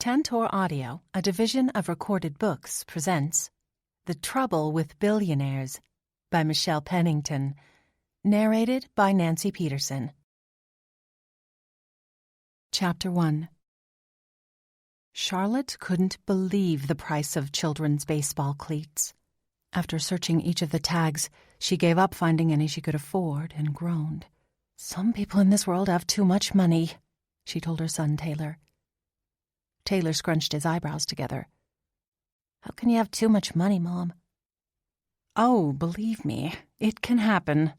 Tantor Audio, a division of Recorded Books, presents The Trouble with Billionaires by Michelle Pennington, narrated by Nancy Peterson. Chapter 1. Charlotte couldn't believe the price of children's baseball cleats. After searching each of the tags, she gave up finding any she could afford and groaned. "Some people in this world have too much money," she told her son Taylor. Taylor scrunched his eyebrows together. "How can you have too much money, Mom?" "Oh, believe me, it can happen."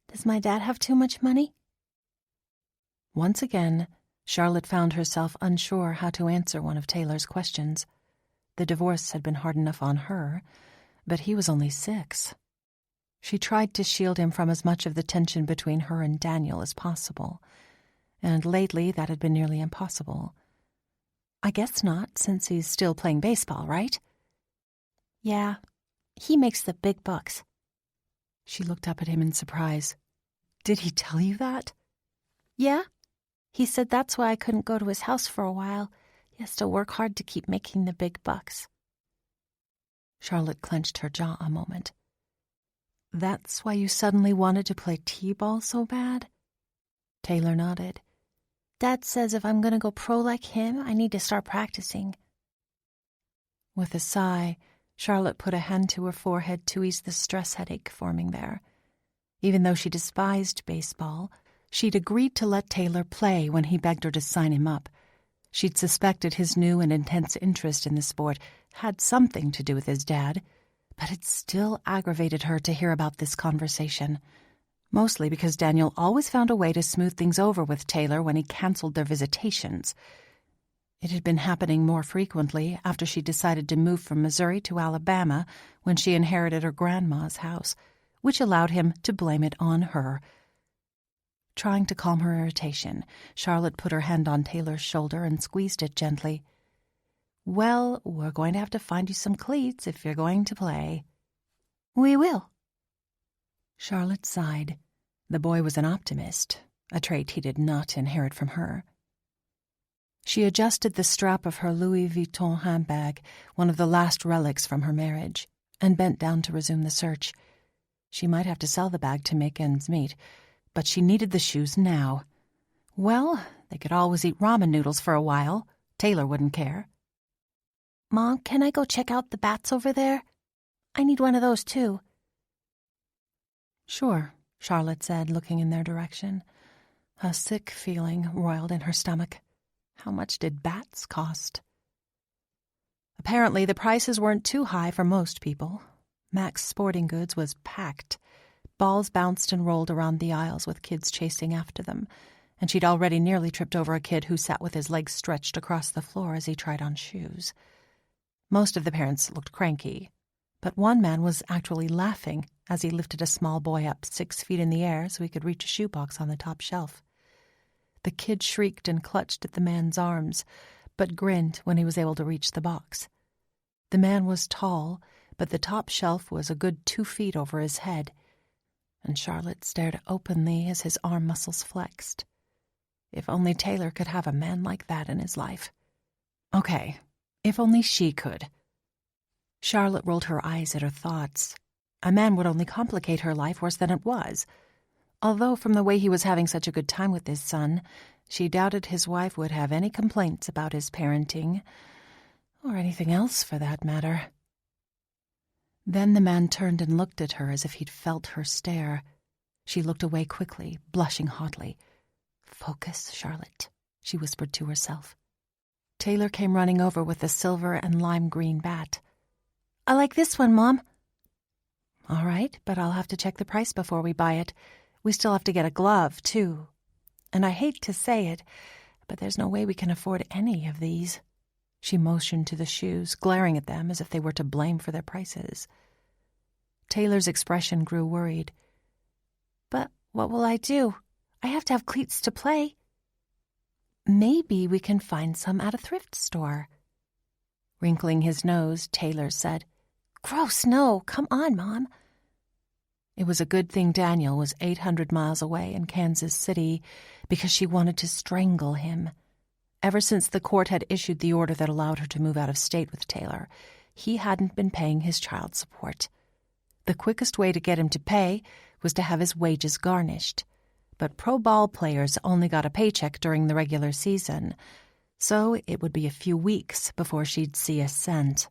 "Does my dad have too much money?" Once again, Charlotte found herself unsure how to answer one of Taylor's questions. The divorce had been hard enough on her, but he was only 6. She tried to shield him from as much of the tension between her and Daniel as possible, and lately that had been nearly impossible. "I guess not, since he's still playing baseball, right?" "Yeah, he makes the big bucks." She looked up at him in surprise. "Did he tell you that?" "Yeah. He said that's why I couldn't go to his house for a while. He has to work hard to keep making the big bucks." Charlotte clenched her jaw a moment. "That's why you suddenly wanted to play t-ball so bad?" Taylor nodded. "Dad says if I'm going to go pro like him, I need to start practicing." With a sigh, Charlotte put a hand to her forehead to ease the stress headache forming there. Even though she despised baseball, she'd agreed to let Taylor play when he begged her to sign him up. She'd suspected his new and intense interest in the sport had something to do with his dad, but it still aggravated her to hear about this conversation. Mostly because Daniel always found a way to smooth things over with Taylor when he canceled their visitations. It had been happening more frequently after she decided to move from Missouri to Alabama when she inherited her grandma's house, which allowed him to blame it on her. Trying to calm her irritation, Charlotte put her hand on Taylor's shoulder and squeezed it gently. "Well, we're going to have to find you some cleats if you're going to play." "We will." Charlotte sighed. The boy was an optimist, a trait he did not inherit from her. She adjusted the strap of her Louis Vuitton handbag, one of the last relics from her marriage, and bent down to resume the search. She might have to sell the bag to make ends meet, but she needed the shoes now. Well, they could always eat ramen noodles for a while. Taylor wouldn't care. "Mom, can I go check out the bats over there? I need one of those, too." "Sure," Charlotte said, looking in their direction. A sick feeling roiled in her stomach. How much did bats cost? Apparently, the prices weren't too high for most people. Mac's Sporting Goods was packed. Balls bounced and rolled around the aisles with kids chasing after them, and she'd already nearly tripped over a kid who sat with his legs stretched across the floor as he tried on shoes. Most of the parents looked cranky, but one man was actually laughing as he lifted a small boy up 6 feet in the air so he could reach a shoebox on the top shelf. The kid shrieked and clutched at the man's arms, but grinned when he was able to reach the box. The man was tall, but the top shelf was a good 2 feet over his head, and Charlotte stared openly as his arm muscles flexed. If only Taylor could have a man like that in his life. Okay, if only she could. Charlotte rolled her eyes at her thoughts. A man would only complicate her life worse than it was. Although from the way he was having such a good time with his son, she doubted his wife would have any complaints about his parenting, or anything else for that matter. Then the man turned and looked at her as if he'd felt her stare. She looked away quickly, blushing hotly. "Focus, Charlotte," she whispered to herself. Taylor came running over with a silver and lime green bat. "I like this one, Mom." "All right, but I'll have to check the price before we buy it. We still have to get a glove, too. And I hate to say it, but there's no way we can afford any of these." She motioned to the shoes, glaring at them as if they were to blame for their prices. Taylor's expression grew worried. "But what will I do? I have to have cleats to play." "Maybe we can find some at a thrift store." Wrinkling his nose, Taylor said, "Gross, no. Come on, Mom." It was a good thing Daniel was 800 miles away in Kansas City because she wanted to strangle him. Ever since the court had issued the order that allowed her to move out of state with Taylor, he hadn't been paying his child support. The quickest way to get him to pay was to have his wages garnished. But pro ball players only got a paycheck during the regular season, so it would be a few weeks before she'd see a cent.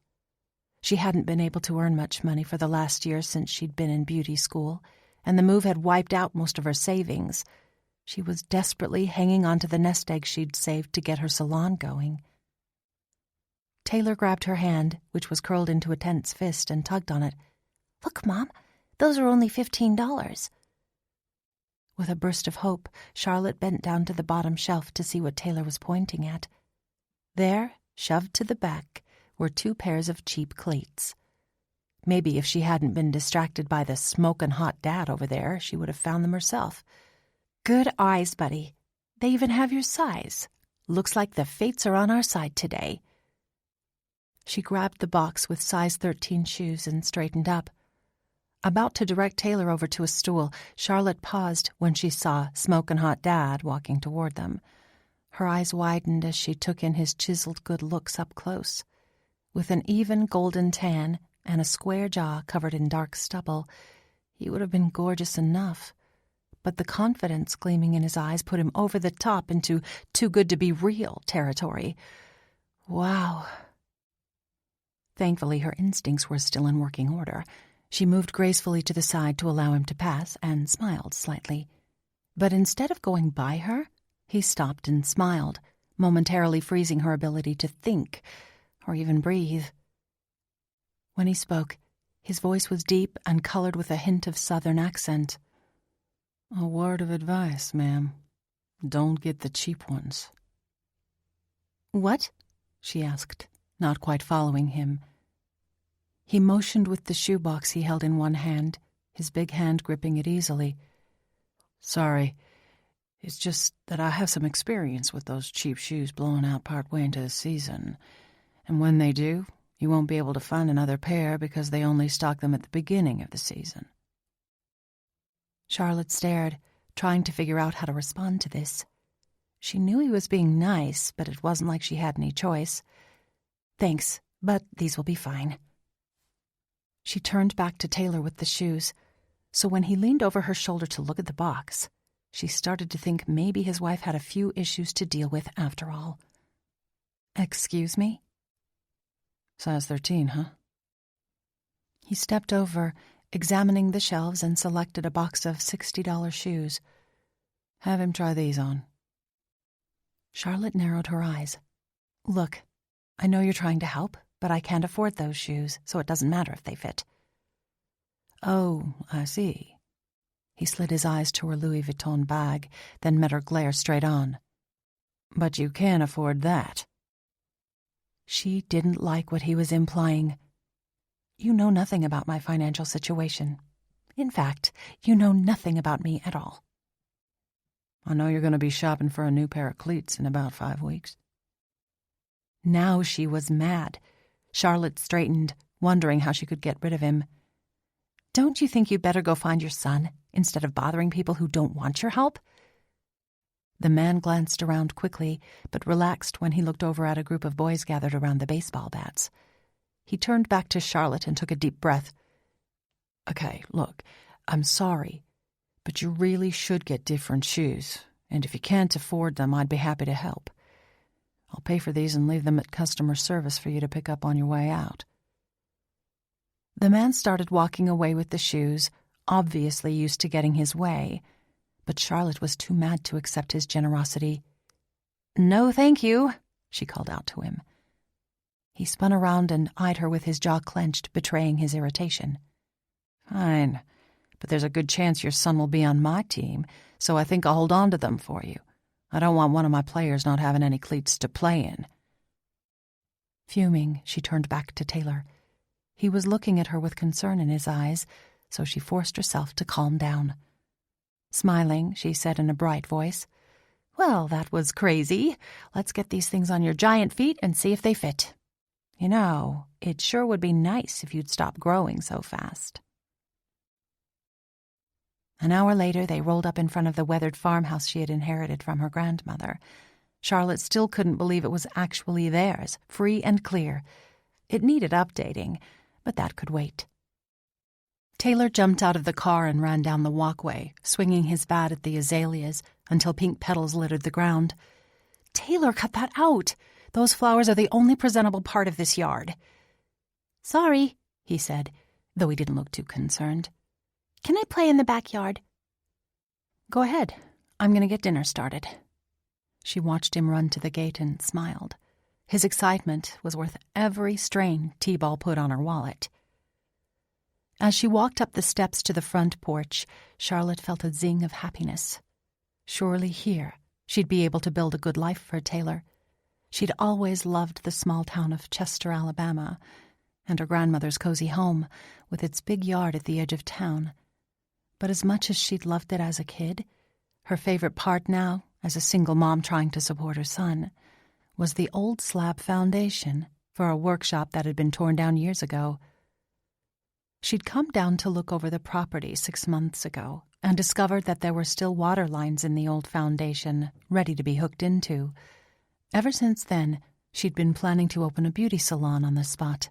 She hadn't been able to earn much money for the last year since she'd been in beauty school, and the move had wiped out most of her savings. She was desperately hanging on to the nest egg she'd saved to get her salon going. Taylor grabbed her hand, which was curled into a tense fist, and tugged on it. "Look, Mom, those are only $15. With a burst of hope, Charlotte bent down to the bottom shelf to see what Taylor was pointing at. There, shoved to the back, were 2 pairs of cheap cleats. Maybe if she hadn't been distracted by the smokin' hot dad over there, she would have found them herself. "Good eyes, buddy. They even have your size. Looks like the fates are on our side today." She grabbed the box with size 13 shoes and straightened up. About to direct Taylor over to a stool, Charlotte paused when she saw Smokin' Hot Dad walking toward them. Her eyes widened as she took in his chiseled good looks up close. With an even golden tan and a square jaw covered in dark stubble, he would have been gorgeous enough. But the confidence gleaming in his eyes put him over the top into too-good-to-be-real territory. Wow. Thankfully, her instincts were still in working order. She moved gracefully to the side to allow him to pass and smiled slightly. But instead of going by her, he stopped and smiled, momentarily freezing her ability to think or even breathe. When he spoke, his voice was deep and colored with a hint of Southern accent. "A word of advice, ma'am. Don't get the cheap ones." "What?" she asked, not quite following him. He motioned with the shoebox he held in one hand, his big hand gripping it easily. "Sorry, it's just that I have some experience with those cheap shoes blowing out partway into the season. And when they do, you won't be able to find another pair because they only stock them at the beginning of the season." Charlotte stared, trying to figure out how to respond to this. She knew he was being nice, but it wasn't like she had any choice. "Thanks, but these will be fine." She turned back to Taylor with the shoes, so when he leaned over her shoulder to look at the box, she started to think maybe his wife had a few issues to deal with after all. "Excuse me?" "Size 13, huh?" He stepped over, examining the shelves, and selected a box of $60 shoes. "Have him try these on." Charlotte narrowed her eyes. "Look, I know you're trying to help, but I can't afford those shoes, so it doesn't matter if they fit." "Oh, I see." He slid his eyes to her Louis Vuitton bag, then met her glare straight on. "But you can afford that." She didn't like what he was implying. "You know nothing about my financial situation. In fact, you know nothing about me at all." "I know you're going to be shopping for a new pair of cleats in about 5 weeks." Now she was mad. Charlotte straightened, wondering how she could get rid of him. "Don't you think you'd better go find your son, instead of bothering people who don't want your help?" The man glanced around quickly, but relaxed when he looked over at a group of boys gathered around the baseball bats. He turned back to Charlotte and took a deep breath. "Okay, look, I'm sorry, but you really should get different shoes, and if you can't afford them, I'd be happy to help. I'll pay for these and leave them at customer service for you to pick up on your way out." The man started walking away with the shoes, obviously used to getting his way, but Charlotte was too mad to accept his generosity. "No, thank you," she called out to him. He spun around and eyed her with his jaw clenched, betraying his irritation. "Fine, but there's a good chance your son will be on my team, so I think I'll hold on to them for you. I don't want one of my players not having any cleats to play in." Fuming, she turned back to Taylor. He was looking at her with concern in his eyes, so she forced herself to calm down. Smiling, she said in a bright voice, "Well, that was crazy. Let's get these things on your giant feet and see if they fit. You know, it sure would be nice if you'd stop growing so fast." An hour later, they rolled up in front of the weathered farmhouse she had inherited from her grandmother. Charlotte still couldn't believe it was actually theirs, free and clear. It needed updating, but that could wait. Taylor jumped out of the car and ran down the walkway, swinging his bat at the azaleas until pink petals littered the ground. "Taylor, cut that out! Those flowers are the only presentable part of this yard." "Sorry," he said, though he didn't look too concerned. "Can I play in the backyard?" "Go ahead. I'm going to get dinner started." She watched him run to the gate and smiled. His excitement was worth every strain T-Ball put on her wallet. As she walked up the steps to the front porch, Charlotte felt a zing of happiness. Surely here she'd be able to build a good life for Taylor. She'd always loved the small town of Chester, Alabama, and her grandmother's cozy home with its big yard at the edge of town. But as much as she'd loved it as a kid, her favorite part now, as a single mom trying to support her son, was the old slab foundation for a workshop that had been torn down years ago. She'd come down to look over the property 6 months ago and discovered that there were still water lines in the old foundation, ready to be hooked into. Ever since then, she'd been planning to open a beauty salon on the spot.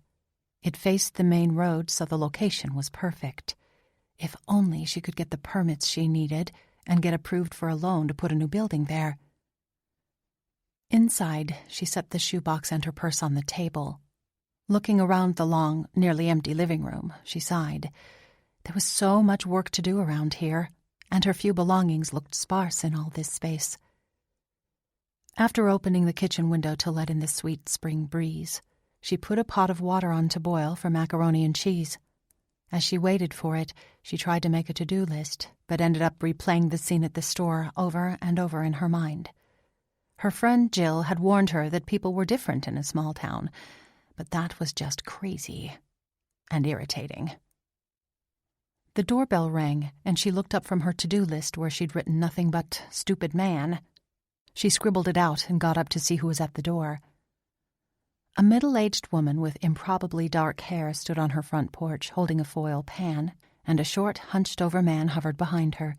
It faced the main road, so the location was perfect. If only she could get the permits she needed and get approved for a loan to put a new building there. Inside, she set the shoebox and her purse on the table. Looking around the long, nearly empty living room, she sighed. There was so much work to do around here, and her few belongings looked sparse in all this space. After opening the kitchen window to let in the sweet spring breeze, she put a pot of water on to boil for macaroni and cheese. As she waited for it, she tried to make a to-do list, but ended up replaying the scene at the store over and over in her mind. Her friend Jill had warned her that people were different in a small town, but that was just crazy and irritating. The doorbell rang, and she looked up from her to-do list where she'd written nothing but "stupid man." She scribbled it out and got up to see who was at the door. A middle-aged woman with improbably dark hair stood on her front porch holding a foil pan, and a short, hunched-over man hovered behind her.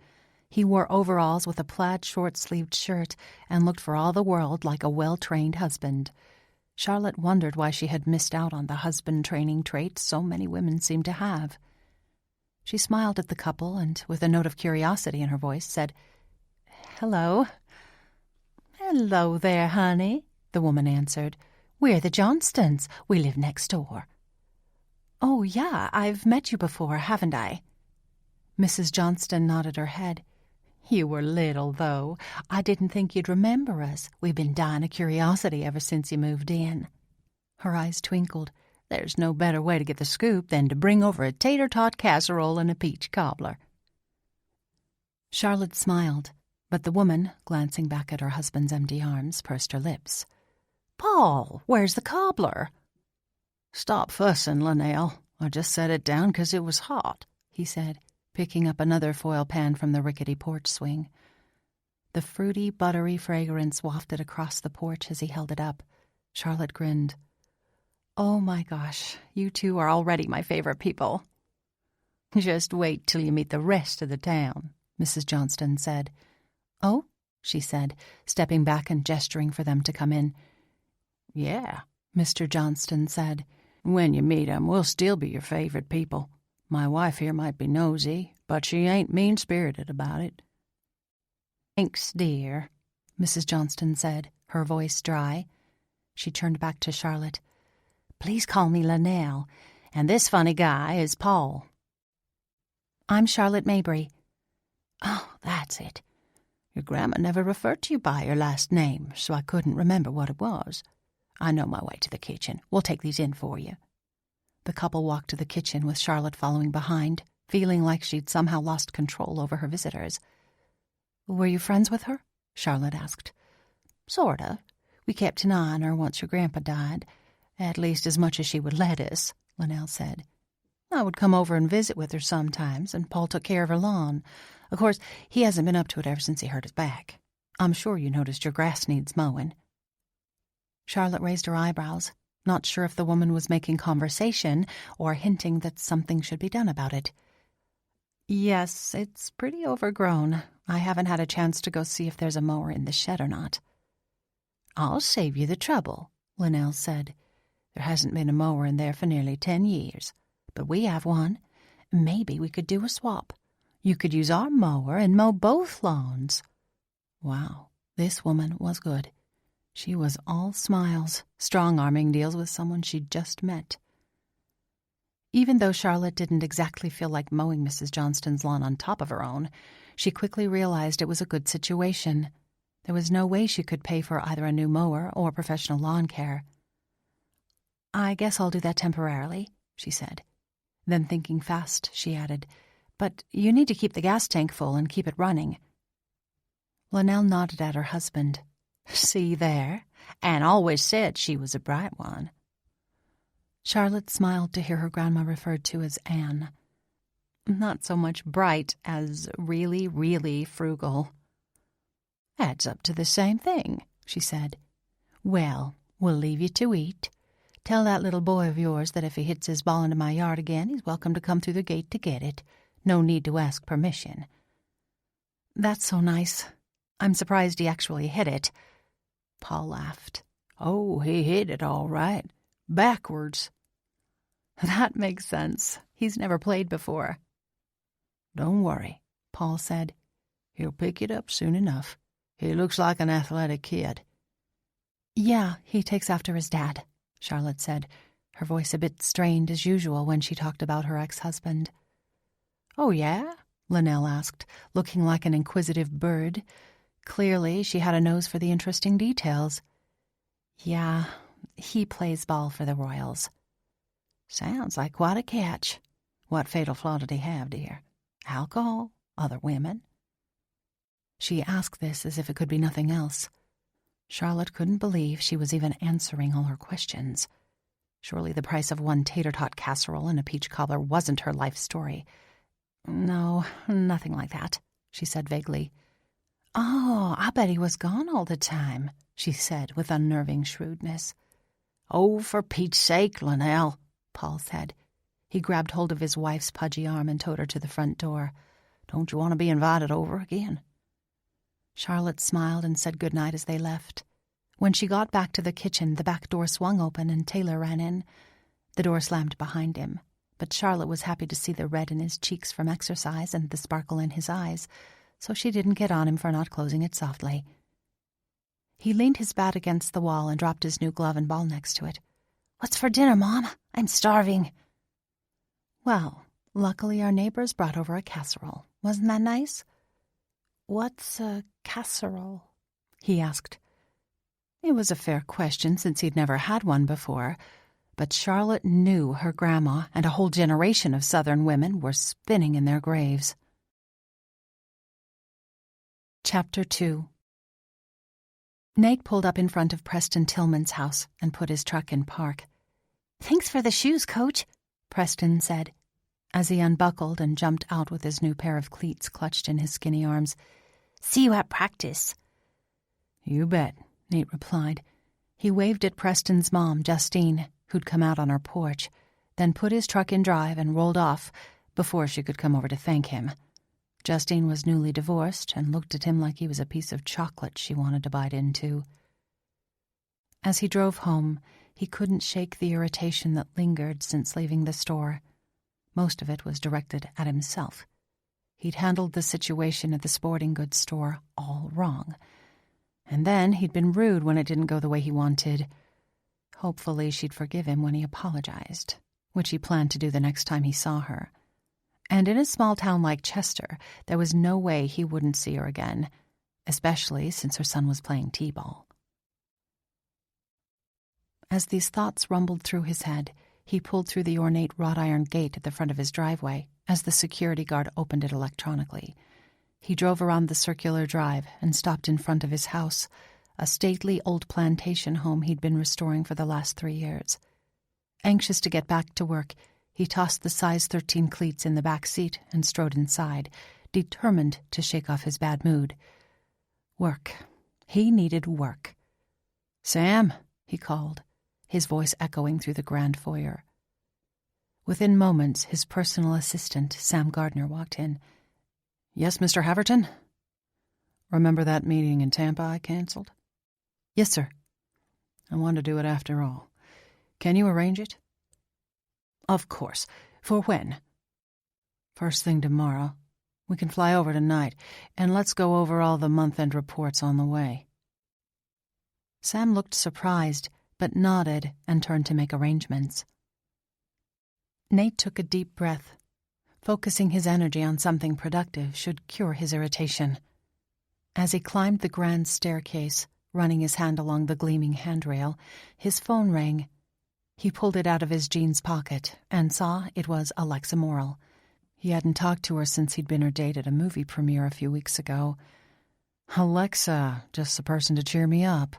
He wore overalls with a plaid short-sleeved shirt and looked for all the world like a well-trained husband. Charlotte wondered why she had missed out on the husband-training trait so many women seemed to have. She smiled at the couple and, with a note of curiosity in her voice, said, "Hello." "Hello there, honey," the woman answered. "We're the Johnstons. We live next door." "Oh, yeah, I've met you before, haven't I?" Mrs. Johnston nodded her head. "You were little, though. I didn't think you'd remember us. We've been dying of curiosity ever since you moved in." Her eyes twinkled. "There's no better way to get the scoop than to bring over a tater-tot casserole and a peach cobbler." Charlotte smiled, but the woman, glancing back at her husband's empty arms, pursed her lips. "Paul, where's the cobbler?" "Stop fussing, Linnell. I just set it down 'cause it was hot," he said, picking up another foil pan from the rickety porch swing. The fruity, buttery fragrance wafted across the porch as he held it up. Charlotte grinned. "Oh my gosh, you two are already my favorite people." "Just wait till you meet the rest of the town," Mrs. Johnston said. "Oh?" she said, stepping back and gesturing for them to come in. "Yeah," Mr. Johnston said. "When you meet 'em, we'll still be your favorite people. My wife here might be nosy, but she ain't mean-spirited about it." "Thanks, dear," Mrs. Johnston said, her voice dry. She turned back to Charlotte. "Please call me Linnell, and this funny guy is Paul." "I'm Charlotte Mabry." "Oh, that's it. Your grandma never referred to you by your last name, so I couldn't remember what it was. I know my way to the kitchen. We'll take these in for you." The couple walked to the kitchen with Charlotte following behind, feeling like she'd somehow lost control over her visitors. "Were you friends with her?" Charlotte asked. "Sort of. We kept an eye on her once your grandpa died. At least as much as she would let us," Linnell said. "I would come over and visit with her sometimes, and Paul took care of her lawn. Of course, he hasn't been up to it ever since he hurt his back. I'm sure you noticed your grass needs mowing." Charlotte raised her eyebrows, not sure if the woman was making conversation or hinting that something should be done about it. "Yes, it's pretty overgrown. I haven't had a chance to go see if there's a mower in the shed or not." "I'll save you the trouble," Linnell said. "There hasn't been a mower in there for nearly 10 years, but we have one. Maybe we could do a swap. You could use our mower and mow both lawns." Wow, this woman was good. She was all smiles, strong-arming deals with someone she'd just met. Even though Charlotte didn't exactly feel like mowing Mrs. Johnston's lawn on top of her own, she quickly realized it was a good situation. There was no way she could pay for either a new mower or professional lawn care. "I guess I'll do that temporarily," she said. Then, thinking fast, she added, "But you need to keep the gas tank full and keep it running." Linnell nodded at her husband. "See there? Anne always said she was a bright one." Charlotte smiled to hear her grandma referred to as Anne. Not so much bright as really, really frugal. "Adds up to the same thing," she said. "Well, we'll leave you to eat. Tell that little boy of yours that if he hits his ball into my yard again, he's welcome to come through the gate to get it. No need to ask permission." "That's so nice. I'm surprised he actually hit it." Paul laughed. "Oh, he hit it all right. Backwards." "That makes sense. He's never played before." "Don't worry," Paul said. "He'll pick it up soon enough. He looks like an athletic kid." "Yeah, he takes after his dad," Charlotte said, her voice a bit strained as usual when she talked about her ex-husband. "Oh, yeah?" Linnell asked, looking like an inquisitive bird. Clearly, she had a nose for the interesting details. "Yeah, he plays ball for the Royals." "Sounds like quite a catch. What fatal flaw did he have, dear? Alcohol? Other women?" She asked this as if it could be nothing else. Charlotte couldn't believe she was even answering all her questions. Surely the price of one tater-tot casserole and a peach cobbler wasn't her life story. "No, nothing like that," she said vaguely. "Oh, I bet he was gone all the time," she said with unnerving shrewdness. "Oh, for Pete's sake, Linnell," Paul said. He grabbed hold of his wife's pudgy arm and towed her to the front door. "Don't you want to be invited over again?" Charlotte smiled and said goodnight as they left. When she got back to the kitchen, the back door swung open and Taylor ran in. The door slammed behind him, but Charlotte was happy to see the red in his cheeks from exercise and the sparkle in his eyes, so she didn't get on him for not closing it softly. He leaned his bat against the wall and dropped his new glove and ball next to it. "What's for dinner, Mom? I'm starving." "Well, luckily our neighbors brought over a casserole. Wasn't that nice?" "What's a casserole?" he asked. It was a fair question since he'd never had one before, but Charlotte knew her grandma and a whole generation of Southern women were spinning in their graves. Chapter 2. Nate pulled up in front of Preston Tillman's house and put his truck in park. "Thanks for the shoes, Coach," Preston said, as he unbuckled and jumped out with his new pair of cleats clutched in his skinny arms. "See you at practice." "You bet," Nate replied. He waved at Preston's mom, Justine, who'd come out on her porch, then put his truck in drive and rolled off before she could come over to thank him. Justine was newly divorced and looked at him like he was a piece of chocolate she wanted to bite into. As he drove home, he couldn't shake the irritation that lingered since leaving the store. Most of it was directed at himself. He'd handled the situation at the sporting goods store all wrong. And then he'd been rude when it didn't go the way he wanted. Hopefully she'd forgive him when he apologized, which he planned to do the next time he saw her. And in a small town like Chester, there was no way he wouldn't see her again, especially since her son was playing t-ball. As these thoughts rumbled through his head, he pulled through the ornate wrought iron gate at the front of his driveway as the security guard opened it electronically. He drove around the circular drive and stopped in front of his house, a stately old plantation home he'd been restoring for the last 3 years. Anxious to get back to work, he tossed the size 13 cleats in the back seat and strode inside, determined to shake off his bad mood. Work. He needed work. "Sam," he called, his voice echoing through the grand foyer. Within moments, his personal assistant, Sam Gardner, walked in. "Yes, Mr. Haverton? Remember that meeting in Tampa I canceled?" "Yes, sir," I want to do it after all. Can you arrange it? Of course. For when? First thing tomorrow. We can fly over tonight, and let's go over all the month-end reports on the way. Sam looked surprised, but nodded and turned to make arrangements. Nate took a deep breath. Focusing his energy on something productive should cure his irritation. As he climbed the grand staircase, running his hand along the gleaming handrail, his phone rang. He pulled it out of his jeans pocket and saw it was Alexa Morrill. He hadn't talked to her since he'd been her date at a movie premiere a few weeks ago. Alexa, just the person to cheer me up.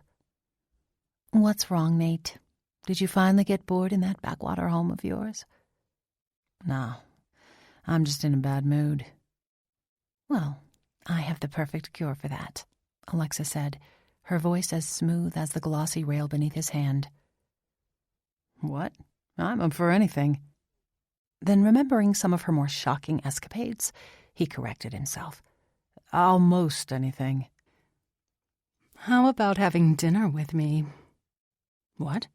What's wrong, Nate? Did you finally get bored in that backwater home of yours? No, I'm just in a bad mood. Well, I have the perfect cure for that, Alexa said, her voice as smooth as the glossy rail beneath his hand. What? I'm up for anything. Then, remembering some of her more shocking escapades, he corrected himself. Almost anything. How about having dinner with me? What?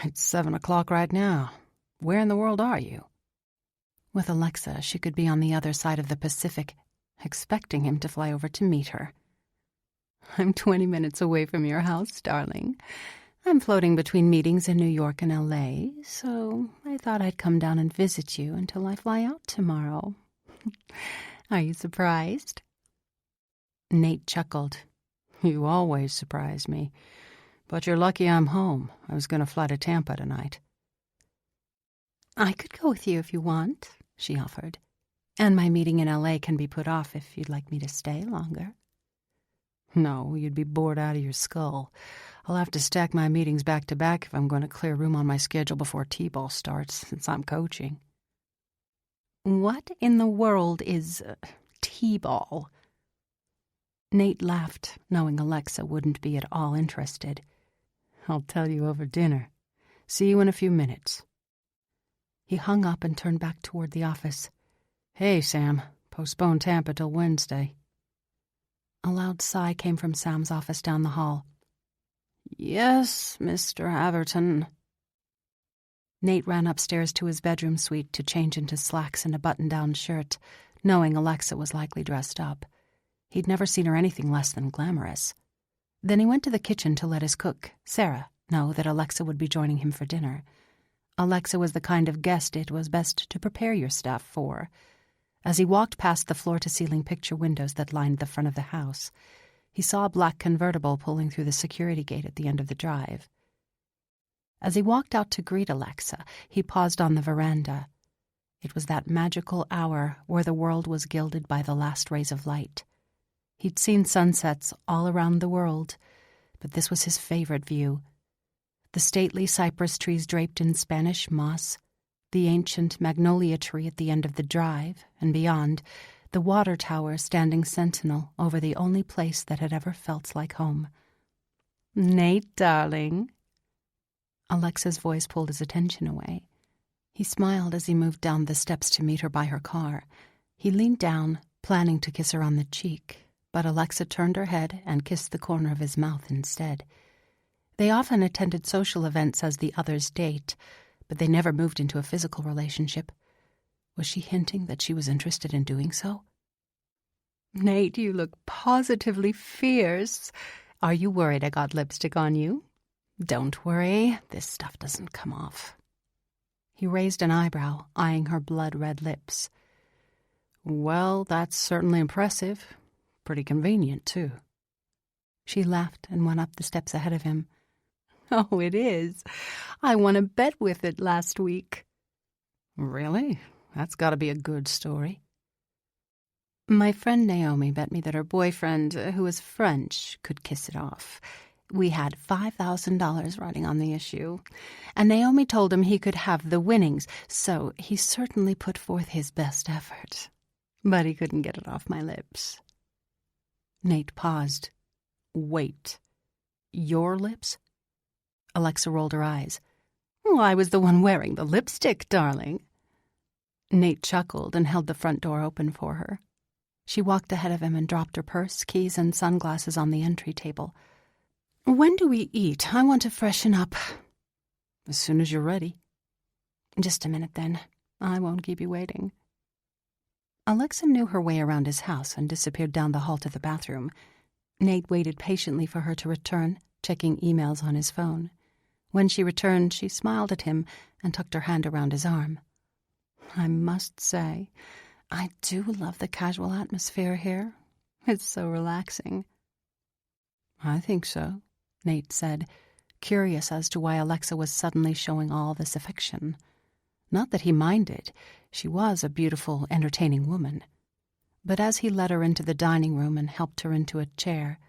It's 7 o'clock right now. Where in the world are you? With Alexa, she could be on the other side of the Pacific, expecting him to fly over to meet her. I'm 20 minutes away from your house, darling. I'm floating between meetings in New York and L.A., so I thought I'd come down and visit you until I fly out tomorrow. Are you surprised? Nate chuckled. You always surprise me. But you're lucky I'm home. I was going to fly to Tampa tonight. I could go with you if you want, she offered. And my meeting in L.A. can be put off if you'd like me to stay longer. No, you'd be bored out of your skull. I'll have to stack my meetings back to back if I'm going to clear room on my schedule before T-ball starts, since I'm coaching. What in the world is T-ball? Nate laughed, knowing Alexa wouldn't be at all interested. I'll tell you over dinner. See you in a few minutes. He hung up and turned back toward the office. Hey, Sam, postpone Tampa till Wednesday. A loud sigh came from Sam's office down the hall. Yes, Mr. Averton. Nate ran upstairs to his bedroom suite to change into slacks and a button-down shirt, knowing Alexa was likely dressed up. He'd never seen her anything less than glamorous. Then he went to the kitchen to let his cook, Sarah, know that Alexa would be joining him for dinner. Alexa was the kind of guest it was best to prepare your staff for. As he walked past the floor-to-ceiling picture windows that lined the front of the house, he saw a black convertible pulling through the security gate at the end of the drive. As he walked out to greet Alexa, he paused on the veranda. It was that magical hour where the world was gilded by the last rays of light. He'd seen sunsets all around the world, but this was his favorite view. The stately cypress trees draped in Spanish moss, the ancient magnolia tree at the end of the drive, and beyond, the water tower standing sentinel over the only place that had ever felt like home. Nate, darling. Alexa's voice pulled his attention away. He smiled as he moved down the steps to meet her by her car. He leaned down, planning to kiss her on the cheek, but Alexa turned her head and kissed the corner of his mouth instead. They often attended social events as the other's date, but they never moved into a physical relationship. Was she hinting that she was interested in doing so? Nate, you look positively fierce. Are you worried I got lipstick on you? Don't worry, this stuff doesn't come off. He raised an eyebrow, eyeing her blood-red lips. Well, that's certainly impressive. Pretty convenient, too. She laughed and went up the steps ahead of him. Oh, it is. I won a bet with it last week. Really? That's got to be a good story. My friend Naomi bet me that her boyfriend, who was French, could kiss it off. We had $5,000 riding on the issue, and Naomi told him he could have the winnings, so he certainly put forth his best effort. But he couldn't get it off my lips. Nate paused. Wait. Your lips? Alexa rolled her eyes. Well, I was the one wearing the lipstick, darling. Nate chuckled and held the front door open for her. She walked ahead of him and dropped her purse, keys, and sunglasses on the entry table. When do we eat? I want to freshen up. As soon as you're ready. Just a minute, then. I won't keep you waiting. Alexa knew her way around his house and disappeared down the hall to the bathroom. Nate waited patiently for her to return, checking emails on his phone. When she returned, she smiled at him and tucked her hand around his arm. I must say, I do love the casual atmosphere here. It's so relaxing. I think so, Nate said, curious as to why Alexa was suddenly showing all this affection. Not that he minded. She was a beautiful, entertaining woman. But as he led her into the dining room and helped her into a chair,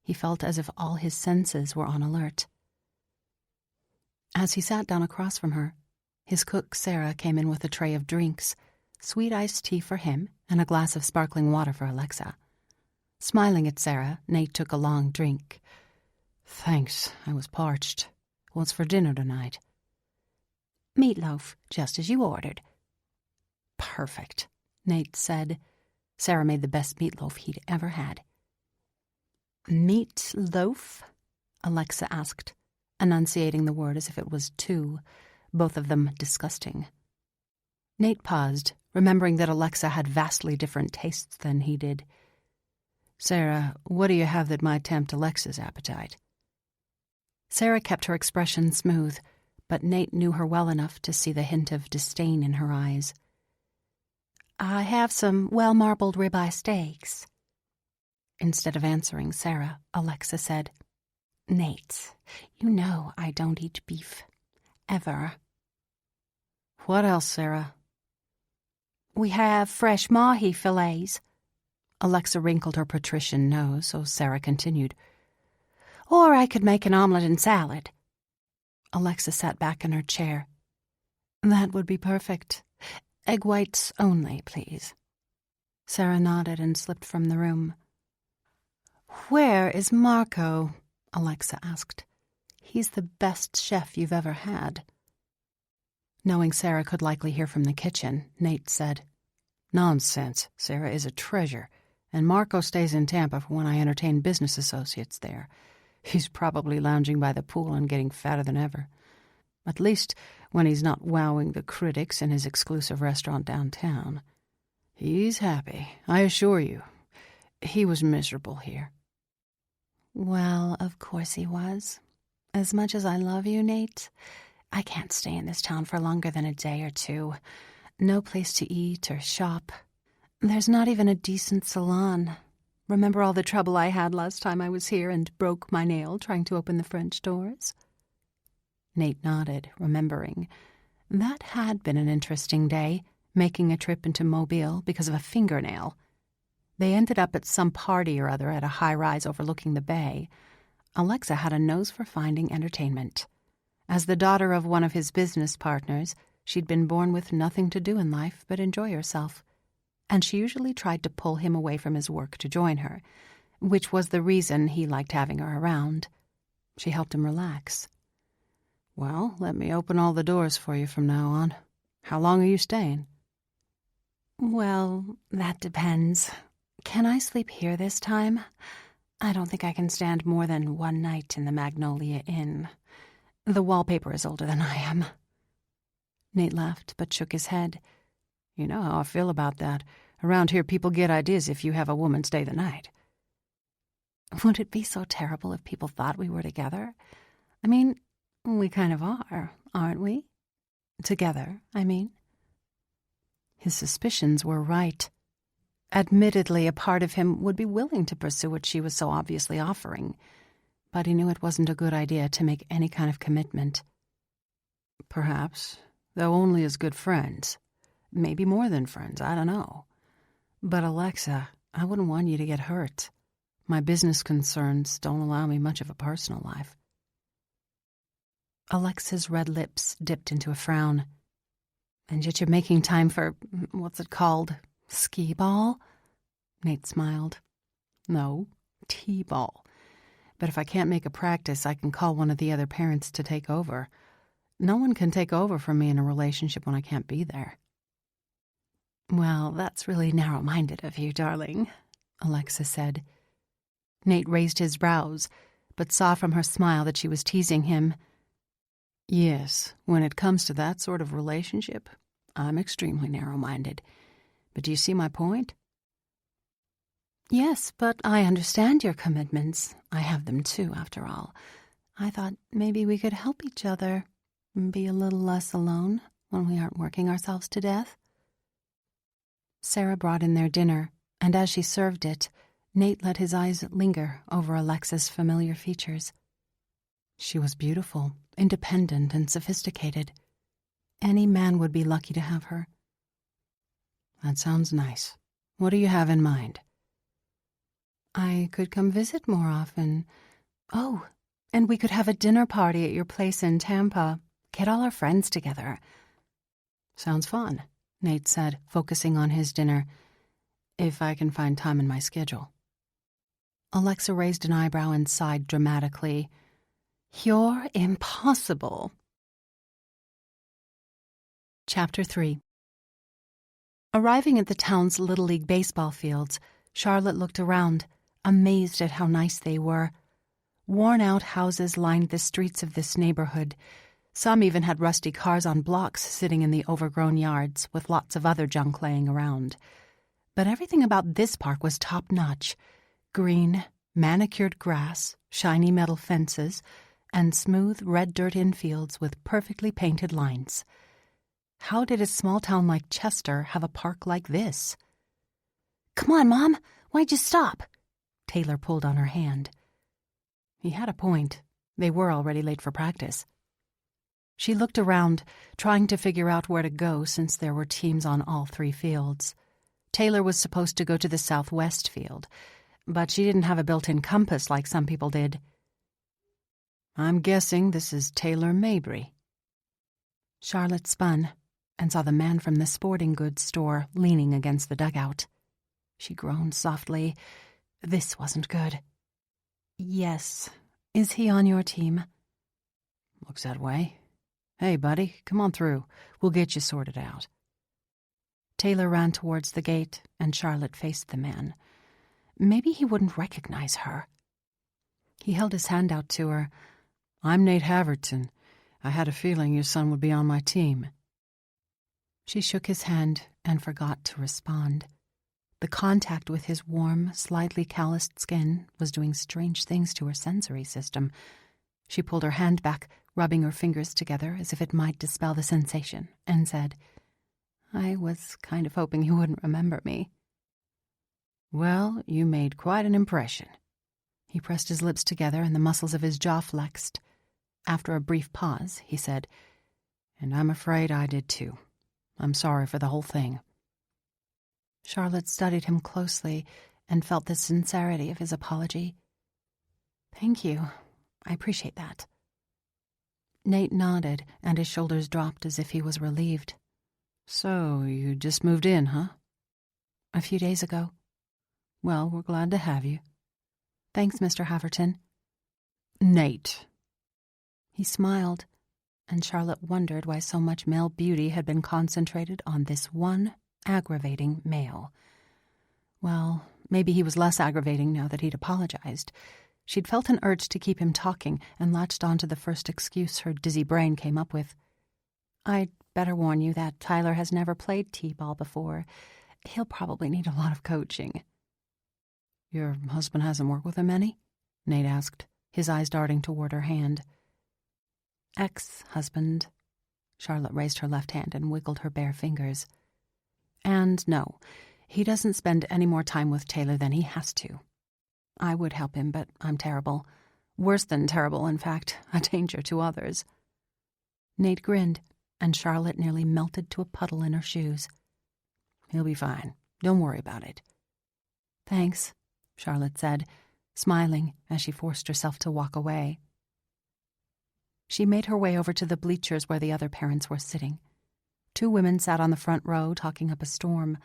he felt as if all his senses were on alert. As he sat down across from her, his cook, Sarah, came in with a tray of drinks, sweet iced tea for him and a glass of sparkling water for Alexa. Smiling at Sarah, Nate took a long drink. Thanks, I was parched. What's for dinner tonight? Meatloaf, just as you ordered. Perfect, Nate said. Sarah made the best meatloaf he'd ever had. Meatloaf? Alexa asked, enunciating the word as if it was two, both of them disgusting. Nate paused, remembering that Alexa had vastly different tastes than he did. Sarah, what do you have that might tempt Alexa's appetite? Sarah kept her expression smooth, but Nate knew her well enough to see the hint of disdain in her eyes. I have some well-marbled ribeye steaks. Instead of answering Sarah, Alexa said, Nate, you know I don't eat beef. Ever. What else, Sarah? We have fresh mahi fillets. Alexa wrinkled her patrician nose, so Sarah continued. Or I could make an omelet and salad. Alexa sat back in her chair. That would be perfect. Egg whites only, please. Sarah nodded and slipped from the room. Where is Marco? Alexa asked. He's the best chef you've ever had. Knowing Sarah could likely hear from the kitchen, Nate said, Nonsense. Sarah is a treasure, and Marco stays in Tampa for when I entertain business associates there. He's probably lounging by the pool and getting fatter than ever. At least when he's not wowing the critics in his exclusive restaurant downtown. He's happy, I assure you. He was miserable here. Well, of course he was. As much as I love you, Nate, I can't stay in this town for longer than a day or two. No place to eat or shop. There's not even a decent salon. Remember all the trouble I had last time I was here and broke my nail trying to open the French doors? Nate nodded, remembering. That had been an interesting day, making a trip into Mobile because of a fingernail. They ended up at some party or other at a high-rise overlooking the bay. Alexa had a nose for finding entertainment. As the daughter of one of his business partners, she'd been born with nothing to do in life but enjoy herself. And she usually tried to pull him away from his work to join her, which was the reason he liked having her around. She helped him relax. Well, let me open all the doors for you from now on. How long are you staying? Well, that depends. Can I sleep here this time? I don't think I can stand more than one night in the Magnolia Inn. The wallpaper is older than I am. Nate laughed, but shook his head. You know how I feel about that. Around here, people get ideas if you have a woman stay the night. Would it be so terrible if people thought we were together? I mean, we kind of are, aren't we? Together, I mean. His suspicions were right. Admittedly, a part of him would be willing to pursue what she was so obviously offering, but he knew it wasn't a good idea to make any kind of commitment. Perhaps, though only as good friends. Maybe more than friends, I don't know. But Alexa, I wouldn't want you to get hurt. My business concerns don't allow me much of a personal life. Alexa's red lips dipped into a frown. And yet you're making time for, what's it called, skee-ball? Nate smiled. No, t-ball. But if I can't make a practice, I can call one of the other parents to take over. No one can take over for me in a relationship when I can't be there. Well, that's really narrow-minded of you, darling, Alexa said. Nate raised his brows, but saw from her smile that she was teasing him. Yes, when it comes to that sort of relationship, I'm extremely narrow-minded. But do you see my point? Yes, but I understand your commitments. I have them too, after all. I thought maybe we could help each other and be a little less alone when we aren't working ourselves to death. Sarah brought in their dinner, and as she served it, Nate let his eyes linger over Alexa's familiar features. She was beautiful, independent, and sophisticated. Any man would be lucky to have her. That sounds nice. What do you have in mind? I could come visit more often. Oh, and we could have a dinner party at your place in Tampa. Get all our friends together. Sounds fun, Nate said, focusing on his dinner. If I can find time in my schedule. Alexa raised an eyebrow and sighed dramatically. You're impossible. Chapter 3. Arriving at the town's Little League baseball fields, Charlotte looked around, amazed at how nice they were. Worn-out houses lined the streets of this neighborhood. Some even had rusty cars on blocks sitting in the overgrown yards, with lots of other junk laying around. But everything about this park was top-notch. Green, manicured grass, shiny metal fences, and smooth red dirt infields with perfectly painted lines. How did a small town like Chester have a park like this? "Come on, Mom! Why'd you stop?" Taylor pulled on her hand. He had a point. They were already late for practice. She looked around, trying to figure out where to go since there were teams on all 3 fields. Taylor was supposed to go to the southwest field, but she didn't have a built-in compass like some people did. I'm guessing this is Taylor Mabry. Charlotte spun and saw the man from the sporting goods store leaning against the dugout. She groaned softly. This wasn't good. "Yes. Is he on your team?" "Looks that way. Hey, buddy, come on through. We'll get you sorted out." Taylor ran towards the gate, and Charlotte faced the man. Maybe he wouldn't recognize her. He held his hand out to her. "I'm Nate Haverton. I had a feeling your son would be on my team." She shook his hand and forgot to respond. The contact with his warm, slightly calloused skin was doing strange things to her sensory system. She pulled her hand back, rubbing her fingers together as if it might dispel the sensation, and said, "I was kind of hoping you wouldn't remember me." "Well, you made quite an impression." He pressed his lips together and the muscles of his jaw flexed. After a brief pause, he said, "And I'm afraid I did too. I'm sorry for the whole thing." Charlotte studied him closely and felt the sincerity of his apology. "Thank you. I appreciate that." Nate nodded, and his shoulders dropped as if he was relieved. "So, you just moved in, huh?" "A few days ago." "Well, we're glad to have you." "Thanks, Mr. Haverton." "Nate." He smiled, and Charlotte wondered why so much male beauty had been concentrated on this one aggravating male. Well, maybe he was less aggravating now that he'd apologized. She'd felt an urge to keep him talking and latched on to the first excuse her dizzy brain came up with. "I'd better warn you that Tyler has never played t-ball before. He'll probably need a lot of coaching." "Your husband hasn't worked with him any?" Nate asked, his eyes darting toward her hand. "Ex-husband." Charlotte raised her left hand and wiggled her bare fingers. "And no, he doesn't spend any more time with Taylor than he has to. I would help him, but I'm terrible. Worse than terrible, in fact, a danger to others." Nate grinned, and Charlotte nearly melted to a puddle in her shoes. "He'll be fine. Don't worry about it." "Thanks," Charlotte said, smiling as she forced herself to walk away. She made her way over to the bleachers where the other parents were sitting. 2 women sat on the front row talking up a storm.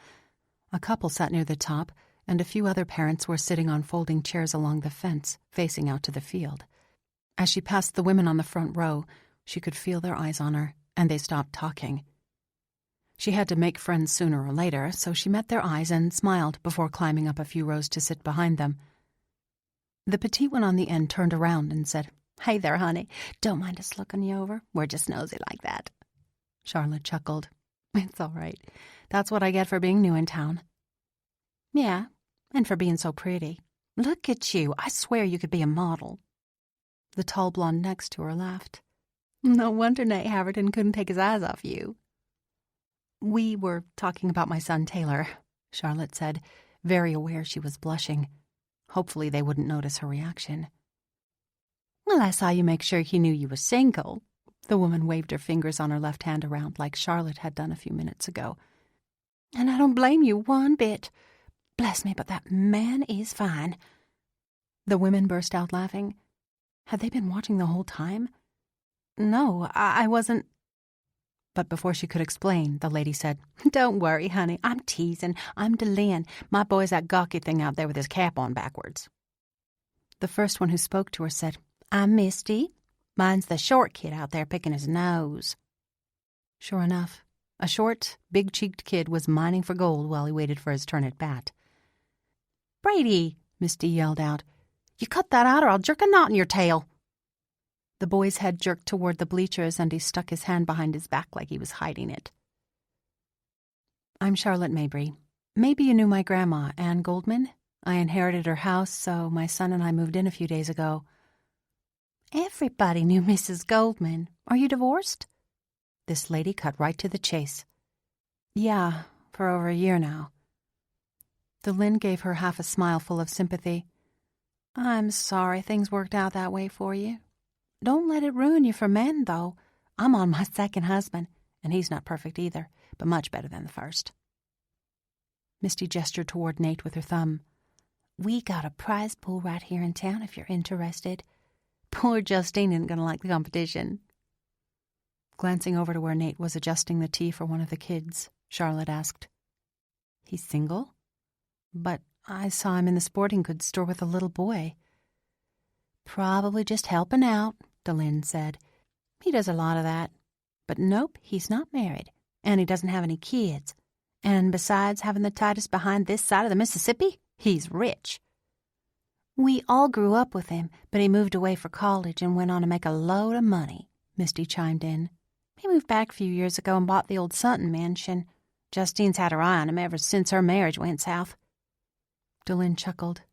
A couple sat near the top, and a few other parents were sitting on folding chairs along the fence, facing out to the field. As she passed the women on the front row, she could feel their eyes on her, and they stopped talking. She had to make friends sooner or later, so she met their eyes and smiled before climbing up a few rows to sit behind them. The petite one on the end turned around and said, "Hey there, honey. Don't mind us looking you over. We're just nosy like that." Charlotte chuckled. "It's all right. That's what I get for being new in town." "Yeah, and for being so pretty. Look at you. I swear you could be a model." The tall blonde next to her laughed. "No wonder Nate Haverton couldn't take his eyes off you." "We were talking about my son Taylor," Charlotte said, very aware she was blushing. Hopefully they wouldn't notice her reaction. "Well, I saw you make sure he knew you were single." The woman waved her fingers on her left hand around like Charlotte had done a few minutes ago. "And I don't blame you one bit. Bless me, but that man is fine." The women burst out laughing. Had they been watching the whole time? "No, I wasn't." But before she could explain, the lady said, "Don't worry, honey. I'm teasing. I'm Delin. My boy's that gawky thing out there with his cap on backwards." The first one who spoke to her said, "I'm Misty. Mine's the short kid out there picking his nose." Sure enough, a short, big-cheeked kid was mining for gold while he waited for his turn at bat. "Brady," Misty yelled out, "you cut that out or I'll jerk a knot in your tail." The boy's head jerked toward the bleachers and he stuck his hand behind his back like he was hiding it. "I'm Charlotte Mabry. Maybe you knew my grandma, Ann Goldman. I inherited her house, so my son and I moved in a few days ago." "Everybody knew Mrs. Goldman. Are you divorced?" This lady cut right to the chase. "Yeah, for over a year now." Delin gave her half a smile full of sympathy. "I'm sorry things worked out that way for you. Don't let it ruin you for men, though. I'm on my second husband, and he's not perfect either, but much better than the first." Misty gestured toward Nate with her thumb. "We got a prize pool right here in town if you're interested. Poor Justine isn't going to like the competition." Glancing over to where Nate was adjusting the tea for one of the kids, Charlotte asked, "He's single? But I saw him in the sporting goods store with a little boy." "Probably just helping out," Delin said. "He does a lot of that. But nope, he's not married, and he doesn't have any kids. And besides having the tightest behind this side of the Mississippi, he's rich." "We all grew up with him, but he moved away for college and went on to make a load of money," Misty chimed in. "He moved back a few years ago and bought the old Sutton mansion. Justine's had her eye on him ever since her marriage went south." Delin chuckled.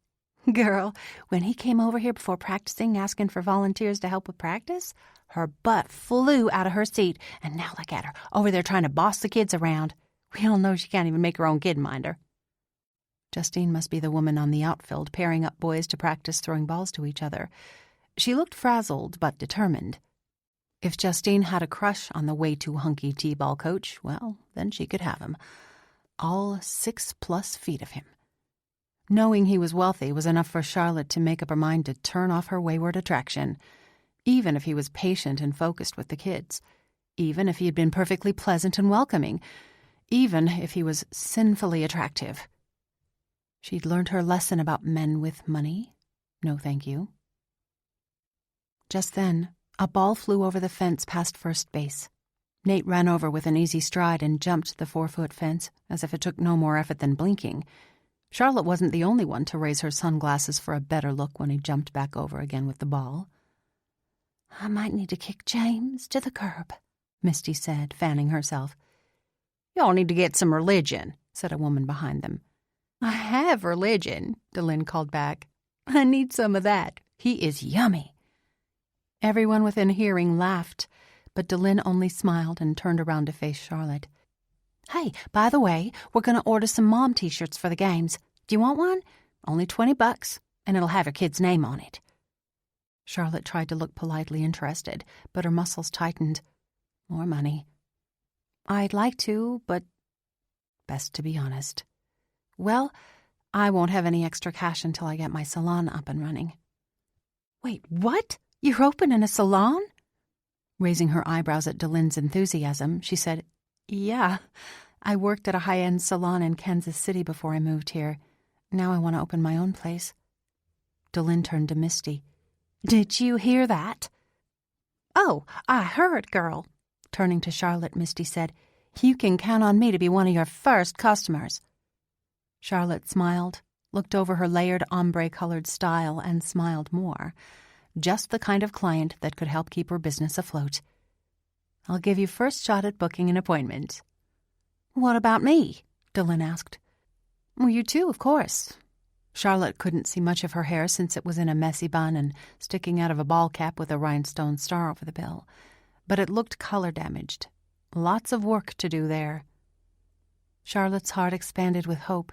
"Girl, when he came over here before practicing, asking for volunteers to help with practice, her butt flew out of her seat, and now look at her, over there trying to boss the kids around. We all know she can't even make her own kid minder." Justine must be the woman on the outfield pairing up boys to practice throwing balls to each other. She looked frazzled but determined. If Justine had a crush on the way-too-hunky t-ball coach, well, then she could have him. All 6+ feet of him. Knowing he was wealthy was enough for Charlotte to make up her mind to turn off her wayward attraction, even if he was patient and focused with the kids, even if he had been perfectly pleasant and welcoming, even if he was sinfully attractive. She'd learned her lesson about men with money. No, thank you. Just then, a ball flew over the fence past first base. Nate ran over with an easy stride and jumped the 4-foot fence as if it took no more effort than blinking. Charlotte wasn't the only one to raise her sunglasses for a better look when he jumped back over again with the ball. "I might need to kick James to the curb," Misty said, fanning herself. "Y'all need to get some religion," said a woman behind them. "I have religion," Delin called back. "I need some of that. He is yummy." Everyone within hearing laughed, but Delin only smiled and turned around to face Charlotte. "Hey, by the way, we're going to order some mom t-shirts for the games. Do you want one? Only $20, and it'll have your kid's name on it." Charlotte tried to look politely interested, but her muscles tightened. More money. "I'd like to, but best to be honest. Well, I won't have any extra cash until I get my salon up and running." "Wait, what? You're opening a salon?" Raising her eyebrows at Delin's enthusiasm, she said, "Yeah, I worked at a high-end salon in Kansas City before I moved here. Now I want to open my own place." Delin turned to Misty. "Did you hear that?" "Oh, I heard, girl." Turning to Charlotte, Misty said, "You can count on me to be one of your first customers." Charlotte smiled, looked over her layered ombre-colored style, and smiled more. Just the kind of client that could help keep her business afloat. "I'll give you first shot at booking an appointment." "What about me?" Dylan asked. "Well, you too, of course." Charlotte couldn't see much of her hair since it was in a messy bun and sticking out of a ball cap with a rhinestone star over the bill. But it looked color-damaged. Lots of work to do there. Charlotte's heart expanded with hope.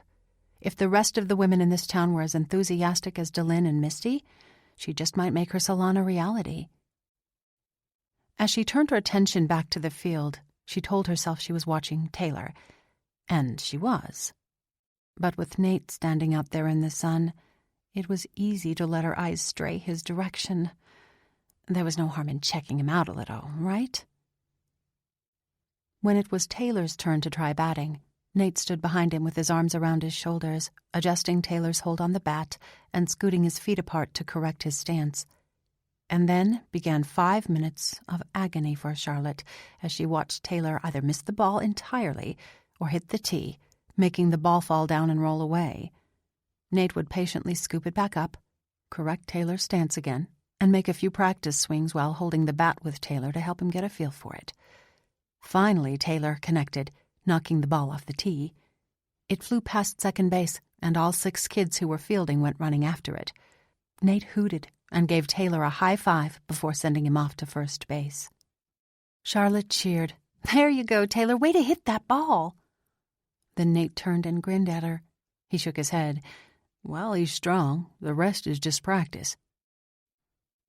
If the rest of the women in this town were as enthusiastic as Dylan and Misty, she just might make her salon a reality. As she turned her attention back to the field, she told herself she was watching Taylor. And she was. But with Nate standing out there in the sun, it was easy to let her eyes stray his direction. There was no harm in checking him out a little, right? When it was Taylor's turn to try batting, Nate stood behind him with his arms around his shoulders, adjusting Taylor's hold on the bat and scooting his feet apart to correct his stance. And then began 5 minutes of agony for Charlotte as she watched Taylor either miss the ball entirely or hit the tee, making the ball fall down and roll away. Nate would patiently scoop it back up, correct Taylor's stance again, and make a few practice swings while holding the bat with Taylor to help him get a feel for it. Finally, Taylor connected, knocking the ball off the tee. It flew past second base, and all 6 kids who were fielding went running after it. Nate hooted and gave Taylor a high five before sending him off to first base. Charlotte cheered. "There you go, Taylor. Way to hit that ball." Then Nate turned and grinned at her. He shook his head. "Well, he's strong. The rest is just practice."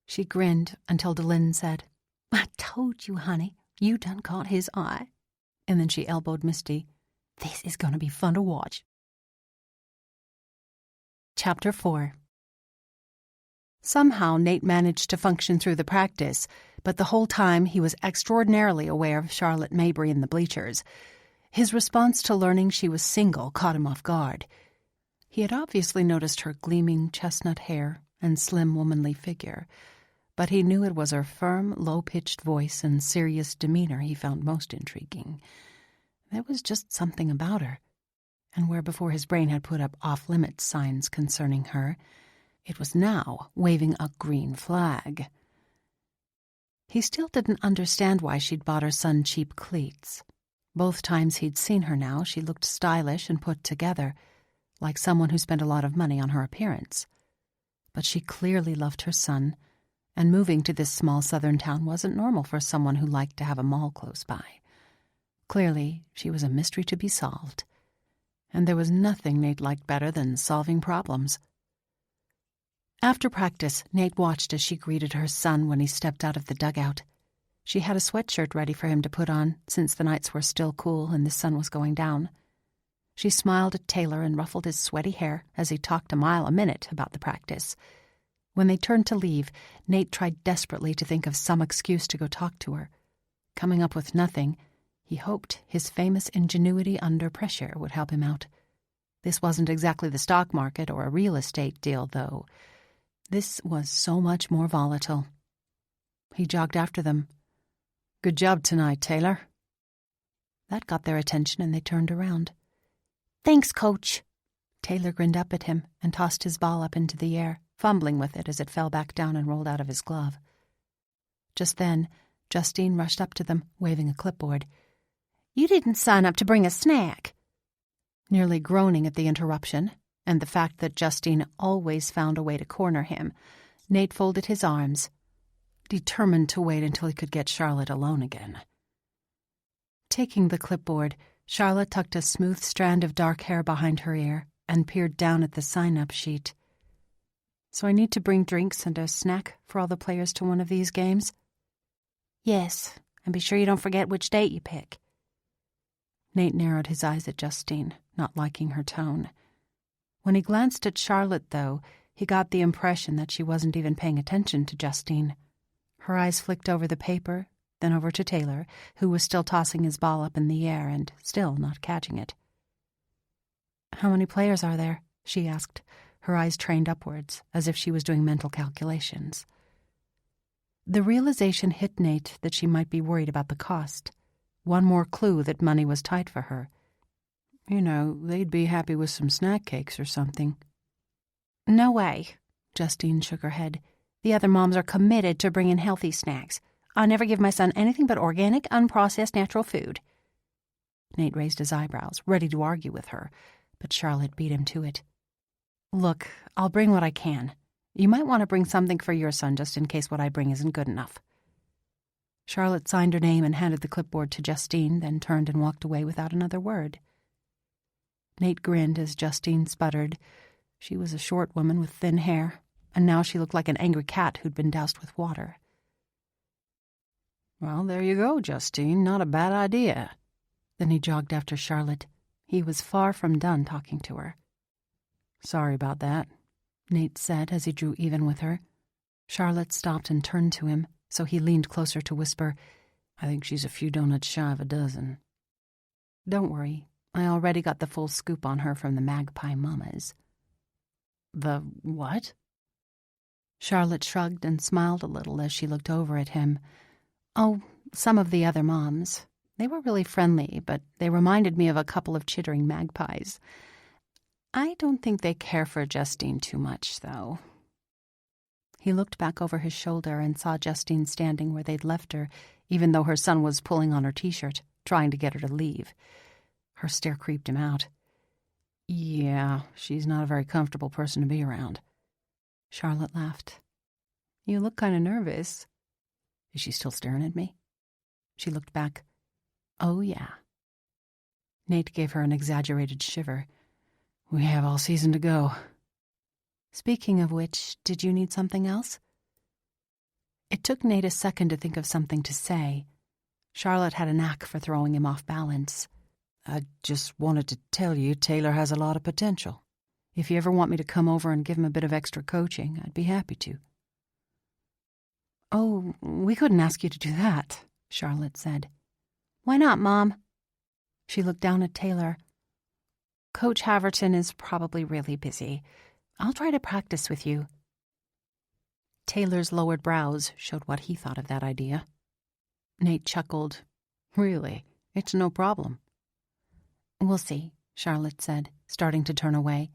She grinned until Dylan said, "I told you, honey. You done caught his eye." And then she elbowed Misty. "This is going to be fun to watch." Chapter 4. Somehow Nate managed to function through the practice, but the whole time he was extraordinarily aware of Charlotte Mabry in the bleachers. His response to learning she was single caught him off guard. He had obviously noticed her gleaming chestnut hair and slim womanly figure, but he knew it was her firm, low-pitched voice and serious demeanor he found most intriguing. There was just something about her, and where before his brain had put up off-limits signs concerning her, it was now waving a green flag. He still didn't understand why she'd bought her son cheap cleats. Both times he'd seen her now, she looked stylish and put together, like someone who spent a lot of money on her appearance. But she clearly loved her son, and moving to this small southern town wasn't normal for someone who liked to have a mall close by. Clearly, she was a mystery to be solved, and there was nothing Nate liked better than solving problems. After practice, Nate watched as she greeted her son when he stepped out of the dugout. She had a sweatshirt ready for him to put on, since the nights were still cool and the sun was going down. She smiled at Taylor and ruffled his sweaty hair as he talked a mile a minute about the practice. When they turned to leave, Nate tried desperately to think of some excuse to go talk to her. Coming up with nothing, he hoped his famous ingenuity under pressure would help him out. This wasn't exactly the stock market or a real estate deal, though. This was so much more volatile. He jogged after them. "Good job tonight, Taylor." That got their attention, and they turned around. "Thanks, Coach." Taylor grinned up at him and tossed his ball up into the air, fumbling with it as it fell back down and rolled out of his glove. Just then, Justine rushed up to them, waving a clipboard. "You didn't sign up to bring a snack." Nearly groaning at the interruption, and the fact that Justine always found a way to corner him, Nate folded his arms, determined to wait until he could get Charlotte alone again. Taking the clipboard, Charlotte tucked a smooth strand of dark hair behind her ear and peered down at the sign-up sheet. "So I need to bring drinks and a snack for all the players to one of these games?" "Yes, and be sure you don't forget which date you pick." Nate narrowed his eyes at Justine, not liking her tone. When he glanced at Charlotte, though, he got the impression that she wasn't even paying attention to Justine. Her eyes flicked over the paper, then over to Taylor, who was still tossing his ball up in the air and still not catching it. "How many players are there?" she asked, her eyes trained upwards, as if she was doing mental calculations. The realization hit Nate that she might be worried about the cost. One more clue that money was tight for her. "You know, they'd be happy with some snack cakes or something," No way. Justine shook her head. The other moms are committed to bringing healthy snacks. I never give my son anything but organic, unprocessed, natural food. Nate raised his eyebrows, ready to argue with her, but Charlotte beat him to it. Look, I'll bring what I can. You might want to bring something for your son just in case what I bring isn't good enough. Charlotte signed her name and handed the clipboard to Justine, then turned and walked away without another word. Nate grinned as Justine sputtered. She was a short woman with thin hair, and now she looked like an angry cat who'd been doused with water. Well, there you go, Justine. Not a bad idea. Then he jogged after Charlotte. He was far from done talking to her. Sorry about that, Nate said as he drew even with her. Charlotte stopped and turned to him, so he leaned closer to whisper, I think she's a few donuts shy of a dozen. Don't worry. I already got the full scoop on her from the Magpie Mamas. The what? Charlotte shrugged and smiled a little as she looked over at him. Oh, some of the other moms. They were really friendly, but they reminded me of a couple of chittering magpies. I don't think they care for Justine too much, though. He looked back over his shoulder and saw Justine standing where they'd left her, even though her son was pulling on her t-shirt, trying to get her to leave. Her stare creeped him out. Yeah, she's not a very comfortable person to be around. Charlotte laughed. You look kind of nervous. Is she still staring at me? She looked back. Oh, yeah. Nate gave her an exaggerated shiver. We have all season to go. Speaking of which, did you need something else? It took Nate a second to think of something to say. Charlotte had a knack for throwing him off balance. I just wanted to tell you Taylor has a lot of potential. If you ever want me to come over and give him a bit of extra coaching, I'd be happy to. Oh, we couldn't ask you to do that, Charlotte said. Why not, Mom? She looked down at Taylor. Coach Haverton is probably really busy. I'll try to practice with you. Taylor's lowered brows showed what he thought of that idea. Nate chuckled. Really? It's no problem. We'll see, Charlotte said, starting to turn away.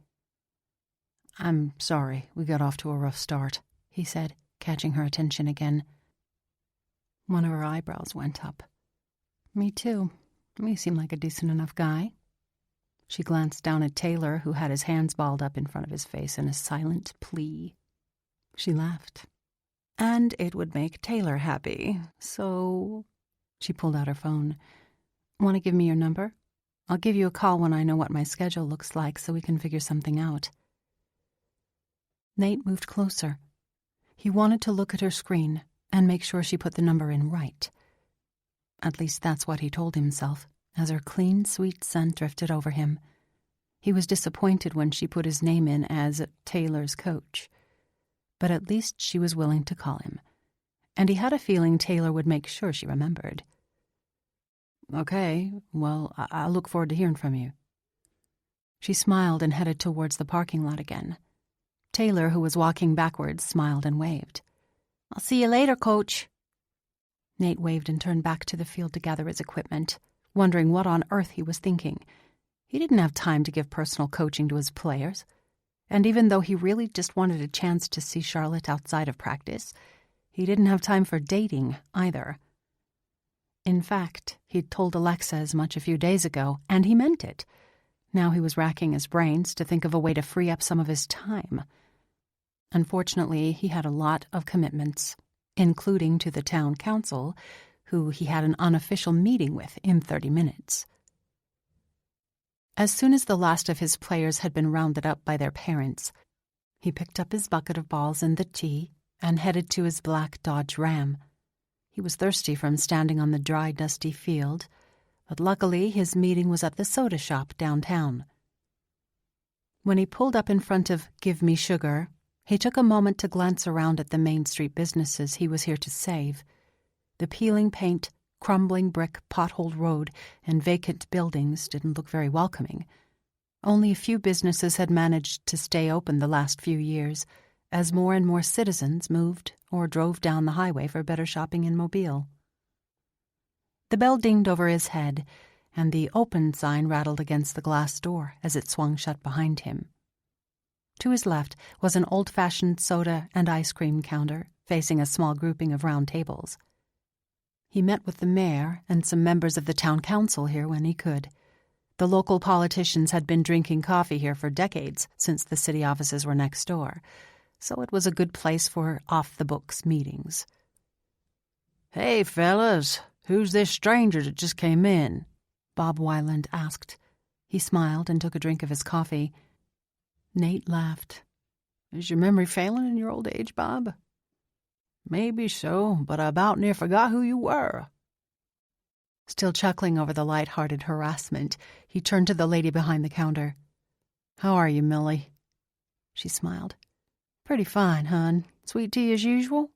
I'm sorry, we got off to a rough start, he said, catching her attention again. One of her eyebrows went up. Me too. You seem like a decent enough guy. She glanced down at Taylor, who had his hands balled up in front of his face in a silent plea. She laughed. And it would make Taylor happy, so... She pulled out her phone. Want to give me your number? I'll give you a call when I know what my schedule looks like so we can figure something out. Nate moved closer. He wanted to look at her screen and make sure she put the number in right. At least that's what he told himself, as her clean, sweet scent drifted over him. He was disappointed when she put his name in as Taylor's coach. But at least she was willing to call him. And he had a feeling Taylor would make sure she remembered. Okay, well, I'll look forward to hearing from you. She smiled and headed towards the parking lot again. Taylor, who was walking backwards, smiled and waved. I'll see you later, Coach. Nate waved and turned back to the field to gather his equipment, wondering what on earth he was thinking. He didn't have time to give personal coaching to his players. And even though he really just wanted a chance to see Charlotte outside of practice, he didn't have time for dating either. In fact, he'd told Alexa as much a few days ago, and he meant it. Now he was racking his brains to think of a way to free up some of his time. Unfortunately, he had a lot of commitments, including to the town council, who he had an unofficial meeting with in 30 minutes. As soon as the last of his players had been rounded up by their parents, he picked up his bucket of balls and the tee and headed to his black Dodge Ram. He was thirsty from standing on the dry, dusty field, but luckily his meeting was at the soda shop downtown. When he pulled up in front of Give Me Sugar, he took a moment to glance around at the Main Street businesses he was here to save. The peeling paint, crumbling brick, potholed road, and vacant buildings didn't look very welcoming. Only a few businesses had managed to stay open the last few years, as more and more citizens moved or drove down the highway for better shopping in Mobile. The bell dinged over his head, and the open sign rattled against the glass door as it swung shut behind him. To his left was an old-fashioned soda and ice cream counter facing a small grouping of round tables. He met with the mayor and some members of the town council here when he could. The local politicians had been drinking coffee here for decades since the city offices were next door, so it was a good place for off-the-books meetings. "Hey, fellas, who's this stranger that just came in?" Bob Weiland asked. He smiled and took a drink of his coffee. Nate laughed. "Is your memory failing in your old age, Bob?" "Maybe so, but I about near forgot who you were." Still chuckling over the light-hearted harassment, he turned to the lady behind the counter. "How are you, Millie?" She smiled. "Pretty fine, hon. Sweet tea as usual?"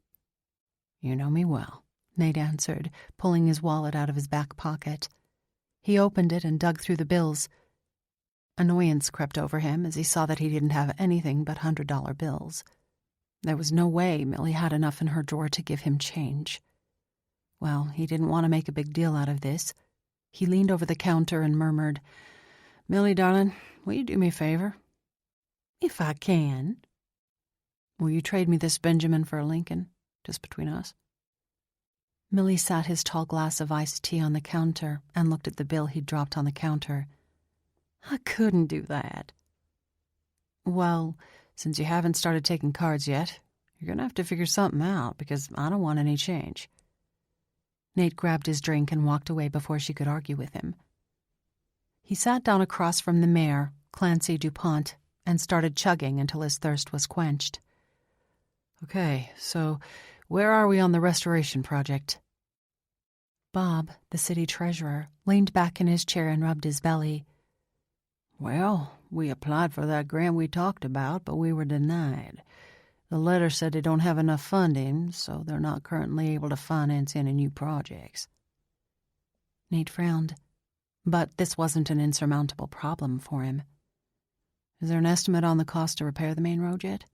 "You know me well," Nate answered, pulling his wallet out of his back pocket. He opened it and dug through the bills. Annoyance crept over him as he saw that he didn't have anything but $100 bills. There was no way Millie had enough in her drawer to give him change. Well, he didn't want to make a big deal out of this. He leaned over the counter and murmured, "Millie, darling, will you do me a favor?" "If I can." "Will you trade me this Benjamin for a Lincoln, just between us?" Millie sat his tall glass of iced tea on the counter and looked at the bill he'd dropped on the counter. "I couldn't do that." "Well, since you haven't started taking cards yet, you're going to have to figure something out because I don't want any change." Nate grabbed his drink and walked away before she could argue with him. He sat down across from the mayor, Clancy DuPont, and started chugging until his thirst was quenched. "Okay, so where are we on the restoration project?" Bob, the city treasurer, leaned back in his chair and rubbed his belly. "Well, we applied for that grant we talked about, but we were denied. The letter said they don't have enough funding, so they're not currently able to finance any new projects." Nate frowned, but this wasn't an insurmountable problem for him. "Is there an estimate on the cost to repair the main road yet?"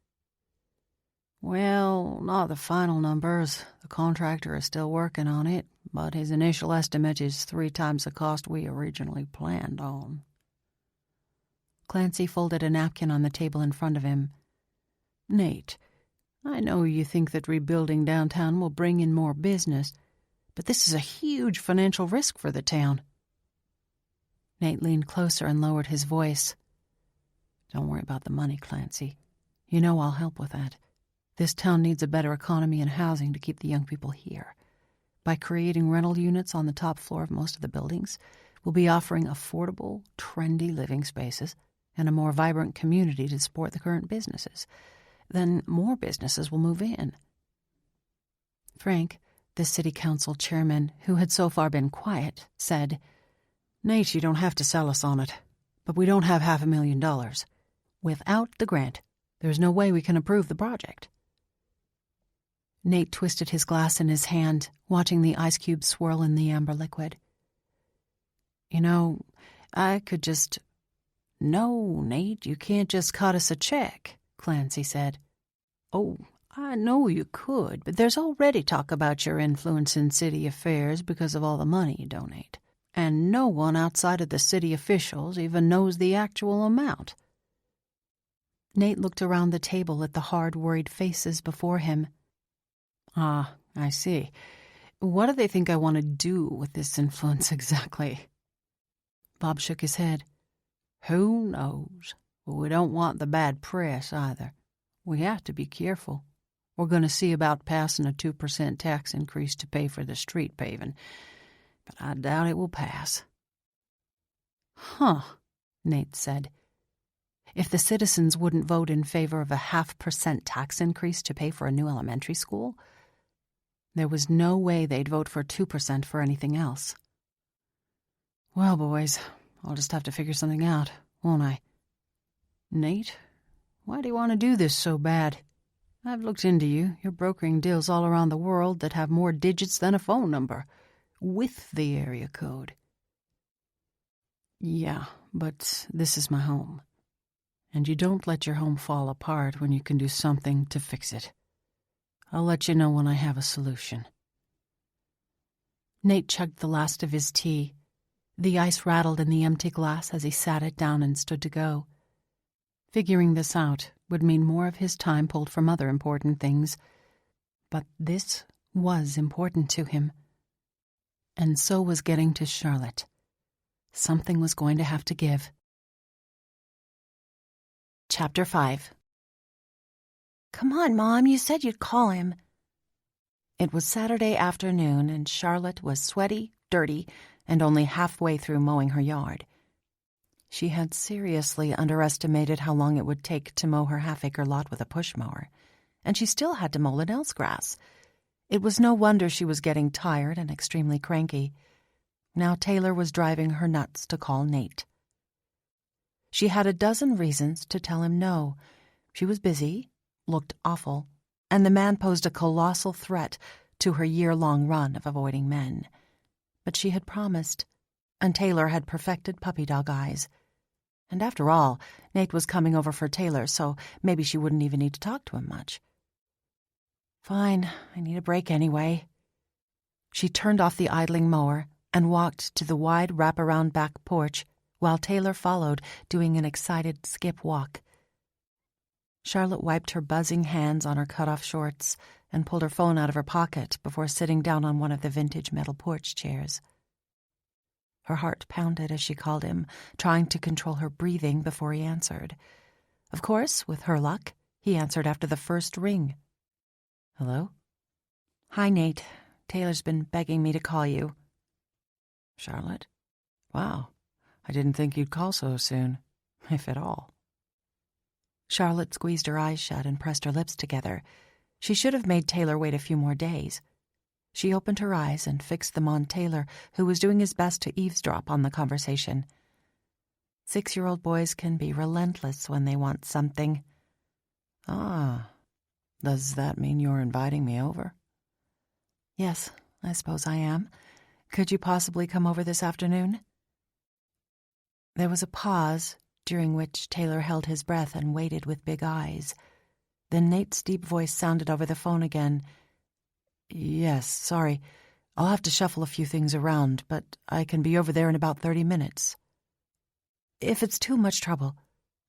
"Well, not the final numbers. The contractor is still working on it, but his initial estimate is 3 times the cost we originally planned on." Clancy folded a napkin on the table in front of him. "Nate, I know you think that rebuilding downtown will bring in more business, but this is a huge financial risk for the town." Nate leaned closer and lowered his voice. "Don't worry about the money, Clancy. You know I'll help with that. This town needs a better economy and housing to keep the young people here. By creating rental units on the top floor of most of the buildings, we'll be offering affordable, trendy living spaces and a more vibrant community to support the current businesses. Then more businesses will move in." Frank, the city council chairman, who had so far been quiet, said, "Nate, you don't have to sell us on it, but we don't have $500,000. Without the grant, there's no way we can approve the project." Nate twisted his glass in his hand, watching the ice cubes swirl in the amber liquid. "You know, I could just—" "No, Nate, you can't just cut us a check," Clancy said. "Oh, I know you could, but there's already talk about your influence in city affairs because of all the money you donate. And no one outside of the city officials even knows the actual amount." Nate looked around the table at the hard, worried faces before him. "Ah, I see. What do they think I want to do with this influence exactly?" Bob shook his head. "Who knows? But we don't want the bad press either. We have to be careful. We're going to see about passing a 2% tax increase to pay for the street paving, but I doubt it will pass." "Huh," Nate said. If the citizens wouldn't vote in favor of a 0.5% tax increase to pay for a new elementary school, there was no way they'd vote for 2% for anything else. "Well, boys, I'll just have to figure something out, won't I? Nate, why do you want to do this so bad? I've looked into you. You're brokering deals all around the world that have more digits than a phone number, with the area code." "Yeah, but this is my home. And you don't let your home fall apart when you can do something to fix it. I'll let you know when I have a solution." Nate chugged the last of his tea. The ice rattled in the empty glass as he sat it down and stood to go. Figuring this out would mean more of his time pulled from other important things. But this was important to him. And so was getting to Charlotte. Something was going to have to give. Chapter 5. Come on, Mom, you said you'd call him. It was Saturday afternoon, and Charlotte was sweaty, dirty, and only halfway through mowing her yard. She had seriously underestimated how long it would take to mow her half-acre lot with a push mower, and she still had to mow Linnell's grass. It was no wonder she was getting tired and extremely cranky. Now Taylor was driving her nuts to call Nate. She had a dozen reasons to tell him no. She was busy, looked awful, and the man posed a colossal threat to her year-long run of avoiding men. But she had promised, and Taylor had perfected puppy dog eyes. And after all, Nate was coming over for Taylor, so maybe she wouldn't even need to talk to him much. Fine, I need a break anyway. She turned off the idling mower and walked to the wide wraparound back porch while Taylor followed, doing an excited skip walk. Charlotte wiped her buzzing hands on her cut-off shorts and pulled her phone out of her pocket before sitting down on one of the vintage metal porch chairs. Her heart pounded as she called him, trying to control her breathing before he answered. Of course, with her luck, he answered after the first ring. Hello? Hi, Nate. Taylor's been begging me to call you. Charlotte? Wow, I didn't think you'd call so soon, if at all. Charlotte squeezed her eyes shut and pressed her lips together. She should have made Taylor wait a few more days. She opened her eyes and fixed them on Taylor, who was doing his best to eavesdrop on the conversation. 6-year-old boys can be relentless when they want something. Ah, does that mean you're inviting me over? Yes, I suppose I am. Could you possibly come over this afternoon? There was a pause, during which Taylor held his breath and waited with big eyes. Then Nate's deep voice sounded over the phone again. Yes, sorry. I'll have to shuffle a few things around, but I can be over there in about 30 minutes. If it's too much trouble.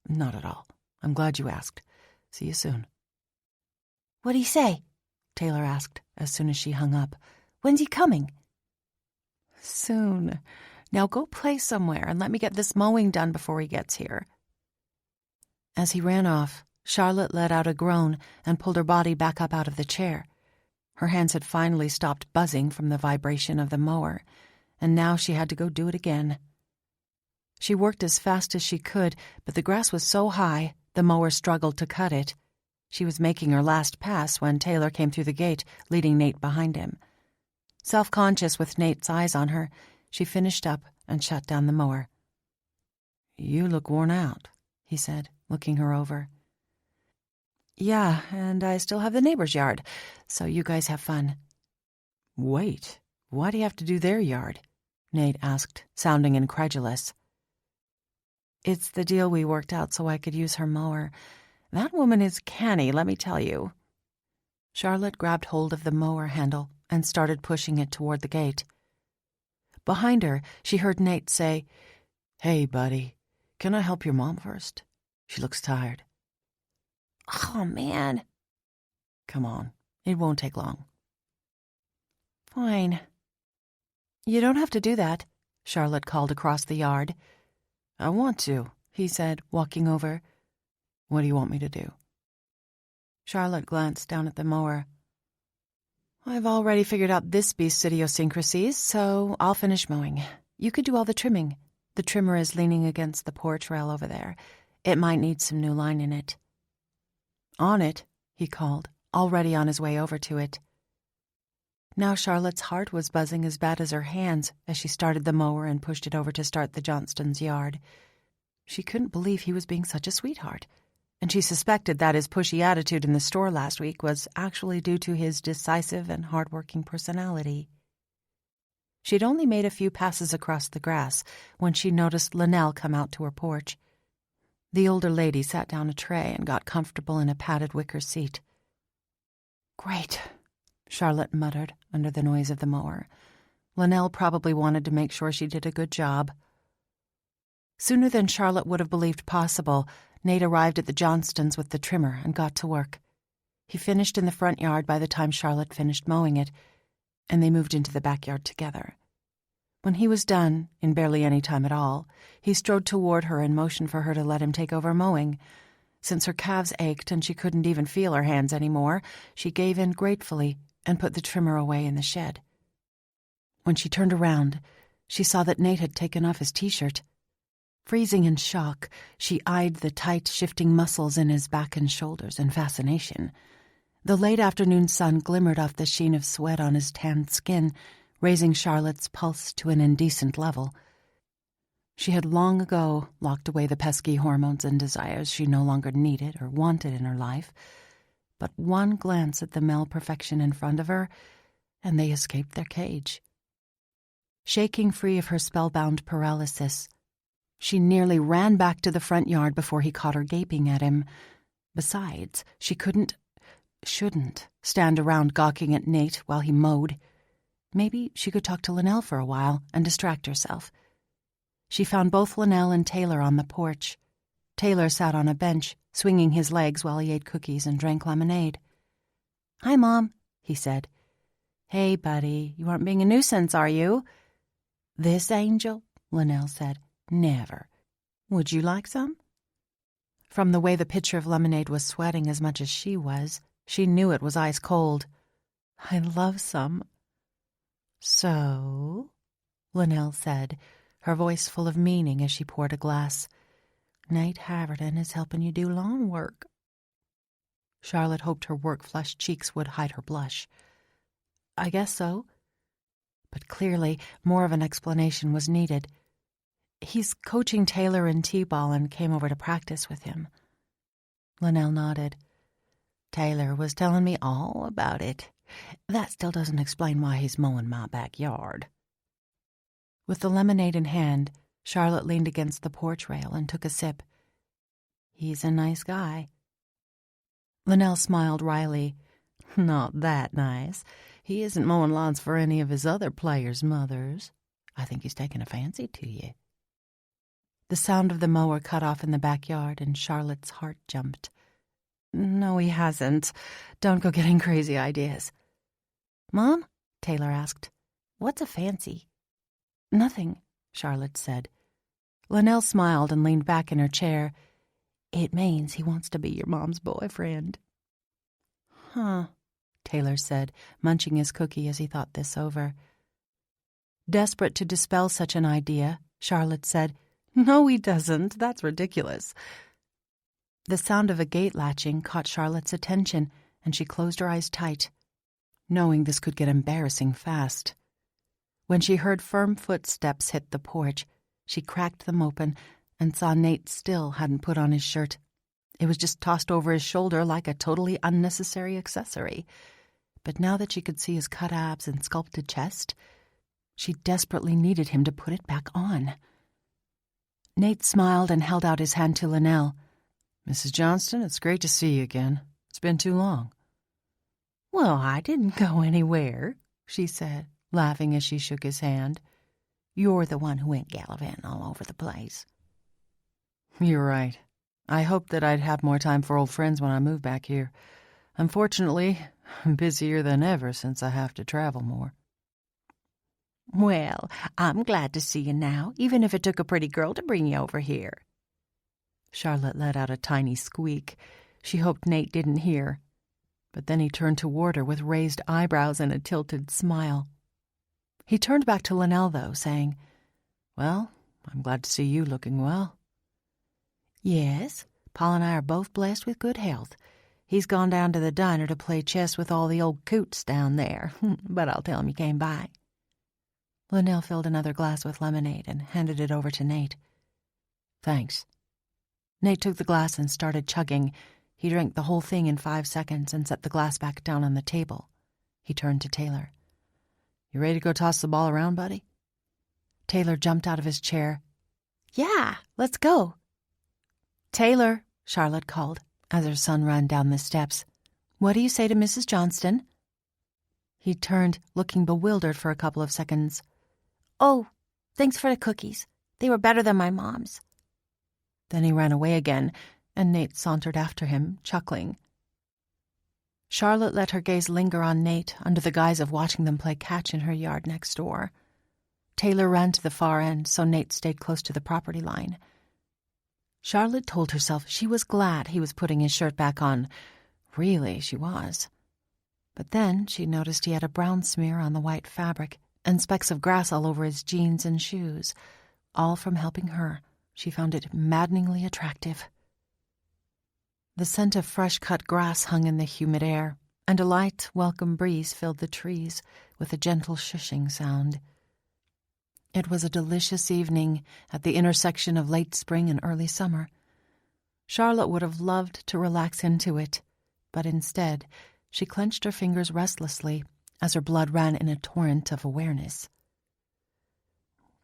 Not at all. I'm glad you asked. See you soon. What'd he say? Taylor asked as soon as she hung up. When's he coming? Soon. Now go play somewhere and let me get this mowing done before he gets here. As he ran off, Charlotte let out a groan and pulled her body back up out of the chair. Her hands had finally stopped buzzing from the vibration of the mower, and now she had to go do it again. She worked as fast as she could, but the grass was so high, the mower struggled to cut it. She was making her last pass when Taylor came through the gate, leading Nate behind him. Self-conscious with Nate's eyes on her, she finished up and shut down the mower. You look worn out, he said, looking her over. Yeah, and I still have the neighbor's yard, so you guys have fun. Wait, why do you have to do their yard? Nate asked, sounding incredulous. It's the deal we worked out so I could use her mower. That woman is canny, let me tell you. Charlotte grabbed hold of the mower handle and started pushing it toward the gate. Behind her, she heard Nate say, Hey, buddy, can I help your mom first? She looks tired. Oh, man. Come on, it won't take long. Fine. You don't have to do that, Charlotte called across the yard. I want to, he said, walking over. What do you want me to do? Charlotte glanced down at the mower. I've already figured out this beast's idiosyncrasies, so I'll finish mowing. You could do all the trimming. The trimmer is leaning against the porch rail over there. It might need some new line in it. On it, he called, already on his way over to it. Now Charlotte's heart was buzzing as bad as her hands as she started the mower and pushed it over to start the Johnstons' yard. She couldn't believe he was being such a sweetheart, and she suspected that his pushy attitude in the store last week was actually due to his decisive and hard-working personality. She'd only made a few passes across the grass when she noticed Linnell come out to her porch. The older lady sat down a tray and got comfortable in a padded wicker seat. Great, Charlotte muttered under the noise of the mower. Linnell probably wanted to make sure she did a good job. Sooner than Charlotte would have believed possible, Nate arrived at the Johnstons with the trimmer and got to work. He finished in the front yard by the time Charlotte finished mowing it, and they moved into the backyard together. When he was done, in barely any time at all, he strode toward her and motioned for her to let him take over mowing. Since her calves ached and she couldn't even feel her hands anymore, she gave in gratefully and put the trimmer away in the shed. When she turned around, she saw that Nate had taken off his t-shirt. Freezing in shock, she eyed the tight, shifting muscles in his back and shoulders in fascination. The late afternoon sun glimmered off the sheen of sweat on his tanned skin, raising Charlotte's pulse to an indecent level. She had long ago locked away the pesky hormones and desires she no longer needed or wanted in her life, but one glance at the male perfection in front of her, and they escaped their cage. Shaking free of her spellbound paralysis, she nearly ran back to the front yard before he caught her gaping at him. Besides, she shouldn't stand around gawking at Nate while he mowed. Maybe she could talk to Linnell for a while and distract herself. She found both Linnell and Taylor on the porch. Taylor sat on a bench, swinging his legs while he ate cookies and drank lemonade. "Hi, Mom," he said. "Hey, buddy, you aren't being a nuisance, are you?" "This, Angel?" Linnell said. "Never. Would you like some?" From the way the pitcher of lemonade was sweating as much as she was, she knew it was ice cold. "I'd love some." "So?" Linnell said, her voice full of meaning as she poured a glass. "Nate Haverton is helping you do lawn work." Charlotte hoped her work-flushed cheeks would hide her blush. "I guess so." But clearly more of an explanation was needed. "He's coaching Taylor in t-ball and came over to practice with him." Linnell nodded. "Taylor was telling me all about it. That still doesn't explain why he's mowing my backyard." With the lemonade in hand, Charlotte leaned against the porch rail and took a sip. "He's a nice guy." Linnell smiled wryly. "Not that nice. He isn't mowing lawns for any of his other players' mothers. I think he's taken a fancy to you." The sound of the mower cut off in the backyard, and Charlotte's heart jumped. "No, he hasn't. Don't go getting crazy ideas." "Mom?" Taylor asked. "What's a fancy?" "Nothing," Charlotte said. Linnell smiled and leaned back in her chair. "It means he wants to be your mom's boyfriend." "Huh," Taylor said, munching his cookie as he thought this over. Desperate to dispel such an idea, Charlotte said, "No, he doesn't. That's ridiculous." The sound of a gate latching caught Charlotte's attention, and she closed her eyes tight, knowing this could get embarrassing fast. When she heard firm footsteps hit the porch, she cracked them open and saw Nate still hadn't put on his shirt. It was just tossed over his shoulder like a totally unnecessary accessory. But now that she could see his cut abs and sculpted chest, she desperately needed him to put it back on. Nate smiled and held out his hand to Linnell. "Mrs. Johnston, it's great to see you again. It's been too long." "Well, I didn't go anywhere," she said, laughing as she shook his hand. "You're the one who went gallivanting all over the place." "You're right. I hoped that I'd have more time for old friends when I move back here. Unfortunately, I'm busier than ever since I have to travel more." "Well, I'm glad to see you now, even if it took a pretty girl to bring you over here." Charlotte let out a tiny squeak. She hoped Nate didn't hear. But then he turned toward her with raised eyebrows and a tilted smile. He turned back to Linnell, though, saying, "Well, I'm glad to see you looking well." "Yes, Paul and I are both blessed with good health. He's gone down to the diner to play chess with all the old coots down there, but I'll tell him you came by." Linnell filled another glass with lemonade and handed it over to Nate. "Thanks." Nate took the glass and started chugging. He drank the whole thing in 5 seconds and set the glass back down on the table. He turned to Taylor. "You ready to go toss the ball around, buddy?" Taylor jumped out of his chair. "Yeah, let's go." "Taylor," Charlotte called as her son ran down the steps. "What do you say to Mrs. Johnston?" He turned, looking bewildered for a couple of seconds. "Oh, thanks for the cookies. They were better than my mom's." Then he ran away again, and Nate sauntered after him, chuckling. Charlotte let her gaze linger on Nate under the guise of watching them play catch in her yard next door. Taylor ran to the far end, so Nate stayed close to the property line. Charlotte told herself she was glad he was putting his shirt back on. Really, she was. But then she noticed he had a brown smear on the white fabric and specks of grass all over his jeans and shoes. All from helping her. She found it maddeningly attractive. The scent of fresh-cut grass hung in the humid air, and a light, welcome breeze filled the trees with a gentle shushing sound. It was a delicious evening at the intersection of late spring and early summer. Charlotte would have loved to relax into it, but instead she clenched her fingers restlessly as her blood ran in a torrent of awareness.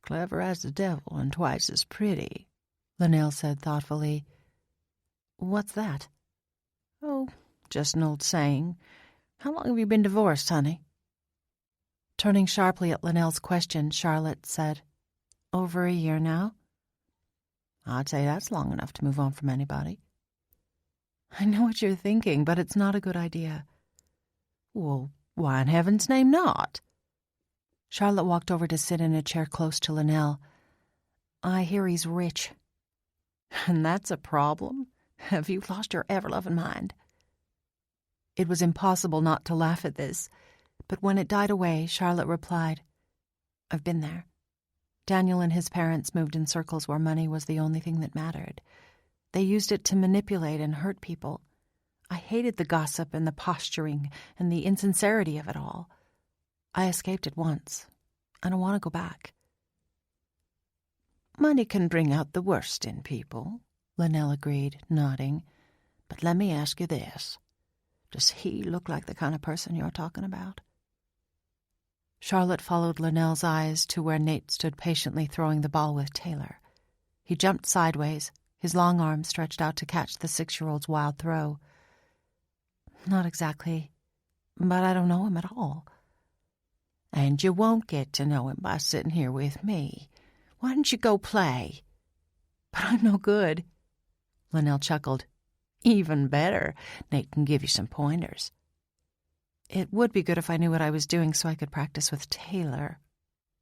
"Clever as the devil and twice as pretty," Linnell said thoughtfully. "What's that?" "Oh, just an old saying. How long have you been divorced, honey?" Turning sharply at Linnell's question, Charlotte said, "Over a year now." "I'd say that's long enough to move on from anybody." "I know what you're thinking, but it's not a good idea." "Well, why in heaven's name not?" Charlotte walked over to sit in a chair close to Linnell. "I hear he's rich." "And that's a problem? Have you lost your ever-loving mind?" It was impossible not to laugh at this, but when it died away, Charlotte replied, "I've been there. Daniel and his parents moved in circles where money was the only thing that mattered. They used it to manipulate and hurt people. I hated the gossip and the posturing and the insincerity of it all. I escaped it once. I don't want to go back." "Money can bring out the worst in people," Linnell agreed, nodding. "But let me ask you this. Does he look like the kind of person you're talking about?" Charlotte followed Linnell's eyes to where Nate stood patiently throwing the ball with Taylor. He jumped sideways, his long arms stretched out to catch the 6-year-old's wild throw. "Not exactly, but I don't know him at all." "And you won't get to know him by sitting here with me. Why don't you go play?" "But I'm no good." Linnell chuckled. "Even better. Nate can give you some pointers." "It would be good if I knew what I was doing so I could practice with Taylor."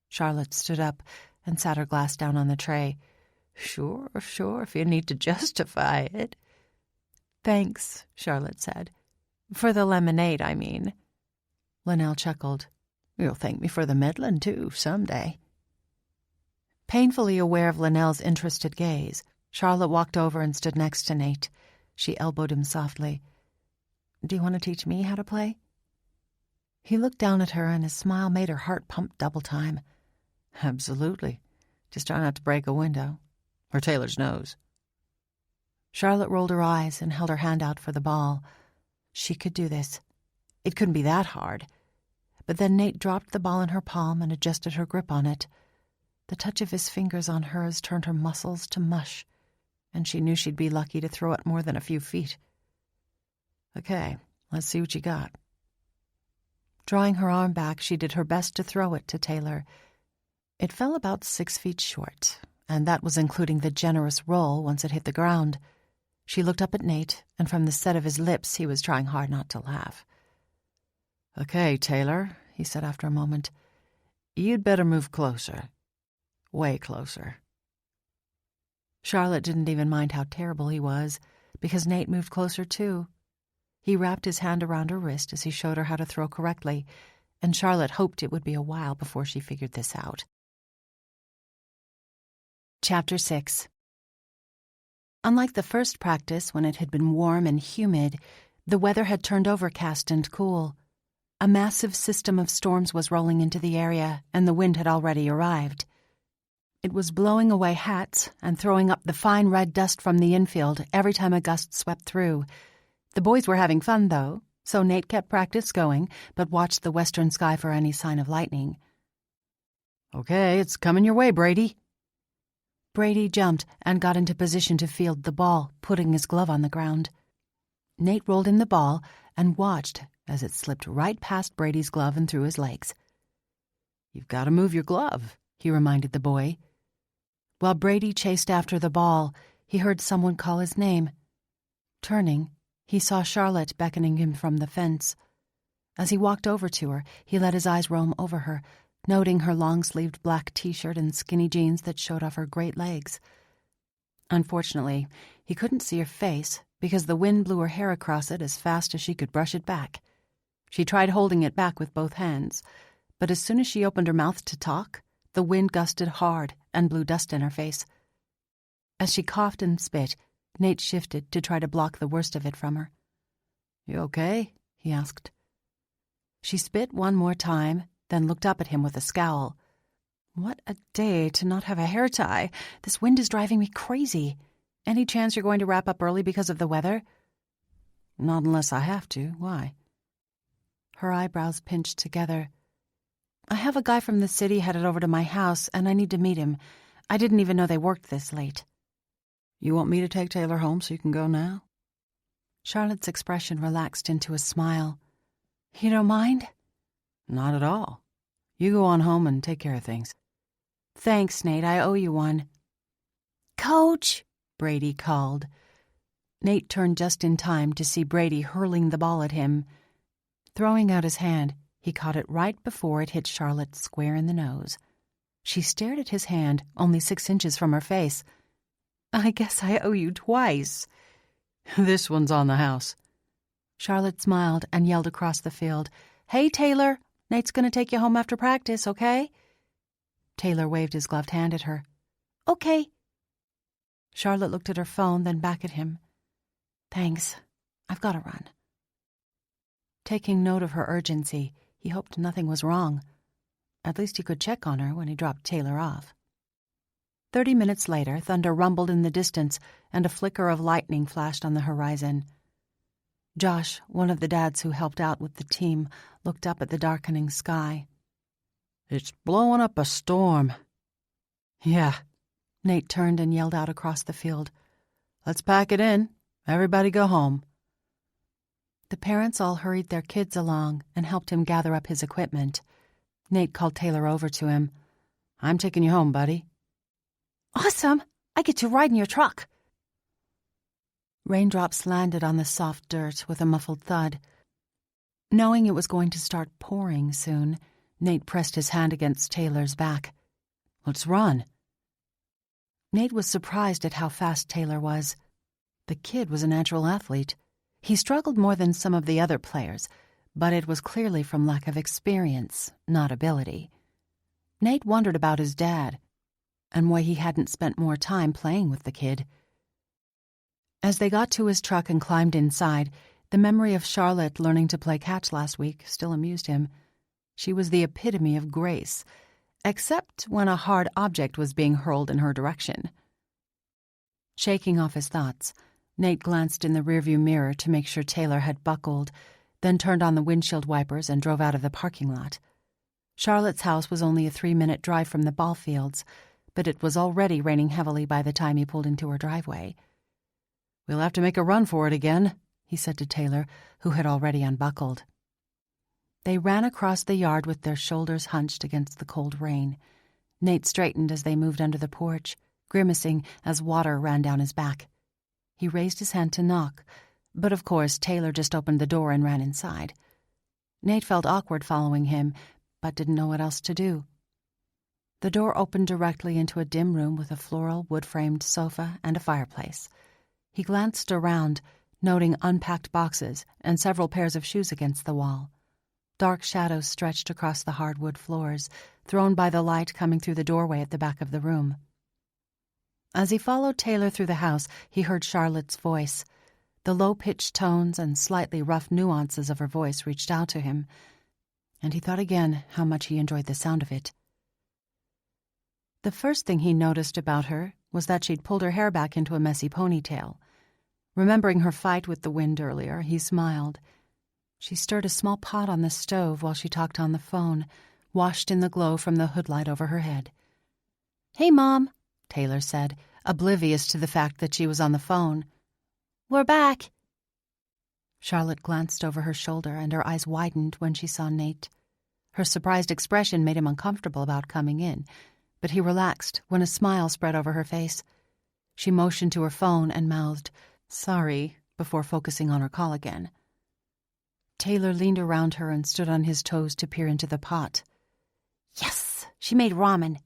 Charlotte stood up and sat her glass down on the tray. Sure, if you need to justify it." "Thanks," Charlotte said. "For the lemonade, I mean." Linnell chuckled. "You'll thank me for the meddling, too, someday." Painfully aware of Linnell's interested gaze, Charlotte walked over and stood next to Nate. She elbowed him softly. "Do you want to teach me how to play?" He looked down at her, and his smile made her heart pump double time. "Absolutely. Just try not to break a window. Or Taylor's nose." Charlotte rolled her eyes and held her hand out for the ball. She could do this. It couldn't be that hard. But then Nate dropped the ball in her palm and adjusted her grip on it. The touch of his fingers on hers turned her muscles to mush, and she knew she'd be lucky to throw it more than a few feet. "Okay, let's see what you got." Drawing her arm back, she did her best to throw it to Taylor. It fell about 6 feet short, and that was including the generous roll once it hit the ground. She looked up at Nate, and from the set of his lips he was trying hard not to laugh. "Okay, Taylor," he said after a moment. "You'd better move closer. Way closer." Charlotte didn't even mind how terrible he was, because Nate moved closer too. He wrapped his hand around her wrist as he showed her how to throw correctly, and Charlotte hoped it would be a while before she figured this out. Chapter 6. Unlike the first practice, when it had been warm and humid, the weather had turned overcast and cool. A massive system of storms was rolling into the area, and the wind had already arrived. It was blowing away hats and throwing up the fine red dust from the infield every time a gust swept through. The boys were having fun, though, so Nate kept practice going, but watched the western sky for any sign of lightning. "Okay, it's coming your way, Brady." Brady jumped and got into position to field the ball, putting his glove on the ground. Nate rolled in the ball and watched as it slipped right past Brady's glove and through his legs. "You've got to move your glove," he reminded the boy. While Brady chased after the ball, he heard someone call his name. Turning, he saw Charlotte beckoning him from the fence. As he walked over to her, he let his eyes roam over her, noting her long-sleeved black t-shirt and skinny jeans that showed off her great legs. Unfortunately, he couldn't see her face because the wind blew her hair across it as fast as she could brush it back. She tried holding it back with both hands, but as soon as she opened her mouth to talk, the wind gusted hard and blew dust in her face. As she coughed and spit, Nate shifted to try to block the worst of it from her. "You okay?" he asked. She spit one more time, then looked up at him with a scowl. "What a day to not have a hair tie. This wind is driving me crazy. Any chance you're going to wrap up early because of the weather?" "Not unless I have to. Why?" Her eyebrows pinched together. "I have a guy from the city headed over to my house, and I need to meet him. I didn't even know they worked this late." "You want me to take Taylor home so you can go now?" Charlotte's expression relaxed into a smile. "You don't mind?" "Not at all. You go on home and take care of things." "Thanks, Nate. I owe you one." "Coach!" Brady called. Nate turned just in time to see Brady hurling the ball at him. Throwing out his hand, he caught it right before it hit Charlotte square in the nose. She stared at his hand, only 6 inches from her face. "I guess I owe you twice." "This one's on the house." Charlotte smiled and yelled across the field, "Hey, Taylor, Nate's going to take you home after practice, okay?" Taylor waved his gloved hand at her. "Okay." Charlotte looked at her phone, then back at him. "Thanks. I've got to run." Taking note of her urgency, he hoped nothing was wrong. At least he could check on her when he dropped Taylor off. 30 minutes later, thunder rumbled in the distance, and a flicker of lightning flashed on the horizon. Josh, one of the dads who helped out with the team, looked up at the darkening sky. "It's blowing up a storm." "Yeah." Nate turned and yelled out across the field. "Let's pack it in. Everybody go home." The parents all hurried their kids along and helped him gather up his equipment. Nate called Taylor over to him. "I'm taking you home, buddy." "Awesome! I get to ride in your truck." Raindrops landed on the soft dirt with a muffled thud. Knowing it was going to start pouring soon, Nate pressed his hand against Taylor's back. "Let's run." Nate was surprised at how fast Taylor was. The kid was a natural athlete. He struggled more than some of the other players, but it was clearly from lack of experience, not ability. Nate wondered about his dad and why he hadn't spent more time playing with the kid. As they got to his truck and climbed inside, the memory of Charlotte learning to play catch last week still amused him. She was the epitome of grace, except when a hard object was being hurled in her direction. Shaking off his thoughts, Nate glanced in the rearview mirror to make sure Taylor had buckled, then turned on the windshield wipers and drove out of the parking lot. Charlotte's house was only a 3-minute drive from the ball fields, but it was already raining heavily by the time he pulled into her driveway. "We'll have to make a run for it again," he said to Taylor, who had already unbuckled. They ran across the yard with their shoulders hunched against the cold rain. Nate straightened as they moved under the porch, grimacing as water ran down his back. He raised his hand to knock, but of course Taylor just opened the door and ran inside. Nate felt awkward following him, but didn't know what else to do. The door opened directly into a dim room with a floral wood-framed sofa and a fireplace. He glanced around, noting unpacked boxes and several pairs of shoes against the wall. Dark shadows stretched across the hardwood floors, thrown by the light coming through the doorway at the back of the room. As he followed Taylor through the house, he heard Charlotte's voice. The low-pitched tones and slightly rough nuances of her voice reached out to him, and he thought again how much he enjoyed the sound of it. The first thing he noticed about her was that she'd pulled her hair back into a messy ponytail. Remembering her fight with the wind earlier, he smiled. She stirred a small pot on the stove while she talked on the phone, washed in the glow from the hoodlight over her head. "Hey, Mom," Taylor said, oblivious to the fact that she was on the phone. "We're back." Charlotte glanced over her shoulder and her eyes widened when she saw Nate. Her surprised expression made him uncomfortable about coming in, but he relaxed when a smile spread over her face. She motioned to her phone and mouthed, "Sorry, before focusing on her call again. Taylor leaned around her and stood on his toes to peer into the pot. Yes, she made ramen.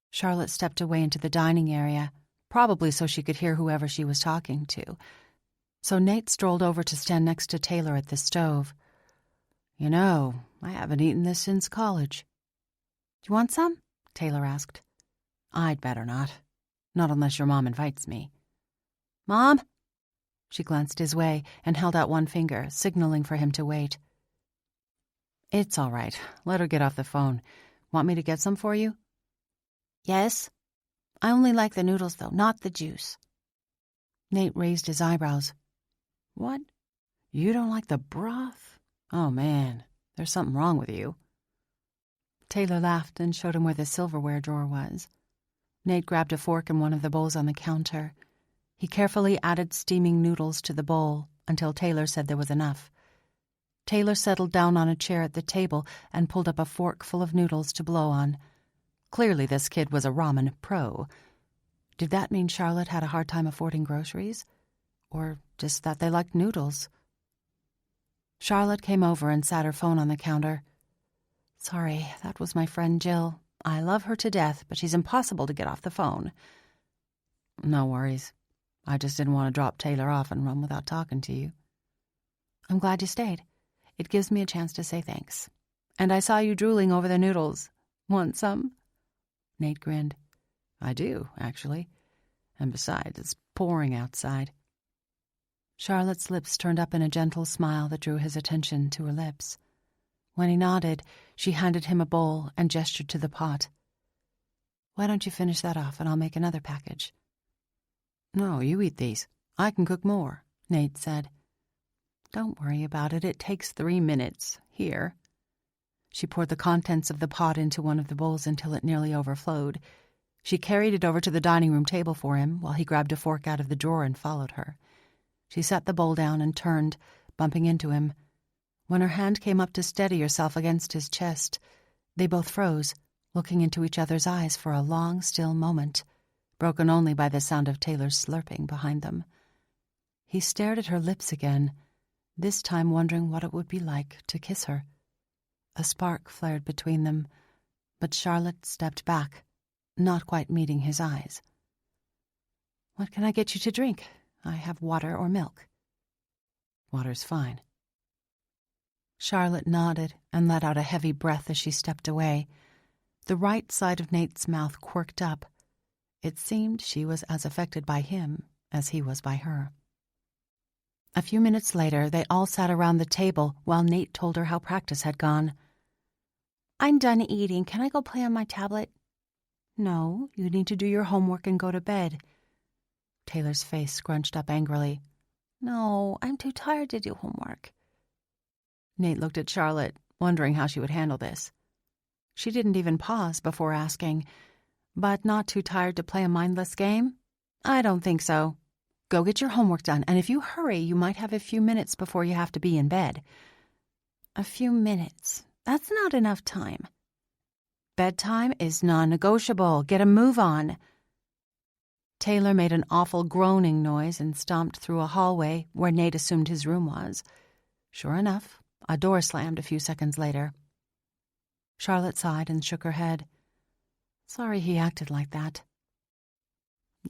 Charlotte stepped away into the dining area, probably so she could hear whoever she was talking to. So Nate strolled over to stand next to Taylor at the stove. "You know, I haven't eaten this since college." "You want some?" Taylor asked. "I'd better not. Not unless your mom invites me." "Mom?" She glanced his way and held out one finger, signaling for him to wait. "It's all right. Let her get off the phone. Want me to get some for you?" "Yes. I only like the noodles, though, not the juice." Nate raised his eyebrows. "What? You don't like the broth? Oh, man, there's something wrong with you." Taylor laughed and showed him where the silverware drawer was. Nate grabbed a fork and one of the bowls on the counter. He carefully added steaming noodles to the bowl until Taylor said there was enough. Taylor settled down on a chair at the table and pulled up a fork full of noodles to blow on. Clearly this kid was a ramen pro. Did that mean Charlotte had a hard time affording groceries? Or just that they liked noodles? Charlotte came over and sat her phone on the counter. "Sorry, that was my friend Jill. I love her to death, but she's impossible to get off the phone." "No worries. I just didn't want to drop Taylor off and run without talking to you." "I'm glad you stayed. It gives me a chance to say thanks. And I saw you drooling over the noodles. Want some?" Nate grinned. "I do, actually. And besides, it's pouring outside." Charlotte's lips turned up in a gentle smile that drew his attention to her lips. When he nodded, she handed him a bowl and gestured to the pot. "Why don't you finish that off and I'll make another package?" "No, you eat these. I can cook more," Nate said. "Don't worry about it. It takes 3 minutes. Here." She poured the contents of the pot into one of the bowls until it nearly overflowed. She carried it over to the dining room table for him while he grabbed a fork out of the drawer and followed her. She set the bowl down and turned, bumping into him. When her hand came up to steady herself against his chest, they both froze, looking into each other's eyes for a long, still moment, broken only by the sound of Taylor's slurping behind them. He stared at her lips again, this time wondering what it would be like to kiss her. A spark flared between them, but Charlotte stepped back, not quite meeting his eyes. "What can I get you to drink? I have water or milk." "Water's fine." Charlotte nodded and let out a heavy breath as she stepped away. The right side of Nate's mouth quirked up. It seemed she was as affected by him as he was by her. A few minutes later, they all sat around the table while Nate told her how practice had gone. "I'm done eating. Can I go play on my tablet?" "No, you need to do your homework and go to bed." Taylor's face scrunched up angrily. "No, I'm too tired to do homework." Nate looked at Charlotte, wondering how she would handle this. She didn't even pause before asking, "But not too tired to play a mindless game?" "I don't think so. Go get your homework done, and if you hurry, you might have a few minutes before you have to be in bed." "A few minutes? That's not enough time." "Bedtime is non-negotiable. Get a move on." Taylor made an awful groaning noise and stomped through a hallway where Nate assumed his room was. Sure enough, a door slammed a few seconds later. Charlotte sighed and shook her head. "Sorry he acted like that."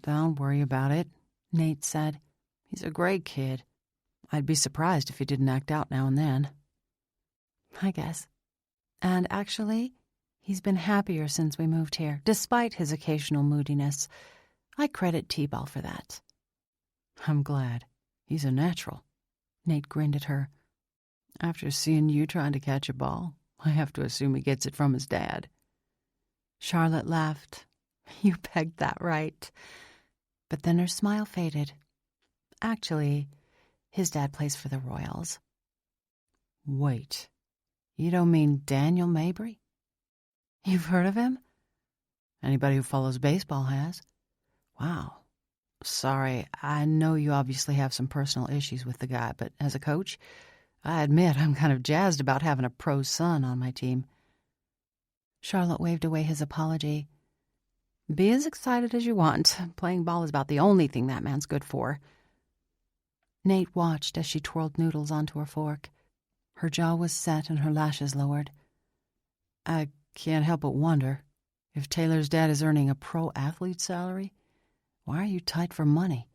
"Don't worry about it," Nate said. "He's a great kid. I'd be surprised if he didn't act out now and then." "I guess. And actually, he's been happier since we moved here, despite his occasional moodiness. I credit T-Ball for that." "I'm glad. He's a natural." Nate grinned at her. "After seeing you trying to catch a ball, I have to assume he gets it from his dad." Charlotte laughed. "You pegged that right." But then her smile faded. "Actually, his dad plays for the Royals." "Wait, you don't mean Daniel Mabry?" "You've heard of him?" "Anybody who follows baseball has." "Wow. Sorry, I know you obviously have some personal issues with the guy, but as a coach, I admit I'm kind of jazzed about having a pro son on my team." Charlotte waved away his apology. "Be as excited as you want. Playing ball is about the only thing that man's good for." Nate watched as she twirled noodles onto her fork. Her jaw was set and her lashes lowered. I can't help but wonder, if Taylor's dad is earning a pro-athlete salary, why are you tight for money?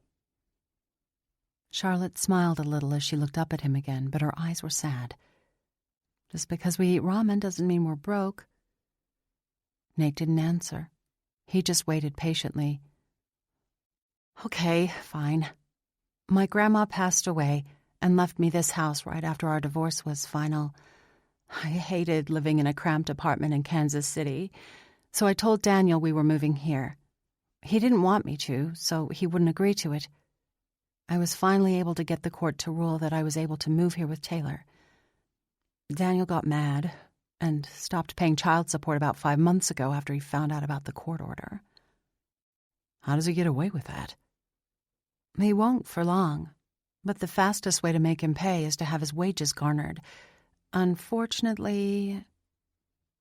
Charlotte smiled a little as she looked up at him again, but her eyes were sad. Just because we eat ramen doesn't mean we're broke. Nate didn't answer. He just waited patiently. Okay, fine. My grandma passed away and left me this house right after our divorce was final. I hated living in a cramped apartment in Kansas City, so I told Daniel we were moving here. He didn't want me to, so he wouldn't agree to it. I was finally able to get the court to rule that I was able to move here with Taylor. Daniel got mad and stopped paying child support about 5 months ago after he found out about the court order. How does he get away with that? He won't for long, but the fastest way to make him pay is to have his wages garnered. Unfortunately,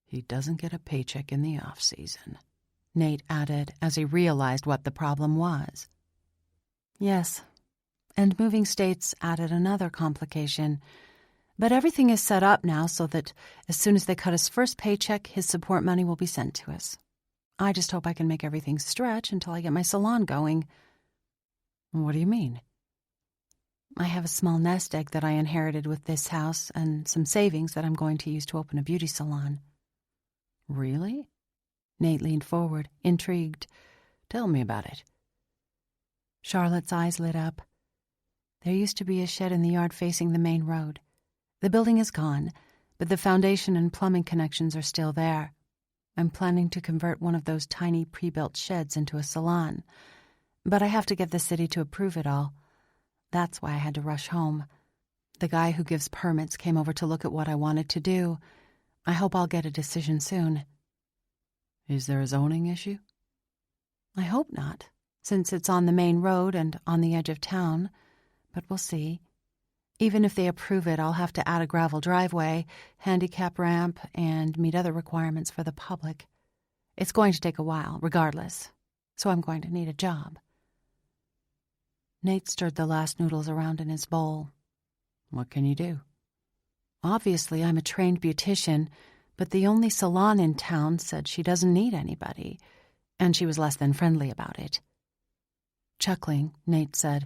he doesn't get a paycheck in the off-season, Nate added as he realized what the problem was. Yes, and moving states added another complication. But everything is set up now so that as soon as they cut his first paycheck, his support money will be sent to us. I just hope I can make everything stretch until I get my salon going. What do you mean? I have a small nest egg that I inherited with this house and some savings that I'm going to use to open a beauty salon. Really? Nate leaned forward, intrigued. Tell me about it. Charlotte's eyes lit up. There used to be a shed in the yard facing the main road. The building is gone, but the foundation and plumbing connections are still there. I'm planning to convert one of those tiny pre-built sheds into a salon, but I have to get the city to approve it all. That's why I had to rush home. The guy who gives permits came over to look at what I wanted to do. I hope I'll get a decision soon. Is there a zoning issue? I hope not, since it's on the main road and on the edge of town, but we'll see. Even if they approve it, I'll have to add a gravel driveway, handicap ramp, and meet other requirements for the public. It's going to take a while, regardless, so I'm going to need a job. Nate stirred the last noodles around in his bowl. What can you do? Obviously, I'm a trained beautician, but the only salon in town said she doesn't need anybody, and she was less than friendly about it. Chuckling, Nate said,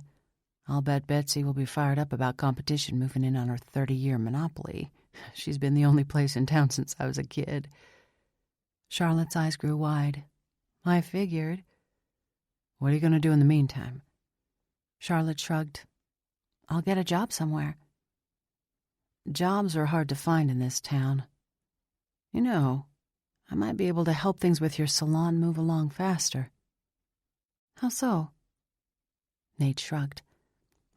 I'll bet Betsy will be fired up about competition moving in on her 30-year monopoly. She's been the only place in town since I was a kid. Charlotte's eyes grew wide. I figured. What are you going to do in the meantime? Charlotte shrugged. I'll get a job somewhere. Jobs are hard to find in this town. You know, I might be able to help things with your salon move along faster. How so? Nate shrugged.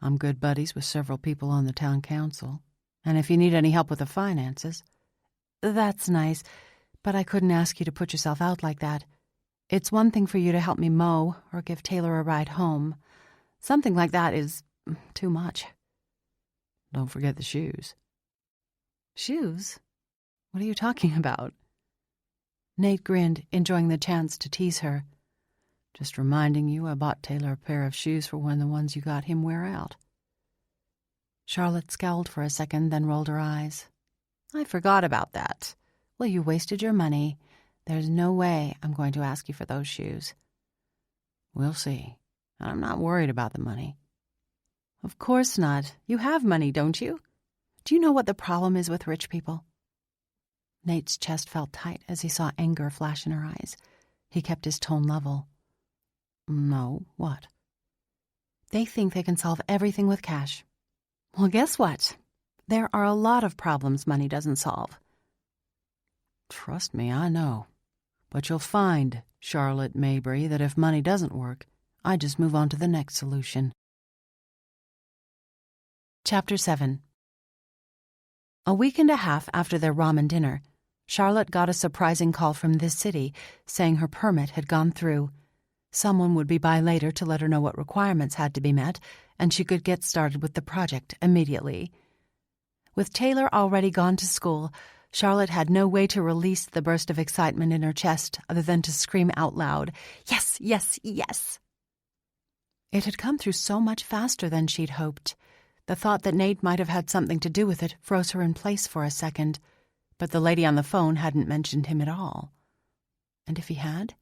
I'm good buddies with several people on the town council, and if you need any help with the finances... That's nice, but I couldn't ask you to put yourself out like that. It's one thing for you to help me mow or give Taylor a ride home. Something like that is too much. Don't forget the shoes. Shoes? What are you talking about? Nate grinned, enjoying the chance to tease her. Just reminding you I bought Taylor a pair of shoes for when the ones you got him wear out. Charlotte scowled for a second, then rolled her eyes. I forgot about that. Well, you wasted your money. There's no way I'm going to ask you for those shoes. We'll see. I'm not worried about the money. Of course not. You have money, don't you? Do you know what the problem is with rich people? Nate's chest felt tight as he saw anger flash in her eyes. He kept his tone level. No, what? They think they can solve everything with cash. Well, guess what? There are a lot of problems money doesn't solve. Trust me, I know. But you'll find, Charlotte Mabry, that if money doesn't work, I just move on to the next solution. Chapter 7. A week and a half after their ramen dinner, Charlotte got a surprising call from this city saying her permit had gone through. Someone would be by later to let her know what requirements had to be met, and she could get started with the project immediately. With Taylor already gone to school, Charlotte had no way to release the burst of excitement in her chest other than to scream out loud, "Yes, yes, yes!" It had come through so much faster than she'd hoped. The thought that Nate might have had something to do with it froze her in place for a second, but the lady on the phone hadn't mentioned him at all. And if he had?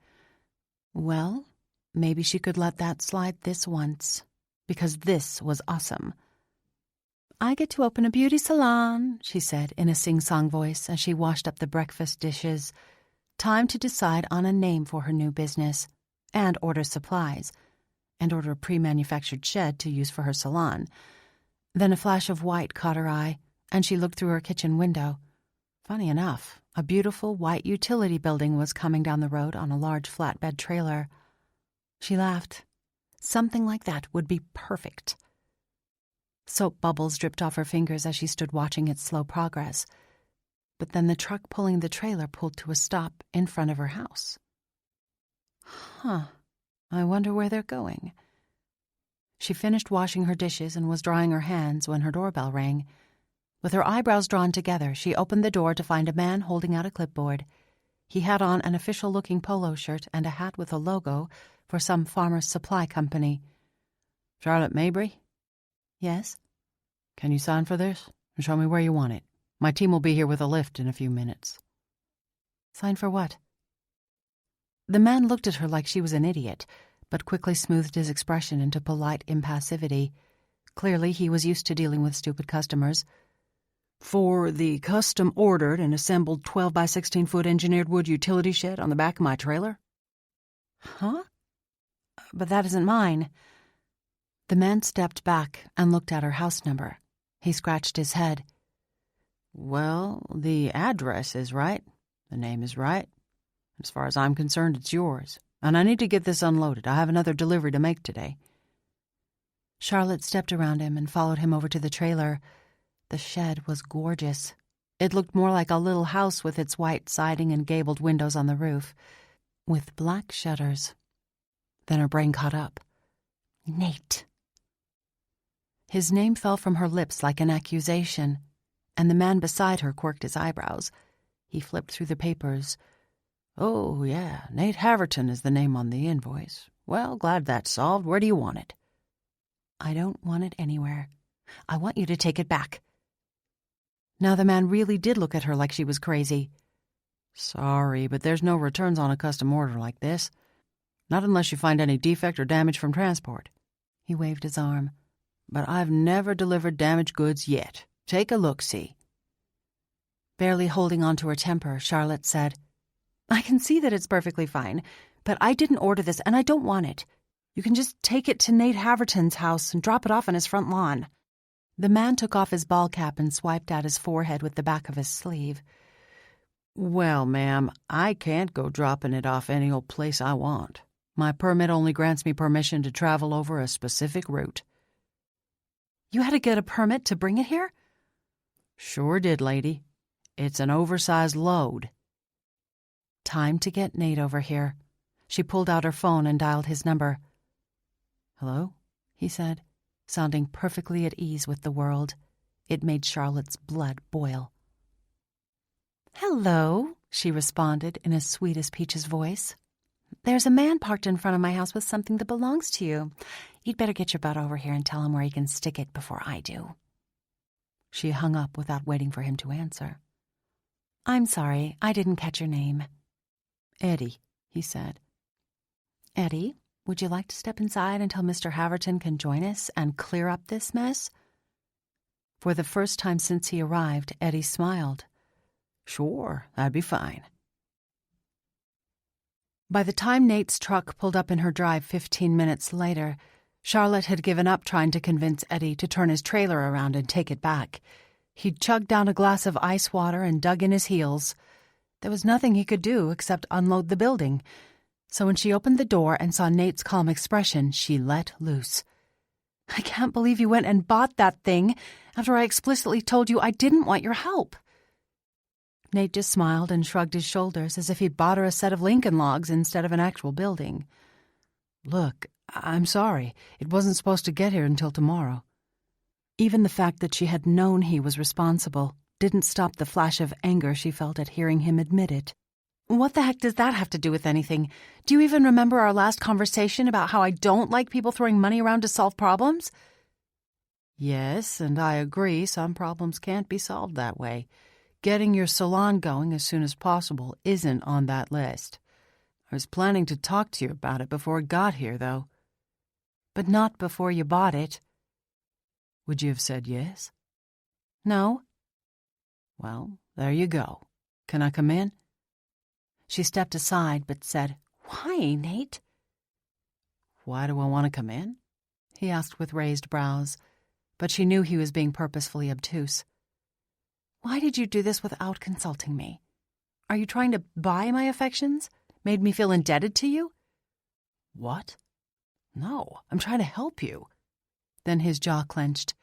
Well, maybe she could let that slide this once, because this was awesome. "I get to open a beauty salon," she said in a sing-song voice as she washed up the breakfast dishes. Time to decide on a name for her new business, and order supplies, and order a pre-manufactured shed to use for her salon. Then a flash of white caught her eye, and she looked through her kitchen window. Funny enough, a beautiful white utility building was coming down the road on a large flatbed trailer. She laughed. Something like that would be perfect. Soap bubbles dripped off her fingers as she stood watching its slow progress. But then the truck pulling the trailer pulled to a stop in front of her house. I wonder where they're going. She finished washing her dishes and was drying her hands when her doorbell rang. With her eyebrows drawn together, she opened the door to find a man holding out a clipboard. He had on an official-looking polo shirt and a hat with a logo for some farmer's supply company. "Charlotte Mabry?" "Yes?" "Can you sign for this? And show me where you want it. My team will be here with a lift in a few minutes." "Sign for what?" The man looked at her like she was an idiot, but quickly smoothed his expression into polite impassivity. Clearly, he was used to dealing with stupid customers. "For the custom-ordered and assembled 12 by 16-foot engineered wood utility shed on the back of my trailer." "Huh? But that isn't mine." The man stepped back and looked at her house number. He scratched his head. "Well, the address is right. The name is right. As far as I'm concerned, it's yours. And I need to get this unloaded. I have another delivery to make today." Charlotte stepped around him and followed him over to the trailer. The shed was gorgeous. It looked more like a little house with its white siding and gabled windows on the roof, with black shutters. Then her brain caught up. Nate. His name fell from her lips like an accusation, and the man beside her quirked his eyebrows. He flipped through the papers. "Oh, yeah, Nate Haverton is the name on the invoice. Well, glad that's solved. Where do you want it?" "I don't want it anywhere. I want you to take it back." Now the man really did look at her like she was crazy. "Sorry, but there's no returns on a custom order like this. Not unless you find any defect or damage from transport." He waved his arm. "But I've never delivered damaged goods yet. Take a look-see." Barely holding on to her temper, Charlotte said, "I can see that it's perfectly fine, but I didn't order this and I don't want it. You can just take it to Nate Haverton's house and drop it off on his front lawn." The man took off his ball cap and swiped at his forehead with the back of his sleeve. "Well, ma'am, I can't go dropping it off any old place I want. My permit only grants me permission to travel over a specific route." "You had to get a permit to bring it here?" "Sure did, lady. It's an oversized load." Time to get Nate over here. She pulled out her phone and dialed his number. "Hello?" he said, sounding perfectly at ease with the world. It made Charlotte's blood boil. "Hello," she responded in as sweet as Peach's voice. "There's a man parked in front of my house with something that belongs to you. You'd better get your butt over here and tell him where he can stick it before I do." She hung up without waiting for him to answer. "I'm sorry, I didn't catch your name." "Eddie," he said. "Eddie, would you like to step inside until Mr. Haverton can join us and clear up this mess?" For the first time since he arrived, Eddie smiled. "Sure, that'd be fine." By the time Nate's truck pulled up in her drive 15 minutes later, Charlotte had given up trying to convince Eddie to turn his trailer around and take it back. He'd chugged down a glass of ice water and dug in his heels. There was nothing he could do except unload the building. So when she opened the door and saw Nate's calm expression, she let loose. "I can't believe you went and bought that thing after I explicitly told you I didn't want your help." Nate just smiled and shrugged his shoulders as if he'd bought her a set of Lincoln logs instead of an actual building. "Look, I'm sorry. It wasn't supposed to get here until tomorrow." Even the fact that she had known he was responsible didn't stop the flash of anger she felt at hearing him admit it. "What the heck does that have to do with anything? Do you even remember our last conversation about how I don't like people throwing money around to solve problems?" Yes, and I agree some problems can't be solved that way. Getting your salon going as soon as possible isn't on that list. I was planning to talk to you about it before it got here, though. But not before you bought it. Would you have said yes? No. Well, there you go. Can I come in? She stepped aside but said, "Why, Nate?" Why do I want to come in? He asked with raised brows, but she knew he was being purposefully obtuse. "Why did you do this without consulting me? Are you trying to buy my affections? Made me feel indebted to you?" What? No, I'm trying to help you. Then his jaw clenched.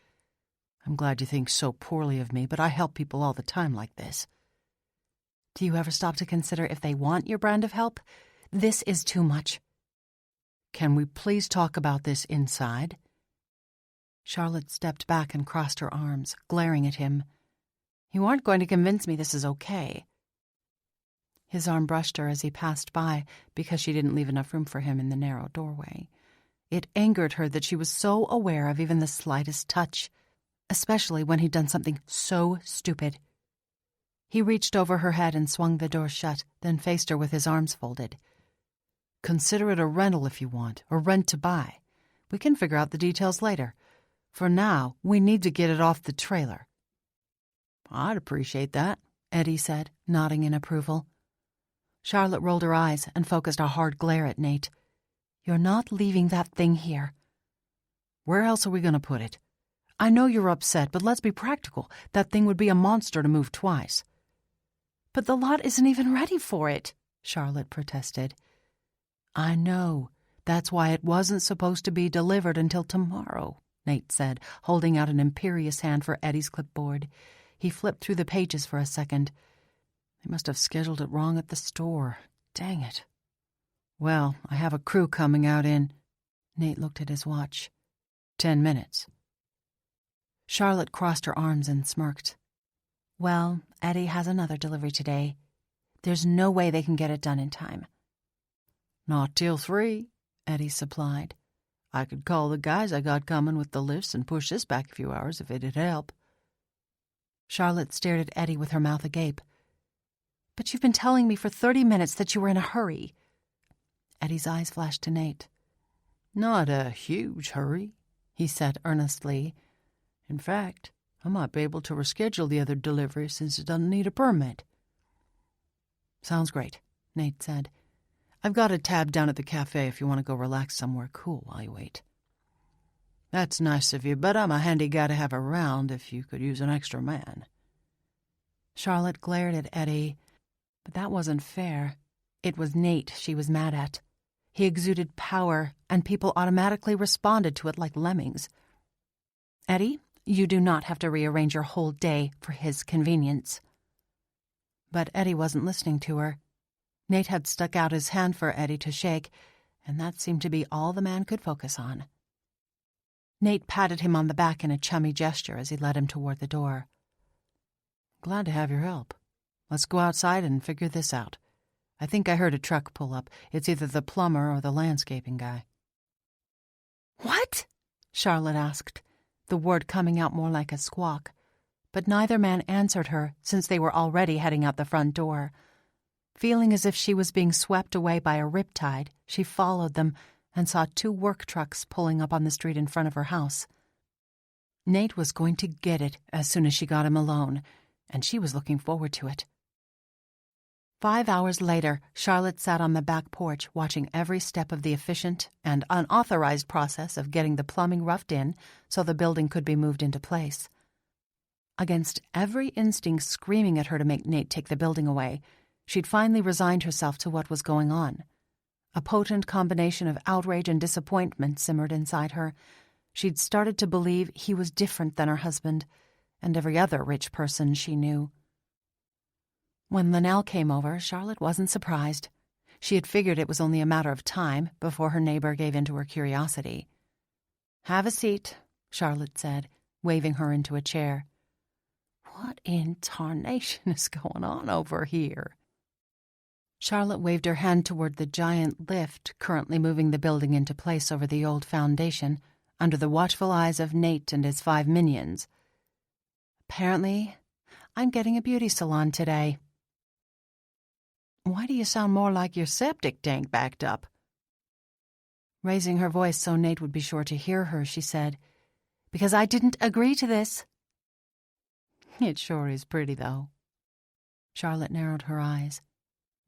I'm glad you think so poorly of me, but I help people all the time like this. Do you ever stop to consider if they want your brand of help? This is too much. Can we please talk about this inside? Charlotte stepped back and crossed her arms, glaring at him. "You aren't going to convince me this is okay." His arm brushed her as he passed by because she didn't leave enough room for him in the narrow doorway. It angered her that she was so aware of even the slightest touch, especially when he'd done something so stupid. He reached over her head and swung the door shut, then faced her with his arms folded. Consider it a rental if you want, or rent to buy. We can figure out the details later. For now, we need to get it off the trailer. I'd appreciate that, Eddie said, nodding in approval. Charlotte rolled her eyes and focused a hard glare at Nate. "You're not leaving that thing here." Where else are we going to put it? I know you're upset, but let's be practical. That thing would be a monster to move twice. But the lot isn't even ready for it, Charlotte protested. I know. That's why it wasn't supposed to be delivered until tomorrow, Nate said, holding out an imperious hand for Eddie's clipboard. He flipped through the pages for a second. They must have scheduled it wrong at the store. Dang it. Well, I have a crew coming out in... Nate looked at his watch. 10 minutes. Charlotte crossed her arms and smirked. Well, Eddie has another delivery today. There's no way they can get it done in time. Not till 3, Eddie supplied. I could call the guys I got coming with the lifts and push this back a few hours if it'd help. Charlotte stared at Eddie with her mouth agape. But you've been telling me for 30 minutes that you were in a hurry. Eddie's eyes flashed to Nate. Not a huge hurry, he said earnestly. In fact, I might be able to reschedule the other delivery since it doesn't need a permit. Sounds great, Nate said. I've got a tab down at the cafe if you want to go relax somewhere cool while you wait. That's nice of you, but I'm a handy guy to have around if you could use an extra man. Charlotte glared at Eddie, but that wasn't fair. It was Nate she was mad at. He exuded power, and people automatically responded to it like lemmings. Eddie, you do not have to rearrange your whole day for his convenience. But Eddie wasn't listening to her. Nate had stuck out his hand for Eddie to shake, and that seemed to be all the man could focus on. Nate patted him on the back in a chummy gesture as he led him toward the door. Glad to have your help. Let's go outside and figure this out. I think I heard a truck pull up. It's either the plumber or the landscaping guy. What? Charlotte asked, the word coming out more like a squawk. But neither man answered her since they were already heading out the front door. Feeling as if she was being swept away by a riptide, she followed them and saw 2 work trucks pulling up on the street in front of her house. Nate was going to get it as soon as she got him alone, and she was looking forward to it. 5 hours later, Charlotte sat on the back porch watching every step of the efficient and unauthorized process of getting the plumbing roughed in so the building could be moved into place. Against every instinct screaming at her to make Nate take the building away, she'd finally resigned herself to what was going on. A potent combination of outrage and disappointment simmered inside her. She'd started to believe he was different than her husband and every other rich person she knew. When Linnell came over, Charlotte wasn't surprised. She had figured it was only a matter of time before her neighbor gave in to her curiosity. "Have a seat," Charlotte said, waving her into a chair. "What in tarnation is going on over here?" Charlotte waved her hand toward the giant lift currently moving the building into place over the old foundation, under the watchful eyes of Nate and his 5 minions. "Apparently, I'm getting a beauty salon today." "Why do you sound more like your septic tank backed up?" Raising her voice so Nate would be sure to hear her, she said, "Because I didn't agree to this." "It sure is pretty, though." Charlotte narrowed her eyes.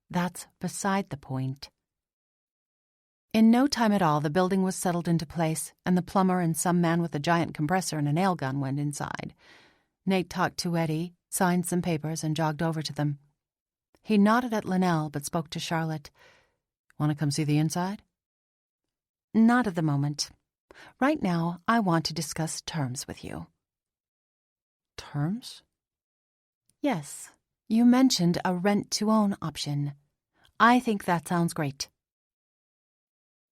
"That's beside the point." In no time at all, the building was settled into place, and the plumber and some man with a giant compressor and a nail gun went inside. Nate talked to Eddie, signed some papers, and jogged over to them. He nodded at Linnell, but spoke to Charlotte. "Want to come see the inside?" "Not at the moment. Right now, I want to discuss terms with you." "Terms?" "Yes. You mentioned a rent-to-own option. I think that sounds great."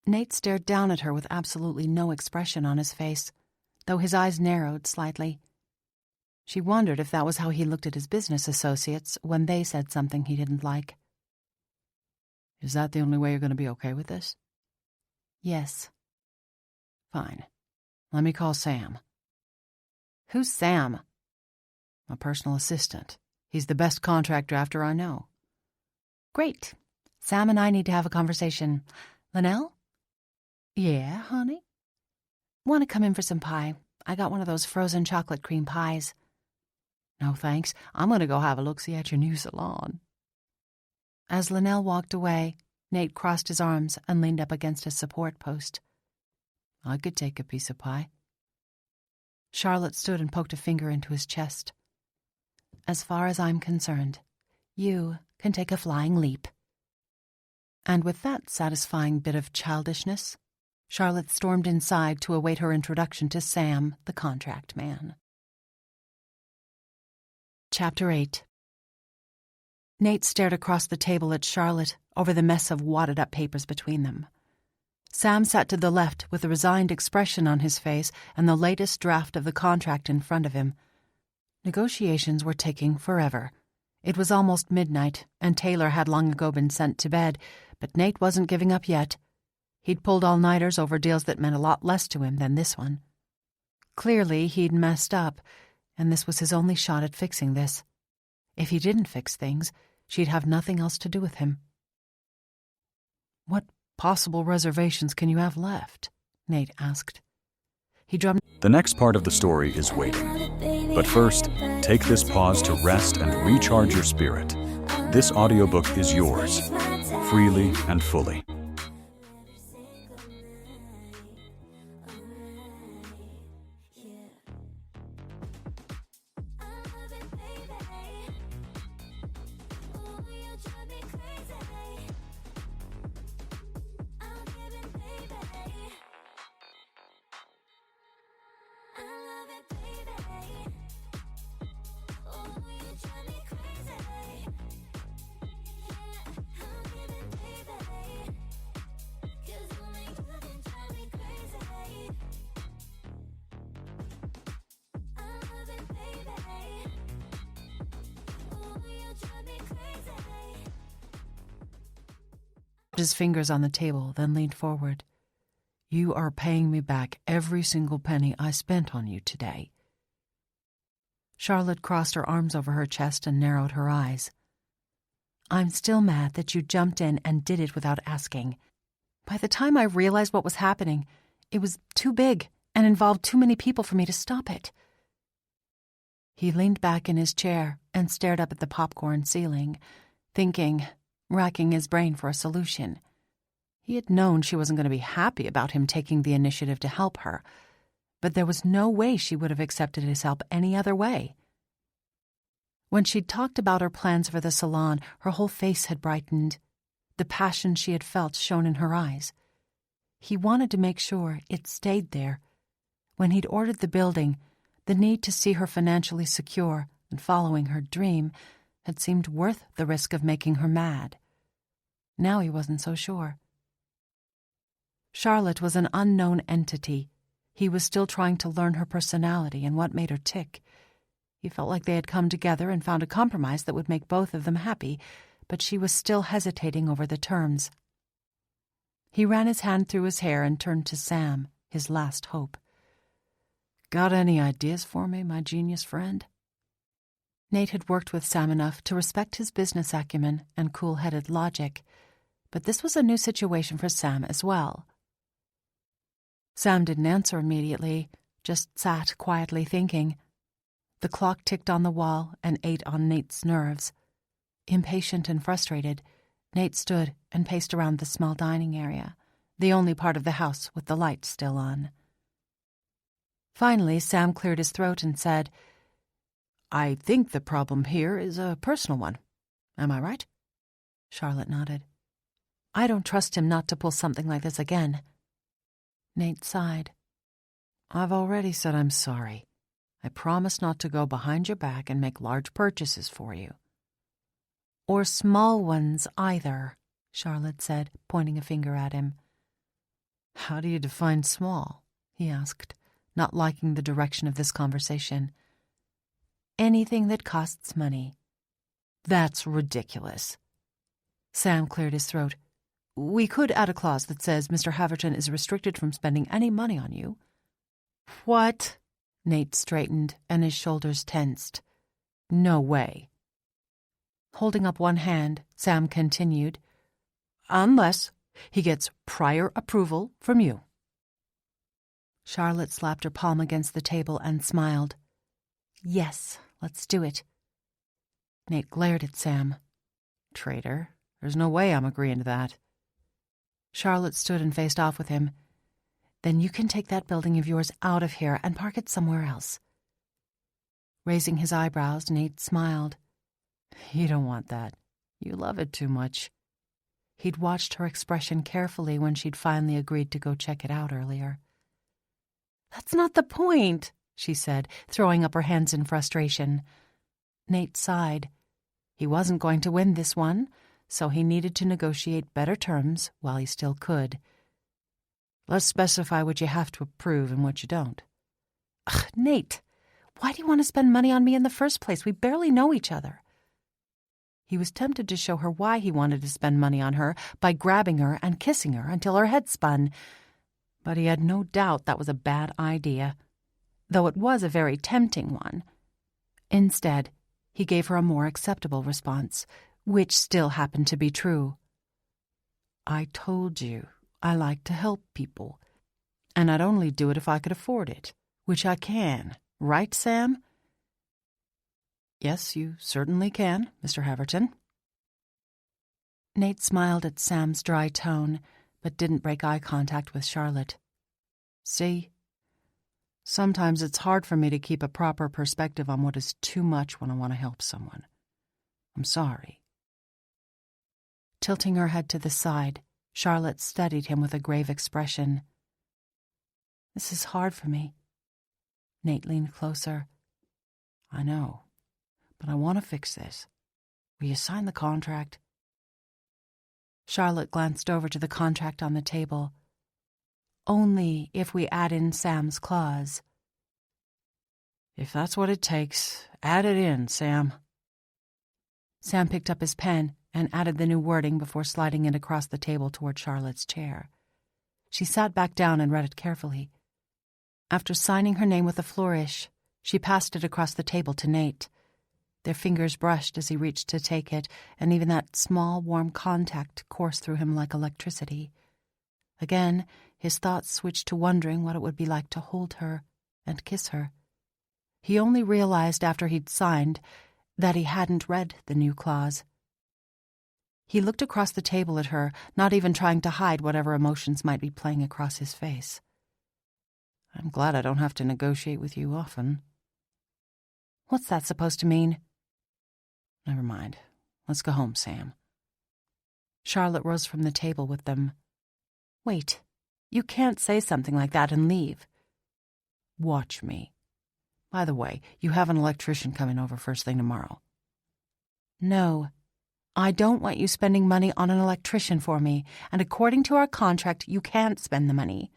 Nate stared down at her with absolutely no expression on his face, though his eyes narrowed slightly. She wondered if that was how he looked at his business associates when they said something he didn't like. "Is that the only way you're going to be okay with this?" "Yes." "Fine. Let me call Sam." "Who's Sam?" "My personal assistant. He's the best contract drafter I know." "Great. Sam and I need to have a conversation. Linnell?" "Yeah, honey?" "Want to come in for some pie? I got one of those frozen chocolate cream pies." "No, thanks. I'm going to go have a look-see at your new salon." As Linnell walked away, Nate crossed his arms and leaned up against a support post. "I could take a piece of pie." Charlotte stood and poked a finger into his chest. "As far as I'm concerned, you can take a flying leap." And with that satisfying bit of childishness, Charlotte stormed inside to await her introduction to Sam, the contract man. Chapter 8. Nate stared across the table at Charlotte over the mess of wadded-up papers between them. Sam sat to the left with a resigned expression on his face and the latest draft of the contract in front of him. Negotiations were taking forever. It was almost midnight, and Taylor had long ago been sent to bed, but Nate wasn't giving up yet. He'd pulled all-nighters over deals that meant a lot less to him than this one. Clearly, he'd messed up, and this was his only shot at fixing this. If he didn't fix things, she'd have nothing else to do with him. "What possible reservations can you have left?" Nate asked. He drummed. The next part of the story is waiting. But first, take this pause to rest and recharge your spirit. This audiobook is yours, freely and fully. His fingers on the table, then leaned forward. "You are paying me back every single penny I spent on you today." Charlotte crossed her arms over her chest and narrowed her eyes. "I'm still mad that you jumped in and did it without asking. By the time I realized what was happening, it was too big and involved too many people for me to stop it." He leaned back in his chair and stared up at the popcorn ceiling, thinking, racking his brain for a solution. He had known she wasn't going to be happy about him taking the initiative to help her, but there was no way she would have accepted his help any other way. When she'd talked about her plans for the salon, her whole face had brightened. The passion she had felt shone in her eyes. He wanted to make sure it stayed there. When he'd ordered the building, the need to see her financially secure and following her dream had seemed worth the risk of making her mad. Now he wasn't so sure. Charlotte was an unknown entity. He was still trying to learn her personality and what made her tick. He felt like they had come together and found a compromise that would make both of them happy, but she was still hesitating over the terms. He ran his hand through his hair and turned to Sam, his last hope. Got any ideas for me, my genius friend? Nate had worked with Sam enough to respect his business acumen and cool-headed logic, but this was a new situation for Sam as well. Sam didn't answer immediately, just sat quietly thinking. The clock ticked on the wall and ate on Nate's nerves. Impatient and frustrated, Nate stood and paced around the small dining area, the only part of the house with the light still on. Finally, Sam cleared his throat and said, "I think the problem here is a personal one. Am I right?" Charlotte nodded. "I don't trust him not to pull something like this again." Nate sighed. "I've already said I'm sorry. I promise not to go behind your back and make large purchases for you." "Or small ones either," Charlotte said, pointing a finger at him. "How do you define small?" he asked, not liking the direction of this conversation. "Anything that costs money." "That's ridiculous." Sam cleared his throat. "We could add a clause that says Mr. Haverton is restricted from spending any money on you." "What?" Nate straightened and his shoulders tensed. "No way." Holding up one hand, Sam continued, "Unless he gets prior approval from you." Charlotte slapped her palm against the table and smiled. "Yes, let's do it." Nate glared at Sam. "Traitor, there's no way I'm agreeing to that." Charlotte stood and faced off with him. "Then you can take that building of yours out of here and park it somewhere else." Raising his eyebrows, Nate smiled. "You don't want that. You love it too much." He'd watched her expression carefully when she'd finally agreed to go check it out earlier. "That's not the point," she said, throwing up her hands in frustration. Nate sighed. He wasn't going to win this one, so he needed to negotiate better terms while he still could. "Let's specify what you have to approve and what you don't." "Ugh, Nate, why do you want to spend money on me in the first place? We barely know each other." He was tempted to show her why he wanted to spend money on her by grabbing her and kissing her until her head spun, but he had no doubt that was a bad idea, though it was a very tempting one. Instead, he gave her a more acceptable response, which still happened to be true. "I told you I like to help people, and I'd only do it if I could afford it, which I can, right, Sam?" "Yes, you certainly can, Mr. Haverton." Nate smiled at Sam's dry tone, but didn't break eye contact with Charlotte. "See? Sometimes it's hard for me to keep a proper perspective on what is too much when I want to help someone. I'm sorry." Tilting her head to the side, Charlotte studied him with a grave expression. "This is hard for me." Nate leaned closer. "I know, but I want to fix this. Will you sign the contract?" Charlotte glanced over to the contract on the table. "Only if we add in Sam's clause." "If that's what it takes, add it in, Sam." Sam picked up his pen and added the new wording before sliding it across the table toward Charlotte's chair. She sat back down and read it carefully. After signing her name with a flourish, she passed it across the table to Nate. Their fingers brushed as he reached to take it, and even that small, warm contact coursed through him like electricity. Again, his thoughts switched to wondering what it would be like to hold her and kiss her. He only realized after he'd signed that he hadn't read the new clause. He looked across the table at her, not even trying to hide whatever emotions might be playing across his face. "I'm glad I don't have to negotiate with you often." "What's that supposed to mean?" "Never mind. Let's go home, Sam." Charlotte rose from the table with them. "Wait. You can't say something like that and leave." "Watch me. By the way, you have an electrician coming over first thing tomorrow." "No. I don't want you spending money on an electrician for me, and according to our contract, you can't spend the money."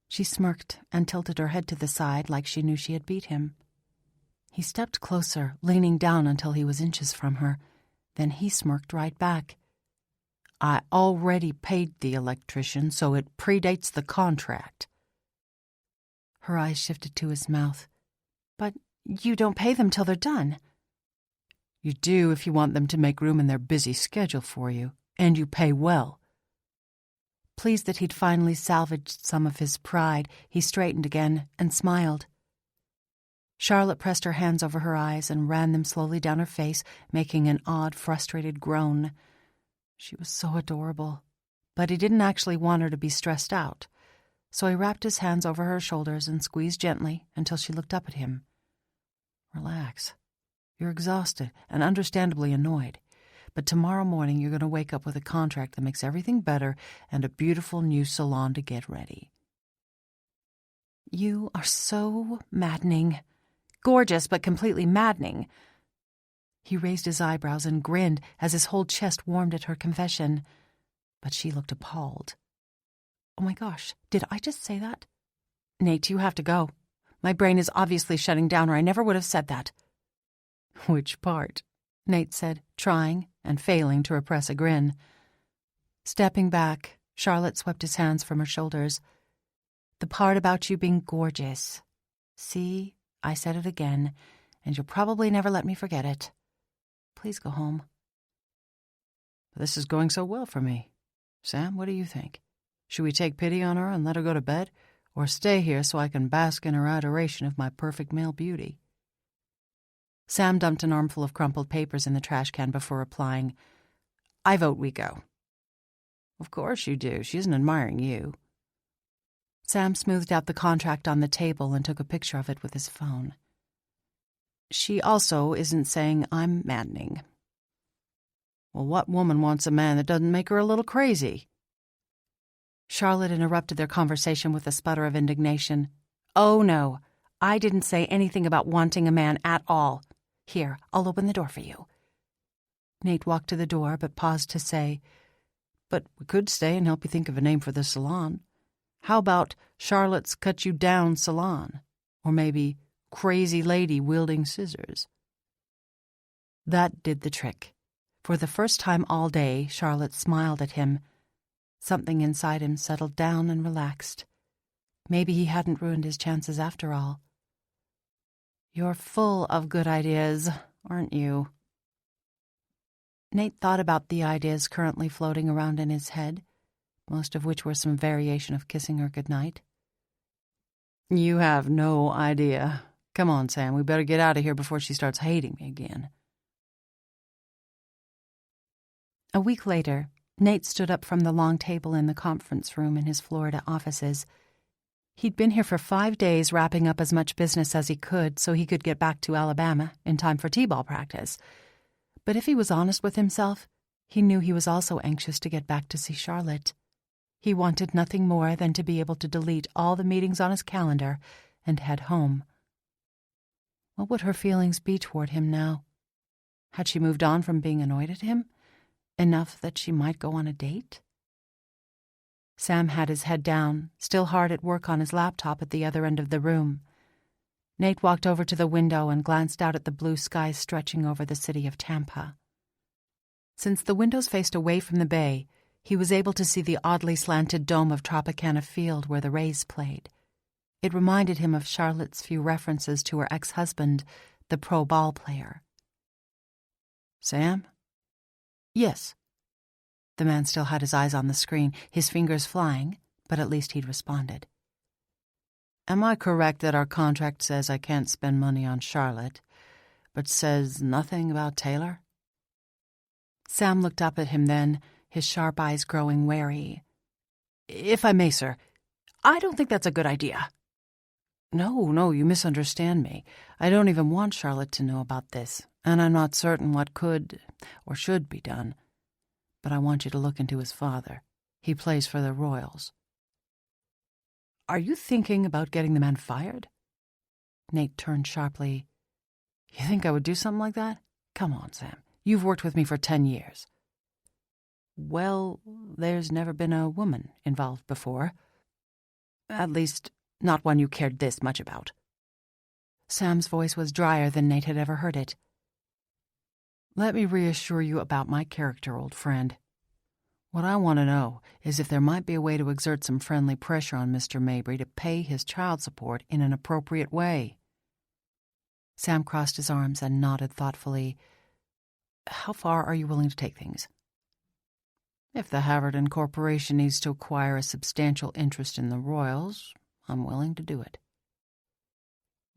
She smirked and tilted her head to the side like she knew she had beat him. He stepped closer, leaning down until he was inches from her. Then he smirked right back. "I already paid the electrician, so it predates the contract." Her eyes shifted to his mouth. "But you don't pay them till they're done." "You do if you want them to make room in their busy schedule for you, and you pay well." Pleased that he'd finally salvaged some of his pride, he straightened again and smiled. Charlotte pressed her hands over her eyes and ran them slowly down her face, making an odd, frustrated groan. She was so adorable, but he didn't actually want her to be stressed out, so he wrapped his hands over her shoulders and squeezed gently until she looked up at him. "Relax. You're exhausted and understandably annoyed. But tomorrow morning you're going to wake up with a contract that makes everything better and a beautiful new salon to get ready." "You are so maddening. Gorgeous, but completely maddening." He raised his eyebrows and grinned as his whole chest warmed at her confession. But she looked appalled. "Oh my gosh, did I just say that?" "Nate, you have to go. My brain is obviously shutting down, or I never would have said that." "Which part?" Nate said, trying and failing to repress a grin. Stepping back, Charlotte swept his hands from her shoulders. "The part about you being gorgeous. See, I said it again, and you'll probably never let me forget it. Please go home." "But this is going so well for me. Sam, what do you think? Should we take pity on her and let her go to bed, or stay here so I can bask in her adoration of my perfect male beauty?" Sam dumped an armful of crumpled papers in the trash can before replying, "I vote we go." "Of course you do. She isn't admiring you." Sam smoothed out the contract on the table and took a picture of it with his phone. "She also isn't saying I'm maddening." "Well, what woman wants a man that doesn't make her a little crazy?" Charlotte interrupted their conversation with a sputter of indignation. "Oh, no. I didn't say anything about wanting a man at all. Here, I'll open the door for you." Nate walked to the door, but paused to say, "But we could stay and help you think of a name for the salon. How about Charlotte's Cut You Down Salon? Or maybe Crazy Lady Wielding Scissors?" That did the trick. For the first time all day, Charlotte smiled at him. Something inside him settled down and relaxed. Maybe he hadn't ruined his chances after all. "You're full of good ideas, aren't you?" Nate thought about the ideas currently floating around in his head, most of which were some variation of kissing her goodnight. "You have no idea. Come on, Sam, we better get out of here before she starts hating me again." A week later, Nate stood up from the long table in the conference room in his Florida offices. He'd been here for 5 days wrapping up as much business as he could so he could get back to Alabama in time for t-ball practice. But if he was honest with himself, he knew he was also anxious to get back to see Charlotte. He wanted nothing more than to be able to delete all the meetings on his calendar and head home. What would her feelings be toward him now? Had she moved on from being annoyed at him? Enough that she might go on a date? Sam had his head down, still hard at work on his laptop at the other end of the room. Nate walked over to the window and glanced out at the blue skies stretching over the city of Tampa. Since the windows faced away from the bay, he was able to see the oddly slanted dome of Tropicana Field where the Rays played. It reminded him of Charlotte's few references to her ex-husband, the pro ball player. "Sam?" "Yes." The man still had his eyes on the screen, his fingers flying, but at least he'd responded. "Am I correct that our contract says I can't spend money on Charlotte, but says nothing about Taylor?" Sam looked up at him then, his sharp eyes growing wary. "If I may, sir, I don't think that's a good idea." No, you misunderstand me. I don't even want Charlotte to know about this, and I'm not certain what could or should be done. But I want you to look into his father. He plays for the Royals." "Are you thinking about getting the man fired?" Nate turned sharply. "You think I would do something like that? Come on, Sam. You've worked with me for 10 years. "Well, there's never been a woman involved before. At least, not one you cared this much about." Sam's voice was drier than Nate had ever heard it. "Let me reassure you about my character, old friend. What I want to know is if there might be a way to exert some friendly pressure on Mr. Mabry to pay his child support in an appropriate way." Sam crossed his arms and nodded thoughtfully. "How far are you willing to take things?" "If the Haverton Corporation needs to acquire a substantial interest in the Royals, I'm willing to do it."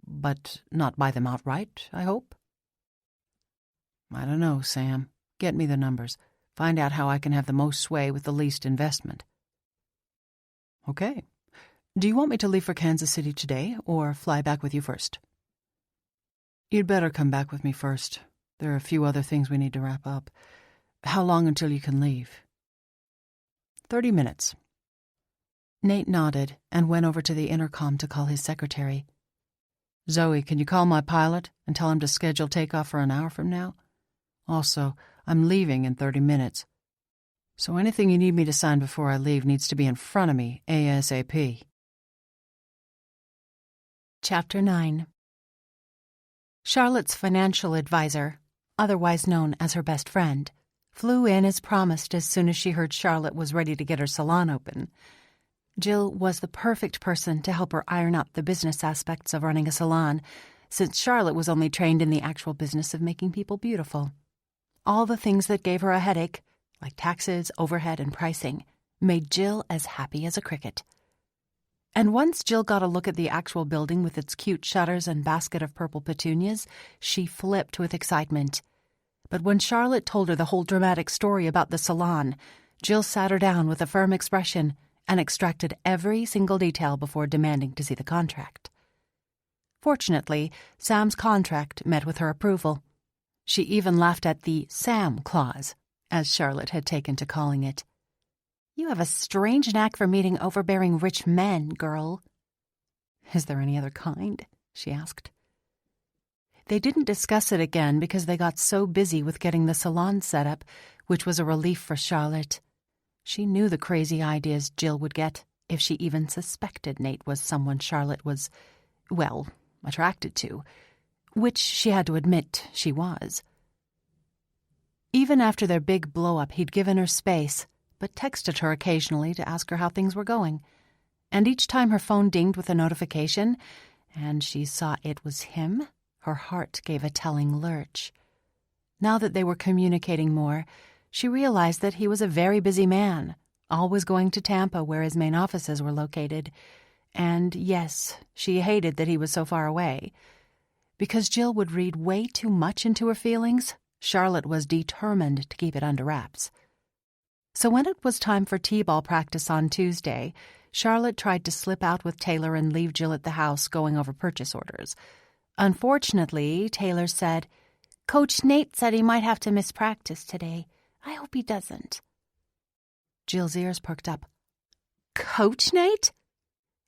"But not buy them outright, I hope?" "I don't know, Sam. Get me the numbers. Find out how I can have the most sway with the least investment." "Okay. Do you want me to leave for Kansas City today, or fly back with you first?" "You'd better come back with me first. There are a few other things we need to wrap up. How long until you can leave?" 30 minutes. Nate nodded and went over to the intercom to call his secretary. "Zoe, can you call my pilot and tell him to schedule takeoff for an hour from now? Also, I'm leaving in 30 minutes. So anything you need me to sign before I leave needs to be in front of me ASAP." Chapter 9. Charlotte's financial advisor, otherwise known as her best friend, flew in as promised as soon as she heard Charlotte was ready to get her salon open. Jill was the perfect person to help her iron out the business aspects of running a salon, since Charlotte was only trained in the actual business of making people beautiful. All the things that gave her a headache, like taxes, overhead, and pricing, made Jill as happy as a cricket. And once Jill got a look at the actual building with its cute shutters and basket of purple petunias, she flipped with excitement. But when Charlotte told her the whole dramatic story about the salon, Jill sat her down with a firm expression and extracted every single detail before demanding to see the contract. Fortunately, Sam's contract met with her approval. She even laughed at the Sam clause, as Charlotte had taken to calling it. "You have a strange knack for meeting overbearing rich men, girl." "Is there any other kind?" she asked. They didn't discuss it again because they got so busy with getting the salon set up, which was a relief for Charlotte. She knew the crazy ideas Jill would get if she even suspected Nate was someone Charlotte was, well, attracted to, which she had to admit she was. Even after their big blow-up, he'd given her space, but texted her occasionally to ask her how things were going. And each time her phone dinged with a notification, and she saw it was him, her heart gave a telling lurch. Now that they were communicating more, she realized that he was a very busy man, always going to Tampa where his main offices were located. And yes, she hated that he was so far away. Because Jill would read way too much into her feelings, Charlotte was determined to keep it under wraps. So when it was time for t-ball practice on Tuesday, Charlotte tried to slip out with Taylor and leave Jill at the house going over purchase orders. Unfortunately, Taylor said, "Coach Nate said he might have to miss practice today. I hope he doesn't." Jill's ears perked up. "Coach Nate?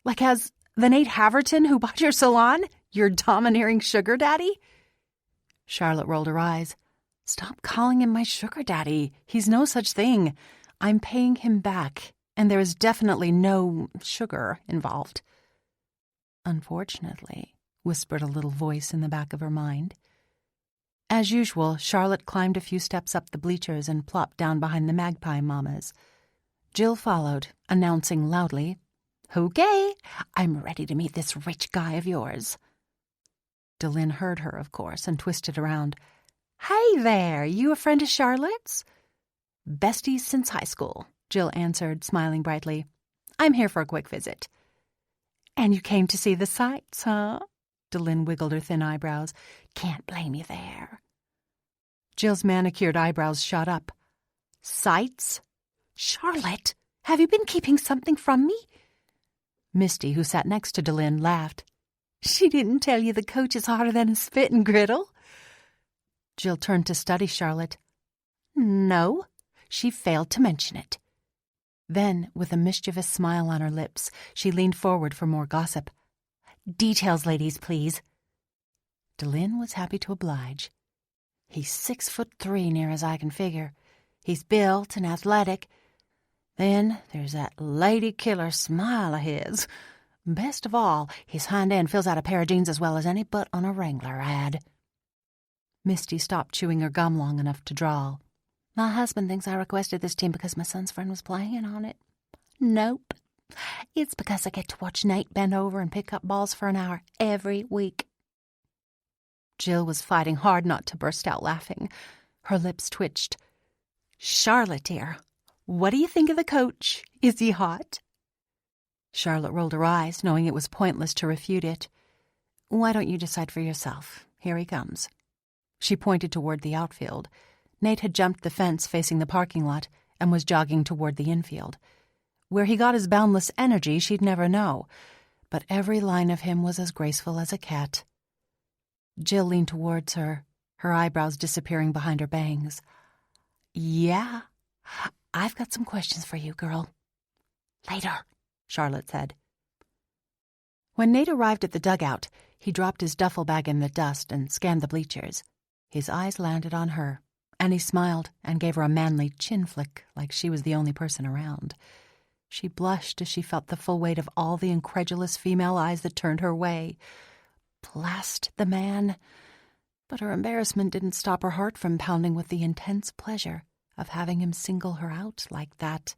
Like as the Nate Haverton who bought your salon? Your domineering sugar daddy?" Charlotte rolled her eyes. "Stop calling him my sugar daddy. He's no such thing. I'm paying him back, and there is definitely no sugar involved." "Unfortunately," whispered a little voice in the back of her mind. As usual, Charlotte climbed a few steps up the bleachers and plopped down behind the magpie mamas. Jill followed, announcing loudly, "Okay, I'm ready to meet this rich guy of yours." Delynn heard her, of course, and twisted around. "Hey there, you a friend of Charlotte's?" "Besties since high school," Jill answered, smiling brightly. "I'm here for a quick visit." "And you came to see the sights, huh?" Delynn wiggled her thin eyebrows. "Can't blame you there." Jill's manicured eyebrows shot up. "Sights? Charlotte, have you been keeping something from me?" Misty, who sat next to Delynn, laughed. "She didn't tell you the coach is hotter than a spit and griddle?" Jill turned to study Charlotte. "No, she failed to mention it." Then, with a mischievous smile on her lips, she leaned forward for more gossip. "Details, ladies, please." Delynn was happy to oblige. "He's 6'3" near as I can figure. He's built and athletic. Then there's that lady killer smile of his. Best of all, his hind end fills out a pair of jeans as well as any butt on a Wrangler ad." Misty stopped chewing her gum long enough to drawl. My husband thinks I requested this team because my son's friend was playing on it. Nope. It's because I get to watch Nate bend over and pick up balls for an hour every week. Jill was fighting hard not to burst out laughing. Her lips twitched. Charlotte, dear, what do you think of the coach? Is he hot? Charlotte rolled her eyes, knowing it was pointless to refute it. Why don't you decide for yourself? Here he comes. She pointed toward the outfield. Nate had jumped the fence facing the parking lot and was jogging toward the infield. Where he got his boundless energy, she'd never know, but every line of him was as graceful as a cat. Jill leaned towards her, her eyebrows disappearing behind her bangs. Yeah, I've got some questions for you, girl. Later, Charlotte said. When Nate arrived at the dugout, he dropped his duffel bag in the dust and scanned the bleachers. His eyes landed on her, and he smiled and gave her a manly chin flick like she was the only person around. She blushed as she felt the full weight of all the incredulous female eyes that turned her way. Blast the man! But her embarrassment didn't stop her heart from pounding with the intense pleasure of having him single her out like that,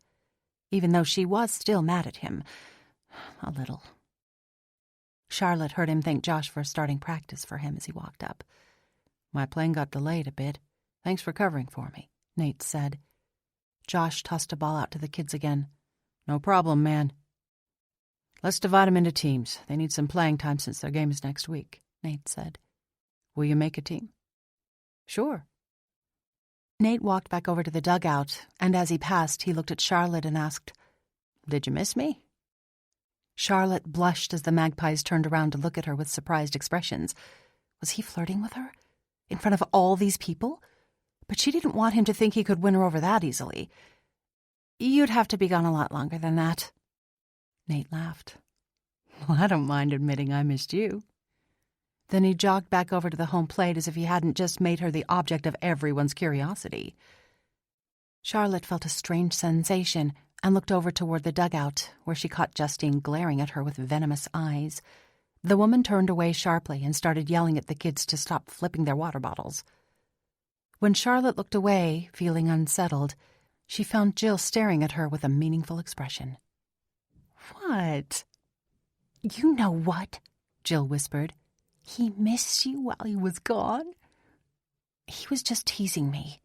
even though she was still mad at him. A little. Charlotte heard him thank Josh for starting practice for him as he walked up. My plane got delayed a bit. Thanks for covering for me, Nate said. Josh tossed a ball out to the kids again. No problem, man. Let's divide them into teams. They need some playing time since their game is next week, Nate said. Will you make a team? Sure. Nate walked back over to the dugout, and as he passed, he looked at Charlotte and asked, Did you miss me? Charlotte blushed as the magpies turned around to look at her with surprised expressions. Was he flirting with her? In front of all these people? But she didn't want him to think he could win her over that easily. You'd have to be gone a lot longer than that. Nate laughed. Well, I don't mind admitting I missed you. Then he jogged back over to the home plate as if he hadn't just made her the object of everyone's curiosity. Charlotte felt a strange sensation and looked over toward the dugout, where she caught Justine glaring at her with venomous eyes. The woman turned away sharply and started yelling at the kids to stop flipping their water bottles. When Charlotte looked away, feeling unsettled, she found Jill staring at her with a meaningful expression. What? You know what? Jill whispered. He missed you while he was gone? He was just teasing me.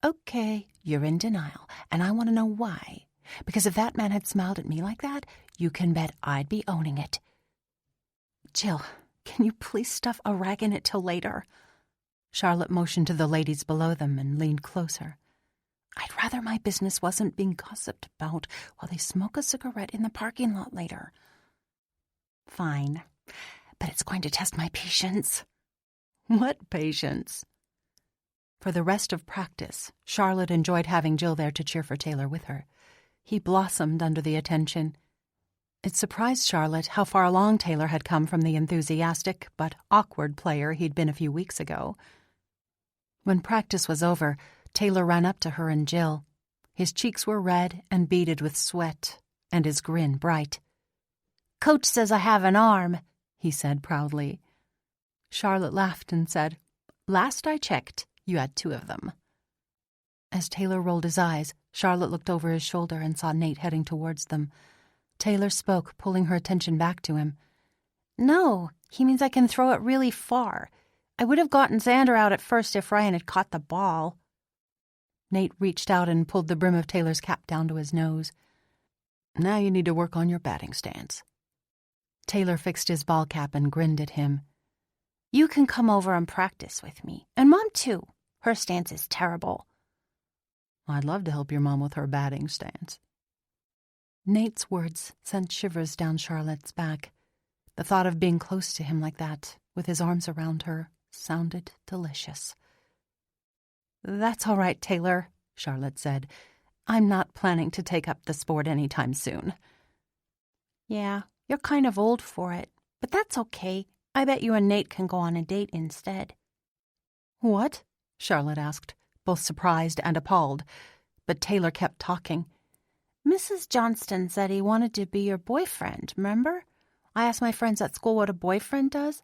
Okay, you're in denial, and I want to know why. Because if that man had smiled at me like that, you can bet I'd be owning it. Jill, can you please stuff a rag in it till later? Charlotte motioned to the ladies below them and leaned closer. I'd rather my business wasn't being gossiped about while they smoke a cigarette in the parking lot later. Fine, but it's going to test my patience. What patience? For the rest of practice, Charlotte enjoyed having Jill there to cheer for Taylor with her. He blossomed under the attention. It surprised Charlotte how far along Taylor had come from the enthusiastic but awkward player he'd been a few weeks ago. When practice was over, Taylor ran up to her and Jill. His cheeks were red and beaded with sweat, and his grin bright. Coach says I have an arm, he said proudly. Charlotte laughed and said, Last I checked, you had 2 of them. As Taylor rolled his eyes, Charlotte looked over his shoulder and saw Nate heading towards them. Taylor spoke, pulling her attention back to him. No, he means I can throw it really far. I would have gotten Xander out at first if Ryan had caught the ball. Nate reached out and pulled the brim of Taylor's cap down to his nose. Now you need to work on your batting stance. Taylor fixed his ball cap and grinned at him. You can come over and practice with me. And Mom, too. Her stance is terrible. I'd love to help your mom with her batting stance. Nate's words sent shivers down Charlotte's back. The thought of being close to him like that, with his arms around her, sounded delicious. That's all right, Taylor, Charlotte said. I'm not planning to take up the sport anytime soon. Yeah, you're kind of old for it, but that's okay. I bet you and Nate can go on a date instead. What? Charlotte asked, both surprised and appalled. But Taylor kept talking. Mrs. Johnston said he wanted to be your boyfriend, remember? I asked my friends at school what a boyfriend does,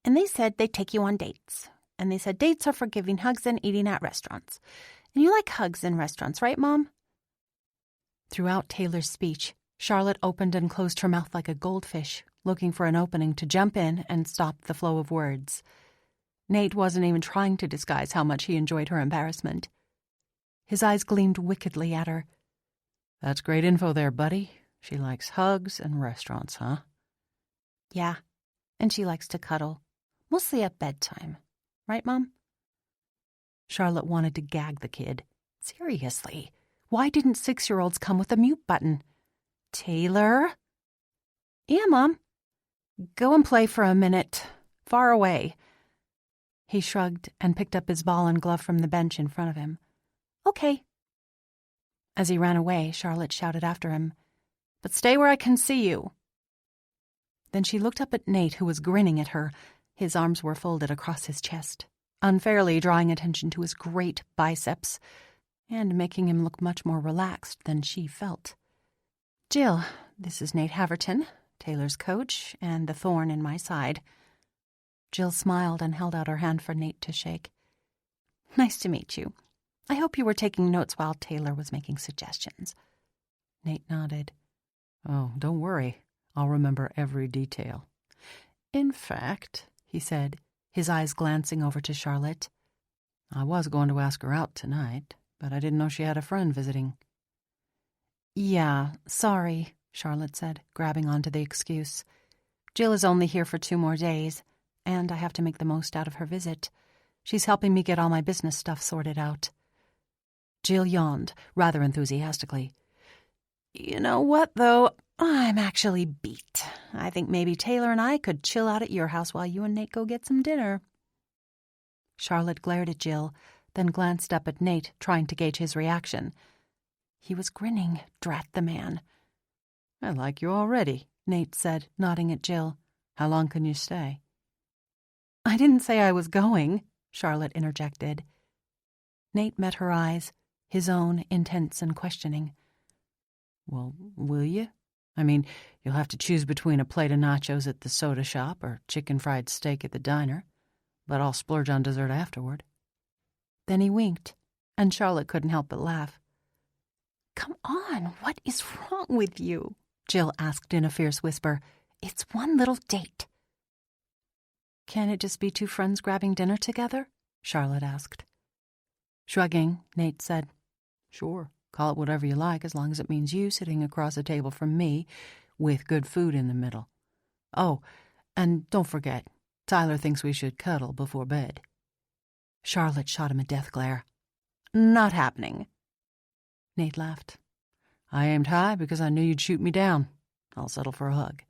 and they said they'd take you on dates. and they said dates are for giving hugs and eating at restaurants. And you like hugs in restaurants, right, Mom? Throughout Taylor's speech, Charlotte opened and closed her mouth like a goldfish, looking for an opening to jump in and stop the flow of words. Nate wasn't even trying to disguise how much he enjoyed her embarrassment. His eyes gleamed wickedly at her. That's great info there, buddy. She likes hugs and restaurants, huh? Yeah, and she likes to cuddle, mostly at bedtime. Right, Mom? Charlotte wanted to gag the kid. Seriously, why didn't 6-year-olds come with a mute button? Taylor? Yeah, Mom. Go and play for a minute. Far away. He shrugged and picked up his ball and glove from the bench in front of him. Okay. As he ran away, Charlotte shouted after him, But stay where I can see you. Then she looked up at Nate, who was grinning at her. His arms were folded across his chest, unfairly drawing attention to his great biceps and making him look much more relaxed than she felt. Jill, this is Nate Haverton, Taylor's coach, and the thorn in my side. Jill smiled and held out her hand for Nate to shake. Nice to meet you. I hope you were taking notes while Taylor was making suggestions. Nate nodded. Oh, don't worry. I'll remember every detail. In fact, he said, his eyes glancing over to Charlotte, I was going to ask her out tonight, but I didn't know she had a friend visiting. Yeah, sorry, Charlotte said, grabbing onto the excuse. Jill is only here for 2 more days, and I have to make the most out of her visit. She's helping me get all my business stuff sorted out. Jill yawned, rather enthusiastically. You know what, though? I'm actually beat. I think maybe Taylor and I could chill out at your house while you and Nate go get some dinner. Charlotte glared at Jill, then glanced up at Nate, trying to gauge his reaction. He was grinning, drat the man. I like you already, Nate said, nodding at Jill. How long can you stay? I didn't say I was going, Charlotte interjected. Nate met her eyes, his own intense and questioning. Well, will you? I mean, you'll have to choose between a plate of nachos at the soda shop or chicken fried steak at the diner, but I'll splurge on dessert afterward. Then he winked, and Charlotte couldn't help but laugh. Come on, what is wrong with you? Jill asked in a fierce whisper. It's one little date. Can't it just be 2 friends grabbing dinner together? Charlotte asked. Shrugging, Nate said, Sure, call it whatever you like as long as it means you sitting across a table from me with good food in the middle. Oh, and don't forget, Tyler thinks we should cuddle before bed. Charlotte shot him a death glare. Not happening. Nate laughed. I aimed high because I knew you'd shoot me down. I'll settle for a hug.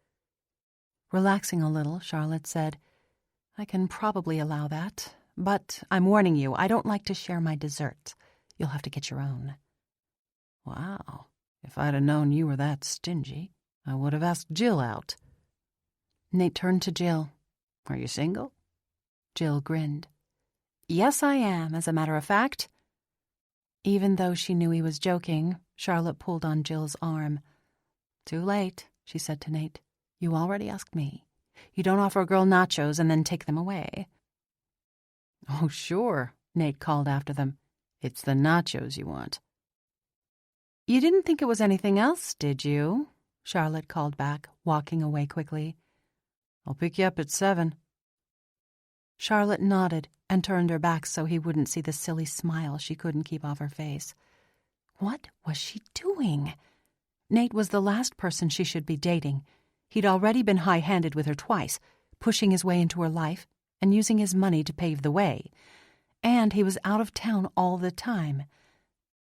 Relaxing a little, Charlotte said, I can probably allow that, but I'm warning you, I don't like to share my dessert. You'll have to get your own. Wow. If I'd have known you were that stingy, I would have asked Jill out. Nate turned to Jill. Are you single? Jill grinned. Yes, I am, as a matter of fact. Even though she knew he was joking, Charlotte pulled on Jill's arm. Too late, she said to Nate. You already asked me. You don't offer a girl nachos and then take them away. Oh, sure, Nate called after them. It's the nachos you want. You didn't think it was anything else, did you? Charlotte called back, walking away quickly. I'll pick you up at 7. Charlotte nodded and turned her back so he wouldn't see the silly smile she couldn't keep off her face. What was she doing? Nate was the last person she should be dating. He'd already been high-handed with her twice, pushing his way into her life and using his money to pave the way. And he was out of town all the time.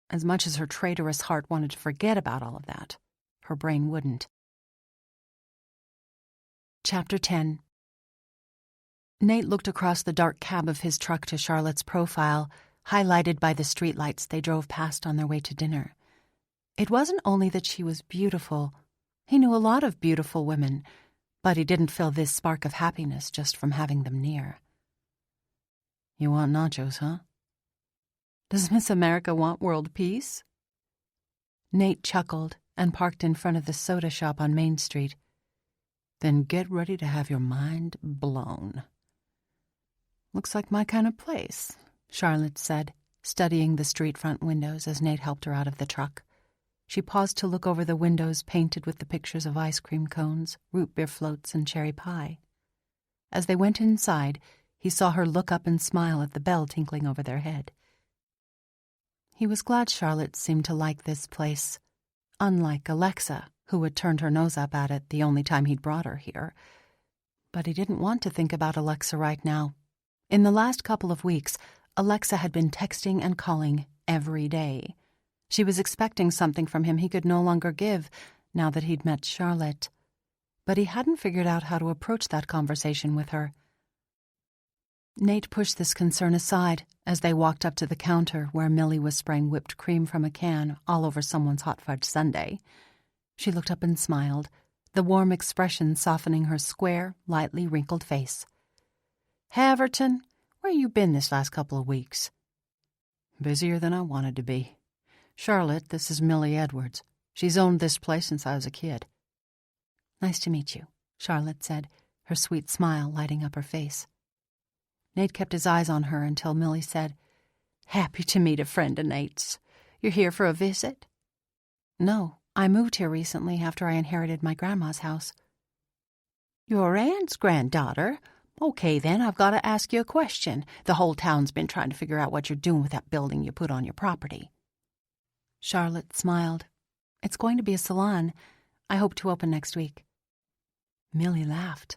As much as her traitorous heart wanted to forget about all of that, her brain wouldn't. Chapter 10. Nate looked across the dark cab of his truck to Charlotte's profile, highlighted by the streetlights they drove past on their way to dinner. It wasn't only that she was beautiful. He knew a lot of beautiful women, but he didn't feel this spark of happiness just from having them near. You want nachos, huh? Does Miss America want world peace? Nate chuckled and parked in front of the soda shop on Main Street. Then get ready to have your mind blown. Looks like my kind of place, Charlotte said, studying the street front windows as Nate helped her out of the truck. She paused to look over the windows painted with the pictures of ice cream cones, root beer floats, and cherry pie. As they went inside, he saw her look up and smile at the bell tinkling over their head. He was glad Charlotte seemed to like this place, unlike Alexa, who had turned her nose up at it the only time he'd brought her here. But he didn't want to think about Alexa right now. In the last couple of weeks, Alexa had been texting and calling every day. She was expecting something from him he could no longer give now that he'd met Charlotte. But he hadn't figured out how to approach that conversation with her. Nate pushed this concern aside as they walked up to the counter where Millie was spraying whipped cream from a can all over someone's hot fudge sundae. She looked up and smiled, the warm expression softening her square, lightly wrinkled face. "Haverton, where you been this last couple of weeks?" "Busier than I wanted to be. Charlotte, this is Millie Edwards. She's owned this place since I was a kid." "Nice to meet you," Charlotte said, her sweet smile lighting up her face. Nate kept his eyes on her until Millie said, "Happy to meet a friend of Nate's. You're here for a visit?" "No, I moved here recently after I inherited my grandma's house." "Your aunt's granddaughter? Okay, then, I've got to ask you a question. The whole town's been trying to figure out what you're doing with that building you put on your property." Charlotte smiled. "It's going to be a salon. I hope to open next week." Millie laughed.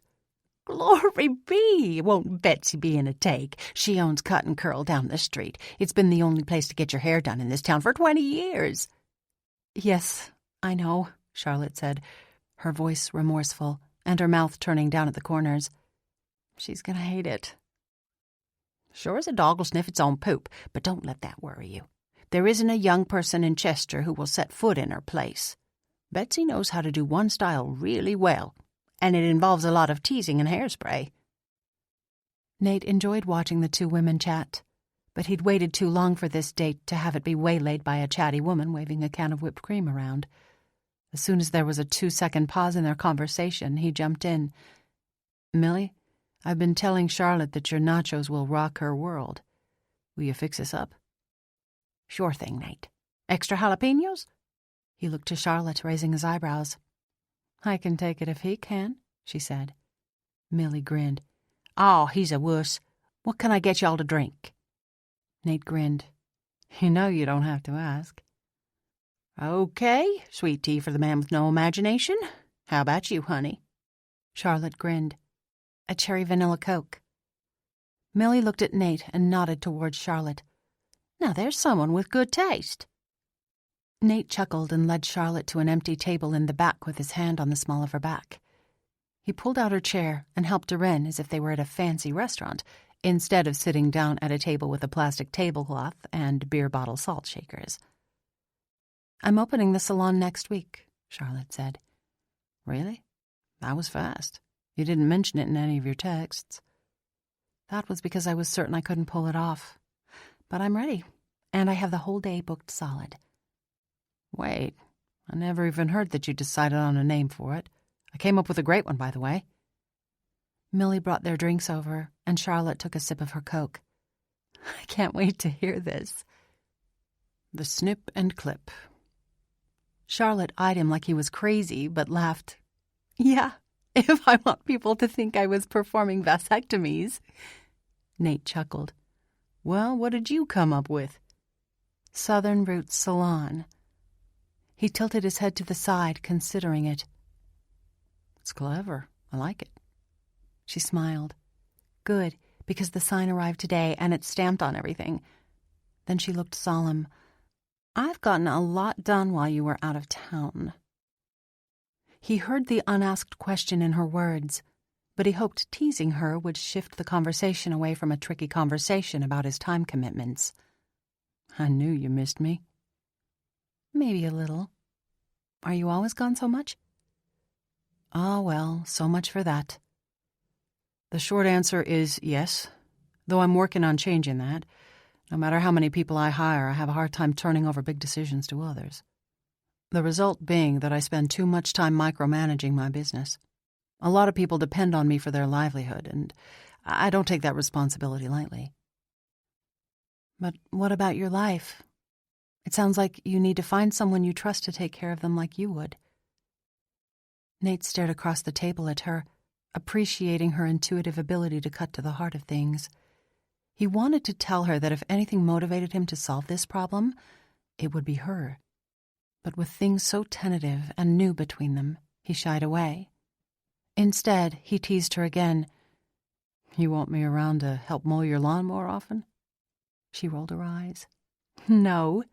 "Glory be! Won't Betsy be in a take? She owns Cut and Curl down the street. It's been the only place to get your hair done in this town for 20 years. "Yes, I know," Charlotte said, her voice remorseful and her mouth turning down at the corners. "She's gonna hate it." "Sure as a dog will sniff its own poop, but don't let that worry you. There isn't a young person in Chester who will set foot in her place. Betsy knows how to do one style really well, and it involves a lot of teasing and hairspray." Nate enjoyed watching the two women chat, but he'd waited too long for this date to have it be waylaid by a chatty woman waving a can of whipped cream around. As soon as there was a 2-second pause in their conversation, he jumped in. "Millie, I've been telling Charlotte that your nachos will rock her world. Will you fix us up?" "Sure thing, Nate. Extra jalapenos?" He looked to Charlotte, raising his eyebrows. "I can take it if he can," she said. Millie grinned. "Oh, he's a wuss. What can I get y'all to drink?" Nate grinned. "You know you don't have to ask." "Okay, sweet tea for the man with no imagination. How about you, honey?" Charlotte grinned. "A cherry vanilla Coke." Millie looked at Nate and nodded towards Charlotte. "Now there's someone with good taste." Nate chuckled and led Charlotte to an empty table in the back with his hand on the small of her back. He pulled out her chair and helped her in as if they were at a fancy restaurant, instead of sitting down at a table with a plastic tablecloth and beer bottle salt shakers. "I'm opening the salon next week," Charlotte said. "Really? That was fast. You didn't mention it in any of your texts." "That was because I was certain I couldn't pull it off. But I'm ready, and I have the whole day booked solid." "Wait, I never even heard that you decided on a name for it. I came up with a great one, by the way." Millie brought their drinks over, and Charlotte took a sip of her Coke. "I can't wait to hear this." "The Snip and Clip." Charlotte eyed him like he was crazy, but laughed. "Yeah, if I want people to think I was performing vasectomies." Nate chuckled. "Well, what did you come up with?" "Southern Roots Salon." He tilted his head to the side, considering it. "It's clever. I like it." She smiled. "Good, because the sign arrived today and it's stamped on everything." Then she looked solemn. "I've gotten a lot done while you were out of town." He heard the unasked question in her words, but he hoped teasing her would shift the conversation away from a tricky conversation about his time commitments. "I knew you missed me." "Maybe a little. Are you always gone so much?" "Oh, well, so much for that." The short answer is yes, though I'm working on changing that. No matter how many people I hire, I have a hard time turning over big decisions to others. The result being that I spend too much time micromanaging my business. A lot of people depend on me for their livelihood, and I don't take that responsibility lightly. But what about your life? It sounds like you need to find someone you trust to take care of them like you would. Nate stared across the table at her, appreciating her intuitive ability to cut to the heart of things. He wanted to tell her that if anything motivated him to solve this problem, it would be her. But with things so tentative and new between them, he shied away. Instead, he teased her again. You want me around to help mow your lawn more often? She rolled her eyes. No.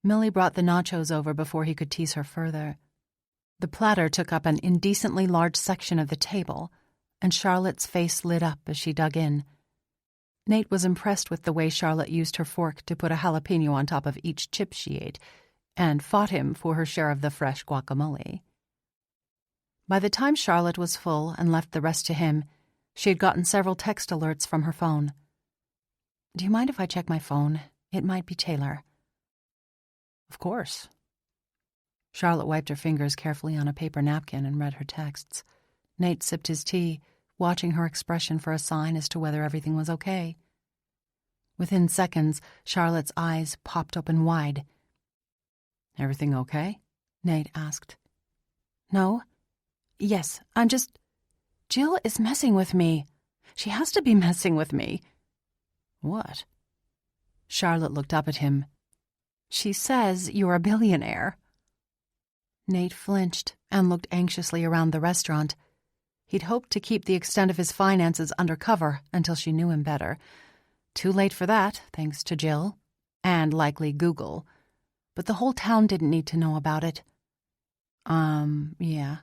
Millie brought the nachos over before he could tease her further. The platter took up an indecently large section of the table, and Charlotte's face lit up as she dug in. Nate was impressed with the way Charlotte used her fork to put a jalapeno on top of each chip she ate, and fought him for her share of the fresh guacamole. By the time Charlotte was full and left the rest to him, she had gotten several text alerts from her phone. "Do you mind if I check my phone? It might be Taylor." Of course. Charlotte wiped her fingers carefully on a paper napkin and read her texts. Nate sipped his tea, watching her expression for a sign as to whether everything was okay. Within seconds, Charlotte's eyes popped open wide. Everything okay? Nate asked. No. Yes, Jill is messing with me. She has to be messing with me. What? Charlotte looked up at him. She says you're a billionaire. Nate flinched and looked anxiously around the restaurant. He'd hoped to keep the extent of his finances under cover until she knew him better. Too late for that, thanks to Jill, and likely Google. But the whole town didn't need to know about it. Yeah.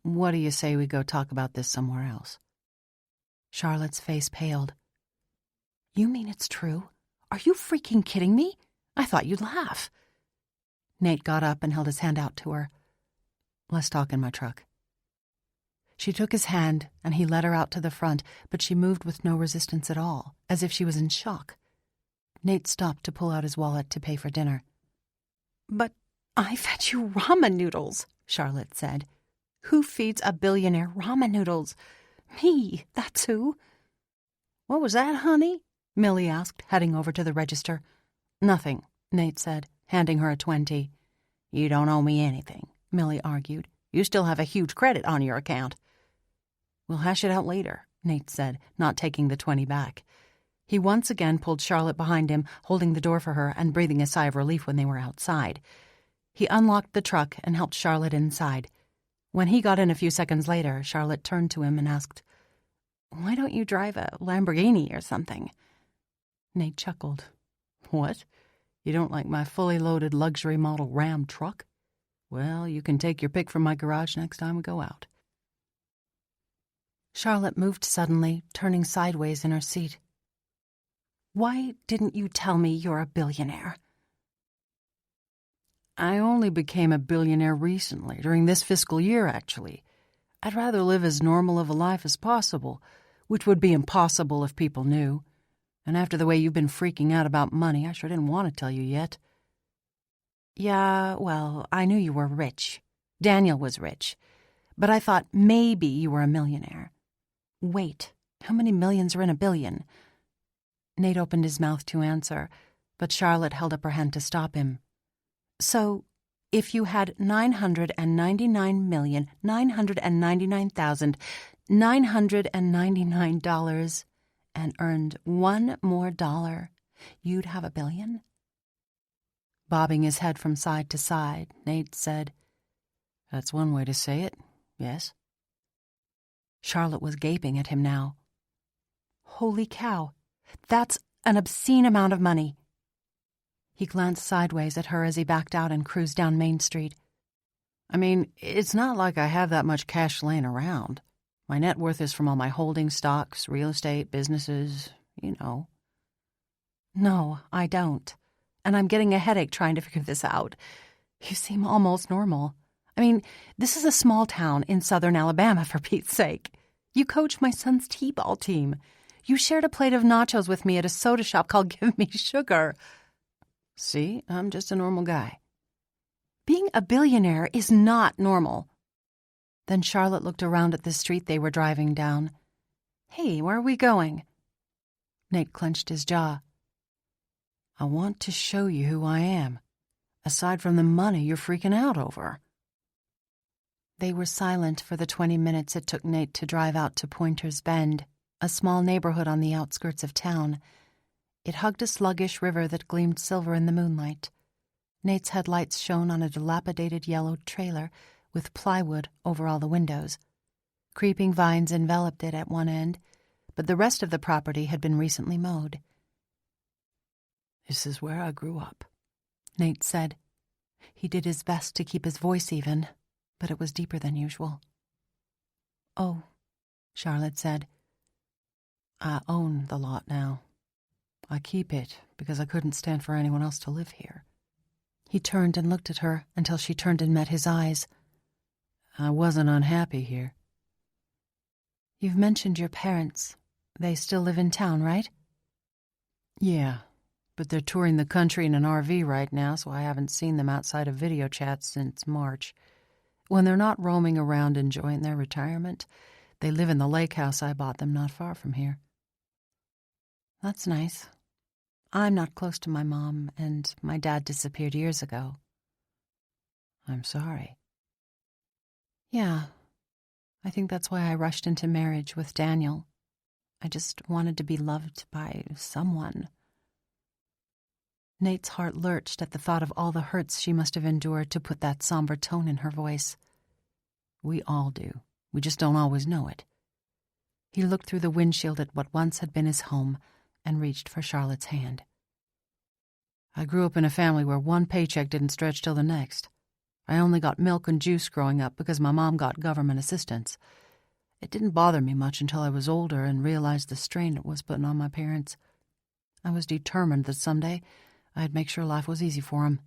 What do you say we go talk about this somewhere else? Charlotte's face paled. You mean it's true? Are you freaking kidding me? I thought you'd laugh. Nate got up and held his hand out to her. Let's talk in my truck. She took his hand, and he led her out to the front, but she moved with no resistance at all, as if she was in shock. Nate stopped to pull out his wallet to pay for dinner. But I fed you ramen noodles, Charlotte said. Who feeds a billionaire ramen noodles? Me, that's who. What was that, honey? Millie asked, heading over to the register. Nothing, Nate said, handing her a 20. You don't owe me anything, Millie argued. You still have a huge credit on your account. We'll hash it out later, Nate said, not taking the 20 back. He once again pulled Charlotte behind him, holding the door for her and breathing a sigh of relief when they were outside. He unlocked the truck and helped Charlotte inside. When he got in a few seconds later, Charlotte turned to him and asked, Why don't you drive a Lamborghini or something? Nate chuckled. What? You don't like my fully loaded luxury model Ram truck? Well, you can take your pick from my garage next time we go out. Charlotte moved suddenly, turning sideways in her seat. Why didn't you tell me you're a billionaire? I only became a billionaire recently, during this fiscal year, actually. I'd rather live as normal of a life as possible, which would be impossible if people knew. And after the way you've been freaking out about money, I sure didn't want to tell you yet. Yeah, well, I knew you were rich. Daniel was rich. But I thought maybe you were a millionaire. Wait, how many millions are in a billion? Nate opened his mouth to answer, but Charlotte held up her hand to stop him. So, if you had $999,999,999 and earned one more dollar, you'd have a billion? Bobbing his head from side to side, Nate said, That's one way to say it, yes. Charlotte was gaping at him now. Holy cow, that's an obscene amount of money. He glanced sideways at her as he backed out and cruised down Main Street. I mean, it's not like I have that much cash laying around. My net worth is from all my holdings, stocks, real estate, businesses, you know. No, I don't. And I'm getting a headache trying to figure this out. You seem almost normal. I mean, this is a small town in southern Alabama, for Pete's sake. You coach my son's t-ball team. You shared a plate of nachos with me at a soda shop called Give Me Sugar. See, I'm just a normal guy. Being a billionaire is not normal. Then Charlotte looked around at the street they were driving down. Hey, where are we going? Nate clenched his jaw. I want to show you who I am, aside from the money you're freaking out over. They were silent for the 20 minutes it took Nate to drive out to Pointer's Bend, a small neighborhood on the outskirts of town. It hugged a sluggish river that gleamed silver in the moonlight. Nate's headlights shone on a dilapidated yellow trailer with plywood over all the windows. Creeping vines enveloped it at one end, but the rest of the property had been recently mowed. This is where I grew up, Nate said. He did his best to keep his voice even, but it was deeper than usual. Oh, Charlotte said. I own the lot now. I keep it because I couldn't stand for anyone else to live here. He turned and looked at her until she turned and met his eyes. I wasn't unhappy here. You've mentioned your parents. They still live in town, right? Yeah, but they're touring the country in an RV right now, so I haven't seen them outside of video chats since March. When they're not roaming around enjoying their retirement, they live in the lake house I bought them not far from here. That's nice. I'm not close to my mom, and my dad disappeared years ago. I'm sorry. Yeah, I think that's why I rushed into marriage with Daniel. I just wanted to be loved by someone. Nate's heart lurched at the thought of all the hurts she must have endured to put that somber tone in her voice. We all do. We just don't always know it. He looked through the windshield at what once had been his home and reached for Charlotte's hand. I grew up in a family where one paycheck didn't stretch till the next. I only got milk and juice growing up because my mom got government assistance. It didn't bother me much until I was older and realized the strain it was putting on my parents. I was determined that someday I'd make sure life was easy for them.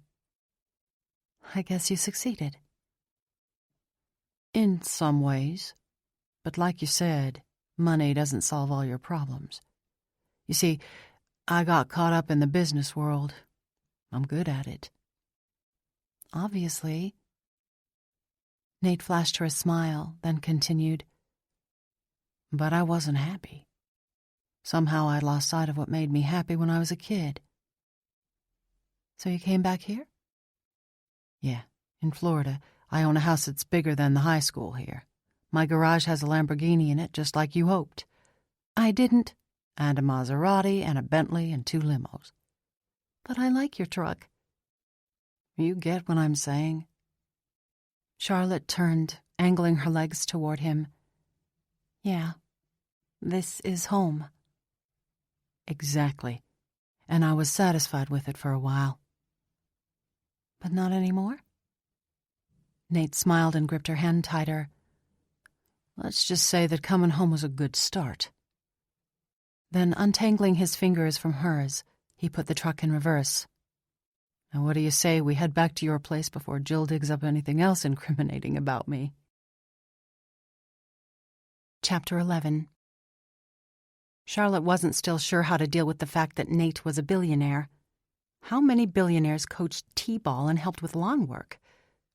I guess you succeeded. In some ways. But like you said, money doesn't solve all your problems. You see, I got caught up in the business world. I'm good at it. Obviously. Nate flashed her a smile, then continued. But I wasn't happy. Somehow I'd lost sight of what made me happy when I was a kid. So you came back here? Yeah, in Florida. I own a house that's bigger than the high school here. My garage has a Lamborghini in it, just like you hoped. I didn't. And a Maserati and a Bentley and 2 limos. But I like your truck. You get what I'm saying? Charlotte turned, angling her legs toward him. Yeah, this is home. Exactly. And I was satisfied with it for a while. But not anymore? Nate smiled and gripped her hand tighter. Let's just say that coming home was a good start. Then, untangling his fingers from hers, he put the truck in reverse. Now what do you say we head back to your place before Jill digs up anything else incriminating about me? Chapter 11. Charlotte wasn't still sure how to deal with the fact that Nate was a billionaire. How many billionaires coached t-ball and helped with lawn work?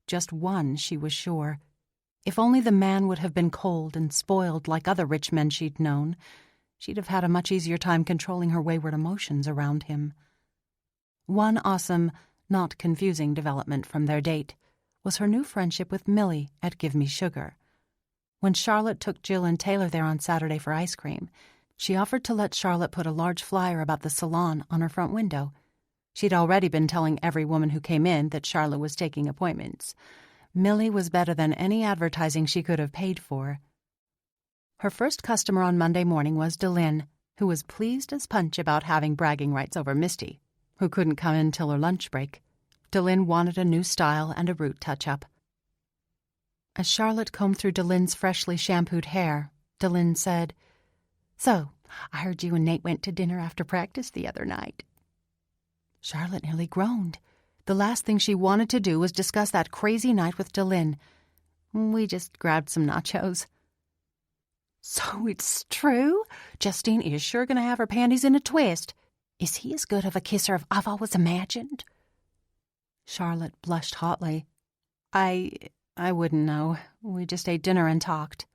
Just one, she was sure. If only the man would have been cold and spoiled like other rich men she'd known, she'd have had a much easier time controlling her wayward emotions around him. One awesome, not confusing development from their date was her new friendship with Millie at Give Me Sugar. When Charlotte took Jill and Taylor there on Saturday for ice cream, she offered to let Charlotte put a large flyer about the salon on her front window. She'd already been telling every woman who came in that Charlotte was taking appointments. Millie was better than any advertising she could have paid for. Her first customer on Monday morning was Delynn, who was pleased as punch about having bragging rights over Misty, who couldn't come in till her lunch break. Delynn wanted a new style and a root touch-up. As Charlotte combed through Delynn's freshly shampooed hair, Delynn said, "So, I heard you and Nate went to dinner after practice the other night." Charlotte nearly groaned. The last thing she wanted to do was discuss that crazy night with Delynn. "We just grabbed some nachos." "So it's true? Justine is sure going to have her panties in a twist. Is he as good of a kisser as I've always imagined?" Charlotte blushed hotly. I wouldn't know. We just ate dinner and talked."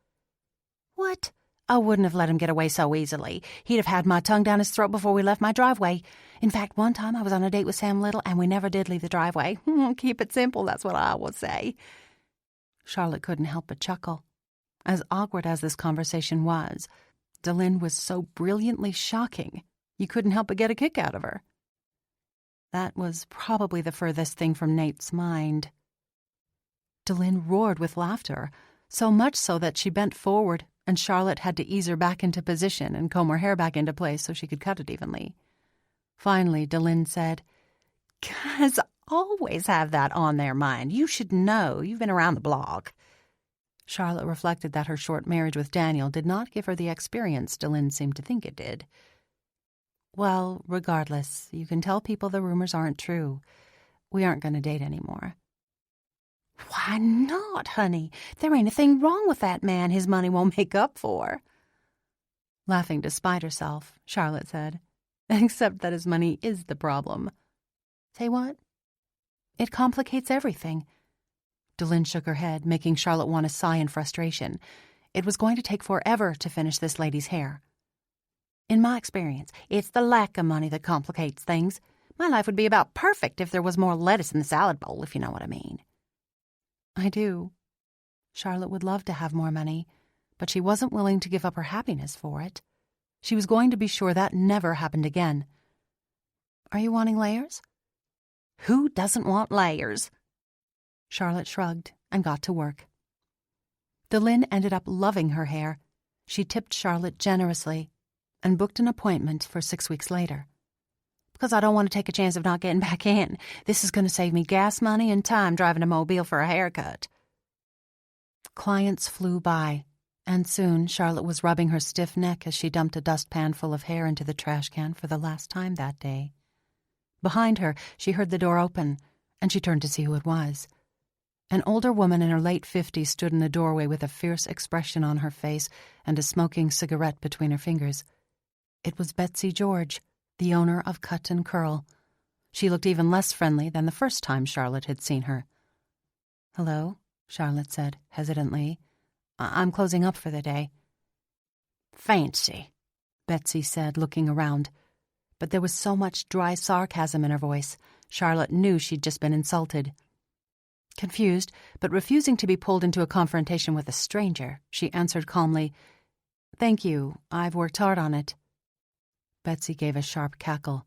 "What? I wouldn't have let him get away so easily. He'd have had my tongue down his throat before we left my driveway. In fact, one time I was on a date with Sam Little, and we never did leave the driveway. Keep it simple, that's what I would say. Charlotte couldn't help but chuckle. As awkward as this conversation was, Delynn was so brilliantly shocking, you couldn't help but get a kick out of her. That was probably the furthest thing from Nate's mind. Delynn roared with laughter, so much so that she bent forward, and Charlotte had to ease her back into position and comb her hair back into place so she could cut it evenly. Finally, Delynn said, "Guys always have that on their mind. You should know. You've been around the block." Charlotte reflected that her short marriage with Daniel did not give her the experience Delynn seemed to think it did. "Well, regardless, you can tell people the rumors aren't true. We aren't going to date anymore." "Why not, honey? There ain't a thing wrong with that man his money won't make up for." Laughing despite herself, Charlotte said, "Except that his money is the problem." "Say what?" "It complicates everything." Delynn shook her head, making Charlotte want to sigh in frustration. It was going to take forever to finish this lady's hair. "In my experience, it's the lack of money that complicates things. My life would be about perfect if there was more lettuce in the salad bowl, if you know what I mean." "I do." Charlotte would love to have more money, but she wasn't willing to give up her happiness for it. She was going to be sure that never happened again. "Are you wanting layers?" "Who doesn't want layers?" Charlotte shrugged and got to work. Delynn ended up loving her hair. She tipped Charlotte generously and booked an appointment for 6 weeks later. "Because I don't want to take a chance of not getting back in. This is going to save me gas money and time driving to Mobile for a haircut." Clients flew by, and soon Charlotte was rubbing her stiff neck as she dumped a dustpan full of hair into the trash can for the last time that day. Behind her, she heard the door open, and she turned to see who it was. An older woman in her late 50s stood in the doorway with a fierce expression on her face and a smoking cigarette between her fingers. It was Betsy George, the owner of Cut and Curl. She looked even less friendly than the first time Charlotte had seen her. "Hello," Charlotte said hesitantly. "I'm closing up for the day." "Fancy," Betsy said, looking around. But there was so much dry sarcasm in her voice, Charlotte knew she'd just been insulted. Confused, but refusing to be pulled into a confrontation with a stranger, she answered calmly, "Thank you. I've worked hard on it." Betsy gave a sharp cackle.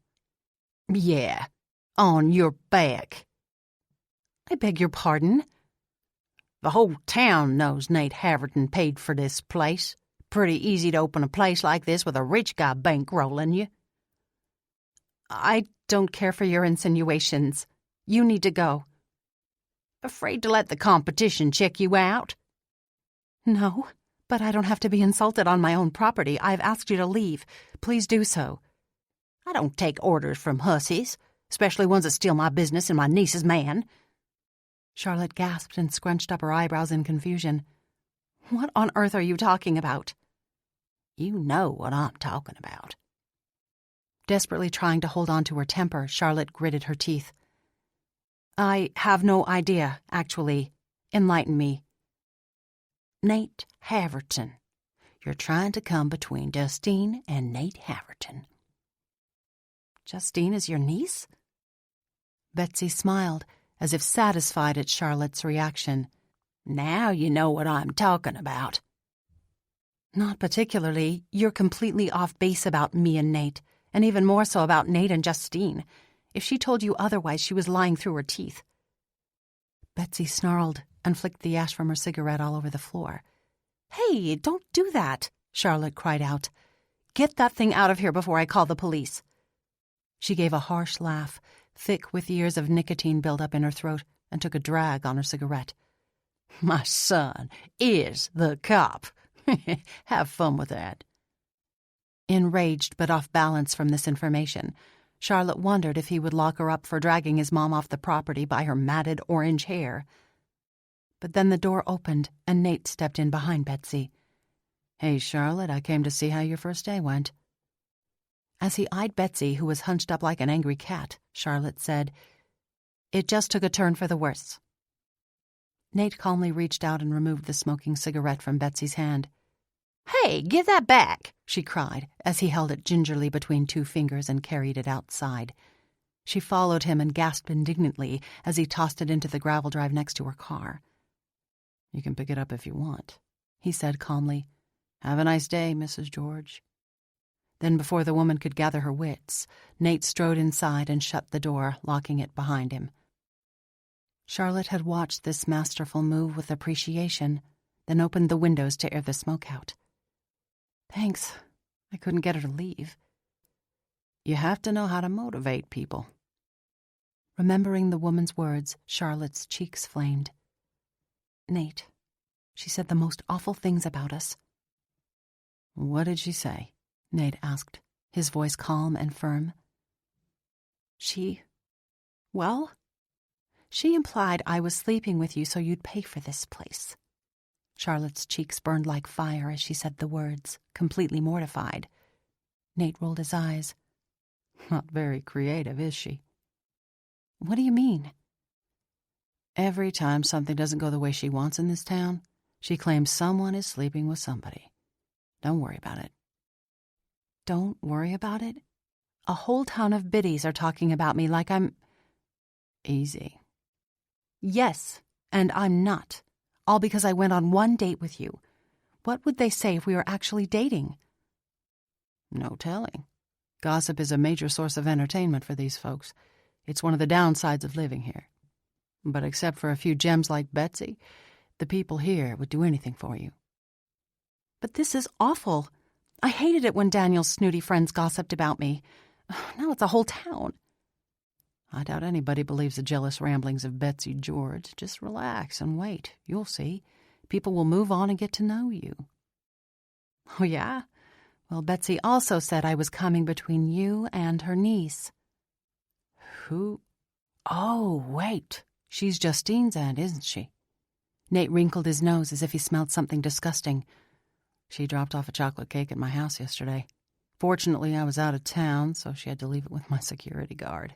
"Yeah, on your back." "I beg your pardon?" "The whole town knows Nate Haverton paid for this place. Pretty easy to open a place like this with a rich guy bankrolling you." "I don't care for your insinuations. You need to go." "Afraid to let the competition check you out?" "No, but I don't have to be insulted on my own property. I've asked you to leave. Please do so." "I don't take orders from hussies, especially ones that steal my business and my niece's man." Charlotte gasped and scrunched up her eyebrows in confusion. "What on earth are you talking about?" "You know what I'm talking about." Desperately trying to hold on to her temper, Charlotte gritted her teeth. "I have no idea, actually. Enlighten me." "Nate Haverton. You're trying to come between Justine and Nate Haverton." "Justine is your niece?" Betsy smiled, as if satisfied at Charlotte's reaction. "Now you know what I'm talking about." "Not particularly. You're completely off base about me and Nate, and even more so about Nate and Justine. If she told you otherwise, she was lying through her teeth." Betsy snarled and flicked the ash from her cigarette all over the floor. "Hey, don't do that," Charlotte cried out. "Get that thing out of here before I call the police." She gave a harsh laugh, thick with years of nicotine built up in her throat, and took a drag on her cigarette. "My son is the cop. Have fun with that." Enraged but off balance from this information, Charlotte wondered if he would lock her up for dragging his mom off the property by her matted orange hair. But then the door opened, and Nate stepped in behind Betsy. "Hey, Charlotte, I came to see how your first day went." As he eyed Betsy, who was hunched up like an angry cat, Charlotte said, "It just took a turn for the worse." Nate calmly reached out and removed the smoking cigarette from Betsy's hand. "Hey, give that back," she cried, as he held it gingerly between two fingers and carried it outside. She followed him and gasped indignantly as he tossed it into the gravel drive next to her car. "You can pick it up if you want," he said calmly. "Have a nice day, Mrs. George." Then, before the woman could gather her wits, Nate strode inside and shut the door, locking it behind him. Charlotte had watched this masterful move with appreciation, then opened the windows to air the smoke out. "Thanks. I couldn't get her to leave." "You have to know how to motivate people." Remembering the woman's words, Charlotte's cheeks flamed. "Nate, she said the most awful things about us." "What did she say?" Nate asked, his voice calm and firm. She implied I was sleeping with you so you'd pay for this place." Charlotte's cheeks burned like fire as she said the words, completely mortified. Nate rolled his eyes. "Not very creative, is she?" "What do you mean?" "Every time something doesn't go the way she wants in this town, she claims someone is sleeping with somebody. Don't worry about it." "Don't worry about it? A whole town of biddies are talking about me like I'm—" "Easy." "Yes, and I'm not. All because I went on one date with you. What would they say if we were actually dating?" "No telling. Gossip is a major source of entertainment for these folks. It's one of the downsides of living here. But except for a few gems like Betsy, the people here would do anything for you." "But this is awful. I hated it when Daniel's snooty friends gossiped about me. Now it's a whole town." "I doubt anybody believes the jealous ramblings of Betsy George. Just relax and wait. You'll see. People will move on and get to know you." "Oh, yeah? Well, Betsy also said I was coming between you and her niece." "Who? Oh, wait. She's Justine's aunt, isn't she?" Nate wrinkled his nose as if he smelled something disgusting. "She dropped off a chocolate cake at my house yesterday. Fortunately, I was out of town, so she had to leave it with my security guard."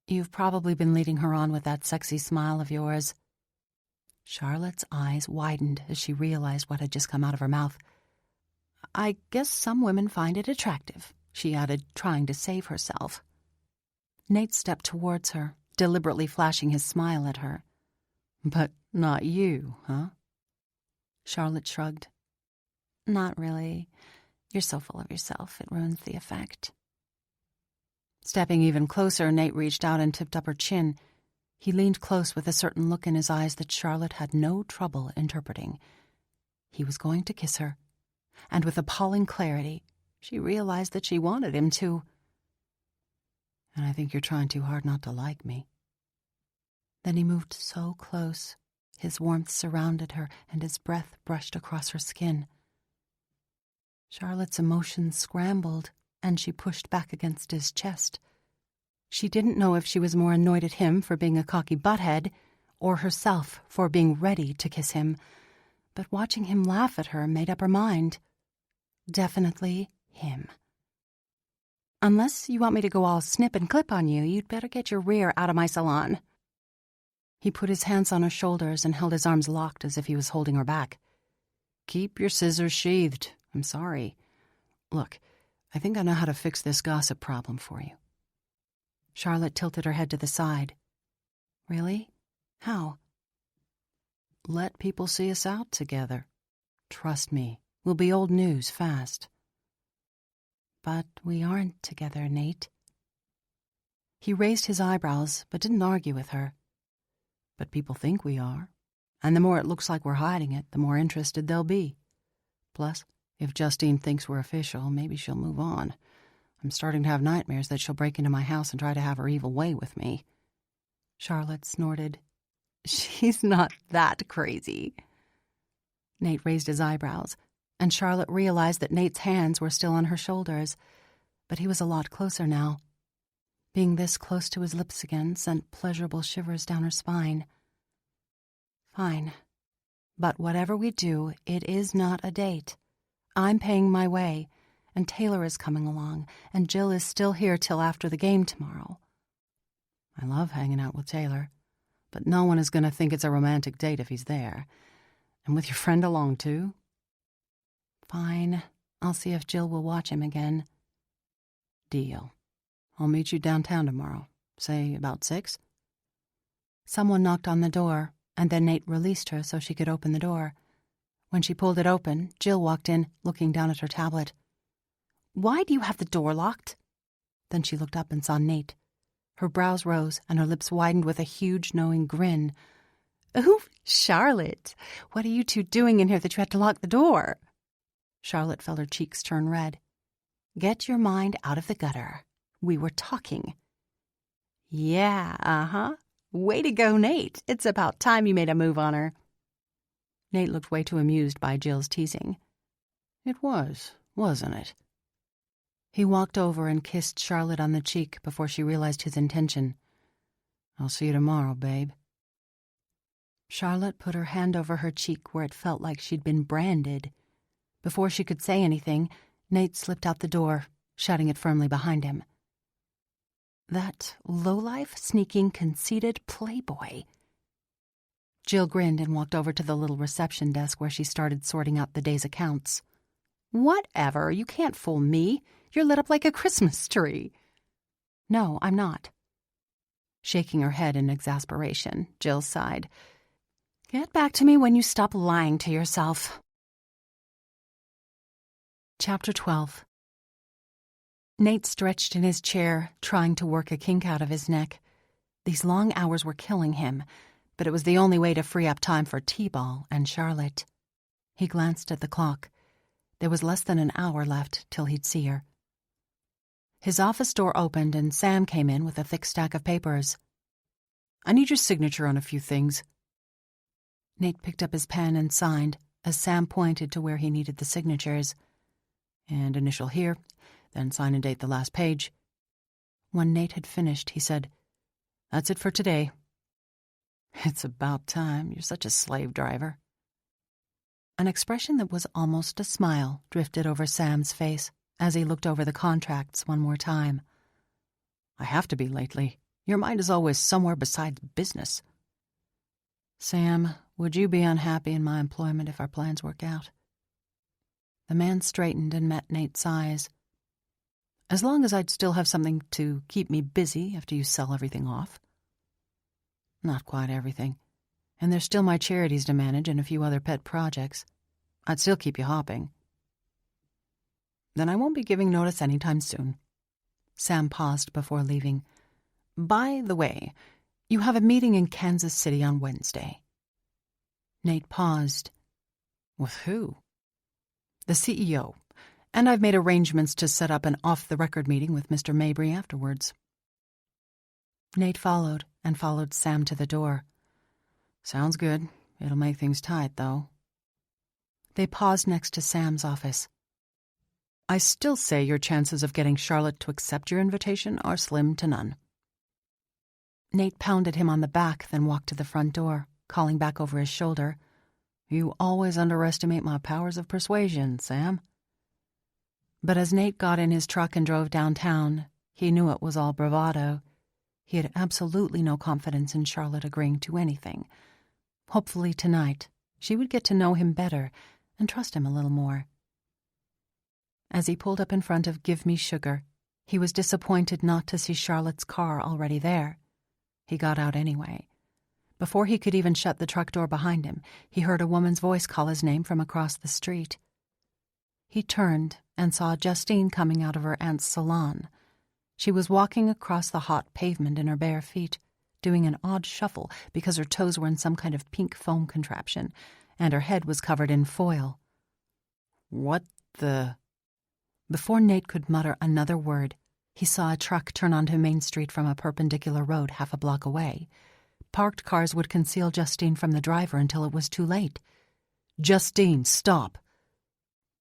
"You've probably been leading her on with that sexy smile of yours." Charlotte's eyes widened as she realized what had just come out of her mouth. "I guess some women find it attractive," she added, trying to save herself. Nate stepped towards her, deliberately flashing his smile at her. "But not you, huh?" Charlotte shrugged. "Not really. You're so full of yourself, it ruins the effect." Stepping even closer, Nate reached out and tipped up her chin. He leaned close with a certain look in his eyes that Charlotte had no trouble interpreting. He was going to kiss her, and with appalling clarity, she realized that she wanted him to. "And I think you're trying too hard not to like me." Then he moved so close. His warmth surrounded her, and his breath brushed across her skin. Charlotte's emotions scrambled, and she pushed back against his chest. She didn't know if she was more annoyed at him for being a cocky butthead, or herself for being ready to kiss him, but watching him laugh at her made up her mind. Definitely him. "Unless you want me to go all snip and clip on you, you'd better get your rear out of my salon." He put his hands on her shoulders and held his arms locked as if he was holding her back. "Keep your scissors sheathed. I'm sorry. Look, I think I know how to fix this gossip problem for you." Charlotte tilted her head to the side. "Really? How?" "Let people see us out together. Trust me, we'll be old news fast." "But we aren't together, Nate." He raised his eyebrows, but didn't argue with her. "But people think we are, and the more it looks like we're hiding it, the more interested they'll be. Plus, if Justine thinks we're official, maybe she'll move on. I'm starting to have nightmares that she'll break into my house and try to have her evil way with me." Charlotte snorted. "She's not that crazy." Nate raised his eyebrows, and Charlotte realized that Nate's hands were still on her shoulders, but he was a lot closer now. Being this close to his lips again sent pleasurable shivers down her spine. "Fine. But whatever we do, it is not a date. I'm paying my way, and Taylor is coming along, and Jill is still here till after the game tomorrow." "I love hanging out with Taylor, but no one is going to think it's a romantic date if he's there. And with your friend along, too?" Fine. I'll see if Jill will watch him again. Deal. I'll meet you downtown tomorrow. Say about 6? Someone knocked on the door, and then Nate released her so she could open the door. When she pulled it open, Jill walked in, looking down at her tablet. "Why do you have the door locked?" Then she looked up and saw Nate. Her brows rose, and her lips widened with a huge, knowing grin. "Ooh, Charlotte, what are you two doing in here that you had to lock the door?" Charlotte felt her cheeks turn red. "Get your mind out of the gutter. We were talking." "Yeah, uh-huh. Way to go, Nate. It's about time you made a move on her." Nate looked way too amused by Jill's teasing. It was, wasn't it? He walked over and kissed Charlotte on the cheek before she realized his intention. I'll see you tomorrow, babe. Charlotte put her hand over her cheek where it felt like she'd been branded. Before she could say anything, Nate slipped out the door, shutting it firmly behind him. That lowlife, sneaking, conceited playboy. Jill grinned and walked over to the little reception desk where she started sorting out the day's accounts. "Whatever, you can't fool me. You're lit up like a Christmas tree." "No, I'm not." Shaking her head in exasperation, Jill sighed. "Get back to me when you stop lying to yourself." Chapter 12. Nate stretched in his chair, trying to work a kink out of his neck. These long hours were killing him, but it was the only way to free up time for T-ball and Charlotte. He glanced at the clock. There was less than an hour left till he'd see her. His office door opened and Sam came in with a thick stack of papers. I need your signature on a few things. Nate picked up his pen and signed as Sam pointed to where he needed the signatures. And initial here, then sign and date the last page. When Nate had finished, he said, "That's it for today." "It's about time. You're such a slave driver." An expression that was almost a smile drifted over Sam's face as he looked over the contracts one more time. "I have to be lately. Your mind is always somewhere besides business." "Sam, would you be unhappy in my employment if our plans work out?" The man straightened and met Nate's eyes. "As long as I'd still have something to keep me busy after you sell everything off." "Not quite everything. And there's still my charities to manage and a few other pet projects. I'd still keep you hopping." "Then I won't be giving notice anytime soon." Sam paused before leaving. "By the way, you have a meeting in Kansas City on Wednesday." Nate paused. "With who?" "The CEO. And I've made arrangements to set up an off-the-record meeting with Mr. Mabry afterwards." Nate followed Sam to the door. "Sounds good. It'll make things tight, though." They paused next to Sam's office. "I still say your chances of getting Charlotte to accept your invitation are slim to none." Nate pounded him on the back, then walked to the front door, calling back over his shoulder, "You always underestimate my powers of persuasion, Sam." But as Nate got in his truck and drove downtown, he knew it was all bravado. He had absolutely no confidence in Charlotte agreeing to anything. Hopefully tonight, she would get to know him better and trust him a little more. As he pulled up in front of Give Me Sugar, he was disappointed not to see Charlotte's car already there. He got out anyway. Before he could even shut the truck door behind him, he heard a woman's voice call his name from across the street. He turned and saw Justine coming out of her aunt's salon. She was walking across the hot pavement in her bare feet, doing an odd shuffle because her toes were in some kind of pink foam contraption, and her head was covered in foil. "What the—" Before Nate could mutter another word, he saw a truck turn onto Main Street from a perpendicular road half a block away. Parked cars would conceal Justine from the driver until it was too late. "Justine, stop!"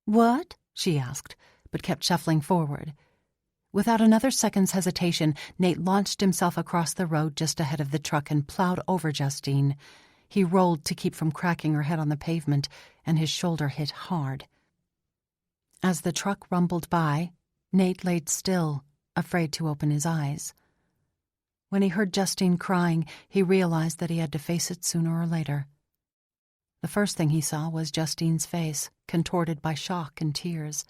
"What?" she asked, but kept shuffling forward. Without another second's hesitation, Nate launched himself across the road just ahead of the truck and plowed over Justine. He rolled to keep from cracking her head on the pavement, and his shoulder hit hard. As the truck rumbled by, Nate laid still, afraid to open his eyes. When he heard Justine crying, he realized that he had to face it sooner or later. The first thing he saw was Justine's face, contorted by shock and tears.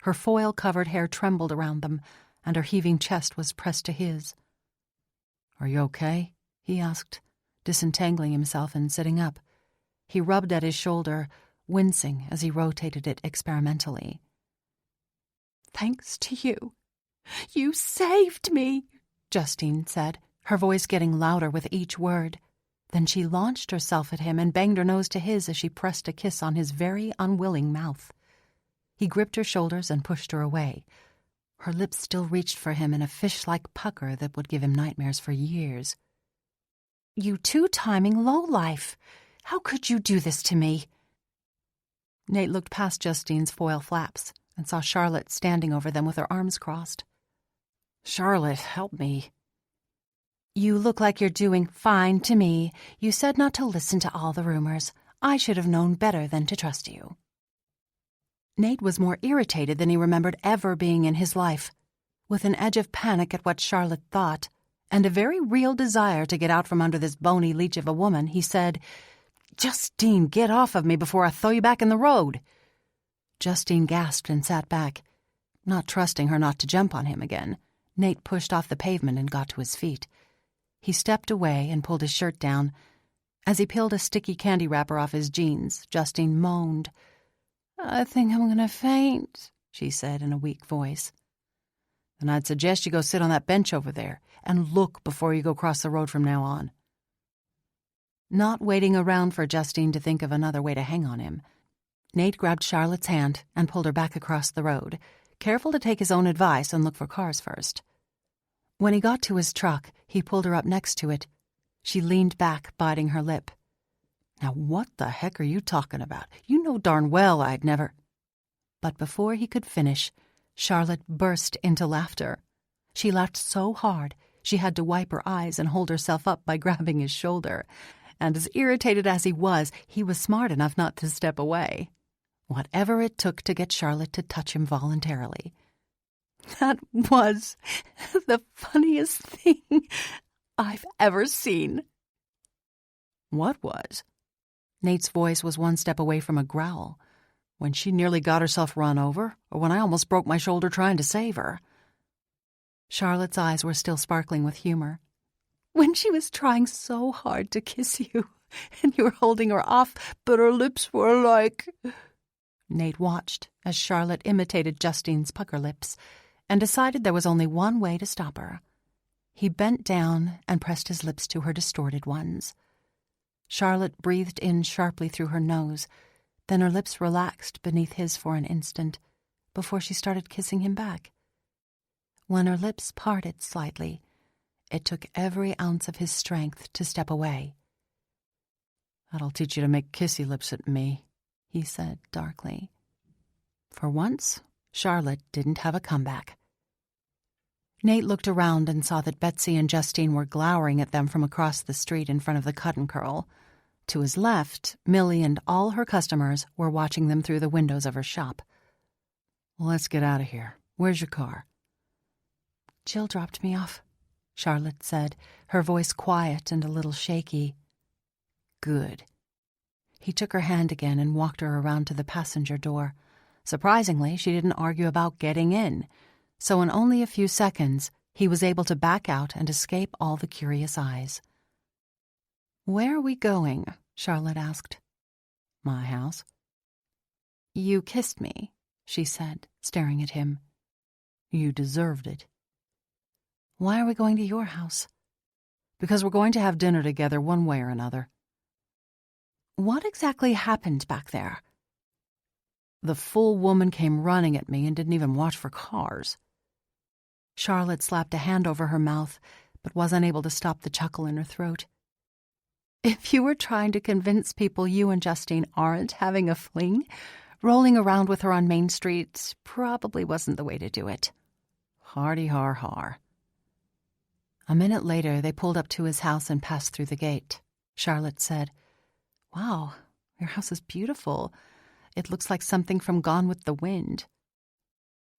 Her foil-covered hair trembled around them, and her heaving chest was pressed to his. "Are you okay?" he asked, disentangling himself and sitting up. He rubbed at his shoulder, wincing as he rotated it experimentally. "Thanks to you. You saved me," Justine said, her voice getting louder with each word. Then she launched herself at him and banged her nose to his as she pressed a kiss on his very unwilling mouth. He gripped her shoulders and pushed her away. Her lips still reached for him in a fish-like pucker that would give him nightmares for years. "You two-timing lowlife! How could you do this to me?" Nate looked past Justine's foil flaps and saw Charlotte standing over them with her arms crossed. "Charlotte, help me." "You look like you're doing fine to me. You said not to listen to all the rumors. I should have known better than to trust you." Nate was more irritated than he remembered ever being in his life. With an edge of panic at what Charlotte thought, and a very real desire to get out from under this bony leech of a woman, he said, "Justine, get off of me before I throw you back in the road." Justine gasped and sat back. Not trusting her not to jump on him again, Nate pushed off the pavement and got to his feet. He stepped away and pulled his shirt down. As he peeled a sticky candy wrapper off his jeans, Justine moaned. "I think I'm going to faint," she said in a weak voice. "Then I'd suggest you go sit on that bench over there and look before you go cross the road from now on." Not waiting around for Justine to think of another way to hang on him, Nate grabbed Charlotte's hand and pulled her back across the road, careful to take his own advice and look for cars first. When he got to his truck, he pulled her up next to it. She leaned back, biting her lip. "Now what the heck are you talking about? You know darn well I'd never—" But before he could finish, Charlotte burst into laughter. She laughed so hard she had to wipe her eyes and hold herself up by grabbing his shoulder. And as irritated as he was smart enough not to step away. Whatever it took to get Charlotte to touch him voluntarily. "That was the funniest thing I've ever seen." "What was?" Nate's voice was one step away from a growl. "When she nearly got herself run over, or when I almost broke my shoulder trying to save her?" Charlotte's eyes were still sparkling with humor. "When she was trying so hard to kiss you, and you were holding her off, but her lips were like—" Nate watched as Charlotte imitated Justine's pucker lips and decided there was only one way to stop her. He bent down and pressed his lips to her distorted ones. Charlotte breathed in sharply through her nose, then her lips relaxed beneath his for an instant, before she started kissing him back. When her lips parted slightly, it took every ounce of his strength to step away. "That'll teach you to make kissy lips at me," he said darkly. For once, Charlotte didn't have a comeback. Nate looked around and saw that Betsy and Justine were glowering at them from across the street in front of the Cut and Curl. To his left, Millie and all her customers were watching them through the windows of her shop. "Let's get out of here. Where's your car?" "Jill dropped me off," Charlotte said, her voice quiet and a little shaky. "Good." He took her hand again and walked her around to the passenger door. Surprisingly, she didn't argue about getting in, so in only a few seconds, he was able to back out and escape all the curious eyes. "Where are we going?" Charlotte asked. "My house." "You kissed me," she said, staring at him. "You deserved it." "Why are we going to your house?" "Because we're going to have dinner together one way or another." "What exactly happened back there?" "The fool woman came running at me and didn't even watch for cars." Charlotte slapped a hand over her mouth, but was unable to stop the chuckle in her throat. "If you were trying to convince people you and Justine aren't having a fling, rolling around with her on Main Street probably wasn't the way to do it." "Hardy har har." A minute later, they pulled up to his house and passed through the gate. Charlotte said, "Wow, your house is beautiful. It looks like something from Gone with the Wind."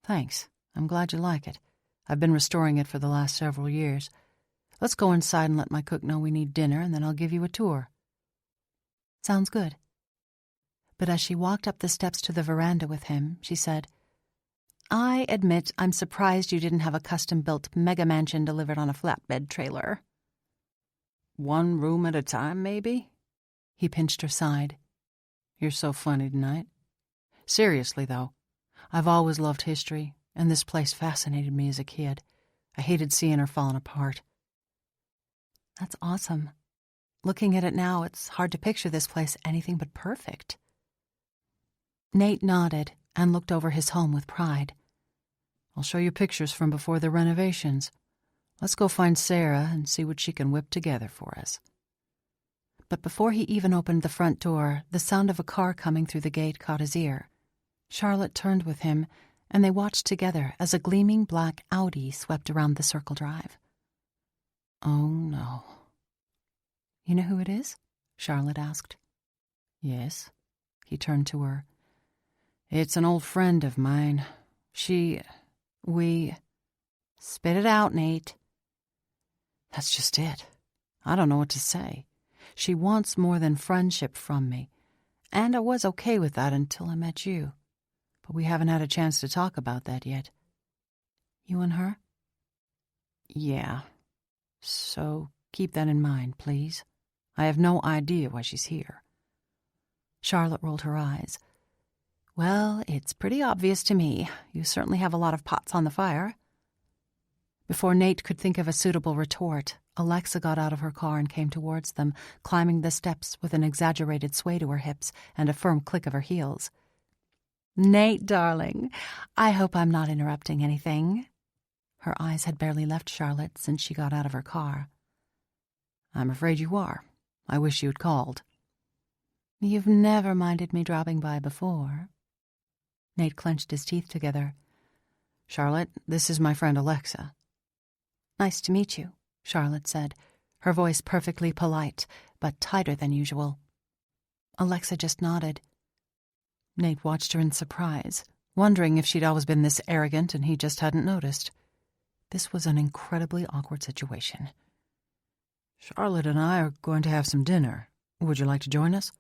"Thanks. I'm glad you like it. I've been restoring it for the last several years. Let's go inside and let my cook know we need dinner, and then I'll give you a tour." "Sounds good." But as she walked up the steps to the veranda with him, she said, "I admit I'm surprised you didn't have a custom-built mega mansion delivered on a flatbed trailer." "One room at a time, maybe?" He pinched her side. "You're so funny tonight. Seriously, though, I've always loved history, and this place fascinated me as a kid. I hated seeing her falling apart." "That's awesome. Looking at it now, it's hard to picture this place anything but perfect." Nate nodded and looked over his home with pride. "I'll show you pictures from before the renovations. Let's go find Sarah and see what she can whip together for us." But before he even opened the front door, the sound of a car coming through the gate caught his ear. Charlotte turned with him, and they watched together as a gleaming black Audi swept around the circle drive. "Oh, no." "You know who it is?" Charlotte asked. "Yes." He turned to her. "It's an old friend of mine. We... Spit it out, Nate." That's just it. I don't know what to say. She wants more than friendship from me, and I was okay with that until I met you. But we haven't had a chance to talk about that yet." "You and her?" "Yeah. So keep that in mind, please. I have no idea why she's here." Charlotte rolled her eyes. "Well, it's pretty obvious to me. You certainly have a lot of pots on the fire." Before Nate could think of a suitable retort, Alexa got out of her car and came towards them, climbing the steps with an exaggerated sway to her hips and a firm click of her heels. "Nate, darling, I hope I'm not interrupting anything." Her eyes had barely left Charlotte since she got out of her car. "I'm afraid you are. I wish you'd called." "You've never minded me dropping by before." Nate clenched his teeth together. "Charlotte, this is my friend Alexa." "Nice to meet you," Charlotte said, her voice perfectly polite, but tighter than usual. Alexa just nodded. Nate watched her in surprise, wondering if she'd always been this arrogant and he just hadn't noticed. This was an incredibly awkward situation. "Charlotte and I are going to have some dinner. Would you like to join us?"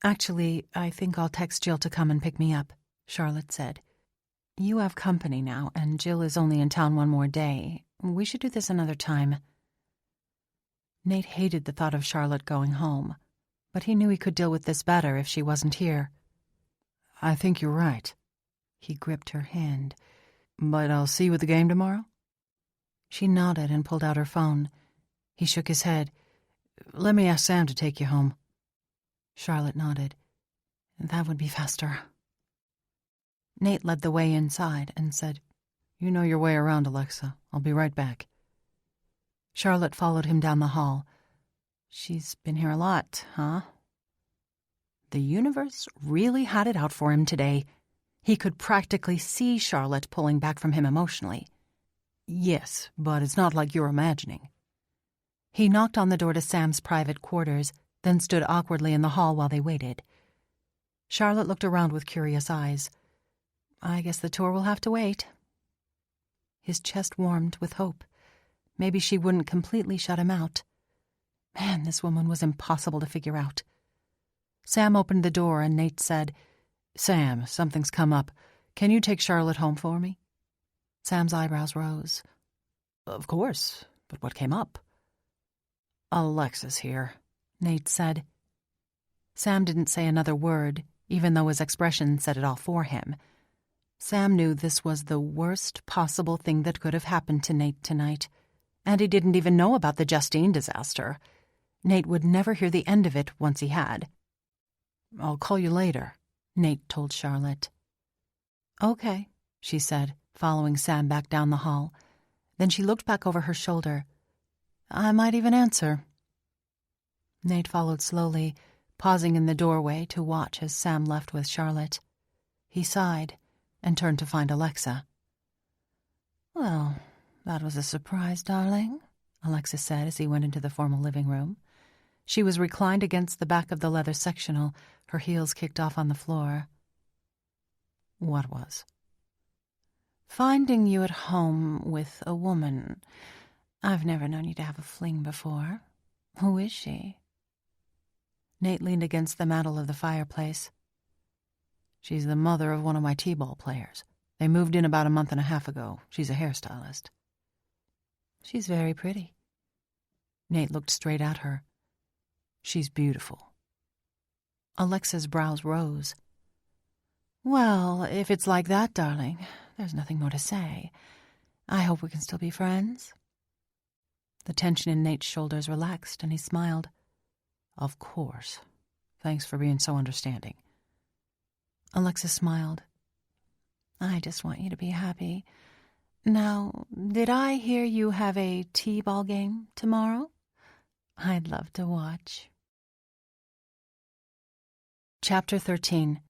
"Actually, I think I'll text Jill to come and pick me up," Charlotte said. "You have company now, and Jill is only in town one more day. We should do this another time." Nate hated the thought of Charlotte going home, but he knew he could deal with this better if she wasn't here. "I think you're right." He gripped her hand. "But I'll see you at the game tomorrow?" She nodded and pulled out her phone. He shook his head. "Let me ask Sam to take you home." Charlotte nodded. "That would be faster." Nate led the way inside and said, "You know your way around, Alexa. I'll be right back." Charlotte followed him down the hall. "She's been here a lot, huh?" The universe really had it out for him today. He could practically see Charlotte pulling back from him emotionally. "Yes, but it's not like you're imagining." He knocked on the door to Sam's private quarters, then stood awkwardly in the hall while they waited. Charlotte looked around with curious eyes. "I guess the tour will have to wait." His chest warmed with hope. Maybe she wouldn't completely shut him out. Man, this woman was impossible to figure out. Sam opened the door and Nate said, "Sam, something's come up. Can you take Charlotte home for me?" Sam's eyebrows rose. "Of course, but what came up?" "Alexa's here," Nate said. Sam didn't say another word, even though his expression said it all for him. Sam knew this was the worst possible thing that could have happened to Nate tonight, and he didn't even know about the Justine disaster. Nate would never hear the end of it once he had. "I'll call you later," Nate told Charlotte. "Okay," she said, following Sam back down the hall. Then she looked back over her shoulder. "I might even answer." Nate followed slowly, pausing in the doorway to watch as Sam left with Charlotte. He sighed and turned to find Alexa. "Well, that was a surprise, darling," Alexa said as he went into the formal living room. She was reclined against the back of the leather sectional, her heels kicked off on the floor. "What was?" "Finding you at home with a woman. I've never known you to have a fling before. Who is she?" Nate leaned against the mantel of the fireplace. She's the mother of one of my t-ball players. They moved in about a month and a half ago. She's a hairstylist. She's very pretty. Nate looked straight at her. She's beautiful. Alexa's brows rose. Well, if it's like that, darling, there's nothing more to say. I hope we can still be friends. The tension in Nate's shoulders relaxed, and he smiled. Of course. Thanks for being so understanding. Alexa smiled. I just want you to be happy. Now, did I hear you have a t-ball game tomorrow? I'd love to watch. Chapter 13.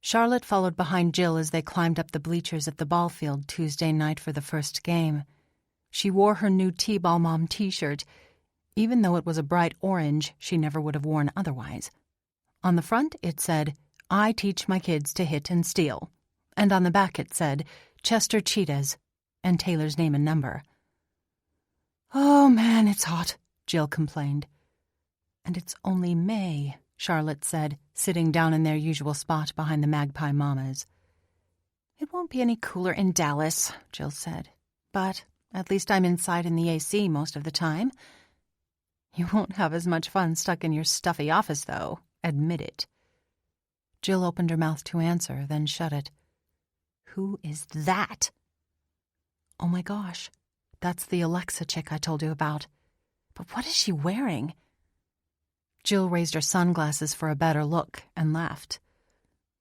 Charlotte followed behind Jill as they climbed up the bleachers at the ball field Tuesday night for the first game. She wore her new T-Ball Mom t-shirt. Even though it was a bright orange, she never would have worn otherwise. On the front, it said, I teach my kids to hit and steal. And on the back it said, Chester Cheetahs, and Taylor's name and number. Oh, man, it's hot, Jill complained. And it's only May, Charlotte said, sitting down in their usual spot behind the Magpie Mamas. It won't be any cooler in Dallas, Jill said. But at least I'm inside in the AC most of the time. You won't have as much fun stuck in your stuffy office, though. Admit it. Jill opened her mouth to answer, then shut it. Who is that? Oh my gosh, that's the Alexa chick I told you about. But what is she wearing? Jill raised her sunglasses for a better look and laughed.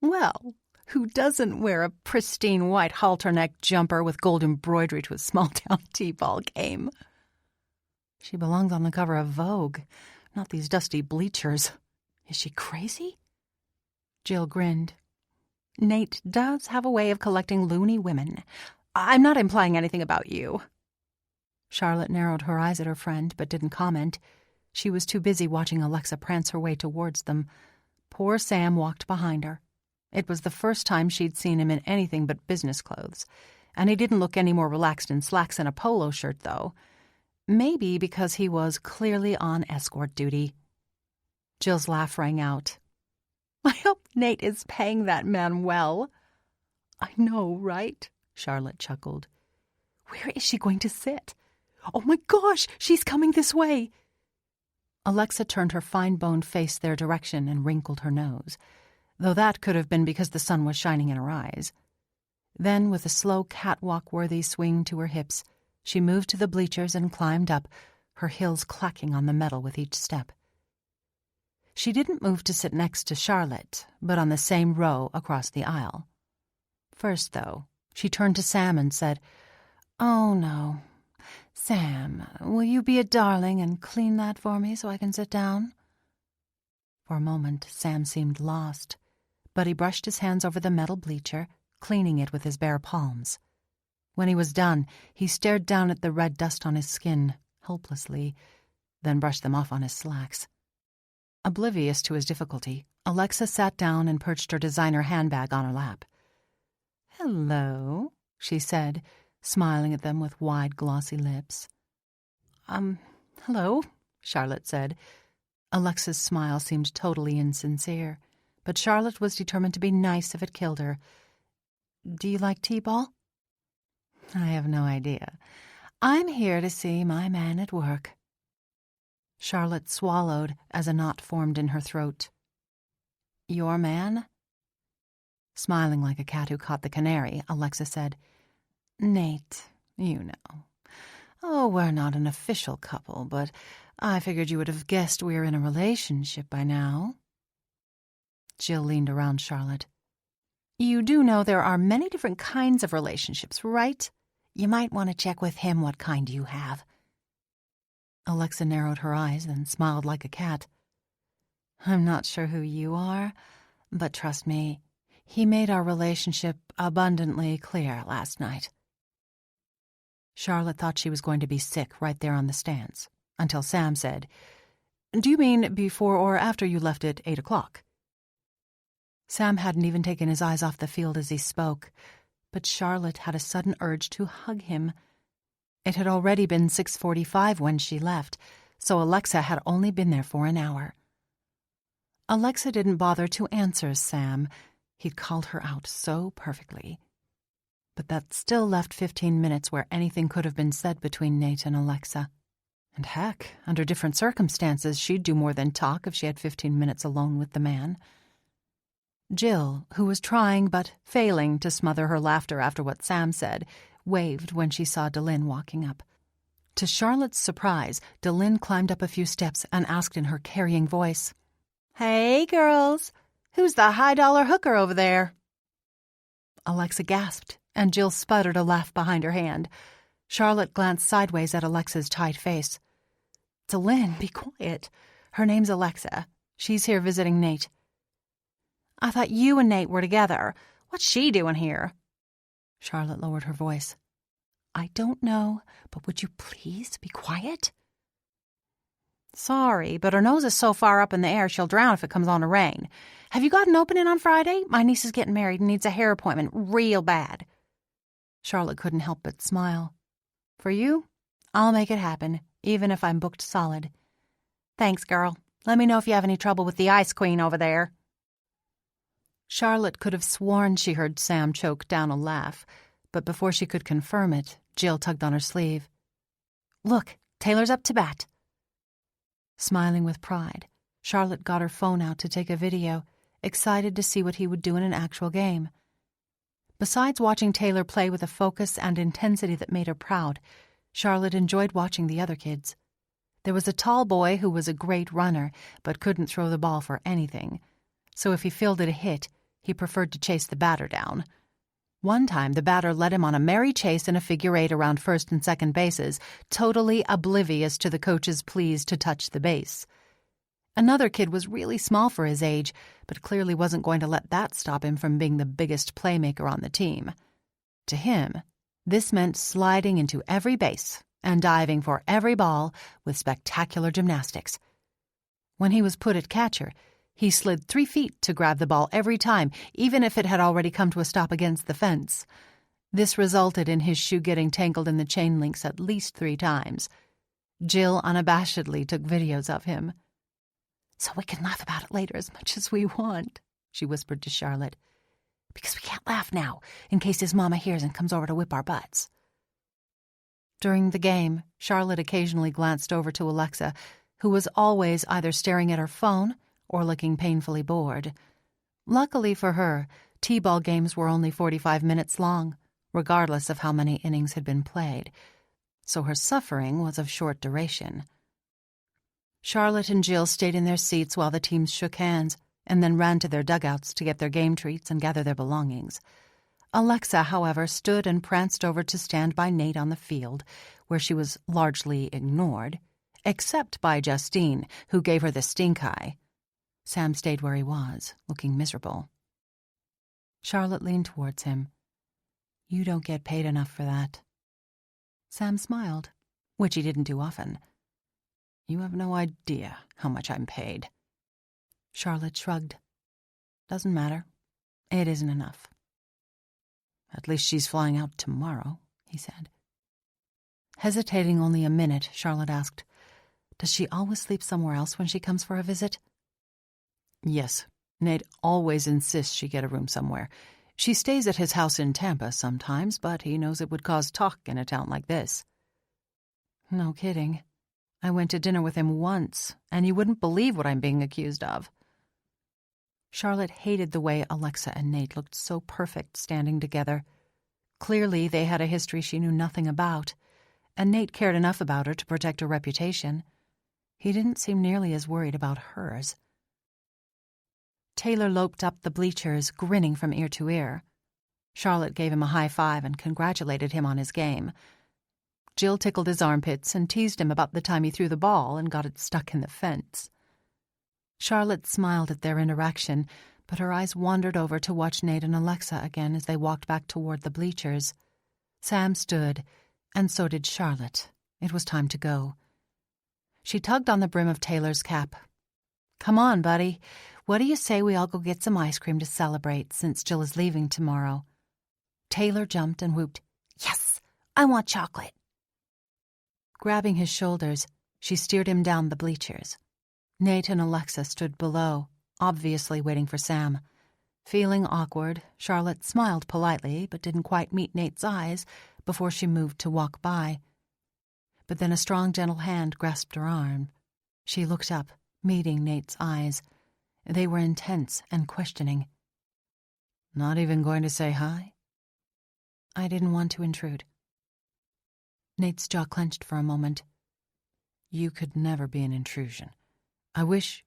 Well, who doesn't wear a pristine white halter-neck jumper with gold embroidery to a small-town t-ball game? She belongs on the cover of Vogue, not these dusty bleachers. Is she crazy? Jill grinned. Nate does have a way of collecting loony women. I'm not implying anything about you. Charlotte narrowed her eyes at her friend, but didn't comment. She was too busy watching Alexa prance her way towards them. Poor Sam walked behind her. It was the first time she'd seen him in anything but business clothes, and he didn't look any more relaxed in slacks and a polo shirt, though. Maybe because he was clearly on escort duty. Jill's laugh rang out. I hope Nate is paying that man well. I know, right? Charlotte chuckled. Where is she going to sit? Oh my gosh, she's coming this way. Alexa turned her fine-boned face their direction and wrinkled her nose, though that could have been because the sun was shining in her eyes. Then, with a slow catwalk-worthy swing to her hips, she moved to the bleachers and climbed up, her heels clacking on the metal with each step. She didn't move to sit next to Charlotte, but on the same row across the aisle. First, though, she turned to Sam and said, Oh, no. Sam, will you be a darling and clean that for me so I can sit down? For a moment, Sam seemed lost, but he brushed his hands over the metal bleacher, cleaning it with his bare palms. When he was done, he stared down at the red dust on his skin, helplessly, then brushed them off on his slacks. Oblivious to his difficulty, Alexa sat down and perched her designer handbag on her lap. Hello, she said, smiling at them with wide, glossy lips. Hello, Charlotte said. Alexa's smile seemed totally insincere, but Charlotte was determined to be nice if it killed her. Do you like t-ball? I have no idea. I'm here to see my man at work. Charlotte swallowed as a knot formed in her throat. Your man? Smiling like a cat who caught the canary, Alexa said, Nate, you know. Oh, we're not an official couple, but I figured you would have guessed we're in a relationship by now. Jill leaned around Charlotte. You do know there are many different kinds of relationships, right? You might want to check with him what kind you have. Alexa narrowed her eyes, then smiled like a cat. I'm not sure who you are, but trust me, he made our relationship abundantly clear last night. Charlotte thought she was going to be sick right there on the stance, until Sam said, Do you mean before or after you left at 8 o'clock? Sam hadn't even taken his eyes off the field as he spoke, but Charlotte had a sudden urge to hug him. It had already been 6:45 when she left, so Alexa had only been there for an hour. Alexa didn't bother to answer Sam. He'd called her out so perfectly. But that still left 15 minutes where anything could have been said between Nate and Alexa. And heck, under different circumstances, she'd do more than talk if she had 15 minutes alone with the man. Jill, who was trying but failing to smother her laughter after what Sam said, waved when she saw Delynn walking up. To Charlotte's surprise, Delynn climbed up a few steps and asked in her carrying voice, "Hey, girls, who's the high-dollar hooker over there?" Alexa gasped, and Jill sputtered a laugh behind her hand. Charlotte glanced sideways at Alexa's tight face. "Delynn, be quiet. Her name's Alexa. She's here visiting Nate." "I thought you and Nate were together. What's she doing here?" Charlotte lowered her voice. "I don't know, but would you please be quiet?" "Sorry, but her nose is so far up in the air she'll drown if it comes on to rain. Have you got an opening on Friday? My niece is getting married and needs a hair appointment real bad." Charlotte couldn't help but smile. "For you, I'll make it happen, even if I'm booked solid." "Thanks, girl. Let me know if you have any trouble with the Ice Queen over there." Charlotte could have sworn she heard Sam choke down a laugh, but before she could confirm it, Jill tugged on her sleeve. "Look, Taylor's up to bat." Smiling with pride, Charlotte got her phone out to take a video, excited to see what he would do in an actual game. Besides watching Taylor play with a focus and intensity that made her proud, Charlotte enjoyed watching the other kids. There was a tall boy who was a great runner, but couldn't throw the ball for anything. So if he fielded a hit, he preferred to chase the batter down. One time, the batter led him on a merry chase in a figure eight around first and second bases, totally oblivious to the coach's pleas to touch the base. Another kid was really small for his age, but clearly wasn't going to let that stop him from being the biggest playmaker on the team. To him, this meant sliding into every base and diving for every ball with spectacular gymnastics. When he was put at catcher, he slid 3 feet to grab the ball every time, even if it had already come to a stop against the fence. This resulted in his shoe getting tangled in the chain links at least 3 times. Jill unabashedly took videos of him. "So we can laugh about it later as much as we want," she whispered to Charlotte. "Because we can't laugh now, in case his mama hears and comes over to whip our butts." During the game, Charlotte occasionally glanced over to Alexa, who was always either staring at her phone or looking painfully bored. Luckily for her, T-ball games were only 45 minutes long, regardless of how many innings had been played, so her suffering was of short duration. Charlotte and Jill stayed in their seats while the teams shook hands, and then ran to their dugouts to get their game treats and gather their belongings. Alexa, however, stood and pranced over to stand by Nate on the field, where she was largely ignored, except by Justine, who gave her the stink eye. Sam stayed where he was, looking miserable. Charlotte leaned towards him. "You don't get paid enough for that." Sam smiled, which he didn't do often. "You have no idea how much I'm paid." Charlotte shrugged. "Doesn't matter. It isn't enough." "At least she's flying out tomorrow," he said. Hesitating only a minute, Charlotte asked, "Does she always sleep somewhere else when she comes for a visit?" "Yes. Nate always insists she get a room somewhere. She stays at his house in Tampa sometimes, but he knows it would cause talk in a town like this." "No kidding. I went to dinner with him once, and you wouldn't believe what I'm being accused of." Charlotte hated the way Alexa and Nate looked so perfect standing together. Clearly, they had a history she knew nothing about, and Nate cared enough about her to protect her reputation. He didn't seem nearly as worried about hers. Taylor loped up the bleachers, grinning from ear to ear. Charlotte gave him a high five and congratulated him on his game. Jill tickled his armpits and teased him about the time he threw the ball and got it stuck in the fence. Charlotte smiled at their interaction, but her eyes wandered over to watch Nate and Alexa again as they walked back toward the bleachers. Sam stood, and so did Charlotte. It was time to go. She tugged on the brim of Taylor's cap. "Come on, buddy. What do you say we all go get some ice cream to celebrate, since Jill is leaving tomorrow?" Taylor jumped and whooped, "Yes, I want chocolate." Grabbing his shoulders, she steered him down the bleachers. Nate and Alexa stood below, obviously waiting for Sam. Feeling awkward, Charlotte smiled politely but didn't quite meet Nate's eyes before she moved to walk by. But then a strong, gentle hand grasped her arm. She looked up, meeting Nate's eyes. They were intense and questioning. Not even going to say hi? I didn't want to intrude. Nate's jaw clenched for a moment. You could never be an intrusion. I wish...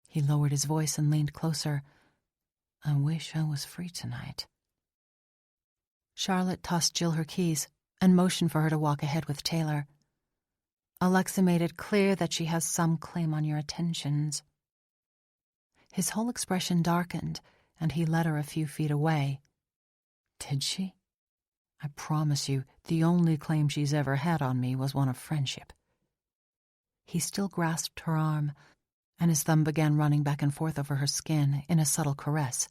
He lowered his voice and leaned closer. I wish I was free tonight. Charlotte tossed Jill her keys and motioned for her to walk ahead with Taylor. Alexa made it clear that she has some claim on your attentions. His whole expression darkened, and he led her a few feet away. Did she? I promise you, the only claim she's ever had on me was one of friendship. He still grasped her arm, and his thumb began running back and forth over her skin in a subtle caress.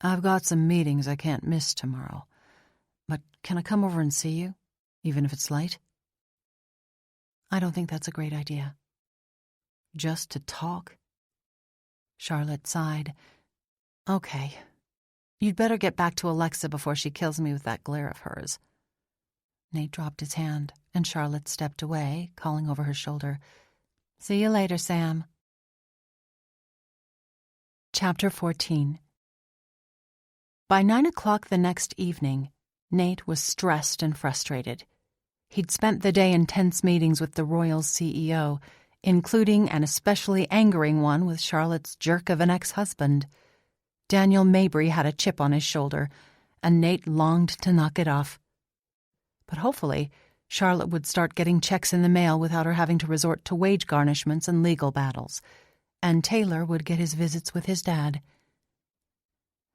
I've got some meetings I can't miss tomorrow, but can I come over and see you, even if it's late? I don't think that's a great idea. Just to talk? Charlotte sighed. Okay. You'd better get back to Alexa before she kills me with that glare of hers. Nate dropped his hand, and Charlotte stepped away, calling over her shoulder, See you later, Sam. Chapter 14. By 9 o'clock the next evening, Nate was stressed and frustrated. He'd spent the day in tense meetings with the Royal's CEO, including an especially angering one with Charlotte's jerk of an ex-husband. Daniel Mabry had a chip on his shoulder, and Nate longed to knock it off. But hopefully, Charlotte would start getting checks in the mail without her having to resort to wage garnishments and legal battles, and Taylor would get his visits with his dad.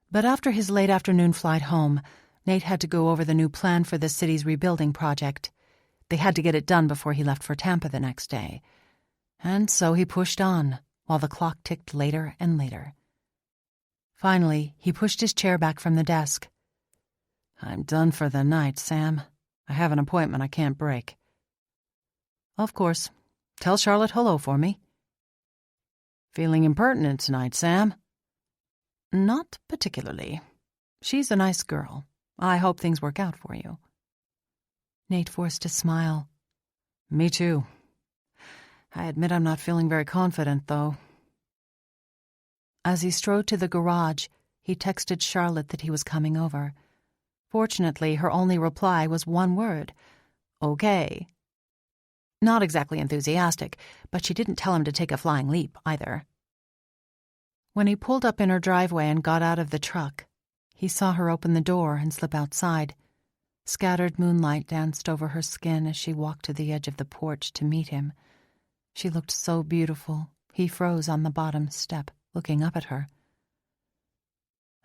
But after his late afternoon flight home, Nate had to go over the new plan for the city's rebuilding project. They had to get it done before he left for Tampa the next day. And so he pushed on, while the clock ticked later and later. Finally, he pushed his chair back from the desk. I'm done for the night, Sam. I have an appointment I can't break. Of course. Tell Charlotte hello for me. Feeling impertinent tonight, Sam? Not particularly. She's a nice girl. I hope things work out for you. Nate forced a smile. Me too. I admit I'm not feeling very confident, though. As he strode to the garage, he texted Charlotte that he was coming over. Fortunately, her only reply was one word, okay. Not exactly enthusiastic, but she didn't tell him to take a flying leap, either. When he pulled up in her driveway and got out of the truck, he saw her open the door and slip outside. Scattered moonlight danced over her skin as she walked to the edge of the porch to meet him. She looked so beautiful, he froze on the bottom step, looking up at her.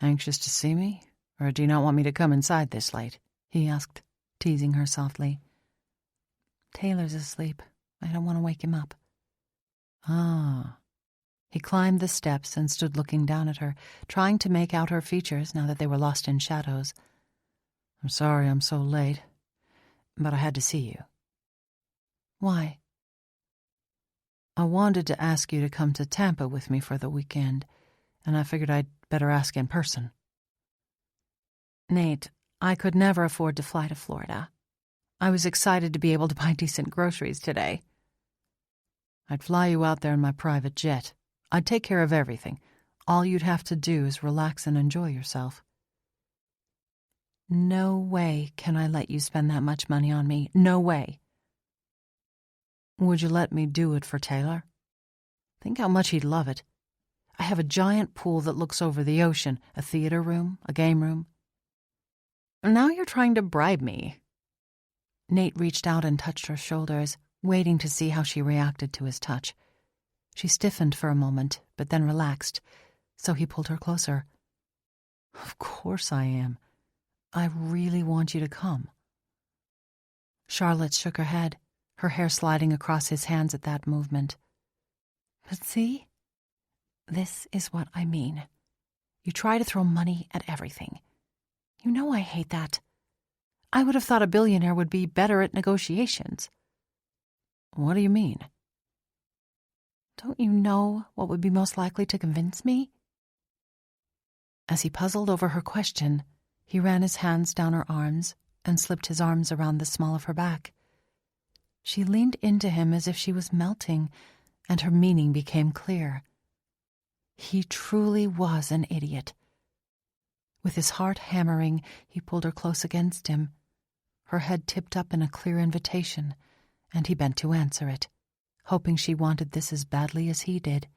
Anxious to see me? Or do you not want me to come inside this late? He asked, teasing her softly. Taylor's asleep. I don't want to wake him up. Ah. He climbed the steps and stood looking down at her, trying to make out her features now that they were lost in shadows. I'm sorry I'm so late, but I had to see you. Why? I wanted to ask you to come to Tampa with me for the weekend, and I figured I'd better ask in person. Nate, I could never afford to fly to Florida. I was excited to be able to buy decent groceries today. I'd fly you out there in my private jet. I'd take care of everything. All you'd have to do is relax and enjoy yourself. No way can I let you spend that much money on me. No way. Would you let me do it for Taylor? Think how much he'd love it. I have a giant pool that looks over the ocean, a theater room, a game room. Now you're trying to bribe me. Nate reached out and touched her shoulders, waiting to see how she reacted to his touch. She stiffened for a moment, but then relaxed, so he pulled her closer. Of course I am. I really want you to come. Charlotte shook her head, her hair sliding across his hands at that movement. But see? This is what I mean. You try to throw money at everything. You know I hate that. I would have thought a billionaire would be better at negotiations. What do you mean? Don't you know what would be most likely to convince me? As he puzzled over her question, he ran his hands down her arms and slipped his arms around the small of her back. She leaned into him as if she was melting, and her meaning became clear. He truly was an idiot. With his heart hammering, he pulled her close against him. Her head tipped up in a clear invitation, and he bent to answer it, hoping she wanted this as badly as he did.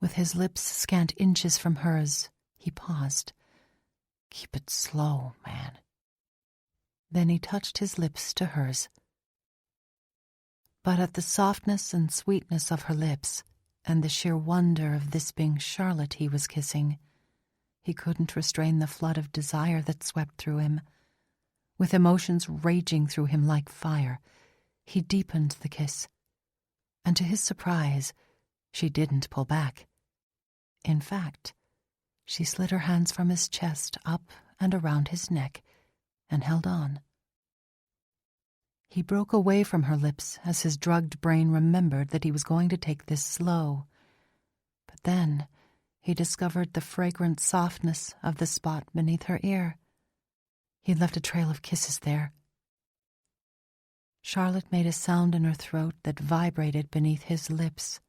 With his lips scant inches from hers, he paused. "Keep it slow, man." Then he touched his lips to hers. But at the softness and sweetness of her lips, and the sheer wonder of this being Charlotte he was kissing, he couldn't restrain the flood of desire that swept through him. With emotions raging through him like fire, he deepened the kiss. And to his surprise, she didn't pull back. In fact, she slid her hands from his chest up and around his neck and held on. He broke away from her lips as his drugged brain remembered that he was going to take this slow. But then he discovered the fragrant softness of the spot beneath her ear. He'd left a trail of kisses there. Charlotte made a sound in her throat that vibrated beneath his lips.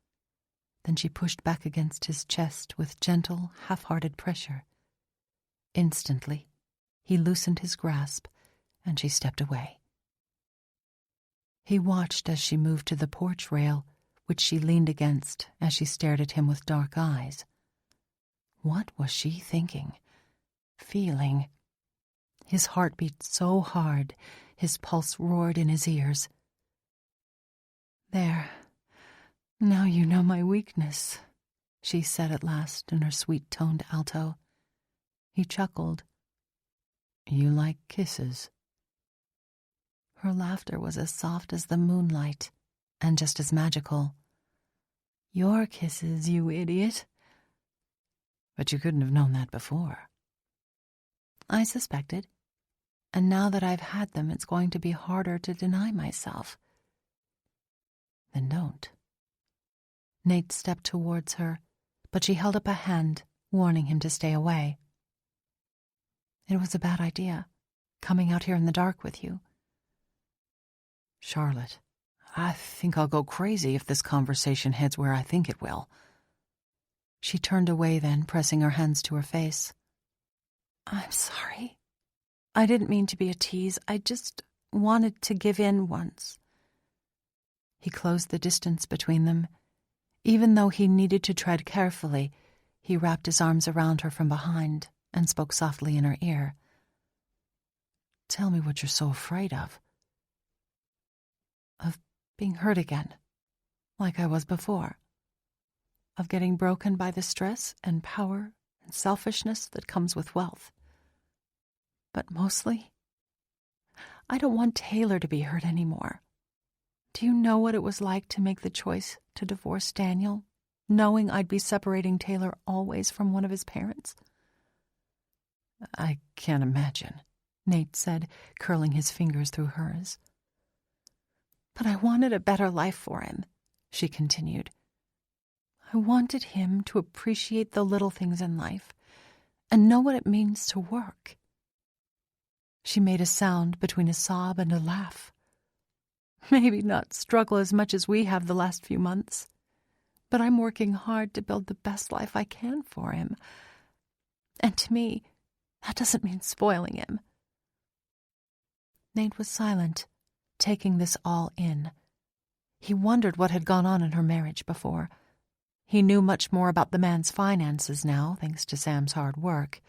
Then she pushed back against his chest with gentle, half-hearted pressure. Instantly, he loosened his grasp, and she stepped away. He watched as she moved to the porch rail, which she leaned against as she stared at him with dark eyes. What was she thinking? Feeling? His heart beat so hard, his pulse roared in his ears. "There. Now you know my weakness," she said at last in her sweet-toned alto. He chuckled. "You like kisses?" Her laughter was as soft as the moonlight, and just as magical. "Your kisses, you idiot." "But you couldn't have known that before." "I suspected. And now that I've had them, it's going to be harder to deny myself." "Then don't." Nate stepped towards her, but she held up a hand, warning him to stay away. "It was a bad idea, coming out here in the dark with you." "Charlotte, I think I'll go crazy if this conversation heads where I think it will." She turned away then, pressing her hands to her face. "I'm sorry. I didn't mean to be a tease. I just wanted to give in once." He closed the distance between them. Even though he needed to tread carefully, he wrapped his arms around her from behind and spoke softly in her ear. "Tell me what you're so afraid of." "Of being hurt again, like I was before. Of getting broken by the stress and power and selfishness that comes with wealth. But mostly, I don't want Taylor to be hurt anymore. Do you know what it was like to make the choice to divorce Daniel, knowing I'd be separating Taylor always from one of his parents?" "I can't imagine," Nate said, curling his fingers through hers. "But I wanted a better life for him," she continued. "I wanted him to appreciate the little things in life and know what it means to work." She made a sound between a sob and a laugh. "Maybe not struggle as much as we have the last few months, but I'm working hard to build the best life I can for him. And to me, that doesn't mean spoiling him." Nate was silent, taking this all in. He wondered what had gone on in her marriage before. He knew much more about the man's finances now, thanks to Sam's hard work,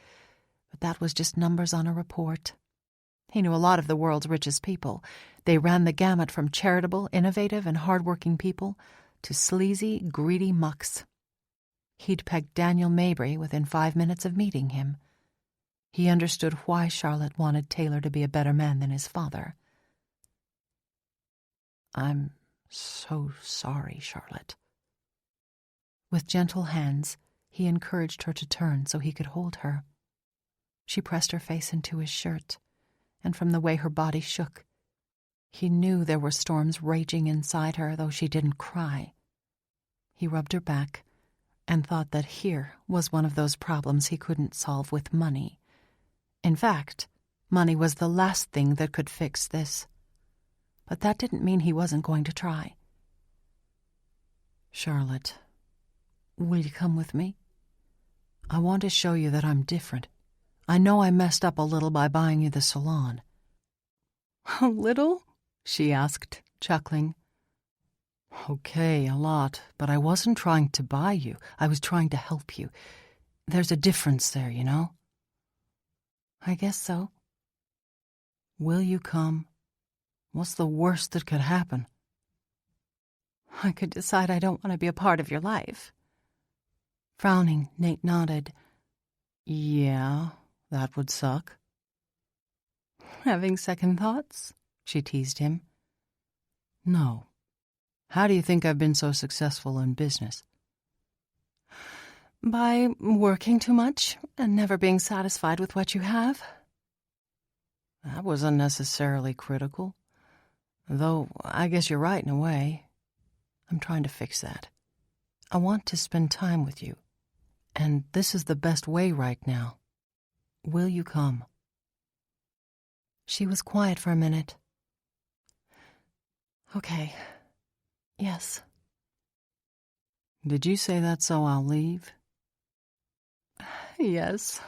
but that was just numbers on a report. He knew a lot of the world's richest people. They ran the gamut from charitable, innovative, and hard-working people to sleazy, greedy mucks. He'd pegged Daniel Mabry within 5 minutes of meeting him. He understood why Charlotte wanted Taylor to be a better man than his father. "I'm so sorry, Charlotte." With gentle hands, he encouraged her to turn so he could hold her. She pressed her face into his shirt, and from the way her body shook, he knew there were storms raging inside her, though she didn't cry. He rubbed her back and thought that here was one of those problems he couldn't solve with money. In fact, money was the last thing that could fix this. But that didn't mean he wasn't going to try. "Charlotte, will you come with me? I want to show you that I'm different. I know I messed up a little by buying you the salon." "A little?" she asked, chuckling. "Okay, a lot, but I wasn't trying to buy you. I was trying to help you. There's a difference there, you know?" "I guess so." "Will you come? What's the worst that could happen?" "I could decide I don't want to be a part of your life." Frowning, Nate nodded. "Yeah, that would suck." "Having second thoughts?" she teased him. "No. How do you think I've been so successful in business?" "By working too much and never being satisfied with what you have." "That wasn't necessarily critical. Though I guess you're right in a way. I'm trying to fix that. I want to spend time with you, and this is the best way right now. Will you come?" She was quiet for a minute. "Okay. Yes." "Did you say that so I'll leave?" "Yes.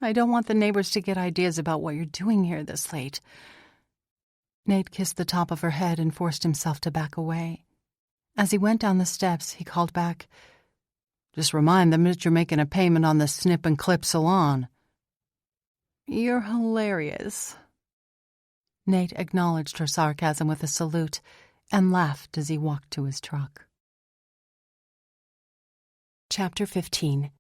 I don't want the neighbors to get ideas about what you're doing here this late." Nate kissed the top of her head and forced himself to back away. As he went down the steps, he called back, "Just remind them that you're making a payment on the Snip and Clip salon." "You're hilarious." Nate acknowledged her sarcasm with a salute and laughed as he walked to his truck. Chapter 15.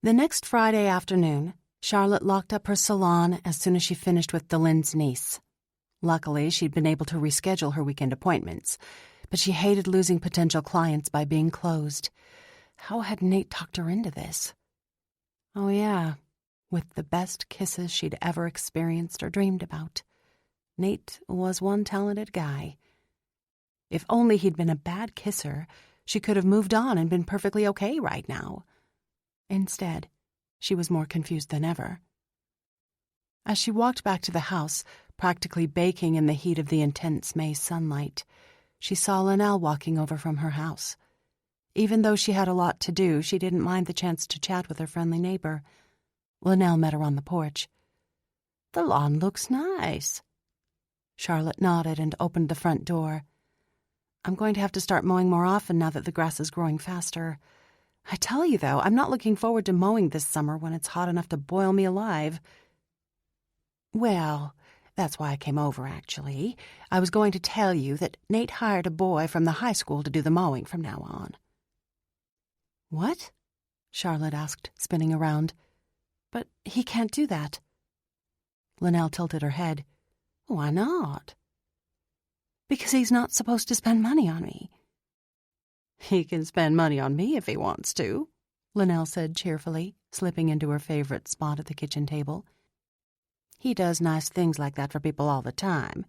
The next Friday afternoon, Charlotte locked up her salon as soon as she finished with Delenn's niece. Luckily, she'd been able to reschedule her weekend appointments, but she hated losing potential clients by being closed. How had Nate talked her into this? Oh yeah, with the best kisses she'd ever experienced or dreamed about. Nate was one talented guy. If only he'd been a bad kisser, she could have moved on and been perfectly okay right now. Instead, she was more confused than ever. As she walked back to the house, practically baking in the heat of the intense May sunlight, she saw Linnell walking over from her house. Even though she had a lot to do, she didn't mind the chance to chat with her friendly neighbor. Linnell met her on the porch. "The lawn looks nice." Charlotte nodded and opened the front door. "I'm going to have to start mowing more often now that the grass is growing faster. I tell you, though, I'm not looking forward to mowing this summer when it's hot enough to boil me alive." "Well, that's why I came over, actually. I was going to tell you that Nate hired a boy from the high school to do the mowing from now on." "What?" Charlotte asked, spinning around. "But he can't do that." Linnell tilted her head. "Why not?" "Because he's not supposed to spend money on me." "He can spend money on me if he wants to," Linnell said cheerfully, slipping into her favorite spot at the kitchen table. "He does nice things like that for people all the time.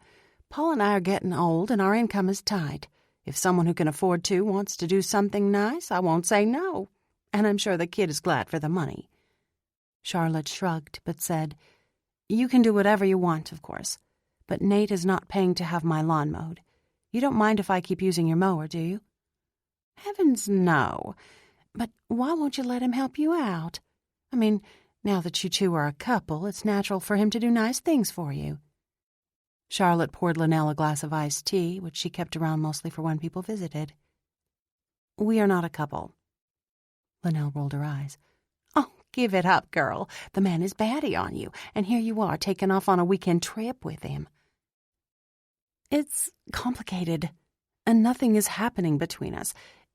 Paul and I are getting old, and our income is tight. If someone who can afford to wants to do something nice, I won't say no. And I'm sure the kid is glad for the money." Charlotte shrugged, but said, "You can do whatever you want, of course. But Nate is not paying to have my lawn mowed. You don't mind if I keep using your mower, do you?" "Heavens, no. But why won't you let him help you out? I mean, now that you two are a couple, it's natural for him to do nice things for you." Charlotte poured Linnell a glass of iced tea, which she kept around mostly for when people visited. "We are not a couple." Linnell rolled her eyes. "Oh, give it up, girl. The man is batty on you, and here you are taking off on a weekend trip with him." "It's complicated, and nothing is happening between us.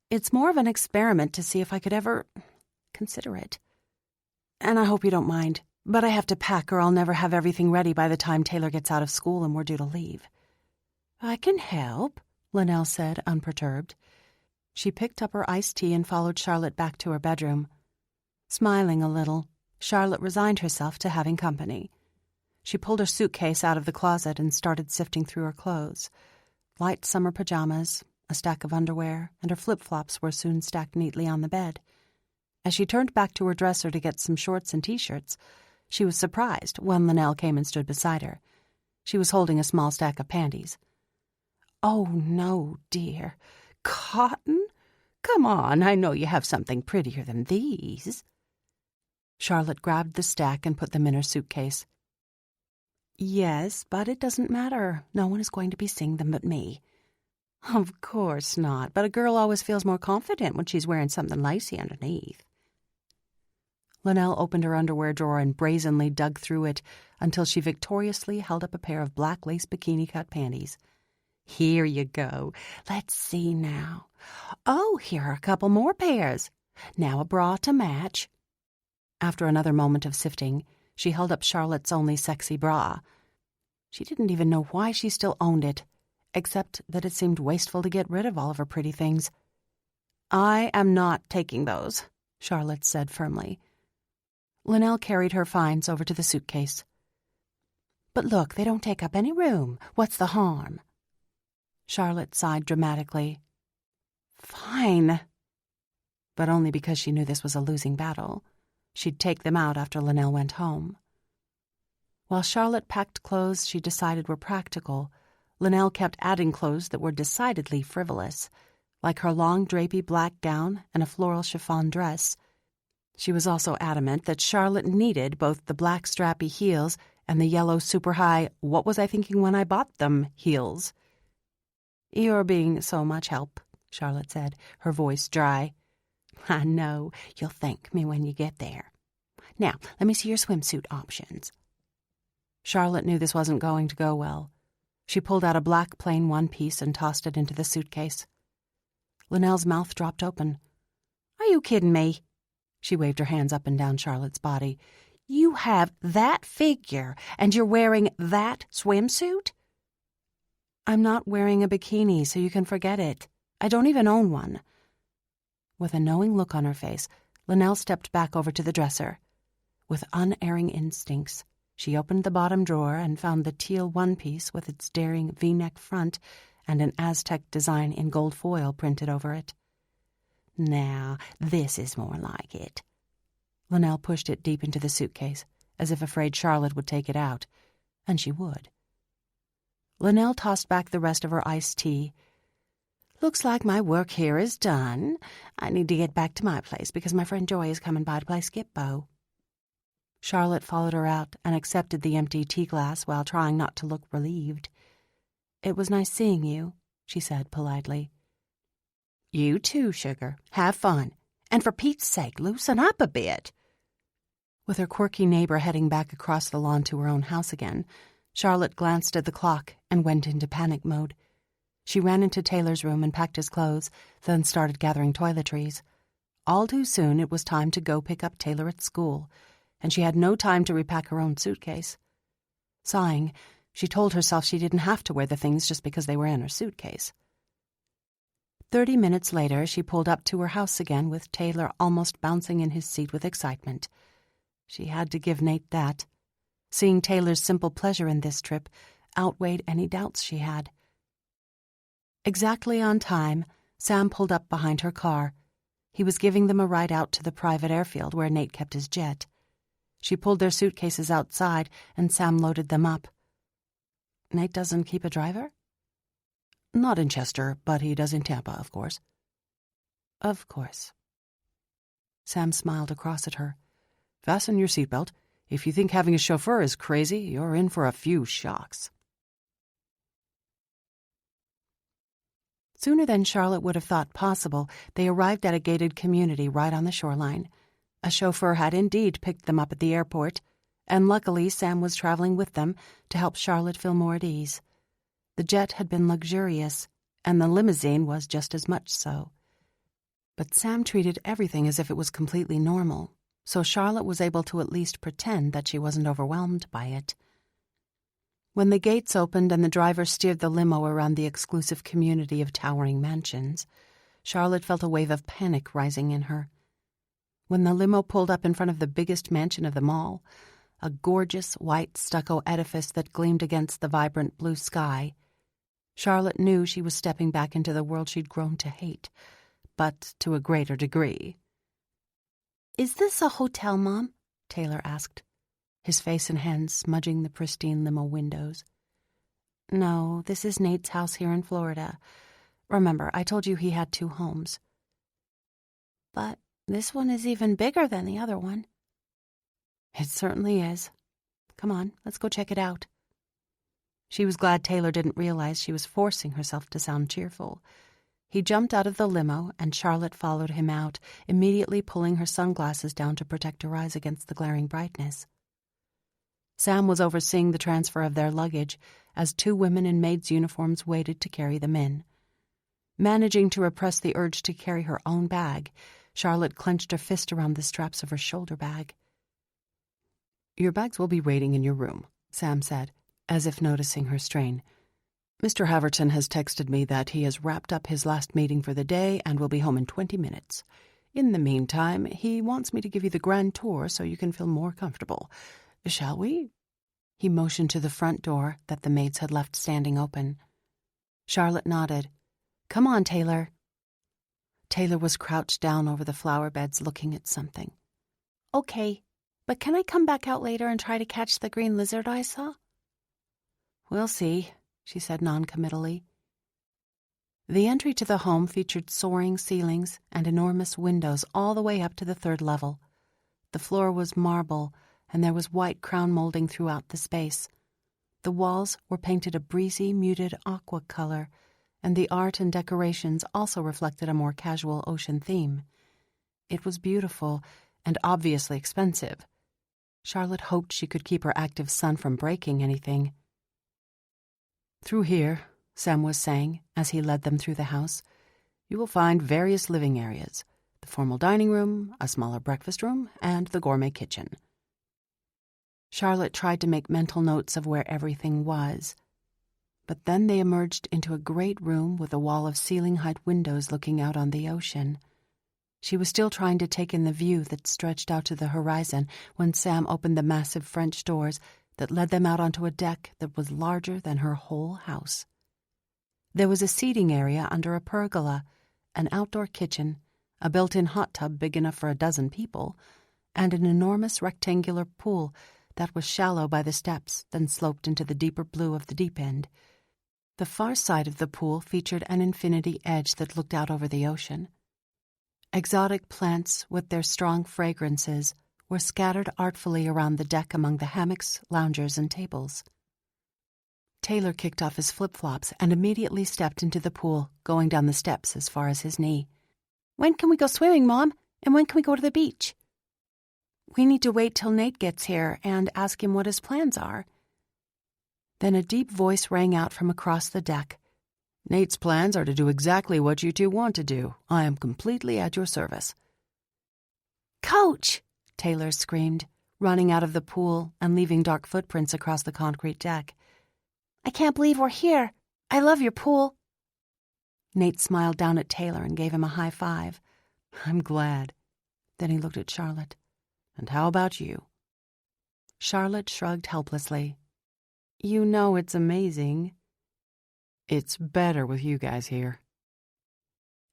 It's more of an experiment to see if I could ever consider it. And I hope you don't mind, but I have to pack or I'll never have everything ready by the time Taylor gets out of school and we're due to leave." "I can help," Linnell said, unperturbed. She picked up her iced tea and followed Charlotte back to her bedroom. Smiling a little, Charlotte resigned herself to having company. She pulled her suitcase out of the closet and started sifting through her clothes. Light summer pajamas, a stack of underwear, and her flip-flops were soon stacked neatly on the bed. As she turned back to her dresser to get some shorts and T-shirts, she was surprised when Linnell came and stood beside her. She was holding a small stack of panties. "Oh, no, dear. Cotton? Come on, I know you have something prettier than these." Charlotte grabbed the stack and put them in her suitcase. "Yes, but it doesn't matter. No one is going to be seeing them but me." "Of course not, but a girl always feels more confident when she's wearing something lacy underneath." Linnell opened her underwear drawer and brazenly dug through it until she victoriously held up a pair of black lace bikini-cut panties. "Here you go. Let's see now. Oh, here are a couple more pairs. Now a bra to match." After another moment of sifting, she held up Charlotte's only sexy bra. She didn't even know why she still owned it, except that it seemed wasteful to get rid of all of her pretty things. "I am not taking those," Charlotte said firmly. Linnell carried her finds over to the suitcase. "But look, they don't take up any room. What's the harm?" Charlotte sighed dramatically. "Fine." But only because she knew this was a losing battle. She'd take them out after Linnell went home. While Charlotte packed clothes she decided were practical, Linnell kept adding clothes that were decidedly frivolous, like her long drapey black gown and a floral chiffon dress. She was also adamant that Charlotte needed both the black strappy heels and the yellow super-high "what was I thinking when I bought them" heels. "You're being so much help," Charlotte said, her voice dry. "I know. You'll thank me when you get there. Now, let me see your swimsuit options." Charlotte knew this wasn't going to go well. She pulled out a black plain one-piece and tossed it into the suitcase. Linnell's mouth dropped open. "Are you kidding me?" She waved her hands up and down Charlotte's body. "You have that figure, and you're wearing that swimsuit?" "I'm not wearing a bikini, so you can forget it. I don't even own one." With a knowing look on her face, Linnell stepped back over to the dresser. With unerring instincts, she opened the bottom drawer and found the teal one-piece with its daring V-neck front and an Aztec design in gold foil printed over it. "Now, this is more like it." Linnell pushed it deep into the suitcase, as if afraid Charlotte would take it out, and she would. Linnell tossed back the rest of her iced tea. "Looks like my work here is done. I need to get back to my place because my friend Joy is coming by to play skip-bo." Charlotte followed her out and accepted the empty tea glass while trying not to look relieved. "It was nice seeing you," she said politely. "You too, sugar. Have fun. And for Pete's sake, loosen up a bit." With her quirky neighbor heading back across the lawn to her own house again, Charlotte glanced at the clock and went into panic mode. She ran into Taylor's room and packed his clothes, then started gathering toiletries. All too soon it was time to go pick up Taylor at school, and she had no time to repack her own suitcase. Sighing, she told herself she didn't have to wear the things just because they were in her suitcase. 30 minutes later, she pulled up to her house again with Taylor almost bouncing in his seat with excitement. She had to give Nate that. Seeing Taylor's simple pleasure in this trip outweighed any doubts she had. Exactly on time, Sam pulled up behind her car. He was giving them a ride out to the private airfield where Nate kept his jet. She pulled their suitcases outside, and Sam loaded them up. "Nate doesn't keep a driver?" "Not in Chester, but he does in Tampa, of course." "Of course." Sam smiled across at her. "Fasten your seatbelt. If you think having a chauffeur is crazy, you're in for a few shocks." Sooner than Charlotte would have thought possible, they arrived at a gated community right on the shoreline. A chauffeur had indeed picked them up at the airport, and luckily Sam was traveling with them to help Charlotte feel more at ease. The jet had been luxurious, and the limousine was just as much so. But Sam treated everything as if it was completely normal, so Charlotte was able to at least pretend that she wasn't overwhelmed by it. When the gates opened and the driver steered the limo around the exclusive community of towering mansions, Charlotte felt a wave of panic rising in her. When the limo pulled up in front of the biggest mansion of them all, a gorgeous white stucco edifice that gleamed against the vibrant blue sky, Charlotte knew she was stepping back into the world she'd grown to hate, but to a greater degree. "Is this a hotel, Mom?" Taylor asked, his face and hands smudging the pristine limo windows. "No, this is Nate's house here in Florida. Remember, I told you he had 2 homes." "But this one is even bigger than the other one." "It certainly is. Come on, let's go check it out." She was glad Taylor didn't realize she was forcing herself to sound cheerful. He jumped out of the limo, and Charlotte followed him out, immediately pulling her sunglasses down to protect her eyes against the glaring brightness. Sam was overseeing the transfer of their luggage as 2 women in maids' uniforms waited to carry them in. Managing to repress the urge to carry her own bag, Charlotte clenched her fist around the straps of her shoulder bag. "Your bags will be waiting in your room," Sam said, as if noticing her strain. "Mr. Haverton has texted me that he has wrapped up his last meeting for the day and will be home in 20 minutes. In the meantime, he wants me to give you the grand tour so you can feel more comfortable. Shall we?" He motioned to the front door that the maids had left standing open. Charlotte nodded. "Come on, Taylor." Taylor was crouched down over the flower beds looking at something. "Okay, but can I come back out later and try to catch the green lizard I saw?" "We'll see," she said noncommittally. The entry to the home featured soaring ceilings and enormous windows all the way up to the 3rd level. The floor was marble, and there was white crown molding throughout the space. The walls were painted a breezy, muted aqua color, and the art and decorations also reflected a more casual ocean theme. It was beautiful and obviously expensive. Charlotte hoped she could keep her active son from breaking anything. "Through here," Sam was saying as he led them through the house, "you will find various living areas, the formal dining room, a smaller breakfast room, and the gourmet kitchen." Charlotte tried to make mental notes of where everything was, but then they emerged into a great room with a wall of ceiling-height windows looking out on the ocean. She was still trying to take in the view that stretched out to the horizon when Sam opened the massive French doors that led them out onto a deck that was larger than her whole house. There was a seating area under a pergola, an outdoor kitchen, a built-in hot tub big enough for 12 people, and an enormous rectangular pool that was shallow by the steps, then sloped into the deeper blue of the deep end. The far side of the pool featured an infinity edge that looked out over the ocean. Exotic plants with their strong fragrances were scattered artfully around the deck among the hammocks, loungers, and tables. Taylor kicked off his flip-flops and immediately stepped into the pool, going down the steps as far as his knee. "When can we go swimming, Mom? And when can we go to the beach?" "We need to wait till Nate gets here and ask him what his plans are." Then a deep voice rang out from across the deck. "Nate's plans are to do exactly what you 2 want to do. I am completely at your service." "Coach!" Taylor screamed, running out of the pool and leaving dark footprints across the concrete deck. "I can't believe we're here. I love your pool." Nate smiled down at Taylor and gave him a high five. "I'm glad." Then he looked at Charlotte. "And how about you?" Charlotte shrugged helplessly. "You know it's amazing." "It's better with you guys here."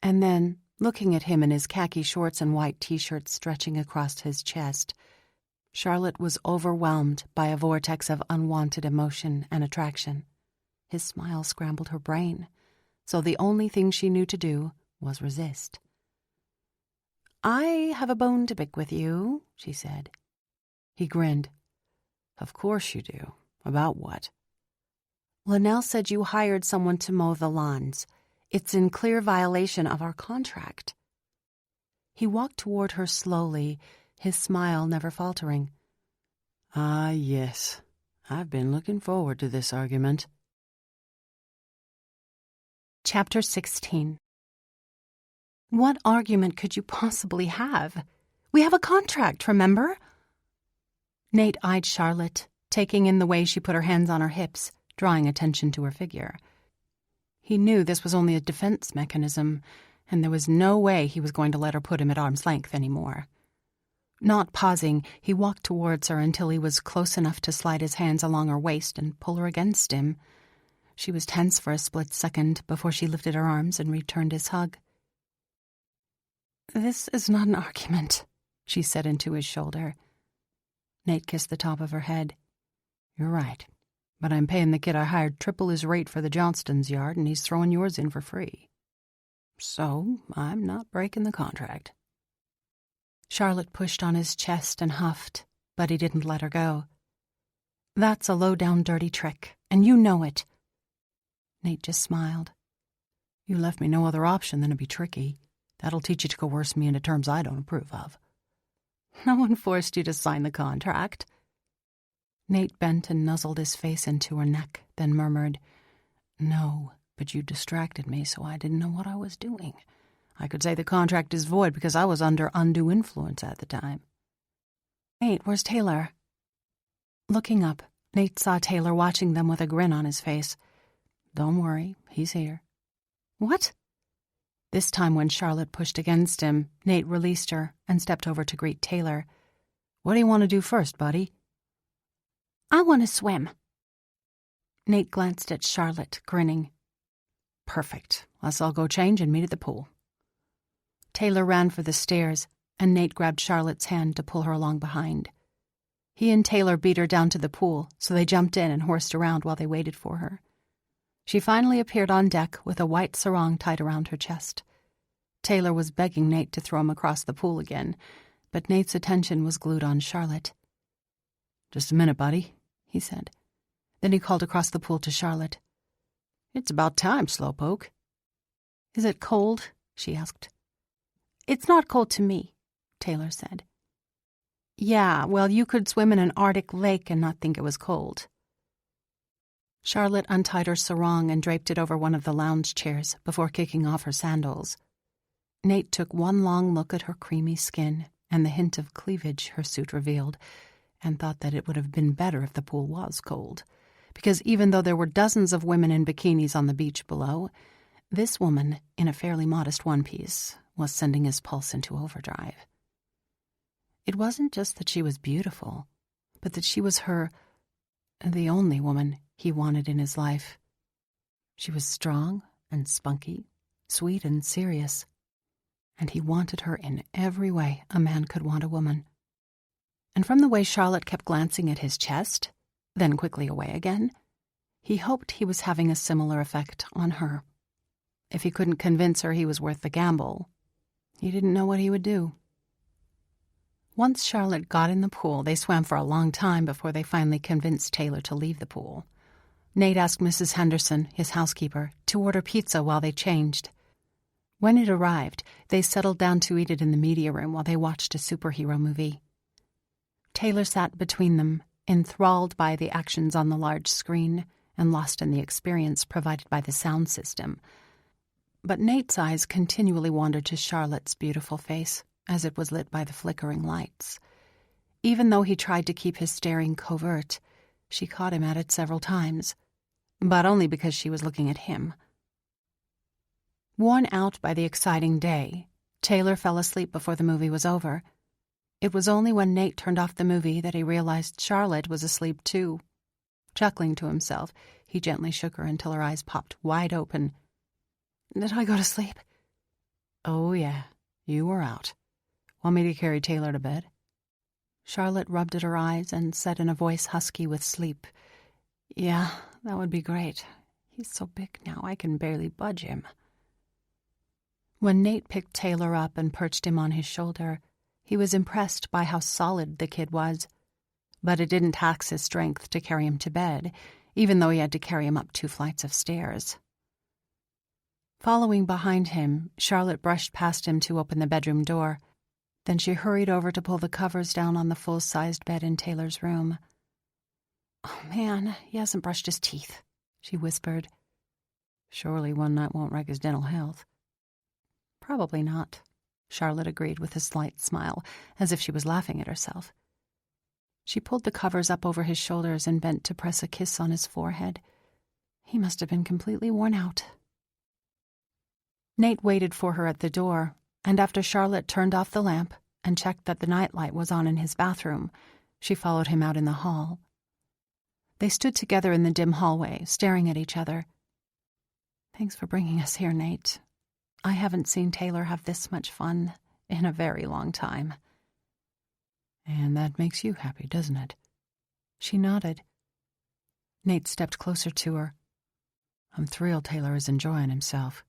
And then, looking at him in his khaki shorts and white t-shirt stretching across his chest, Charlotte was overwhelmed by a vortex of unwanted emotion and attraction. His smile scrambled her brain, so the only thing she knew to do was resist. "I have a bone to pick with you," she said. He grinned. "Of course you do. About what?" "Linnell said you hired someone to mow the lawns. It's in clear violation of our contract." He walked toward her slowly, his smile never faltering. "Ah, yes. I've been looking forward to this argument." Chapter 16. What argument could you possibly have? We have a contract, remember? Nate eyed Charlotte, taking in the way she put her hands on her hips, drawing attention to her figure. He knew this was only a defense mechanism, and there was no way he was going to let her put him at arm's length anymore. Not pausing, he walked towards her until he was close enough to slide his hands along her waist and pull her against him. She was tense for a split second before she lifted her arms and returned his hug. "This is not an argument," she said into his shoulder. Nate kissed the top of her head. "You're right, but I'm paying the kid I hired triple his rate for the Johnston's yard, and he's throwing yours in for free. So I'm not breaking the contract." Charlotte pushed on his chest and huffed, but he didn't let her go. "That's a low-down dirty trick, and you know it." Nate just smiled. "You left me no other option than to be tricky. That'll teach you to coerce me into terms I don't approve of." "No one forced you to sign the contract." Nate bent and nuzzled his face into her neck, then murmured, "No, but you distracted me, so I didn't know what I was doing. I could say the contract is void because I was under undue influence at the time." "Nate, where's Taylor?" Looking up, Nate saw Taylor watching them with a grin on his face. "Don't worry, he's here." "What?" This time when Charlotte pushed against him, Nate released her and stepped over to greet Taylor. "What do you want to do first, buddy?" "I want to swim." Nate glanced at Charlotte, grinning. "Perfect. Let's all go change and meet at the pool." Taylor ran for the stairs, and Nate grabbed Charlotte's hand to pull her along behind. He and Taylor beat her down to the pool, so they jumped in and horsed around while they waited for her. She finally appeared on deck with a white sarong tied around her chest. Taylor was begging Nate to throw him across the pool again, but Nate's attention was glued on Charlotte. "Just a minute, buddy," he said. Then he called across the pool to Charlotte. "It's about time, slowpoke." "Is it cold?" she asked. "It's not cold to me," Taylor said. "Yeah, well, you could swim in an Arctic lake and not think it was cold." Charlotte untied her sarong and draped it over one of the lounge chairs before kicking off her sandals. Nate took one long look at her creamy skin and the hint of cleavage her suit revealed, and thought that it would have been better if the pool was cold, because even though there were dozens of women in bikinis on the beach below, this woman, in a fairly modest one-piece, was sending his pulse into overdrive. It wasn't just that she was beautiful, but that she was the only woman he wanted in his life. She was strong and spunky, sweet and serious, and he wanted her in every way a man could want a woman. And from the way Charlotte kept glancing at his chest, then quickly away again, he hoped he was having a similar effect on her. If he couldn't convince her he was worth the gamble, he didn't know what he would do. Once Charlotte got in the pool, they swam for a long time before they finally convinced Taylor to leave the pool. Nate asked Mrs. Henderson, his housekeeper, to order pizza while they changed. When it arrived, they settled down to eat it in the media room while they watched a superhero movie. Taylor sat between them, enthralled by the actions on the large screen and lost in the experience provided by the sound system. But Nate's eyes continually wandered to Charlotte's beautiful face as it was lit by the flickering lights. Even though he tried to keep his staring covert, she caught him at it several times, but only because she was looking at him. Worn out by the exciting day, Taylor fell asleep before the movie was over. It was only when Nate turned off the movie that he realized Charlotte was asleep too. Chuckling to himself, he gently shook her until her eyes popped wide open. "Did I go to sleep?" "Oh, yeah, you were out. Want me to carry Taylor to bed?" Charlotte rubbed at her eyes and said in a voice husky with sleep, "Yeah, that would be great. He's so big now I can barely budge him." When Nate picked Taylor up and perched him on his shoulder, he was impressed by how solid the kid was. But it didn't tax his strength to carry him to bed, even though he had to carry him up 2 flights of stairs. Following behind him, Charlotte brushed past him to open the bedroom door. Then she hurried over to pull the covers down on the full-sized bed in Taylor's room. "Oh, man, he hasn't brushed his teeth," she whispered. "Surely one night won't wreck his dental health." "Probably not," Charlotte agreed with a slight smile, as if she was laughing at herself. She pulled the covers up over his shoulders and bent to press a kiss on his forehead. He must have been completely worn out. Nate waited for her at the door, and after Charlotte turned off the lamp and checked that the nightlight was on in his bathroom, she followed him out in the hall. They stood together in the dim hallway, staring at each other. "Thanks for bringing us here, Nate. I haven't seen Taylor have this much fun in a very long time." "And that makes you happy, doesn't it?" She nodded. Nate stepped closer to her. "I'm thrilled Taylor is enjoying himself.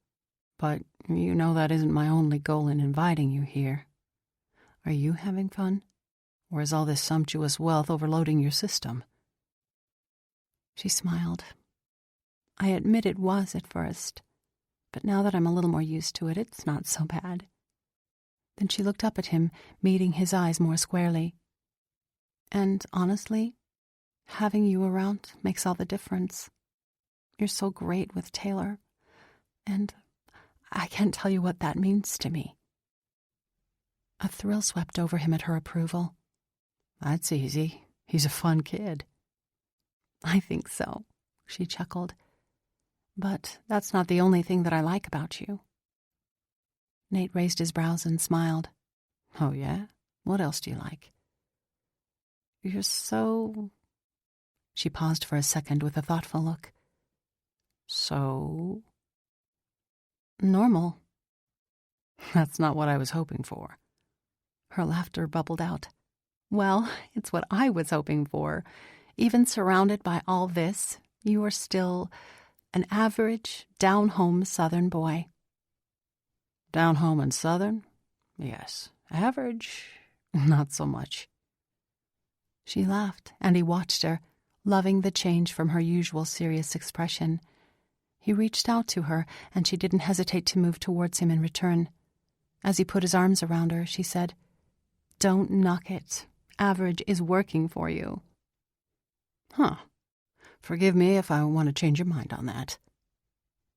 But you know that isn't my only goal in inviting you here. Are you having fun? Or is all this sumptuous wealth overloading your system?" She smiled. "I admit it was at first, but now that I'm a little more used to it, it's not so bad." Then she looked up at him, meeting his eyes more squarely. "And honestly, having you around makes all the difference. You're so great with Taylor, and I can't tell you what that means to me." A thrill swept over him at her approval. "That's easy. He's a fun kid." "I think so," she chuckled. "But that's not the only thing that I like about you." Nate raised his brows and smiled. "Oh, yeah? What else do you like?" "You're so..." She paused for a second with a thoughtful look. "So?" "Normal." "That's not what I was hoping for." Her laughter bubbled out. "Well, it's what I was hoping for. Even surrounded by all this, you are still an average, down-home Southern boy." "Down home and Southern? Yes. Average? Not so much." She laughed, and he watched her, loving the change from her usual serious expression. He reached out to her, and she didn't hesitate to move towards him in return. As he put his arms around her, she said, "Don't knock it. Average is working for you." "Huh. Forgive me if I want to change your mind on that."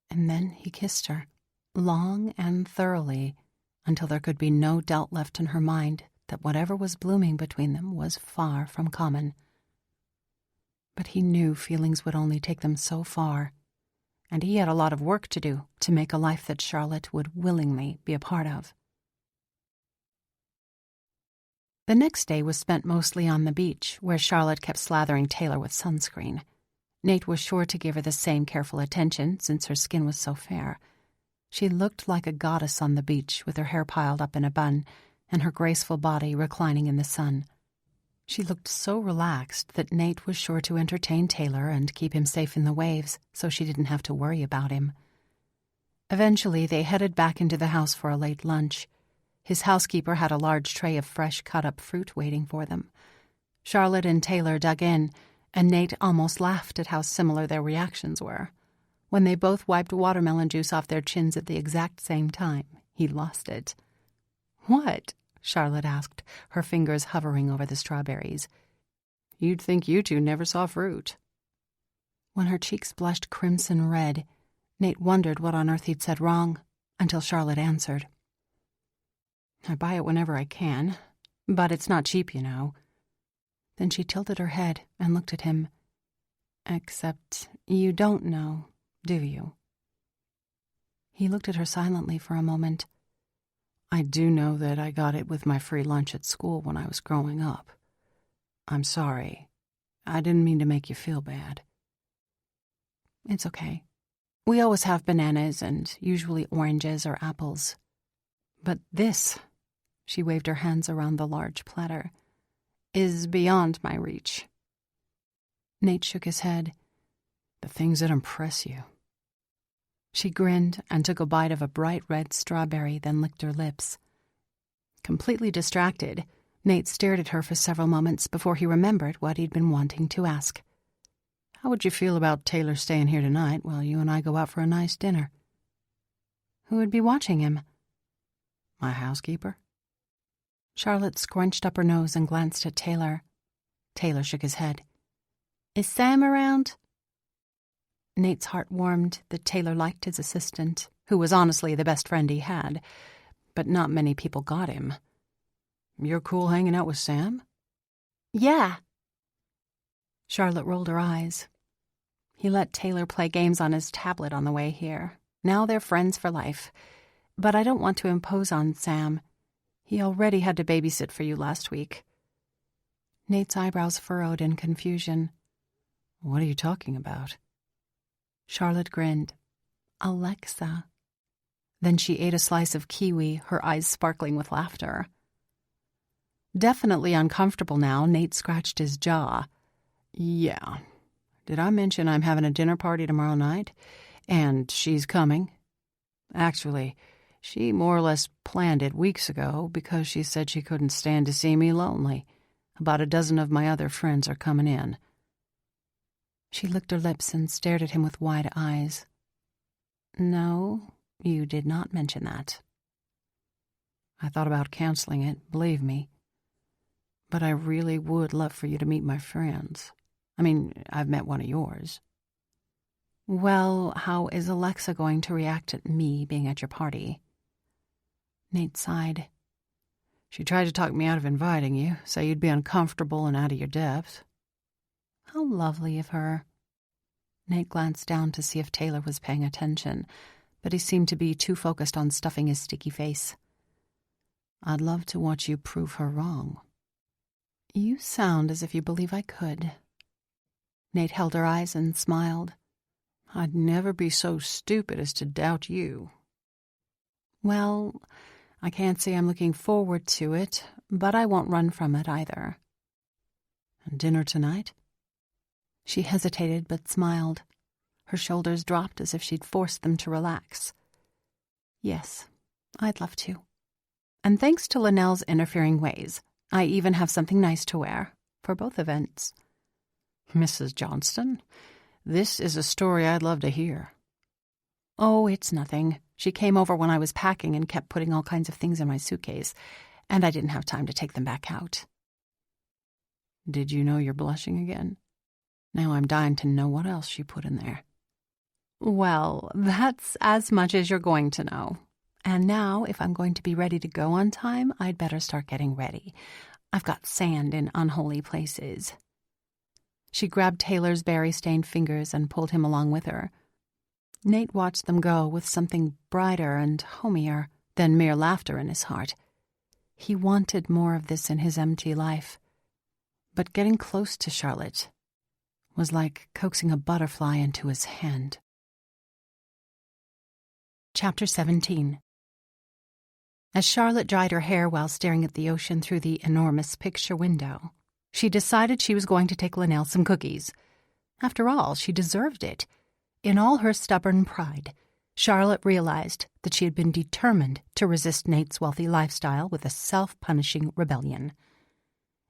And then he kissed her, long and thoroughly, until there could be no doubt left in her mind that whatever was blooming between them was far from common. But he knew feelings would only take them so far, and he had a lot of work to do to make a life that Charlotte would willingly be a part of. The next day was spent mostly on the beach, where Charlotte kept slathering Taylor with sunscreen. Nate was sure to give her the same careful attention since her skin was so fair. She looked like a goddess on the beach with her hair piled up in a bun and her graceful body reclining in the sun. She looked so relaxed that Nate was sure to entertain Taylor and keep him safe in the waves so she didn't have to worry about him. Eventually, they headed back into the house for a late lunch. His housekeeper had a large tray of fresh cut-up fruit waiting for them. Charlotte and Taylor dug in, and Nate almost laughed at how similar their reactions were. When they both wiped watermelon juice off their chins at the exact same time, he lost it. "What?" Charlotte asked, her fingers hovering over the strawberries. "You'd think you two never saw fruit." When her cheeks blushed crimson red, Nate wondered what on earth he'd said wrong, until Charlotte answered. "I buy it whenever I can, but it's not cheap, you know." Then she tilted her head and looked at him. "Except you don't know, do you?" He looked at her silently for a moment. "I do know that I got it with my free lunch at school when I was growing up. I'm sorry. I didn't mean to make you feel bad." "It's okay. We always have bananas and usually oranges or apples. But this," she waved her hands around the large platter, "is beyond my reach." Nate shook his head. "The things that impress you." She grinned and took a bite of a bright red strawberry, then licked her lips. Completely distracted, Nate stared at her for several moments before he remembered what he'd been wanting to ask. "How would you feel about Taylor staying here tonight while you and I go out for a nice dinner?" "Who would be watching him?" "My housekeeper." Charlotte scrunched up her nose and glanced at Taylor. Taylor shook his head. "Is Sam around?" Nate's heart warmed that Taylor liked his assistant, who was honestly the best friend he had, but not many people got him. "You're cool hanging out with Sam?" "Yeah." Charlotte rolled her eyes. He let Taylor play games on his tablet on the way here. Now they're friends for life. But I don't want to impose on Sam. He already had to babysit for you last week. Nate's eyebrows furrowed in confusion. What are you talking about? Charlotte grinned. Alexa. Then she ate a slice of kiwi, her eyes sparkling with laughter. Definitely uncomfortable now, Nate scratched his jaw. Yeah. Did I mention I'm having a dinner party tomorrow night? And she's coming? Actually, she more or less planned it weeks ago because she said she couldn't stand to see me lonely. About a dozen of my other friends are coming in. She licked her lips and stared at him with wide eyes. No, you did not mention that. I thought about canceling it, believe me. But I really would love for you to meet my friends. I mean, I've met one of yours. Well, how is Alexa going to react at me being at your party? Nate sighed. She tried to talk me out of inviting you, say you'd be uncomfortable and out of your depth. How lovely of her. Nate glanced down to see if Taylor was paying attention, but he seemed to be too focused on stuffing his sticky face. I'd love to watch you prove her wrong. You sound as if you believe I could. Nate held her eyes and smiled. I'd never be so stupid as to doubt you. Well, I can't say I'm looking forward to it, but I won't run from it either. And dinner tonight? She hesitated but smiled. Her shoulders dropped as if she'd forced them to relax. Yes, I'd love to. And thanks to Linnell's interfering ways, I even have something nice to wear for both events. Mrs. Johnston, this is a story I'd love to hear. Oh, it's nothing. She came over when I was packing and kept putting all kinds of things in my suitcase, and I didn't have time to take them back out. Did you know you're blushing again? Now I'm dying to know what else she put in there. Well, that's as much as you're going to know. And now, if I'm going to be ready to go on time, I'd better start getting ready. I've got sand in unholy places. She grabbed Taylor's berry-stained fingers and pulled him along with her. Nate watched them go with something brighter and homier than mere laughter in his heart. He wanted more of this in his empty life. But getting close to Charlotte was like coaxing a butterfly into his hand. Chapter 17. As Charlotte dried her hair while staring at the ocean through the enormous picture window, she decided she was going to take Linnell some cookies. After all, she deserved it. In all her stubborn pride, Charlotte realized that she had been determined to resist Nate's wealthy lifestyle with a self-punishing rebellion.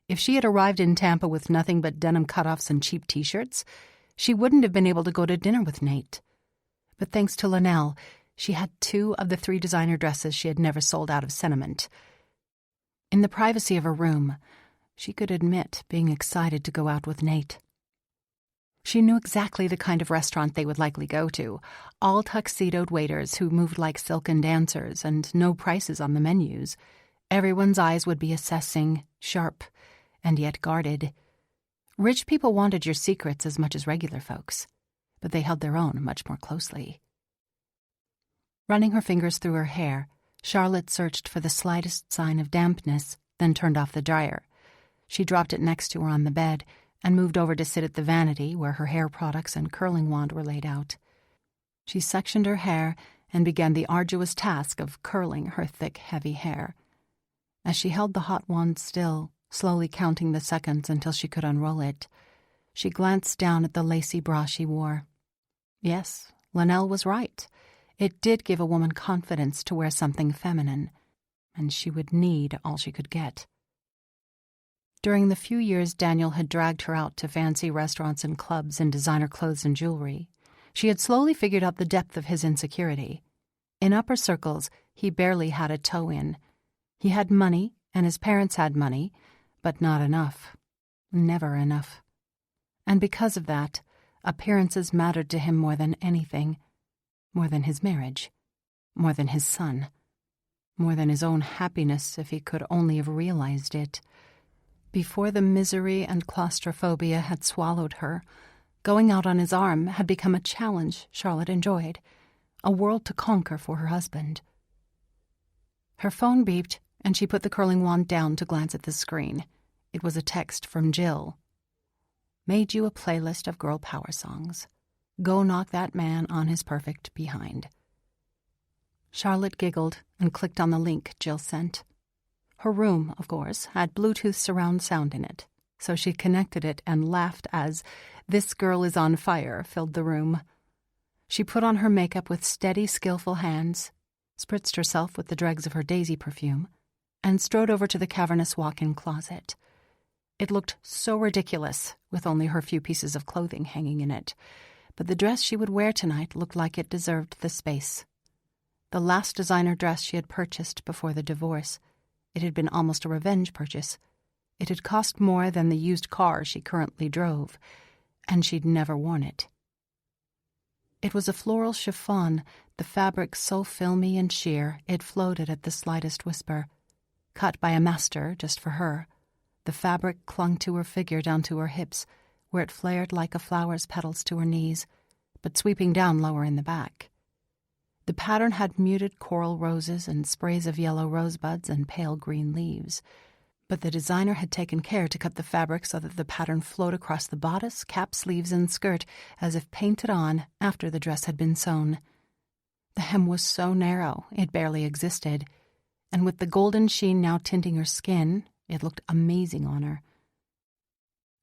If she had arrived in Tampa with nothing but denim cutoffs and cheap T-shirts, she wouldn't have been able to go to dinner with Nate. But thanks to Linnell, she had 2 of the 3 designer dresses she had never sold out of sentiment. In the privacy of her room, she could admit being excited to go out with Nate. She knew exactly the kind of restaurant they would likely go to, all tuxedoed waiters who moved like silken dancers and no prices on the menus. Everyone's eyes would be assessing, sharp, and yet guarded. Rich people wanted your secrets as much as regular folks, but they held their own much more closely. Running her fingers through her hair, Charlotte searched for the slightest sign of dampness, then turned off the dryer. She dropped it next to her on the bed and moved over to sit at the vanity where her hair products and curling wand were laid out. She sectioned her hair and began the arduous task of curling her thick, heavy hair. As she held the hot wand still, slowly counting the seconds until she could unroll it, she glanced down at the lacy bra she wore. Yes, Linnell was right. It did give a woman confidence to wear something feminine, and she would need all she could get. During the few years Daniel had dragged her out to fancy restaurants and clubs in designer clothes and jewelry, she had slowly figured out the depth of his insecurity. In upper circles, he barely had a toe in. He had money, and his parents had money, but not enough. Never enough. And because of that, appearances mattered to him more than anything. More than his marriage. More than his son. More than his own happiness if he could only have realized it. Before the misery and claustrophobia had swallowed her, going out on his arm had become a challenge Charlotte enjoyed, a world to conquer for her husband. Her phone beeped, and she put the curling wand down to glance at the screen. It was a text from Jill. made you a playlist of girl power songs. Go knock that man on his perfect behind. Charlotte giggled and clicked on the link Jill sent. Her room, of course, had Bluetooth surround sound in it, so she connected it and laughed as "This Girl Is on Fire" filled the room. She put on her makeup with steady, skillful hands, spritzed herself with the dregs of her daisy perfume, and strode over to the cavernous walk-in closet. It looked so ridiculous, with only her few pieces of clothing hanging in it, but the dress she would wear tonight looked like it deserved the space. The last designer dress she had purchased before the divorce. It had been almost a revenge purchase. It had cost more than the used car she currently drove, and she'd never worn it. It was a floral chiffon, the fabric so filmy and sheer it floated at the slightest whisper. Cut by a master just for her, the fabric clung to her figure down to her hips, where it flared like a flower's petals to her knees, but sweeping down lower in the back. The pattern had muted coral roses and sprays of yellow rosebuds and pale green leaves, but the designer had taken care to cut the fabric so that the pattern flowed across the bodice, cap, sleeves, and skirt as if painted on after the dress had been sewn. The hem was so narrow it barely existed, and with the golden sheen now tinting her skin, it looked amazing on her.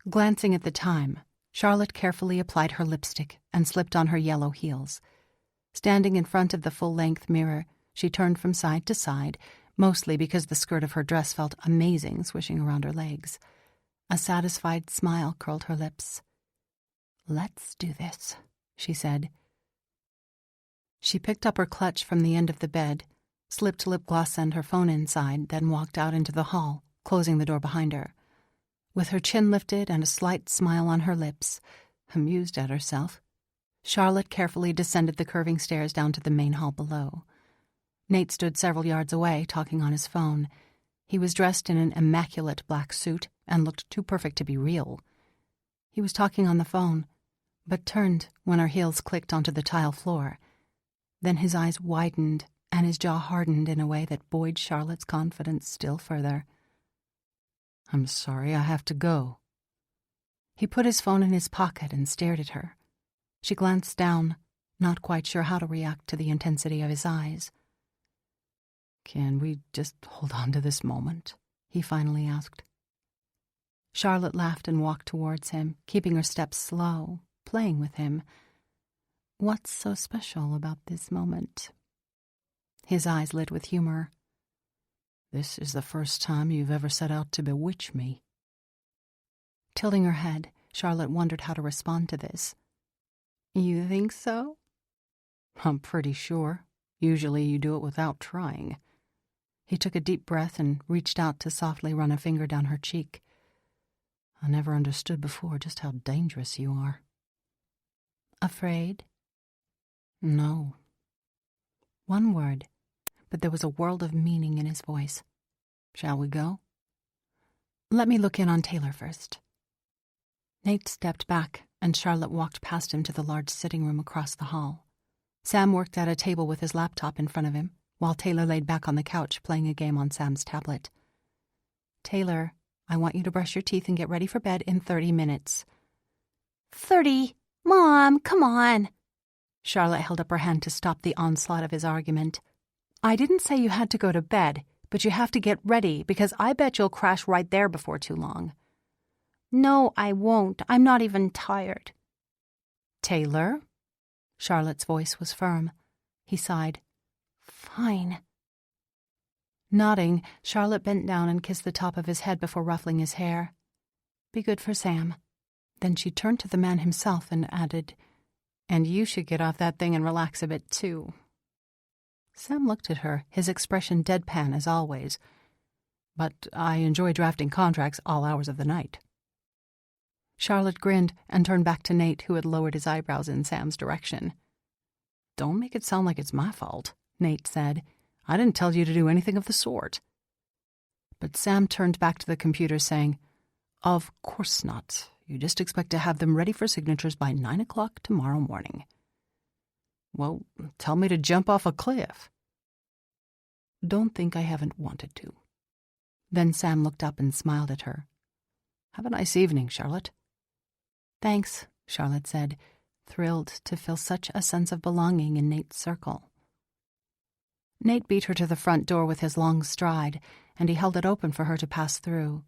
Glancing at the time, Charlotte carefully applied her lipstick and slipped on her yellow heels. Standing in front of the full-length mirror, she turned from side to side, mostly because the skirt of her dress felt amazing swishing around her legs. A satisfied smile curled her lips. "Let's do this," she said. She picked up her clutch from the end of the bed, slipped lip gloss and her phone inside, then walked out into the hall, closing the door behind her. With her chin lifted and a slight smile on her lips, amused at herself, Charlotte carefully descended the curving stairs down to the main hall below. Nate stood several yards away, talking on his phone. He was dressed in an immaculate black suit and looked too perfect to be real. He was talking on the phone, but turned when her heels clicked onto the tile floor. Then his eyes widened and his jaw hardened in a way that buoyed Charlotte's confidence still further. "I'm sorry, I have to go." He put his phone in his pocket and stared at her. She glanced down, not quite sure how to react to the intensity of his eyes. "Can we just hold on to this moment?" he finally asked. Charlotte laughed and walked towards him, keeping her steps slow, playing with him. "What's so special about this moment?" His eyes lit with humor. "This is the first time you've ever set out to bewitch me." Tilting her head, Charlotte wondered how to respond to this. "You think so?" "I'm pretty sure. Usually you do it without trying." He took a deep breath and reached out to softly run a finger down her cheek. "I never understood before just how dangerous you are." "Afraid?" "No." One word, but there was a world of meaning in his voice. "Shall we go?" "Let me look in on Taylor first." Nate stepped back, and Charlotte walked past him to the large sitting room across the hall. Sam worked at a table with his laptop in front of him, while Taylor laid back on the couch playing a game on Sam's tablet. "Taylor, I want you to brush your teeth and get ready for bed in 30 minutes. 30? Mom, come on. Charlotte held up her hand to stop the onslaught of his argument. "I didn't say you had to go to bed, but you have to get ready because I bet you'll crash right there before too long." No, I won't. I'm not even tired. "Taylor?" Charlotte's voice was firm. He sighed. Fine. Nodding, Charlotte bent down and kissed the top of his head before ruffling his hair. "Be good for Sam." Then she turned to the man himself and added, "And you should get off that thing and relax a bit, too." Sam looked at her, his expression deadpan as always. "But I enjoy drafting contracts all hours of the night." Charlotte grinned and turned back to Nate, who had lowered his eyebrows in Sam's direction. "Don't make it sound like it's my fault," Nate said. "I didn't tell you to do anything of the sort." But Sam turned back to the computer, saying, "Of course not. You just expect to have them ready for signatures by 9 o'clock tomorrow morning." "Well, tell me to jump off a cliff." "Don't think I haven't wanted to." Then Sam looked up and smiled at her. "Have a nice evening, Charlotte." "Thanks," Charlotte said, thrilled to feel such a sense of belonging in Nate's circle. Nate beat her to the front door with his long stride, and he held it open for her to pass through.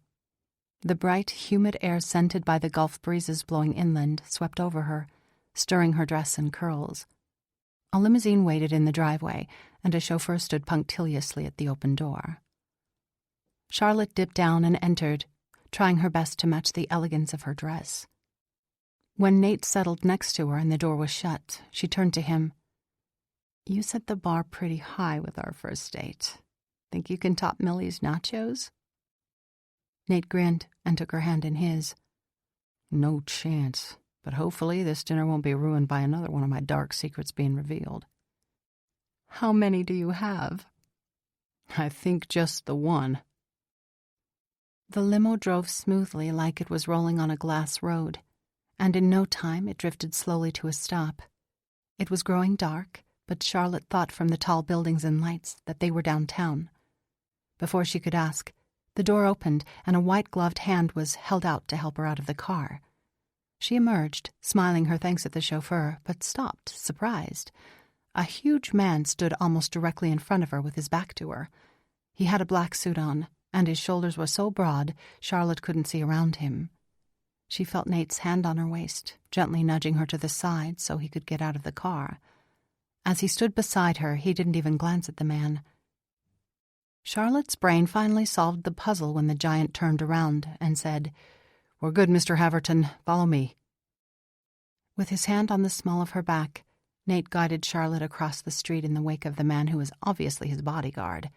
The bright, humid air scented by the Gulf breezes blowing inland swept over her, stirring her dress and curls. A limousine waited in the driveway, and a chauffeur stood punctiliously at the open door. Charlotte dipped down and entered, trying her best to match the elegance of her dress. When Nate settled next to her and the door was shut, she turned to him. "You set the bar pretty high with our first date. Think you can top Millie's nachos?" Nate grinned and took her hand in his. "No chance, but hopefully this dinner won't be ruined by another one of my dark secrets being revealed." "How many do you have?" "I think just the one." The limo drove smoothly like it was rolling on a glass road, and in no time it drifted slowly to a stop. It was growing dark, but Charlotte thought from the tall buildings and lights that they were downtown. Before she could ask, the door opened and a white-gloved hand was held out to help her out of the car. She emerged, smiling her thanks at the chauffeur, but stopped, surprised. A huge man stood almost directly in front of her with his back to her. He had a black suit on, and his shoulders were so broad Charlotte couldn't see around him. She felt Nate's hand on her waist, gently nudging her to the side so he could get out of the car. As he stood beside her, he didn't even glance at the man. Charlotte's brain finally solved the puzzle when the giant turned around and said, "We're good, Mr. Haverton. Follow me." With his hand on the small of her back, Nate guided Charlotte across the street in the wake of the man who was obviously his bodyguard.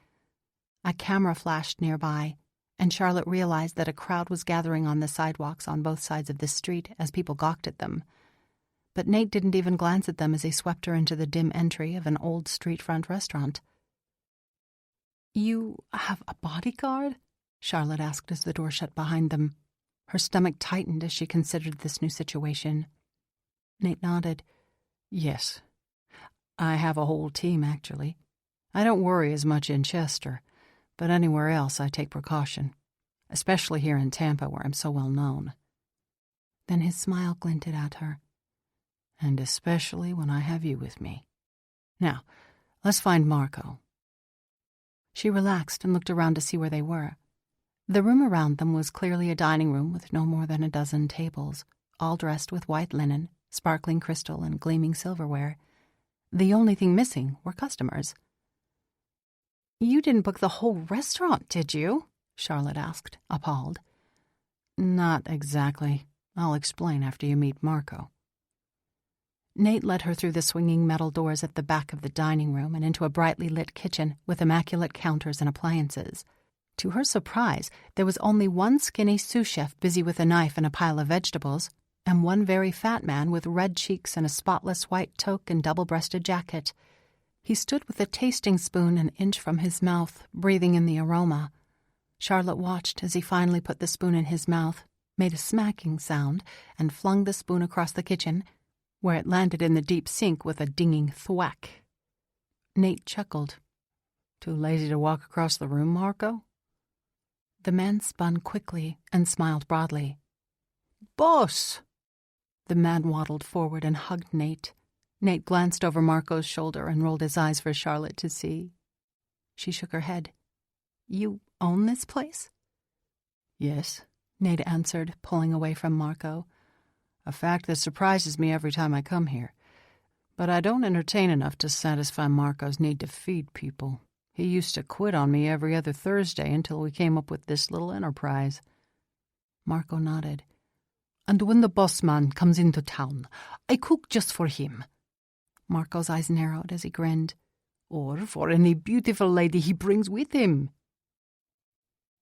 A camera flashed nearby, and Charlotte realized that a crowd was gathering on the sidewalks on both sides of the street as people gawked at them. But Nate didn't even glance at them as he swept her into the dim entry of an old street-front restaurant. "You have a bodyguard?" Charlotte asked as the door shut behind them. Her stomach tightened as she considered this new situation. Nate nodded. "Yes. I have a whole team, actually. I don't worry as much in Chester, but anywhere else I take precaution, especially here in Tampa where I'm so well known." Then his smile glinted at her. "And especially when I have you with me. Now, let's find Marco." She relaxed and looked around to see where they were. The room around them was clearly a dining room with no more than a dozen tables, all dressed with white linen, sparkling crystal, and gleaming silverware. The only thing missing were customers. "You didn't book the whole restaurant, did you?" Charlotte asked, appalled. "Not exactly. I'll explain after you meet Marco." Nate led her through the swinging metal doors at the back of the dining room and into a brightly lit kitchen with immaculate counters and appliances. To her surprise, there was only one skinny sous chef busy with a knife and a pile of vegetables, and one very fat man with red cheeks and a spotless white toque and double-breasted jacket. He stood with a tasting spoon an inch from his mouth, breathing in the aroma. Charlotte watched as he finally put the spoon in his mouth, made a smacking sound, and flung the spoon across the kitchen, where it landed in the deep sink with a dinging thwack. Nate chuckled. "Too lazy to walk across the room, Marco?" The man spun quickly and smiled broadly. "Boss!" The man waddled forward and hugged Nate. Nate glanced over Marco's shoulder and rolled his eyes for Charlotte to see. She shook her head. "You own this place?" "Yes," Nate answered, pulling away from Marco. "A fact that surprises me every time I come here. But I don't entertain enough to satisfy Marco's need to feed people. He used to quit on me every other Thursday until we came up with this little enterprise." Marco nodded. "And when the boss man comes into town, I cook just for him." Marco's eyes narrowed as he grinned. "Or for any beautiful lady he brings with him."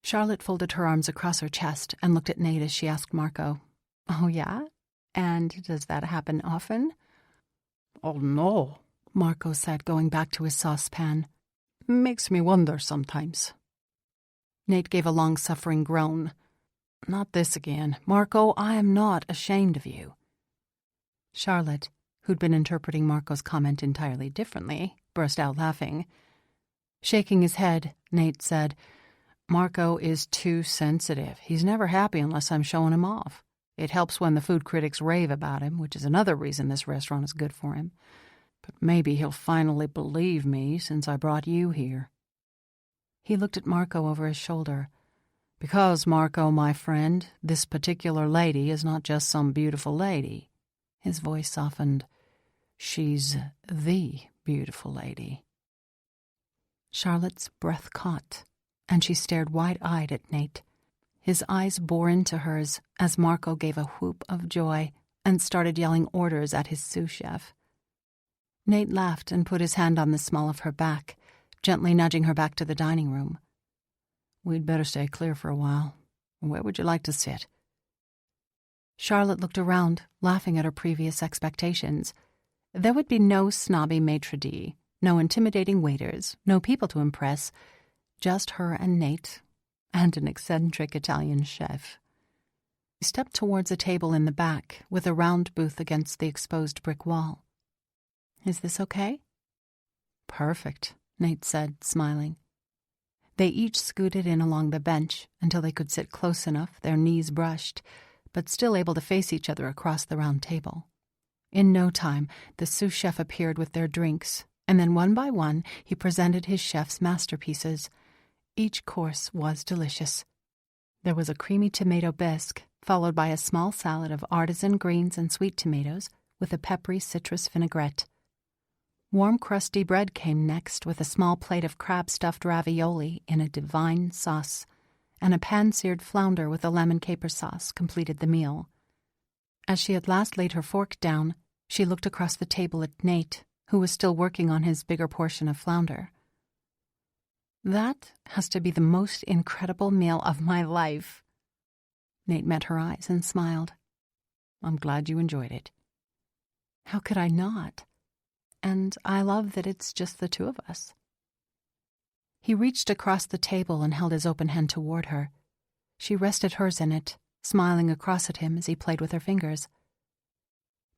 Charlotte folded her arms across her chest and looked at Nate as she asked Marco, "Oh, yeah? And does that happen often?" "Oh, no," Marco said, going back to his saucepan. "Makes me wonder sometimes." Nate gave a long-suffering groan. "Not this again. Marco, I am not ashamed of you." Charlotte, who'd been interpreting Marco's comment entirely differently, burst out laughing. Shaking his head, Nate said, "Marco is too sensitive. He's never happy unless I'm showing him off. It helps when the food critics rave about him, which is another reason this restaurant is good for him. But maybe he'll finally believe me since I brought you here." He looked at Marco over his shoulder. "Because, Marco, my friend, this particular lady is not just some beautiful lady." His voice softened. "She's the beautiful lady." Charlotte's breath caught, and she stared wide-eyed at Nate. His eyes bore into hers as Marco gave a whoop of joy and started yelling orders at his sous chef. Nate laughed and put his hand on the small of her back, gently nudging her back to the dining room. "We'd better stay clear for a while. Where would you like to sit?" Charlotte looked around, laughing at her previous expectations. There would be no snobby maitre d', no intimidating waiters, no people to impress, just her and Nate, and an eccentric Italian chef. He stepped towards a table in the back with a round booth against the exposed brick wall. "Is this okay?" "Perfect," Nate said, smiling. They each scooted in along the bench until they could sit close enough, their knees brushed, but still able to face each other across the round table. In no time, the sous chef appeared with their drinks, and then one by one he presented his chef's masterpieces. Each course was delicious. There was a creamy tomato bisque, followed by a small salad of artisan greens and sweet tomatoes with a peppery citrus vinaigrette. Warm crusty bread came next with a small plate of crab-stuffed ravioli in a divine sauce, and a pan-seared flounder with a lemon caper sauce completed the meal. As she at last laid her fork down, she looked across the table at Nate, who was still working on his bigger portion of flounder. "That has to be the most incredible meal of my life." Nate met her eyes and smiled. "I'm glad you enjoyed it." "How could I not? And I love that it's just the two of us." He reached across the table and held his open hand toward her. She rested hers in it, smiling across at him as he played with her fingers.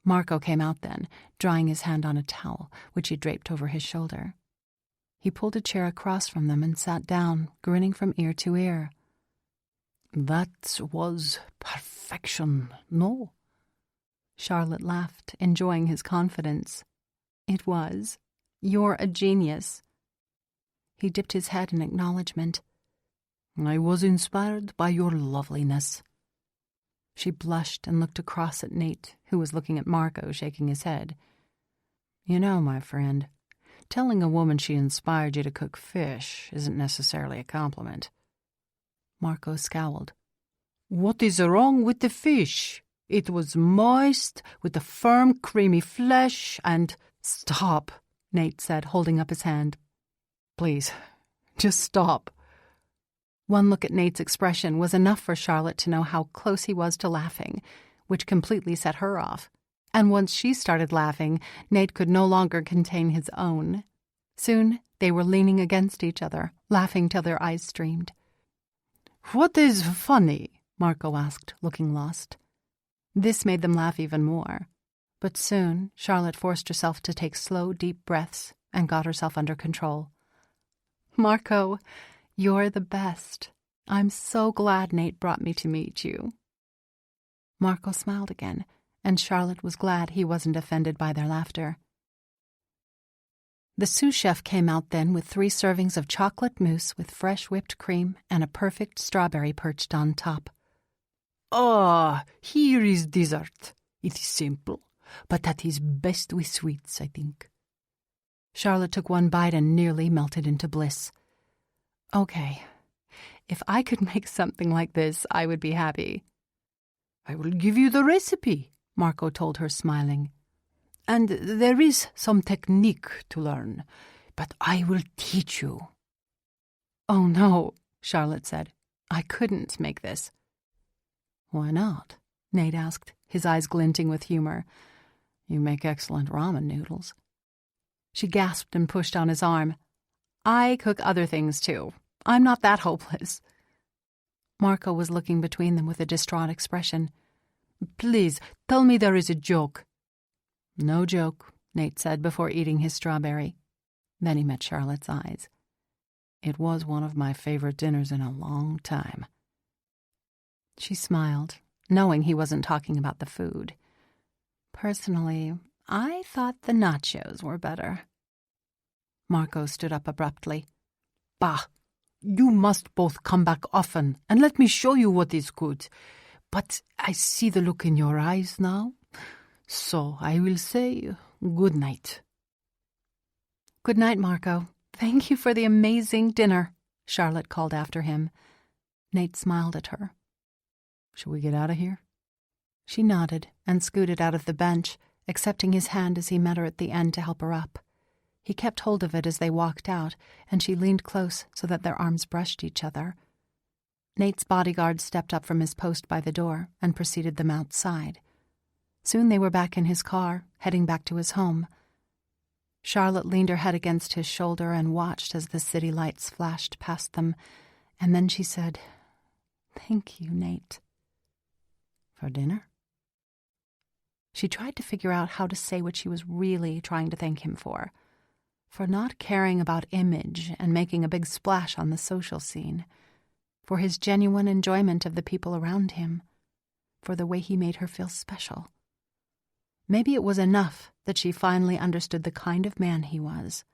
Marco came out then, drying his hand on a towel, which he draped over his shoulder. He pulled a chair across from them and sat down, grinning from ear to ear. "That was perfection, no?" Charlotte laughed, enjoying his confidence. "It was. You're a genius." He dipped his head in acknowledgement. "I was inspired by your loveliness." She blushed and looked across at Nate, who was looking at Marco, shaking his head. "You know, my friend, telling a woman she inspired you to cook fish isn't necessarily a compliment." Marco scowled. "What is wrong with the fish? It was moist, with a firm, creamy flesh, and—" "Stop," Nate said, holding up his hand. "Please, just stop." One look at Nate's expression was enough for Charlotte to know how close he was to laughing, which completely set her off. And once she started laughing, Nate could no longer contain his own. Soon they were leaning against each other, laughing till their eyes streamed. "What is funny?" Marco asked, looking lost. This made them laugh even more. But soon Charlotte forced herself to take slow, deep breaths and got herself under control. "Marco, you're the best. I'm so glad Nate brought me to meet you." Marco smiled again, and Charlotte was glad he wasn't offended by their laughter. The sous chef came out then with 3 servings of chocolate mousse with fresh whipped cream and a perfect strawberry perched on top. "Ah, here is dessert. It is simple, but that is best with sweets, I think." Charlotte took one bite and nearly melted into bliss. "Okay, if I could make something like this, I would be happy." "I will give you the recipe," Marco told her, smiling. "And there is some technique to learn, but I will teach you." "Oh, no," Charlotte said. "I couldn't make this." "Why not?" Nate asked, his eyes glinting with humor. "You make excellent ramen noodles." She gasped and pushed on his arm. "I cook other things, too. I'm not that hopeless." Marco was looking between them with a distraught expression. "Please, tell me there is a joke." "No joke," Nate said before eating his strawberry. Then he met Charlotte's eyes. "It was one of my favorite dinners in a long time." She smiled, knowing he wasn't talking about the food. Personally, I thought the nachos were better. Marco stood up abruptly. Bah! You must both come back often, and let me show you what is good. But I see the look in your eyes now, so I will say good night. Good night, Marco. Thank you for the amazing dinner, Charlotte called after him. Nate smiled at her. Shall we get out of here? She nodded and scooted out of the bench, accepting his hand as he met her at the end to help her up. He kept hold of it as they walked out, and she leaned close so that their arms brushed each other. Nate's bodyguard stepped up from his post by the door and preceded them outside. Soon they were back in his car, heading back to his home. Charlotte leaned her head against his shoulder and watched as the city lights flashed past them, and then she said, "Thank you, Nate." For dinner? She tried to figure out how to say what she was really trying to thank him for not caring about image and making a big splash on the social scene, for his genuine enjoyment of the people around him, for the way he made her feel special. Maybe it was enough that she finally understood the kind of man he was.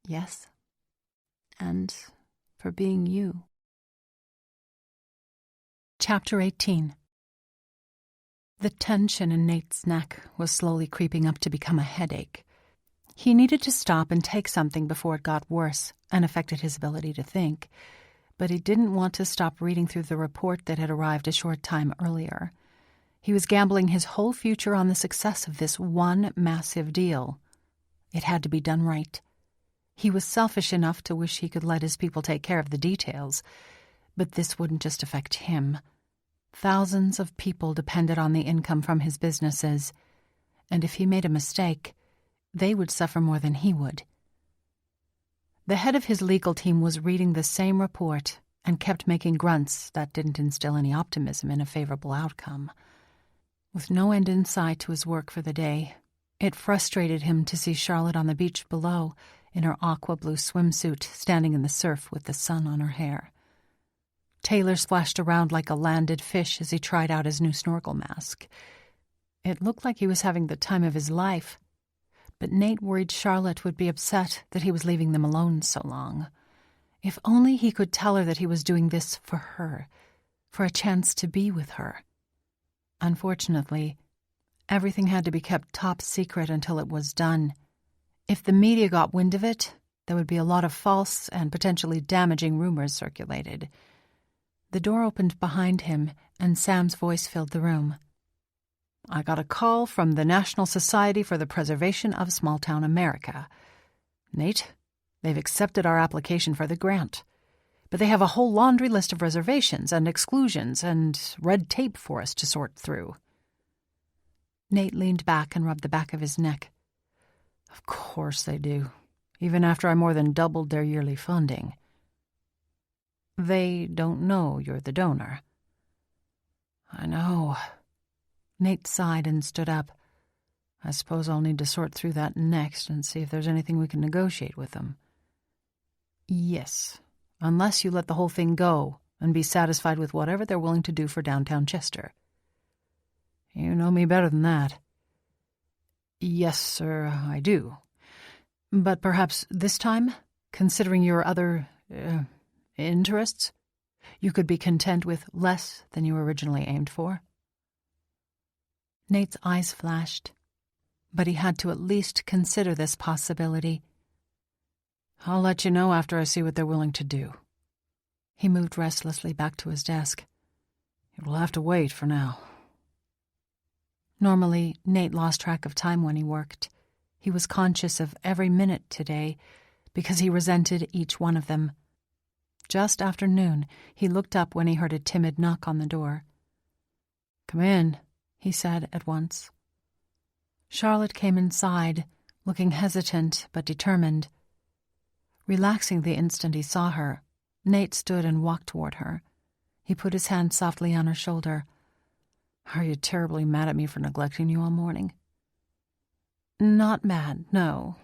Yes, and for being you. Chapter 18. The tension in Nate's neck was slowly creeping up to become a headache. He needed to stop and take something before it got worse and affected his ability to think, but he didn't want to stop reading through the report that had arrived a short time earlier. He was gambling his whole future on the success of this one massive deal. It had to be done right. He was selfish enough to wish he could let his people take care of the details, but this wouldn't just affect him. Thousands of people depended on the income from his businesses, and if he made a mistake, they would suffer more than he would. The head of his legal team was reading the same report and kept making grunts that didn't instill any optimism in a favorable outcome. With no end in sight to his work for the day, it frustrated him to see Charlotte on the beach below in her aqua blue swimsuit standing in the surf with the sun on her hair. Taylor splashed around like a landed fish as he tried out his new snorkel mask. It looked like he was having the time of his life, but Nate worried Charlotte would be upset that he was leaving them alone so long. If only he could tell her that he was doing this for her, for a chance to be with her. Unfortunately, everything had to be kept top secret until it was done. If the media got wind of it, there would be a lot of false and potentially damaging rumors circulated. The door opened behind him, and Sam's voice filled the room. "I got a call from the National Society for the Preservation of Small-Town America. Nate, they've accepted our application for the grant, but they have a whole laundry list of reservations and exclusions and red tape for us to sort through." Nate leaned back and rubbed the back of his neck. "Of course they do, even after I more than doubled their yearly funding." "They don't know you're the donor." "I know." Nate sighed and stood up. "I suppose I'll need to sort through that next and see if there's anything we can negotiate with them." "Yes, unless you let the whole thing go and be satisfied with whatever they're willing to do for downtown Chester." "You know me better than that." "Yes, sir, I do. But perhaps this time, considering your other, interests, you could be content with less than you originally aimed for." Nate's eyes flashed, but he had to at least consider this possibility. "I'll let you know after I see what they're willing to do." He moved restlessly back to his desk. "It will have to wait for now." Normally, Nate lost track of time when he worked. He was conscious of every minute today because he resented each one of them. Just after noon, he looked up when he heard a timid knock on the door. "Come in," he said at once. Charlotte came inside, looking hesitant but determined. Relaxing the instant he saw her, Nate stood and walked toward her. He put his hand softly on her shoulder. "Are you terribly mad at me for neglecting you all morning?" "Not mad, no,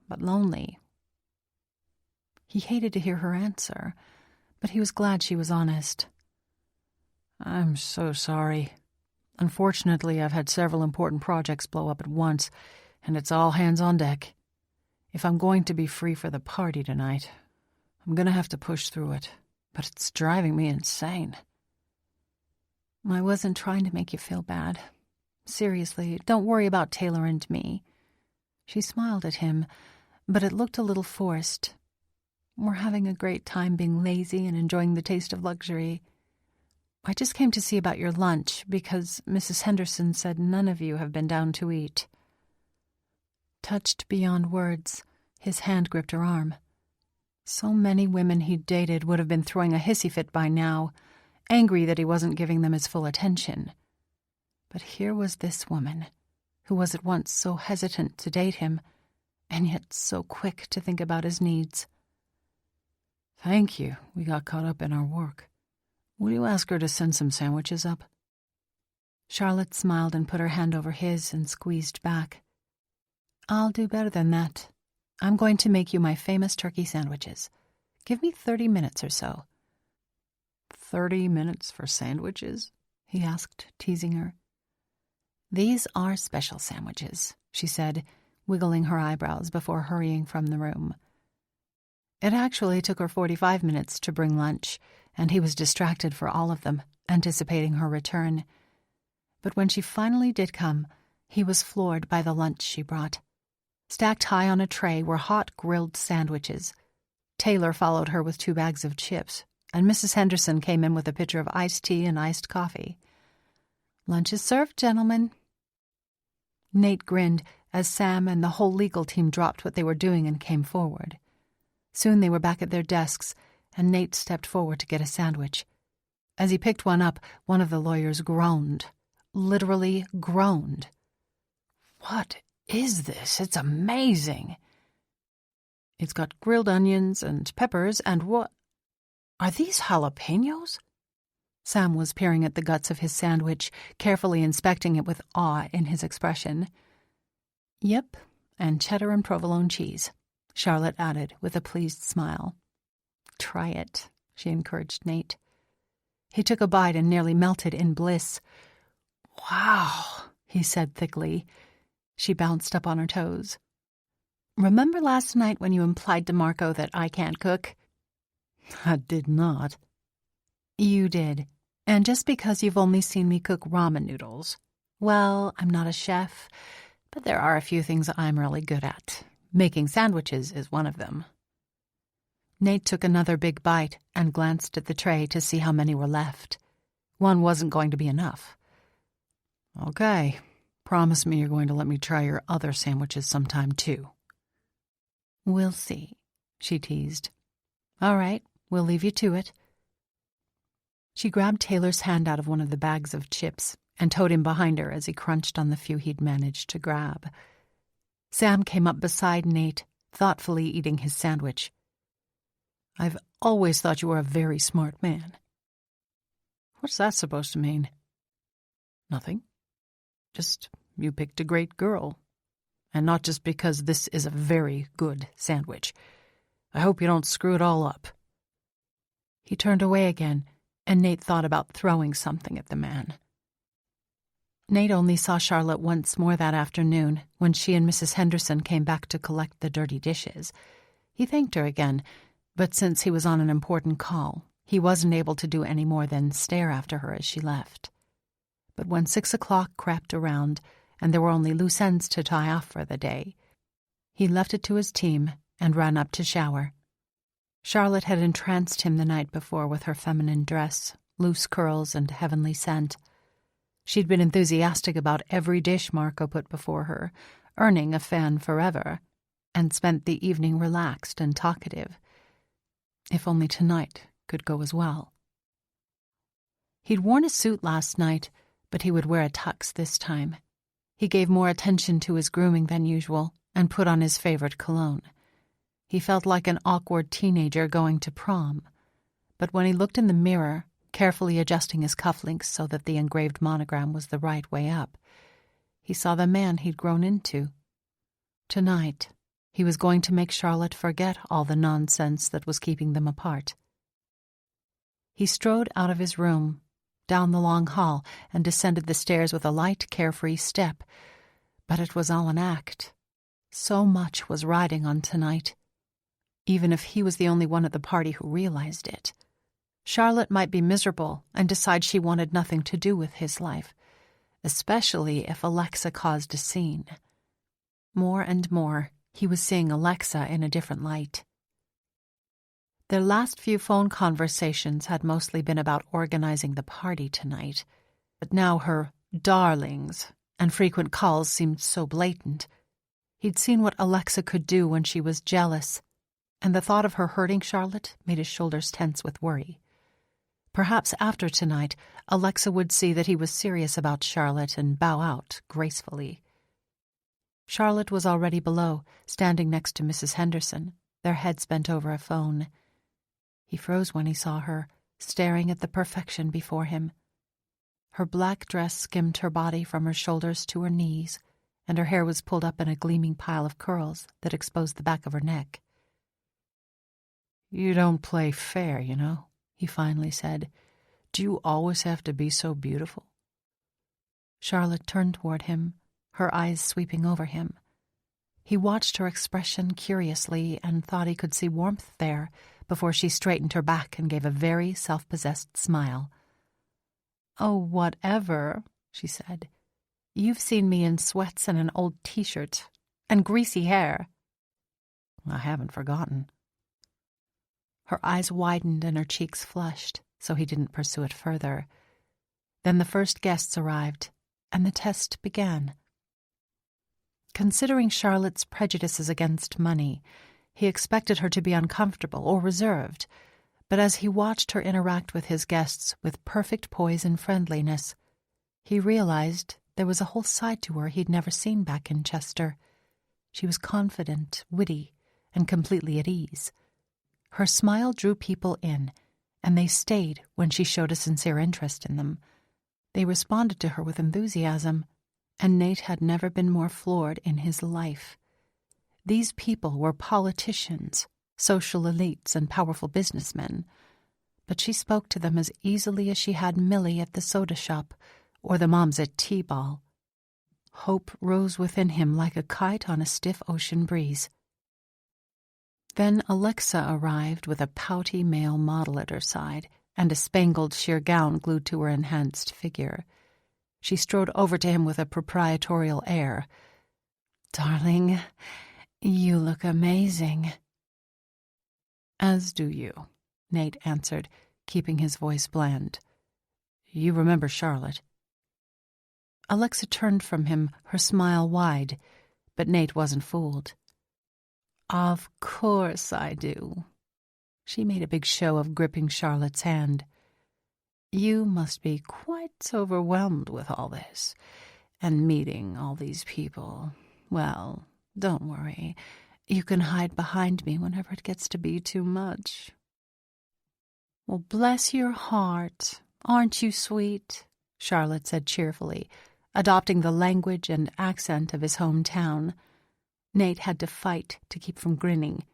but lonely." He hated to hear her answer, but he was glad she was honest. I'm so sorry. Unfortunately, I've had several important projects blow up at once, and it's all hands on deck. If I'm going to be free for the party tonight, I'm going to have to push through it, but it's driving me insane. I wasn't trying to make you feel bad. Seriously, don't worry about Taylor and me. She smiled at him, but it looked a little forced. We're having a great time being lazy and enjoying the taste of luxury. I just came to see about your lunch because Mrs. Henderson said none of you have been down to eat. Touched beyond words, his hand gripped her arm. So many women he'd dated would have been throwing a hissy fit by now, angry that he wasn't giving them his full attention. But here was this woman, who was at once so hesitant to date him, and yet so quick to think about his needs. Thank you. We got caught up in our work. Will you ask her to send some sandwiches up? Charlotte smiled and put her hand over his and squeezed back. I'll do better than that. I'm going to make you my famous turkey sandwiches. Give me 30 minutes or so. 30 minutes for sandwiches? He asked, teasing her. These are special sandwiches, she said, wiggling her eyebrows before hurrying from the room. It actually took her 45 minutes to bring lunch, and he was distracted for all of them, anticipating her return. But when she finally did come, he was floored by the lunch she brought. Stacked high on a tray were hot grilled sandwiches. Taylor followed her with 2 bags of chips, and Mrs. Henderson came in with a pitcher of iced tea and iced coffee. Lunch is served, gentlemen. Nate grinned as Sam and the whole legal team dropped what they were doing and came forward. Soon they were back at their desks, and Nate stepped forward to get a sandwich. As he picked one up, one of the lawyers groaned. Literally groaned. What is this? It's amazing. It's got grilled onions and peppers and what? Are these jalapenos? Sam was peering at the guts of his sandwich, carefully inspecting it with awe in his expression. Yep, and cheddar and provolone cheese, Charlotte added with a pleased smile. Try it, she encouraged Nate. He took a bite and nearly melted in bliss. Wow, he said thickly. She bounced up on her toes. Remember last night when you implied to Marco that I can't cook? I did not. You did. And just because you've only seen me cook ramen noodles. Well, I'm not a chef, but there are a few things I'm really good at. Making sandwiches is one of them. Nate took another big bite and glanced at the tray to see how many were left. One wasn't going to be enough. Okay, promise me you're going to let me try your other sandwiches sometime too. We'll see, she teased. All right, we'll leave you to it. She grabbed Taylor's hand out of one of the bags of chips and towed him behind her as he crunched on the few he'd managed to grab. Sam came up beside Nate, thoughtfully eating his sandwich. I've always thought you were a very smart man. What's that supposed to mean? Nothing. Just you picked a great girl. And not just because this is a very good sandwich. I hope you don't screw it all up. He turned away again, and Nate thought about throwing something at the man. Nate only saw Charlotte once more that afternoon when she and Mrs. Henderson came back to collect the dirty dishes. He thanked her again, but since he was on an important call, he wasn't able to do any more than stare after her as she left. But when 6 o'clock crept around and there were only loose ends to tie off for the day, he left it to his team and ran up to shower. Charlotte had entranced him the night before with her feminine dress, loose curls, and heavenly scent. She'd been enthusiastic about every dish Marco put before her, earning a fan forever, and spent the evening relaxed and talkative. If only tonight could go as well. He'd worn a suit last night, but he would wear a tux this time. He gave more attention to his grooming than usual and put on his favorite cologne. He felt like an awkward teenager going to prom, but when he looked in the mirror, carefully adjusting his cufflinks so that the engraved monogram was the right way up, he saw the man he'd grown into. Tonight, he was going to make Charlotte forget all the nonsense that was keeping them apart. He strode out of his room, down the long hall, and descended the stairs with a light, carefree step. But it was all an act. So much was riding on tonight. Even if he was the only one at the party who realized it. Charlotte might be miserable and decide she wanted nothing to do with his life, especially if Alexa caused a scene. More and more, he was seeing Alexa in a different light. Their last few phone conversations had mostly been about organizing the party tonight, but now her darlings and frequent calls seemed so blatant. He'd seen what Alexa could do when she was jealous, and the thought of her hurting Charlotte made his shoulders tense with worry. Perhaps after tonight, Alexa would see that he was serious about Charlotte and bow out gracefully. Charlotte was already below, standing next to Mrs. Henderson, their heads bent over a phone. He froze when he saw her, staring at the perfection before him. Her black dress skimmed her body from her shoulders to her knees, and her hair was pulled up in a gleaming pile of curls that exposed the back of her neck. "You don't play fair, you know," he finally said. "Do you always have to be so beautiful?" Charlotte turned toward him, her eyes sweeping over him. He watched her expression curiously and thought he could see warmth there before she straightened her back and gave a very self-possessed smile. "Oh, whatever," she said. "You've seen me in sweats and an old t-shirt and greasy hair." "I haven't forgotten." Her eyes widened and her cheeks flushed, so he didn't pursue it further. Then the first guests arrived, and the test began. Considering Charlotte's prejudices against money, he expected her to be uncomfortable or reserved, but as he watched her interact with his guests with perfect poise and friendliness, he realized there was a whole side to her he'd never seen back in Chester. She was confident, witty, and completely at ease. Her smile drew people in, and they stayed when she showed a sincere interest in them. They responded to her with enthusiasm, and Nate had never been more floored in his life. These people were politicians, social elites, and powerful businessmen, but she spoke to them as easily as she had Millie at the soda shop or the moms at T-ball. Hope rose within him like a kite on a stiff ocean breeze. Then Alexa arrived with a pouty male model at her side and a spangled sheer gown glued to her enhanced figure. She strode over to him with a proprietorial air. "Darling, you look amazing." "As do you," Nate answered, keeping his voice bland. "You remember Charlotte?" Alexa turned from him, her smile wide, but Nate wasn't fooled. "Of course I do." She made a big show of gripping Charlotte's hand. "You must be quite overwhelmed with all this, and meeting all these people. Well, don't worry. You can hide behind me whenever it gets to be too much." "Well, bless your heart. Aren't you sweet?" Charlotte said cheerfully, adopting the language and accent of his hometown. Nate had to fight to keep from grinning.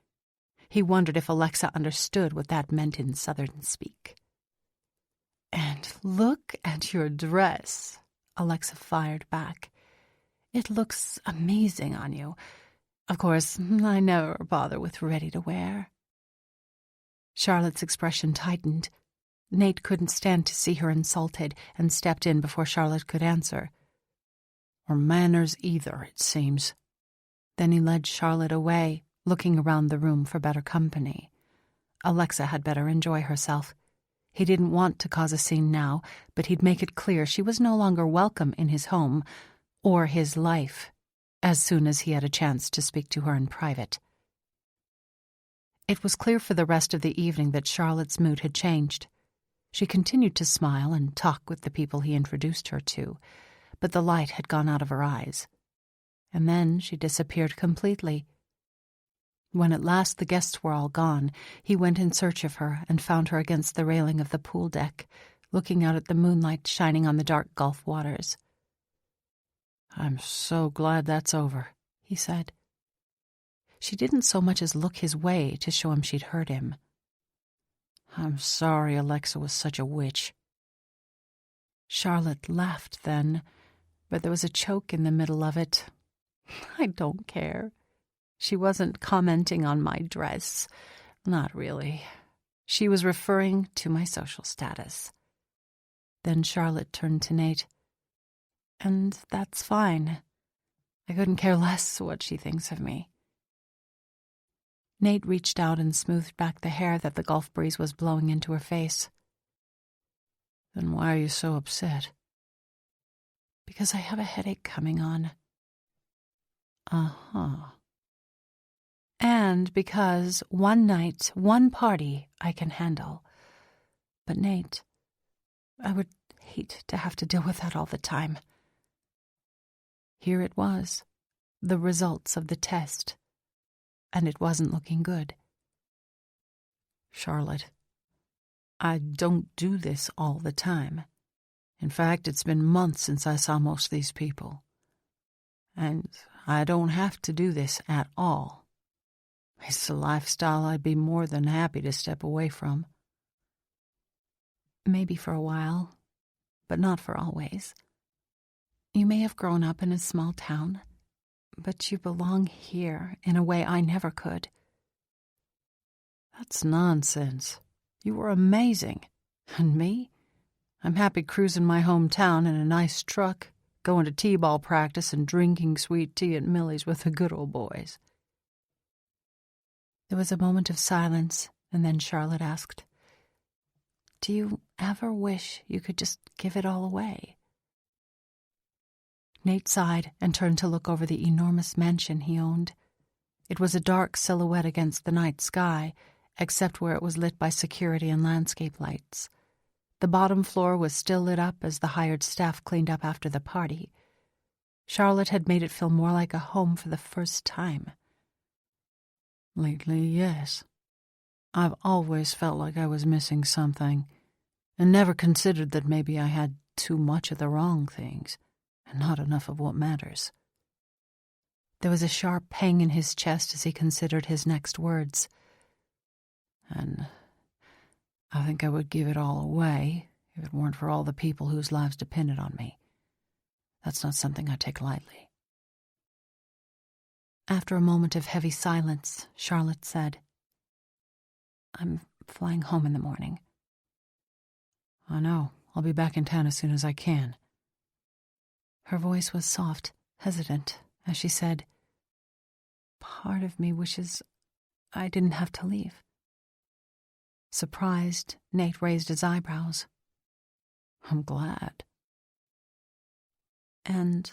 He wondered if Alexa understood what that meant in Southern speak. "And look at your dress," Alexa fired back. "It looks amazing on you. Of course, I never bother with ready-to-wear." Charlotte's expression tightened. Nate couldn't stand to see her insulted and stepped in before Charlotte could answer. "Or manners either, it seems." Then he led Charlotte away, looking around the room for better company. Alexa had better enjoy herself. He didn't want to cause a scene now, but he'd make it clear she was no longer welcome in his home or his life as soon as he had a chance to speak to her in private. It was clear for the rest of the evening that Charlotte's mood had changed. She continued to smile and talk with the people he introduced her to, but the light had gone out of her eyes. And then she disappeared completely. When at last the guests were all gone, he went in search of her and found her against the railing of the pool deck, looking out at the moonlight shining on the dark Gulf waters. "I'm so glad that's over," he said. She didn't so much as look his way to show him she'd heard him. "I'm sorry Alexa was such a witch." Charlotte laughed then, but there was a choke in the middle of it. I don't care. She wasn't commenting on my dress. Not really. She was referring to my social status. Then Charlotte turned to Nate. And that's fine. I couldn't care less what she thinks of me. Nate reached out and smoothed back the hair that the Gulf breeze was blowing into her face. Then why are you so upset? Because I have a headache coming on. Uh-huh. And because one night, one party I can handle. But Nate, I would hate to have to deal with that all the time. Here it was, the results of the test, and it wasn't looking good. Charlotte, I don't do this all the time. In fact, it's been months since I saw most of these people. And I don't have to do this at all. It's a lifestyle I'd be more than happy to step away from. Maybe for a while, but not for always. You may have grown up in a small town, but you belong here in a way I never could. That's nonsense. You were amazing. And me? I'm happy cruising my hometown in a nice truck, going to t-ball practice and drinking sweet tea at Millie's with the good old boys. There was a moment of silence, and then Charlotte asked, Do you ever wish you could just give it all away? Nate sighed and turned to look over the enormous mansion he owned. It was a dark silhouette against the night sky, except where it was lit by security and landscape lights. The bottom floor was still lit up as the hired staff cleaned up after the party. Charlotte had made it feel more like a home for the first time. Lately, yes. I've always felt like I was missing something, and never considered that maybe I had too much of the wrong things, and not enough of what matters. There was a sharp pang in his chest as he considered his next words. And I think I would give it all away if it weren't for all the people whose lives depended on me. That's not something I take lightly. After a moment of heavy silence, Charlotte said, I'm flying home in the morning. I know. I'll be back in town as soon as I can. Her voice was soft, hesitant, as she said, Part of me wishes I didn't have to leave. Surprised, Nate raised his eyebrows. I'm glad. And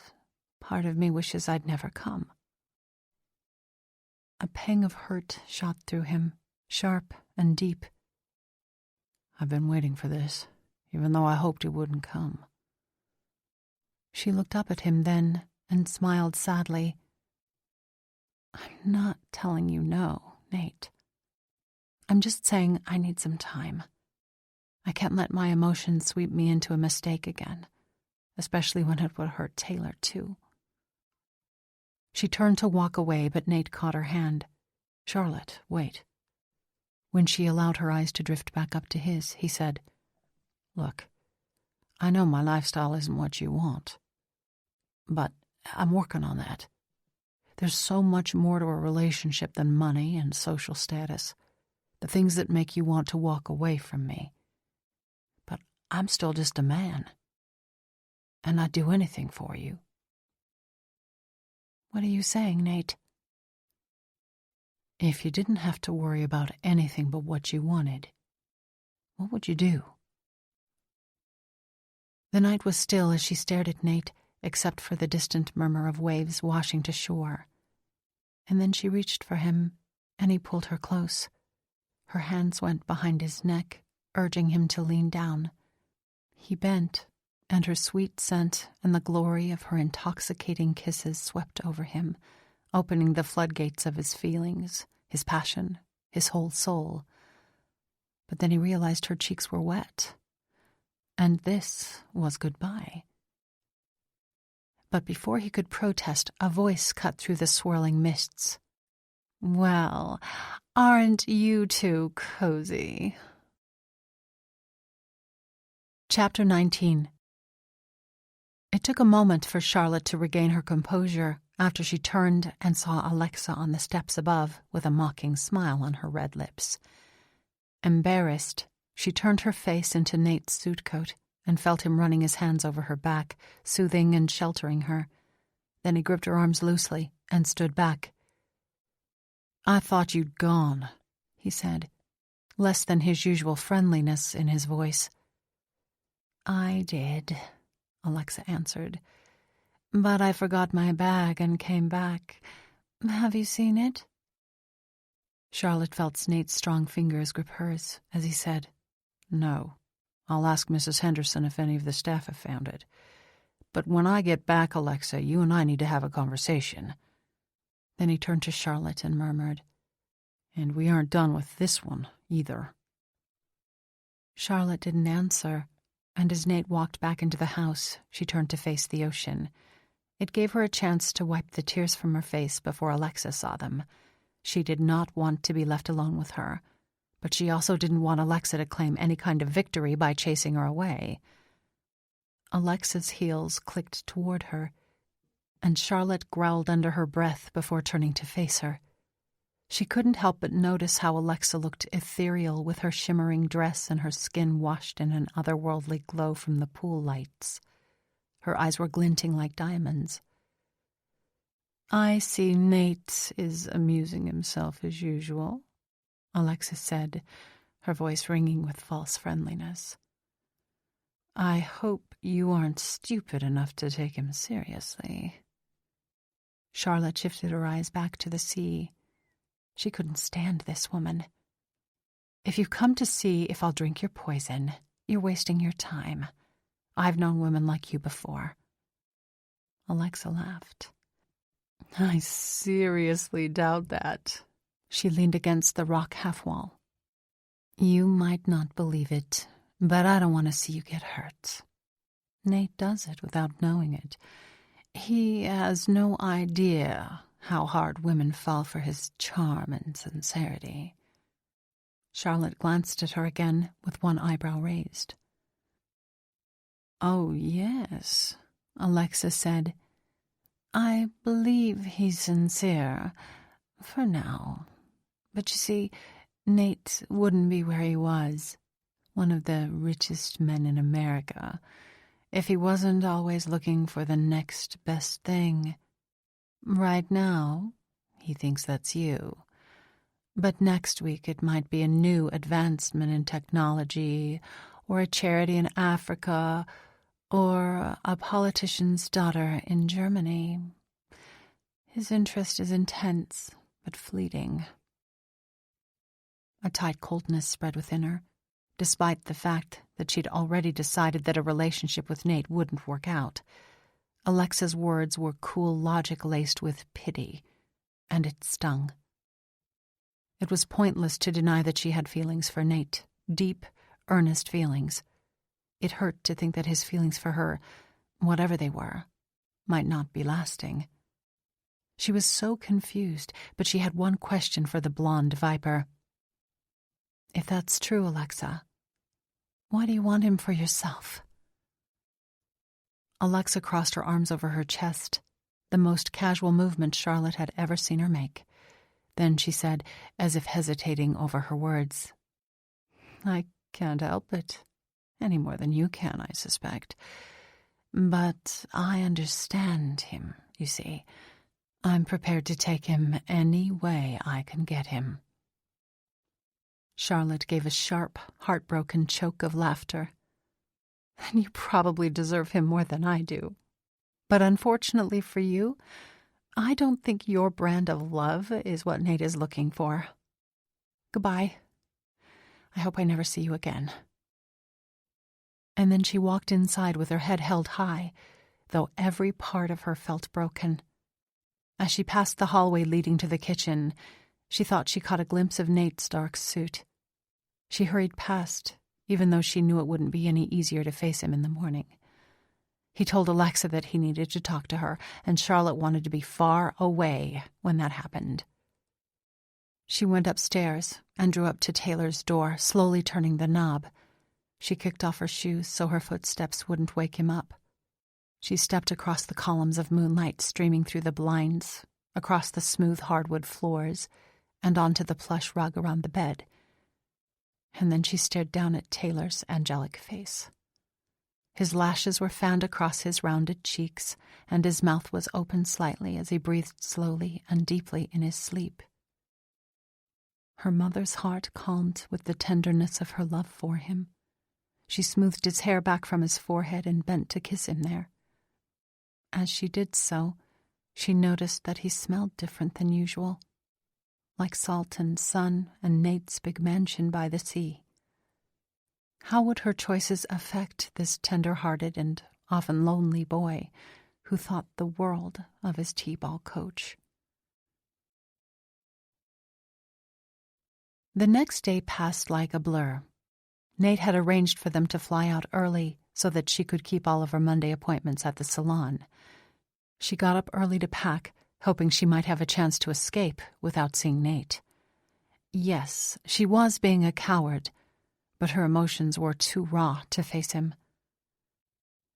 part of me wishes I'd never come. A pang of hurt shot through him, sharp and deep. I've been waiting for this, even though I hoped it wouldn't come. She looked up at him then and smiled sadly. I'm not telling you no, Nate. I'm just saying I need some time. I can't let my emotions sweep me into a mistake again, especially when it would hurt Taylor, too. She turned to walk away, but Nate caught her hand. Charlotte, wait. When she allowed her eyes to drift back up to his, he said, Look, I know my lifestyle isn't what you want, but I'm working on that. There's so much more to a relationship than money and social status, the things that make you want to walk away from me. But I'm still just a man, and I'd do anything for you. What are you saying, Nate? If you didn't have to worry about anything but what you wanted, what would you do? The night was still as she stared at Nate, except for the distant murmur of waves washing to shore. And then she reached for him, and he pulled her close. Her hands went behind his neck, urging him to lean down. He bent, and her sweet scent and the glory of her intoxicating kisses swept over him, opening the floodgates of his feelings, his passion, his whole soul. But then he realized her cheeks were wet, and this was goodbye. But before he could protest, a voice cut through the swirling mists. Well, aren't you two cozy? Chapter 19. It took a moment for Charlotte to regain her composure after she turned and saw Alexa on the steps above with a mocking smile on her red lips. Embarrassed, she turned her face into Nate's suit coat and felt him running his hands over her back, soothing and sheltering her. Then he gripped her arms loosely and stood back. "I thought you'd gone," he said, less than his usual friendliness in his voice. "I did," Alexa answered, "but I forgot my bag and came back. Have you seen it?" Charlotte felt Nate's strong fingers grip hers as he said, "No. I'll ask Mrs. Henderson if any of the staff have found it. But when I get back, Alexa, you and I need to have a conversation." Then he turned to Charlotte and murmured, "And we aren't done with this one, either." Charlotte didn't answer, and as Nate walked back into the house, she turned to face the ocean. It gave her a chance to wipe the tears from her face before Alexa saw them. She did not want to be left alone with her, but she also didn't want Alexa to claim any kind of victory by chasing her away. Alexa's heels clicked toward her, and Charlotte growled under her breath before turning to face her. She couldn't help but notice how Alexa looked ethereal with her shimmering dress and her skin washed in an otherworldly glow from the pool lights. Her eyes were glinting like diamonds. "I see Nate is amusing himself as usual," Alexa said, her voice ringing with false friendliness. "I hope you aren't stupid enough to take him seriously." Charlotte shifted her eyes back to the sea. She couldn't stand this woman. "If you've come to see if I'll drink your poison, you're wasting your time. I've known women like you before." Alexa laughed. "I seriously doubt that." She leaned against the rock half-wall. "You might not believe it, but I don't want to see you get hurt. Nate does it without knowing it. He has no idea how hard women fall for his charm and sincerity." Charlotte glanced at her again with one eyebrow raised. "Oh, yes," Alexa said. "I believe he's sincere, for now. But you see, Nate wouldn't be where he was, one of the richest men in America, if he wasn't always looking for the next best thing. Right now, he thinks that's you. But next week it might be a new advancement in technology, or a charity in Africa, or a politician's daughter in Germany. His interest is intense, but fleeting." A tight coldness spread within her, despite the fact that she'd already decided that a relationship with Nate wouldn't work out. Alexa's words were cool logic laced with pity, and it stung. It was pointless to deny that she had feelings for Nate, deep, earnest feelings. It hurt to think that his feelings for her, whatever they were, might not be lasting. She was so confused, but she had one question for the blonde viper. "If that's true, Alexa, why do you want him for yourself?" Alexa crossed her arms over her chest, the most casual movement Charlotte had ever seen her make. Then she said, as if hesitating over her words, "I can't help it. Any more than you can, I suspect. But I understand him, you see. I'm prepared to take him any way I can get him." Charlotte gave a sharp, heartbroken choke of laughter. "And you probably deserve him more than I do. But unfortunately for you, I don't think your brand of love is what Nate is looking for. Goodbye. I hope I never see you again." And then she walked inside with her head held high, though every part of her felt broken. As she passed the hallway leading to the kitchen, she thought she caught a glimpse of Nate's dark suit. She hurried past, even though she knew it wouldn't be any easier to face him in the morning. He told Alexa that he needed to talk to her, and Charlotte wanted to be far away when that happened. She went upstairs and drew up to Taylor's door, slowly turning the knob. She kicked off her shoes so her footsteps wouldn't wake him up. She stepped across the columns of moonlight streaming through the blinds, across the smooth hardwood floors, and onto the plush rug around the bed. And then she stared down at Taylor's angelic face. His lashes were fanned across his rounded cheeks, and his mouth was open slightly as he breathed slowly and deeply in his sleep. Her mother's heart calmed with the tenderness of her love for him. She smoothed his hair back from his forehead and bent to kiss him there. As she did so, she noticed that he smelled different than usual, like salt and sun and Nate's big mansion by the sea. How would her choices affect this tender-hearted and often lonely boy who thought the world of his t-ball coach? The next day passed like a blur. Nate had arranged for them to fly out early so that she could keep all of her Monday appointments at the salon. She got up early to pack, hoping she might have a chance to escape without seeing Nate. Yes, she was being a coward, but her emotions were too raw to face him.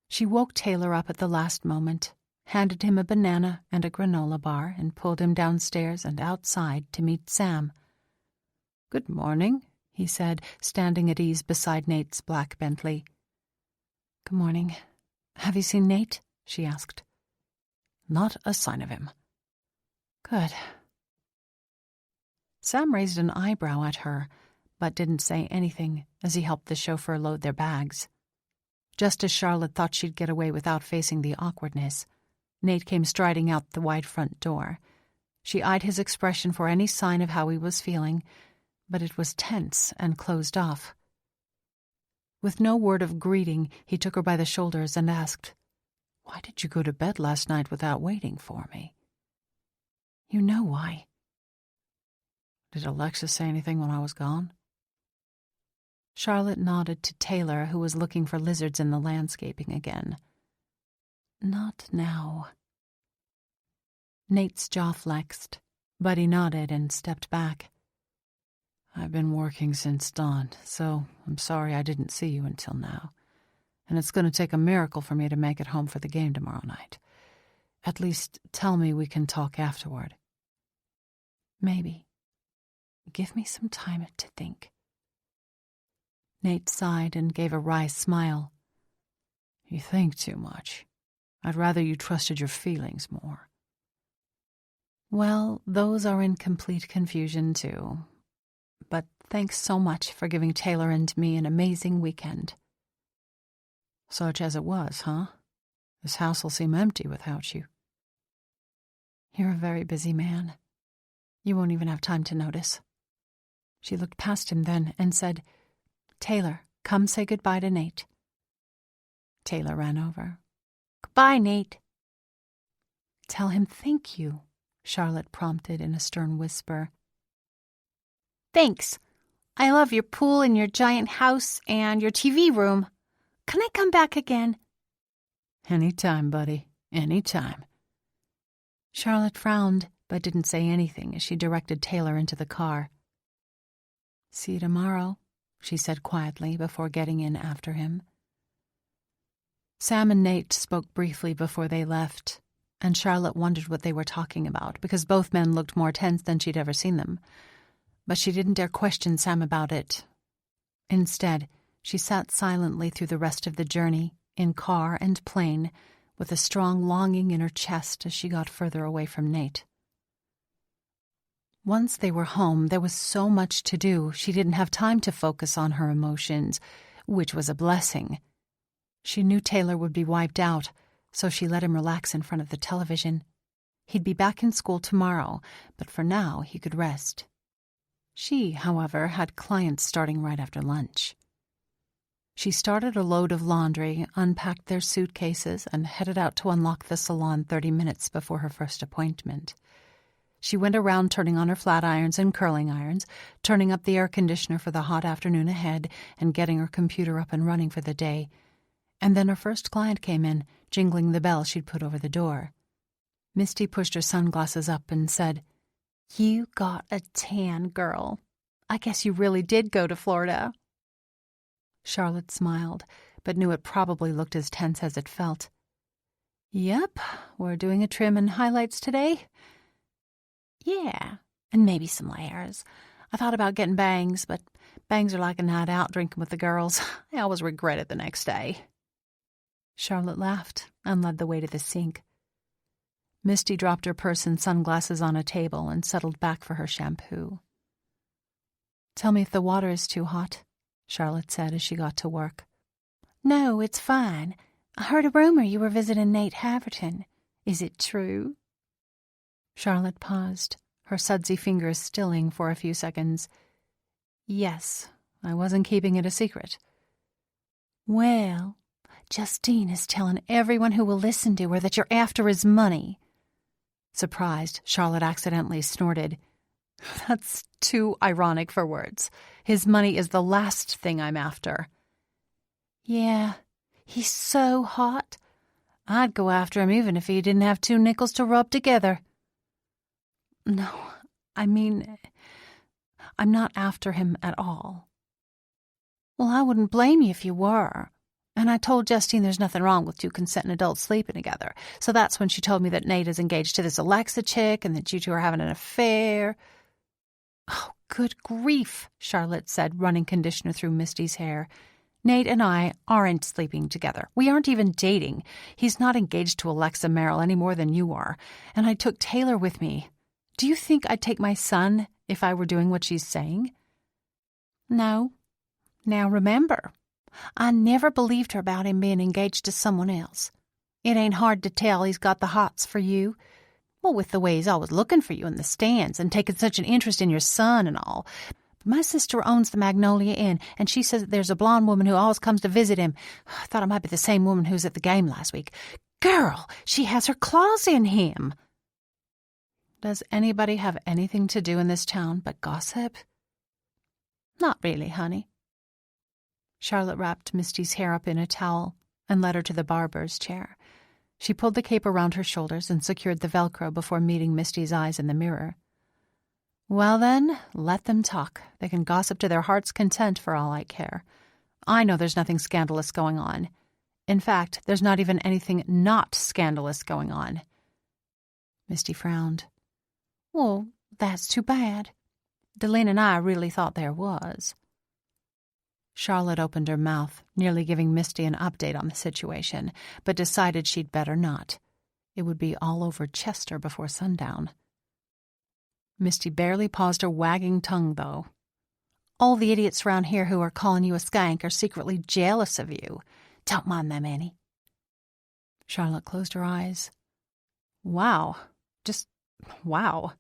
She woke Taylor up at the last moment, handed him a banana and a granola bar, and pulled him downstairs and outside to meet Sam. "Good morning," he said, standing at ease beside Nate's black Bentley. "Good morning. Have you seen Nate?" she asked. "Not a sign of him." "Good." Sam raised an eyebrow at her, but didn't say anything as he helped the chauffeur load their bags. Just as Charlotte thought she'd get away without facing the awkwardness, Nate came striding out the wide front door. She eyed his expression for any sign of how he was feeling, but it was tense and closed off. With no word of greeting, he took her by the shoulders and asked, "Why did you go to bed last night without waiting for me?" "You know why." "Did Alexis say anything when I was gone?" Charlotte nodded to Taylor, who was looking for lizards in the landscaping again. "Not now." Nate's jaw flexed, but he nodded and stepped back. "I've been working since dawn, so I'm sorry I didn't see you until now. And it's going to take a miracle for me to make it home for the game tomorrow night. At least tell me we can talk afterward." "Maybe. Give me some time to think." Nate sighed and gave a wry smile. "You think too much. I'd rather you trusted your feelings more." "Well, those are in complete confusion, too. But thanks so much for giving Taylor and me an amazing weekend." "Such as it was, huh? This house will seem empty without you." "You're a very busy man. You won't even have time to notice." She looked past him then and said, "Taylor, come say goodbye to Nate." Taylor ran over. "Goodbye, Nate." "Tell him thank you," Charlotte prompted in a stern whisper. "Thanks. I love your pool and your giant house and your TV room. Can I come back again?" "Anytime, buddy. Anytime." Charlotte frowned, but didn't say anything as she directed Taylor into the car. "See you tomorrow," she said quietly before getting in after him. Sam and Nate spoke briefly before they left, and Charlotte wondered what they were talking about because both men looked more tense than she'd ever seen them. But she didn't dare question Sam about it. Instead, she sat silently through the rest of the journey, in car and plane, with a strong longing in her chest as she got further away from Nate. Once they were home, there was so much to do, she didn't have time to focus on her emotions, which was a blessing. She knew Taylor would be wiped out, so she let him relax in front of the television. He'd be back in school tomorrow, but for now he could rest. She, however, had clients starting right after lunch. She started a load of laundry, unpacked their suitcases, and headed out to unlock the salon 30 minutes before her first appointment. She went around turning on her flat irons and curling irons, turning up the air conditioner for the hot afternoon ahead, and getting her computer up and running for the day. And then her first client came in, jingling the bell she'd put over the door. Misty pushed her sunglasses up and said, "You got a tan, girl. I guess you really did go to Florida." Charlotte smiled, but knew it probably looked as tense as it felt. Yep, we're doing a trim and highlights today. Yeah, and maybe some layers. I thought about getting bangs, but bangs are like a night out drinking with the girls. I always regret it the next day. Charlotte laughed and led the way to the sink. Misty dropped her purse and sunglasses on a table and settled back for her shampoo. "Tell me if the water is too hot," Charlotte said as she got to work. "No, it's fine. I heard a rumor you were visiting Nate Haverton. Is it true?" Charlotte paused, her sudsy fingers stilling for a few seconds. "Yes, I wasn't keeping it a secret." "Well, Justine is telling everyone who will listen to her that you're after his money." Surprised, Charlotte accidentally snorted. "That's too ironic for words. His money is the last thing I'm after." "Yeah, he's so hot. I'd go after him even if he didn't have 2 nickels to rub together." "No, I mean, I'm not after him at all." "Well, I wouldn't blame you if you were. And I told Justine there's nothing wrong with 2 consenting adults sleeping together. So that's when she told me that Nate is engaged to this Alexa chick and that you 2 are having an affair." "Oh, good grief," Charlotte said, running conditioner through Misty's hair. "Nate and I aren't sleeping together. We aren't even dating. He's not engaged to Alexa Merrill any more than you are. And I took Taylor with me. Do you think I'd take my son if I were doing what she's saying?" "No. Now remember, I never believed her about him being engaged to someone else. It ain't hard to tell he's got the hots for you. Well, with the way he's always looking for you in the stands and taking such an interest in your son and all. But my sister owns the Magnolia Inn, and she says that there's a blonde woman who always comes to visit him. I thought it might be the same woman who was at the game last week. Girl, she has her claws in him." "Does anybody have anything to do in this town but gossip?" "Not really, honey." Charlotte wrapped Misty's hair up in a towel and led her to the barber's chair. She pulled the cape around her shoulders and secured the Velcro before meeting Misty's eyes in the mirror. "Well then, let them talk. They can gossip to their heart's content for all I care. I know there's nothing scandalous going on. In fact, there's not even anything not scandalous going on." Misty frowned. "Well, that's too bad. Deline and I really thought there was." Charlotte opened her mouth, nearly giving Misty an update on the situation, but decided she'd better not. It would be all over Chester before sundown. Misty barely paused her wagging tongue, though. "All the idiots around here who are calling you a skank are secretly jealous of you. Don't mind them any." Charlotte closed her eyes. Wow. Just wow.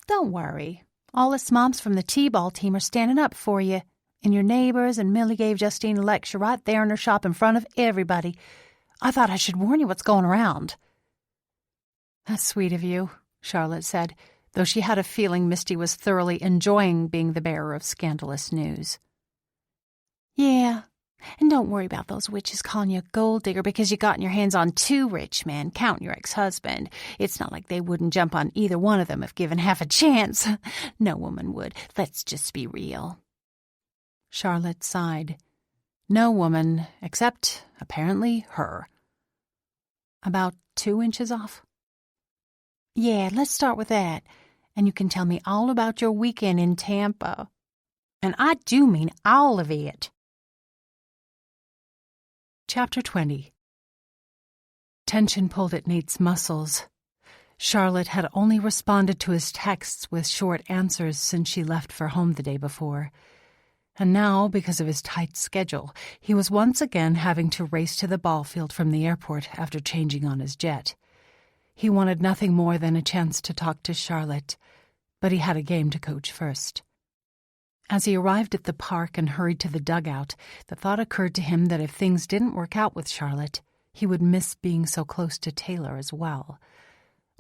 "Don't worry. All us moms from the T-ball team are standing up for you. And your neighbors, and Millie gave Justine a lecture right there in her shop in front of everybody. I thought I should warn you what's going around." "That's sweet of you," Charlotte said, though she had a feeling Misty was thoroughly enjoying being the bearer of scandalous news. "Yeah, and don't worry about those witches calling you a gold digger because you gotten your hands on 2 rich men, counting your ex-husband. It's not like they wouldn't jump on either one of them if given half a chance. No woman would. Let's just be real." Charlotte sighed. No woman, except, apparently, her. "About 2 inches off?" "Yeah, let's start with that. And you can tell me all about your weekend in Tampa. And I do mean all of it." Chapter 20. Tension pulled at Nate's muscles. Charlotte had only responded to his texts with short answers since she left for home the day before. And now, because of his tight schedule, he was once again having to race to the ball field from the airport after changing on his jet. He wanted nothing more than a chance to talk to Charlotte, but he had a game to coach first. As he arrived at the park and hurried to the dugout, the thought occurred to him that if things didn't work out with Charlotte, he would miss being so close to Taylor as well.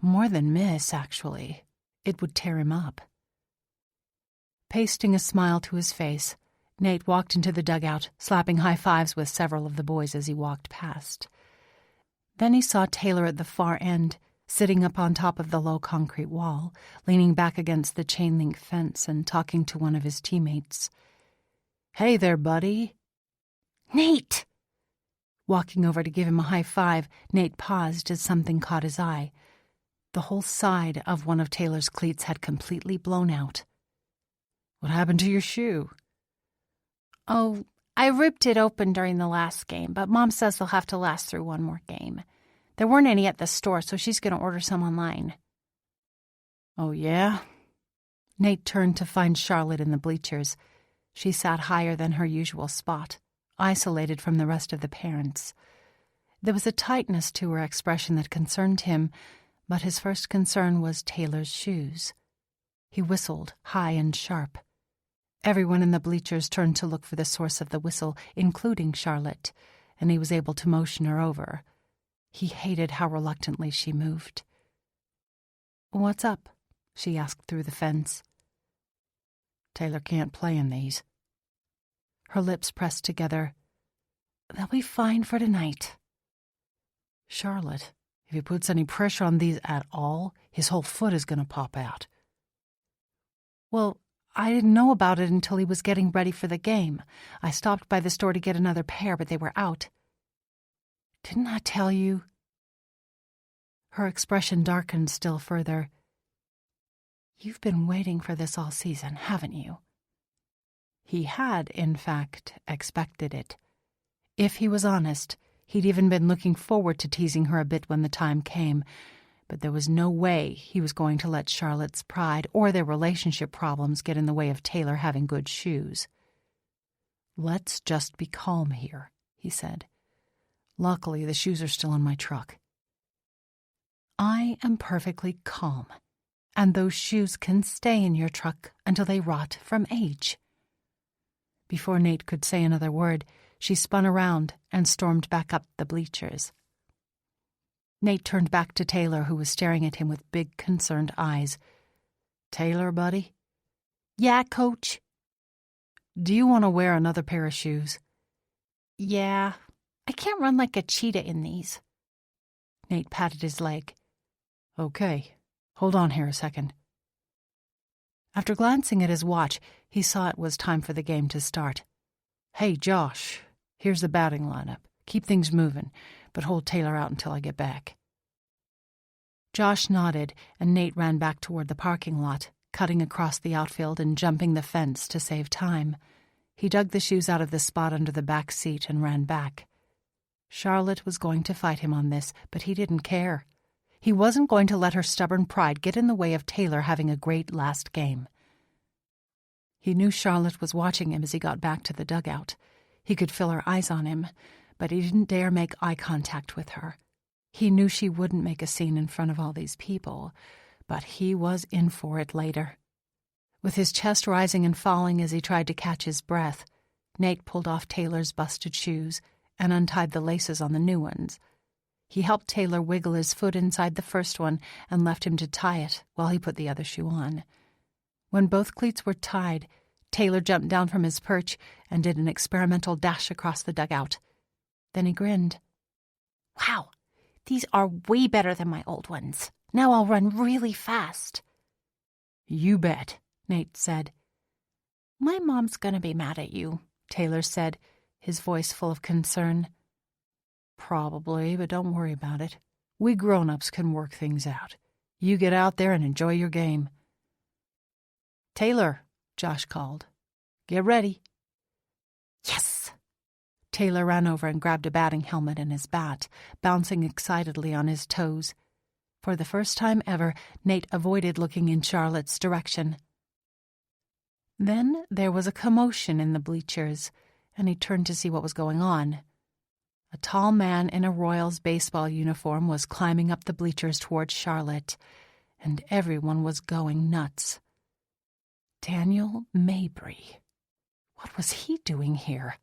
More than miss, actually. It would tear him up. Pasting a smile to his face, Nate walked into the dugout, slapping high fives with several of the boys as he walked past. Then he saw Taylor at the far end, sitting up on top of the low concrete wall, leaning back against the chain-link fence and talking to one of his teammates. "Hey there, buddy." "Nate!" Walking over to give him a high five, Nate paused as something caught his eye. The whole side of one of Taylor's cleats had completely blown out. What happened to your shoe? Oh, I ripped it open during the last game, but Mom says they'll have to last through one more game. There weren't any at the store, so she's going to order some online. Oh, yeah? Nate turned to find Charlotte in the bleachers. She sat higher than her usual spot, isolated from the rest of the parents. There was a tightness to her expression that concerned him, but his first concern was Taylor's shoes. He whistled, high and sharp. Everyone in the bleachers turned to look for the source of the whistle, including Charlotte, and he was able to motion her over. He hated how reluctantly she moved. "What's up?" she asked through the fence. Taylor can't play in these. Her lips pressed together. "They'll be fine for tonight." Charlotte, if he puts any pressure on these at all, his whole foot is going to pop out. Well, I didn't know about it until he was getting ready for the game. I stopped by the store to get another pair, but they were out. Didn't I tell you? Her expression darkened still further. You've been waiting for this all season, haven't you? He had, in fact, expected it. If he was honest, he'd even been looking forward to teasing her a bit when the time came, but there was no way he was going to let Charlotte's pride or their relationship problems get in the way of Taylor having good shoes. "Let's just be calm here," he said. "Luckily, the shoes are still in my truck." "I am perfectly calm, and those shoes can stay in your truck until they rot from age." Before Nate could say another word, she spun around and stormed back up the bleachers. Nate turned back to Taylor, who was staring at him with big, concerned eyes. "Taylor, buddy?" "Yeah, Coach?" "Do you want to wear another pair of shoes?" "Yeah. I can't run like a cheetah in these." Nate patted his leg. "Okay. Hold on here a second." After glancing at his watch, he saw it was time for the game to start. "Hey, Josh, here's the batting lineup. Keep things moving, but hold Taylor out until I get back." Josh nodded, and Nate ran back toward the parking lot, cutting across the outfield and jumping the fence to save time. He dug the shoes out of the spot under the back seat and ran back. Charlotte was going to fight him on this, but he didn't care. He wasn't going to let her stubborn pride get in the way of Taylor having a great last game. He knew Charlotte was watching him as he got back to the dugout. He could feel her eyes on him, but he didn't dare make eye contact with her. He knew she wouldn't make a scene in front of all these people, but he was in for it later. With his chest rising and falling as he tried to catch his breath, Nate pulled off Taylor's busted shoes and untied the laces on the new ones. He helped Taylor wiggle his foot inside the first one and left him to tie it while he put the other shoe on. When both cleats were tied, Taylor jumped down from his perch and did an experimental dash across the dugout. Then he grinned. "Wow, these are way better than my old ones. Now I'll run really fast." "You bet," Nate said. "My mom's gonna be mad at you," Taylor said, his voice full of concern. "Probably, but don't worry about it. We grown-ups can work things out. You get out there and enjoy your game." "Taylor," Josh called. "Get ready." "Yes!" Taylor ran over and grabbed a batting helmet and his bat, bouncing excitedly on his toes. For the first time ever, Nate avoided looking in Charlotte's direction. Then there was a commotion in the bleachers, and he turned to see what was going on. A tall man in a Royals baseball uniform was climbing up the bleachers towards Charlotte, and everyone was going nuts. Daniel Mabry. What was he doing here?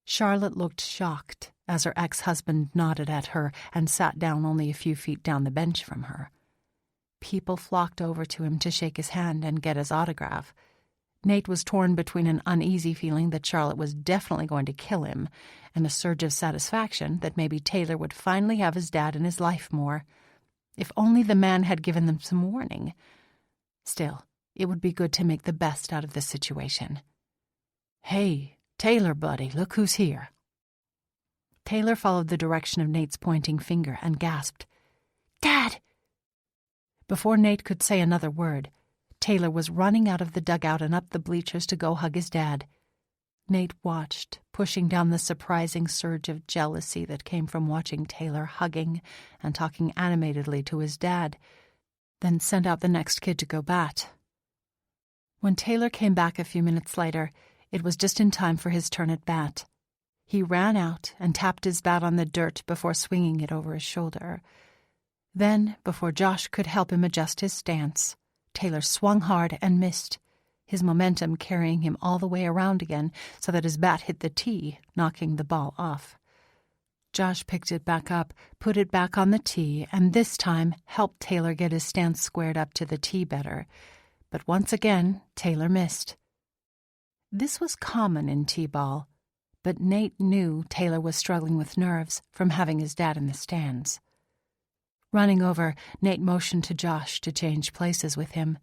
Charlotte looked shocked as her ex-husband nodded at her and sat down only a few feet down the bench from her. People flocked over to him to shake his hand and get his autograph. Nate was torn between an uneasy feeling that Charlotte was definitely going to kill him and a surge of satisfaction that maybe Taylor would finally have his dad in his life more. If only the man had given them some warning. Still, it would be good to make the best out of this situation. "Hey, Taylor, buddy, look who's here." Taylor followed the direction of Nate's pointing finger and gasped, "Dad!" Before Nate could say another word, Taylor was running out of the dugout and up the bleachers to go hug his dad. Nate watched, pushing down the surprising surge of jealousy that came from watching Taylor hugging and talking animatedly to his dad, then sent out the next kid to go bat. When Taylor came back a few minutes later, it was just in time for his turn at bat. He ran out and tapped his bat on the dirt before swinging it over his shoulder. Then, before Josh could help him adjust his stance, Taylor swung hard and missed, his momentum carrying him all the way around again so that his bat hit the tee, knocking the ball off. Josh picked it back up, put it back on the tee, and this time helped Taylor get his stance squared up to the tee better. But once again, Taylor missed. This was common in T-ball, but Nate knew Taylor was struggling with nerves from having his dad in the stands. Running over, Nate motioned to Josh to change places with him.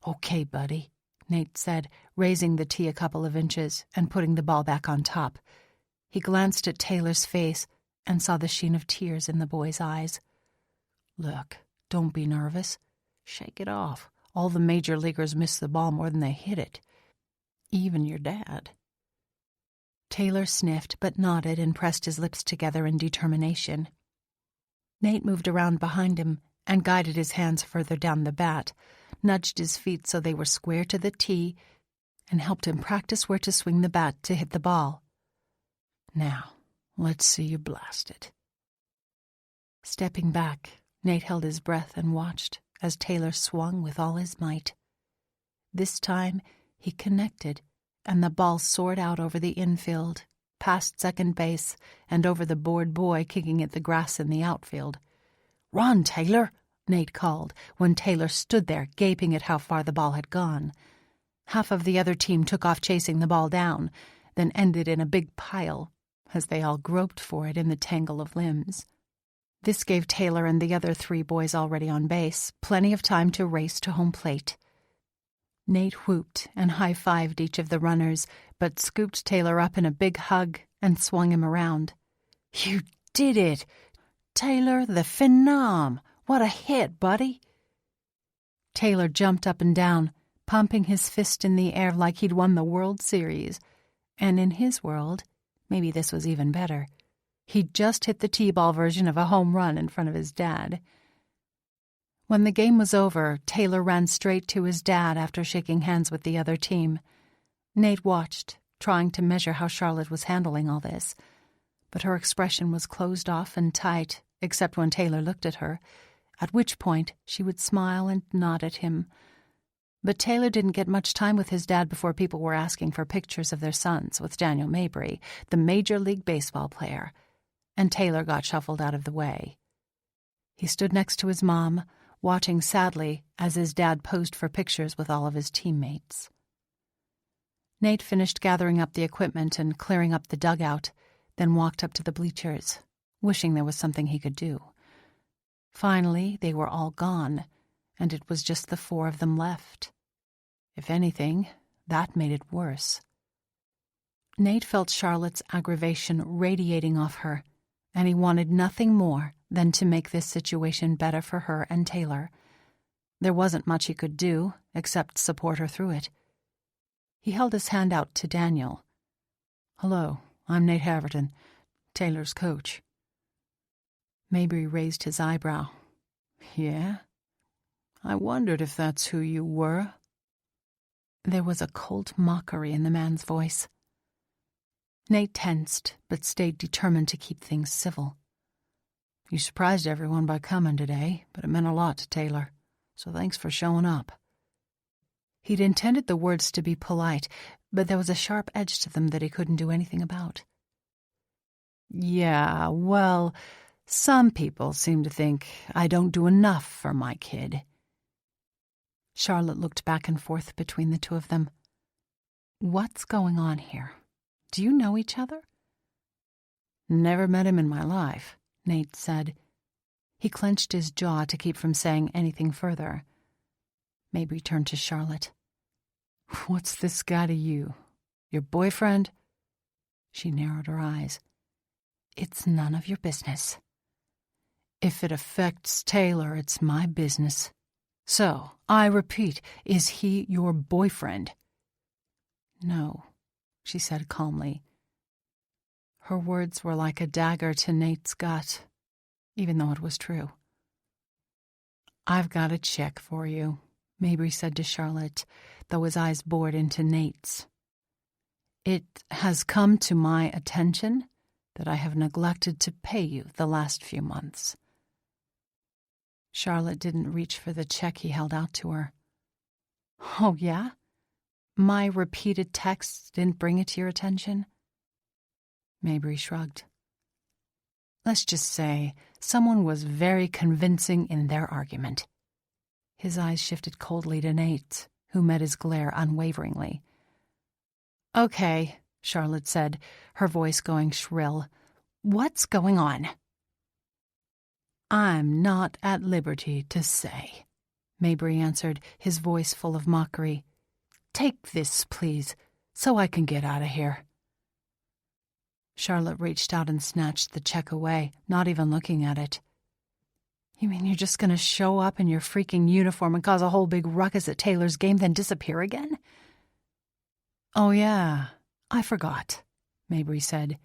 "Okay, buddy," Nate said, raising the tee a couple of inches and putting the ball back on top. He glanced at Taylor's face and saw the sheen of tears in the boy's eyes. "Look, don't be nervous. Shake it off. All the major leaguers miss the ball more than they hit it. Even your dad." Taylor sniffed but nodded and pressed his lips together in determination. Nate moved around behind him and guided his hands further down the bat, nudged his feet so they were square to the tee, and helped him practice where to swing the bat to hit the ball. "Now, let's see you blast it." Stepping back, Nate held his breath and watched as Taylor swung with all his might. This time, he connected, and the ball soared out over the infield, past second base, and over the bored boy kicking at the grass in the outfield. "Run, Taylor!" Nate called, when Taylor stood there gaping at how far the ball had gone. Half of the other team took off chasing the ball down, then ended in a big pile, as they all groped for it in the tangle of limbs. This gave Taylor and the other 3 boys already on base plenty of time to race to home plate. Nate whooped and high-fived each of the runners, but scooped Taylor up in a big hug and swung him around. "You did it! Taylor the Phenom! What a hit, buddy!" Taylor jumped up and down, pumping his fist in the air like he'd won the World Series. And in his world, maybe this was even better, he'd just hit the T-ball version of a home run in front of his dad. When the game was over, Taylor ran straight to his dad after shaking hands with the other team. Nate watched, trying to measure how Charlotte was handling all this. But her expression was closed off and tight, except when Taylor looked at her, at which point she would smile and nod at him. But Taylor didn't get much time with his dad before people were asking for pictures of their sons with Daniel Mabry, the Major League Baseball player, and Taylor got shuffled out of the way. He stood next to his mom, watching sadly as his dad posed for pictures with all of his teammates. Nate finished gathering up the equipment and clearing up the dugout, then walked up to the bleachers, wishing there was something he could do. Finally, they were all gone, and it was just the 4 of them left. If anything, that made it worse. Nate felt Charlotte's aggravation radiating off her, and he wanted nothing more than to make this situation better for her and Taylor. There wasn't much he could do, except support her through it. He held his hand out to Daniel. "Hello, I'm Nate Haverton, Taylor's coach." Mabry raised his eyebrow. "Yeah? I wondered if that's who you were." There was a cold mockery in the man's voice. Nate tensed, but stayed determined to keep things civil. "You surprised everyone by coming today, but it meant a lot to Taylor, so thanks for showing up." He'd intended the words to be polite, but there was a sharp edge to them that he couldn't do anything about. "Yeah, well, some people seem to think I don't do enough for my kid." Charlotte looked back and forth between the 2 of them. "What's going on here? Do you know each other?" "Never met him in my life," Nate said. He clenched his jaw to keep from saying anything further. Mabry turned to Charlotte. "What's this guy to you? Your boyfriend?" She narrowed her eyes. It's none of your business. If it affects Taylor, it's my business. So, I repeat, is he your boyfriend? No, she said calmly. Her words were like a dagger to Nate's gut, even though it was true. I've got a check for you, Mabry said to Charlotte, though his eyes bored into Nate's. It has come to my attention that I have neglected to pay you the last few months. Charlotte didn't reach for the check he held out to her. Oh, yeah? My repeated texts didn't bring it to your attention? Mabry shrugged. Let's just say someone was very convincing in their argument. His eyes shifted coldly to Nate, who met his glare unwaveringly. Okay, Charlotte said, her voice going shrill. What's going on? I'm not at liberty to say, Mabry answered, his voice full of mockery. Take this, please, so I can get out of here. Charlotte reached out and snatched the check away, not even looking at it. You mean you're just going to show up in your freaking uniform and cause a whole big ruckus at Taylor's game, then disappear again? Oh, yeah, I forgot, Mabry said.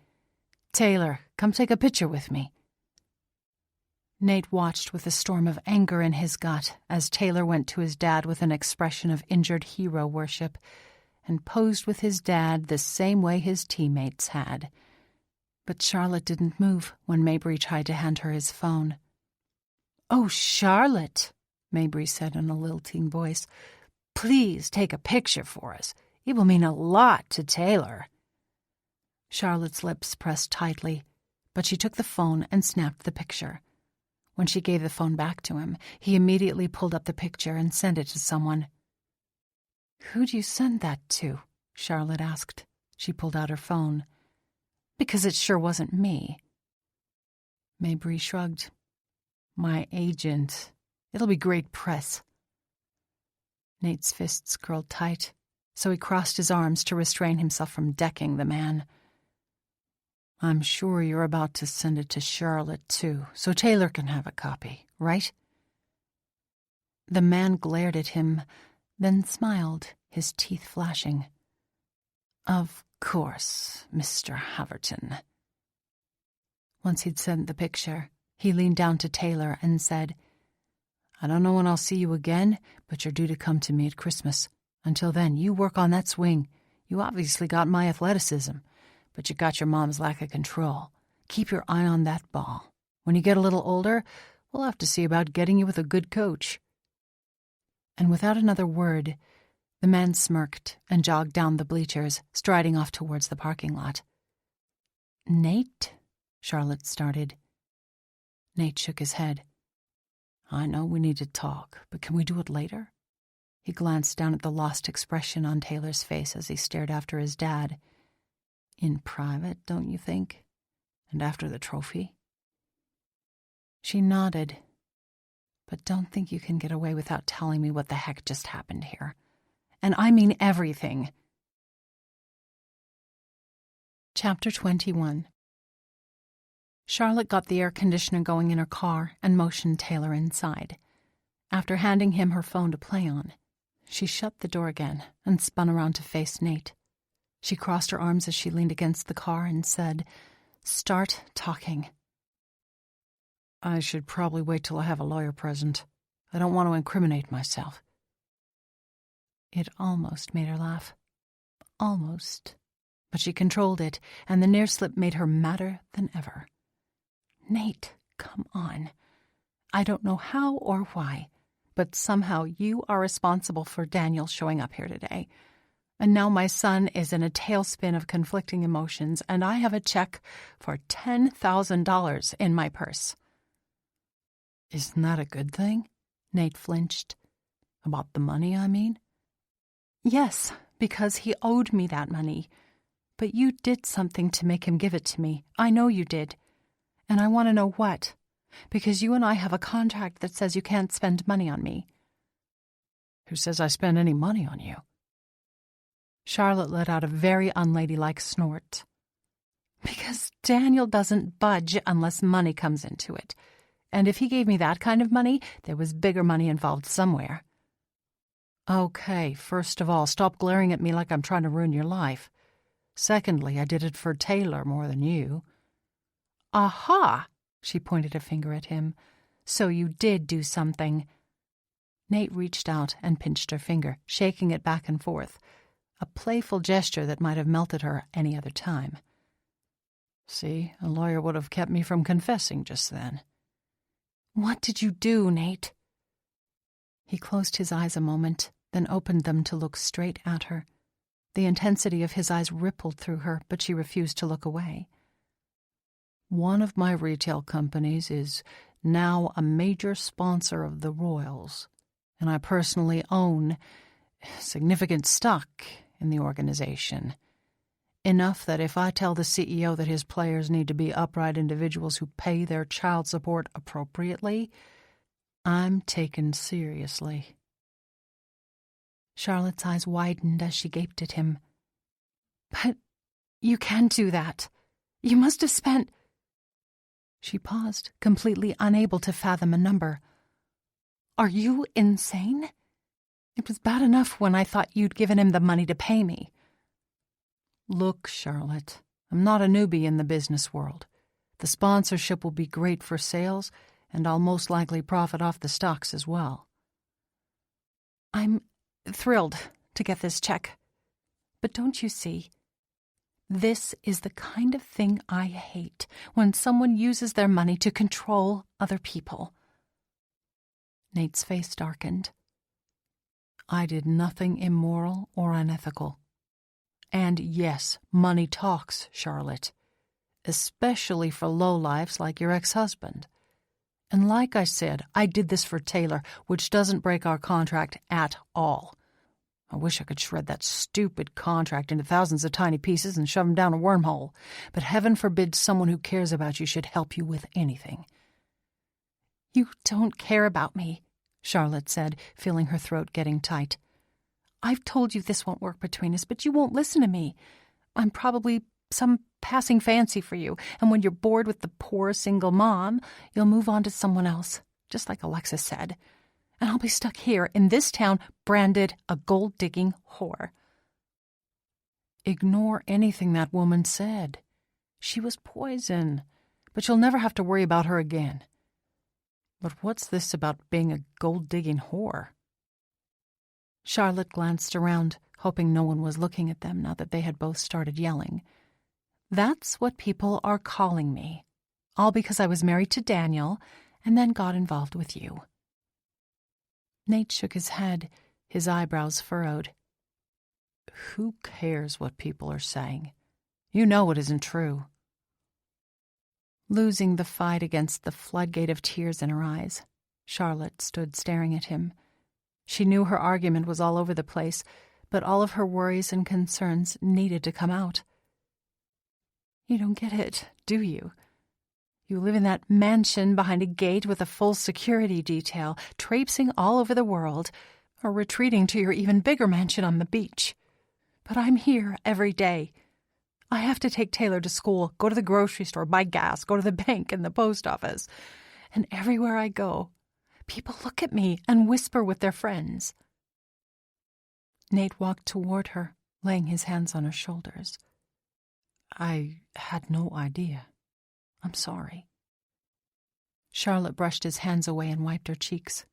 Taylor, come take a picture with me. Nate watched with a storm of anger in his gut as Taylor went to his dad with an expression of injured hero worship and posed with his dad the same way his teammates had. But Charlotte didn't move when Mabry tried to hand her his phone. Oh, Charlotte, Mabry said in a lilting voice, please take a picture for us. It will mean a lot to Taylor. Charlotte's lips pressed tightly, but she took the phone and snapped the picture. When she gave the phone back to him, he immediately pulled up the picture and sent it to someone. Who'd you send that to? Charlotte asked. She pulled out her phone. Because it sure wasn't me. Mabry shrugged. My agent. It'll be great press. Nate's fists curled tight, so he crossed his arms to restrain himself from decking the man. I'm sure you're about to send it to Charlotte, too, so Taylor can have a copy, right? The man glared at him, then smiled, his teeth flashing. Of course, Mr. Haverton. Once he'd sent the picture, he leaned down to Taylor and said, I don't know when I'll see you again, but you're due to come to me at Christmas. Until then, you work on that swing. You obviously got my athleticism, but you got your mom's lack of control. Keep your eye on that ball. When you get a little older, we'll have to see about getting you with a good coach. And without another word, the man smirked and jogged down the bleachers, striding off towards the parking lot. Nate? Charlotte started. Nate shook his head. I know we need to talk, but can we do it later? He glanced down at the lost expression on Taylor's face as he stared after his dad. In private, don't you think? And after the trophy? She nodded. But don't think you can get away without telling me what the heck just happened here. And I mean everything. Chapter 21. Charlotte got the air conditioner going in her car and motioned Taylor inside. After handing him her phone to play on, she shut the door again and spun around to face Nate. She crossed her arms as she leaned against the car and said, "Start talking." I should probably wait till I have a lawyer present. I don't want to incriminate myself. It almost made her laugh. Almost. But she controlled it, and the near slip made her madder than ever. Nate, come on. I don't know how or why, but somehow you are responsible for Daniel showing up here today. And now my son is in a tailspin of conflicting emotions, and I have a check for $10,000 in my purse. Isn't that a good thing? Nate flinched. About the money, I mean? Yes, because he owed me that money. But you did something to make him give it to me. I know you did. And I want to know what. Because you and I have a contract that says you can't spend money on me. Who says I spend any money on you? Charlotte let out a very unladylike snort. Because Daniel doesn't budge unless money comes into it. And if he gave me that kind of money, there was bigger money involved somewhere. Okay, first of all, stop glaring at me like I'm trying to ruin your life. Secondly, I did it for Taylor more than you. Aha! She pointed a finger at him. So you did do something. Nate reached out and pinched her finger, shaking it back and forth, a playful gesture that might have melted her any other time. See, a lawyer would have kept me from confessing just then. What did you do, Nate? He closed his eyes a moment, then opened them to look straight at her. The intensity of his eyes rippled through her, but she refused to look away. One of my retail companies is now a major sponsor of the Royals, and I personally own significant stock in the organization. Enough that if I tell the CEO that his players need to be upright individuals who pay their child support appropriately, I'm taken seriously. Charlotte's eyes widened as she gaped at him. But you can't do that. You must have spent... She paused, completely unable to fathom a number. Are you insane? It was bad enough when I thought you'd given him the money to pay me. Look, Charlotte, I'm not a newbie in the business world. The sponsorship will be great for sales, and I'll most likely profit off the stocks as well. I'm thrilled to get this check. But don't you see? This is the kind of thing I hate, when someone uses their money to control other people. Nate's face darkened. I did nothing immoral or unethical. And yes, money talks, Charlotte, especially for lowlifes like your ex-husband. And like I said, I did this for Taylor, which doesn't break our contract at all. I wish I could shred that stupid contract into thousands of tiny pieces and shove them down a wormhole, but heaven forbid someone who cares about you should help you with anything. You don't care about me, Charlotte said, feeling her throat getting tight. I've told you this won't work between us, but you won't listen to me. I'm probably some passing fancy for you, and when you're bored with the poor single mom, you'll move on to someone else, just like Alexis said. And I'll be stuck here in this town, branded a gold-digging whore. Ignore anything that woman said. She was poison, but you'll never have to worry about her again. But what's this about being a gold-digging whore? Charlotte glanced around, hoping no one was looking at them now that they had both started yelling. That's what people are calling me. All because I was married to Daniel and then got involved with you. Nate shook his head, his eyebrows furrowed. Who cares what people are saying? You know it isn't true. Losing the fight against the floodgate of tears in her eyes, Charlotte stood staring at him. She knew her argument was all over the place, but all of her worries and concerns needed to come out. You don't get it, do you? You live in that mansion behind a gate with a full security detail, traipsing all over the world, or retreating to your even bigger mansion on the beach. But I'm here every day. I have to take Taylor to school, go to the grocery store, buy gas, go to the bank and the post office. And everywhere I go, people look at me and whisper with their friends. Nate walked toward her, laying his hands on her shoulders. I had no idea. I'm sorry. Charlotte brushed his hands away and wiped her cheeks.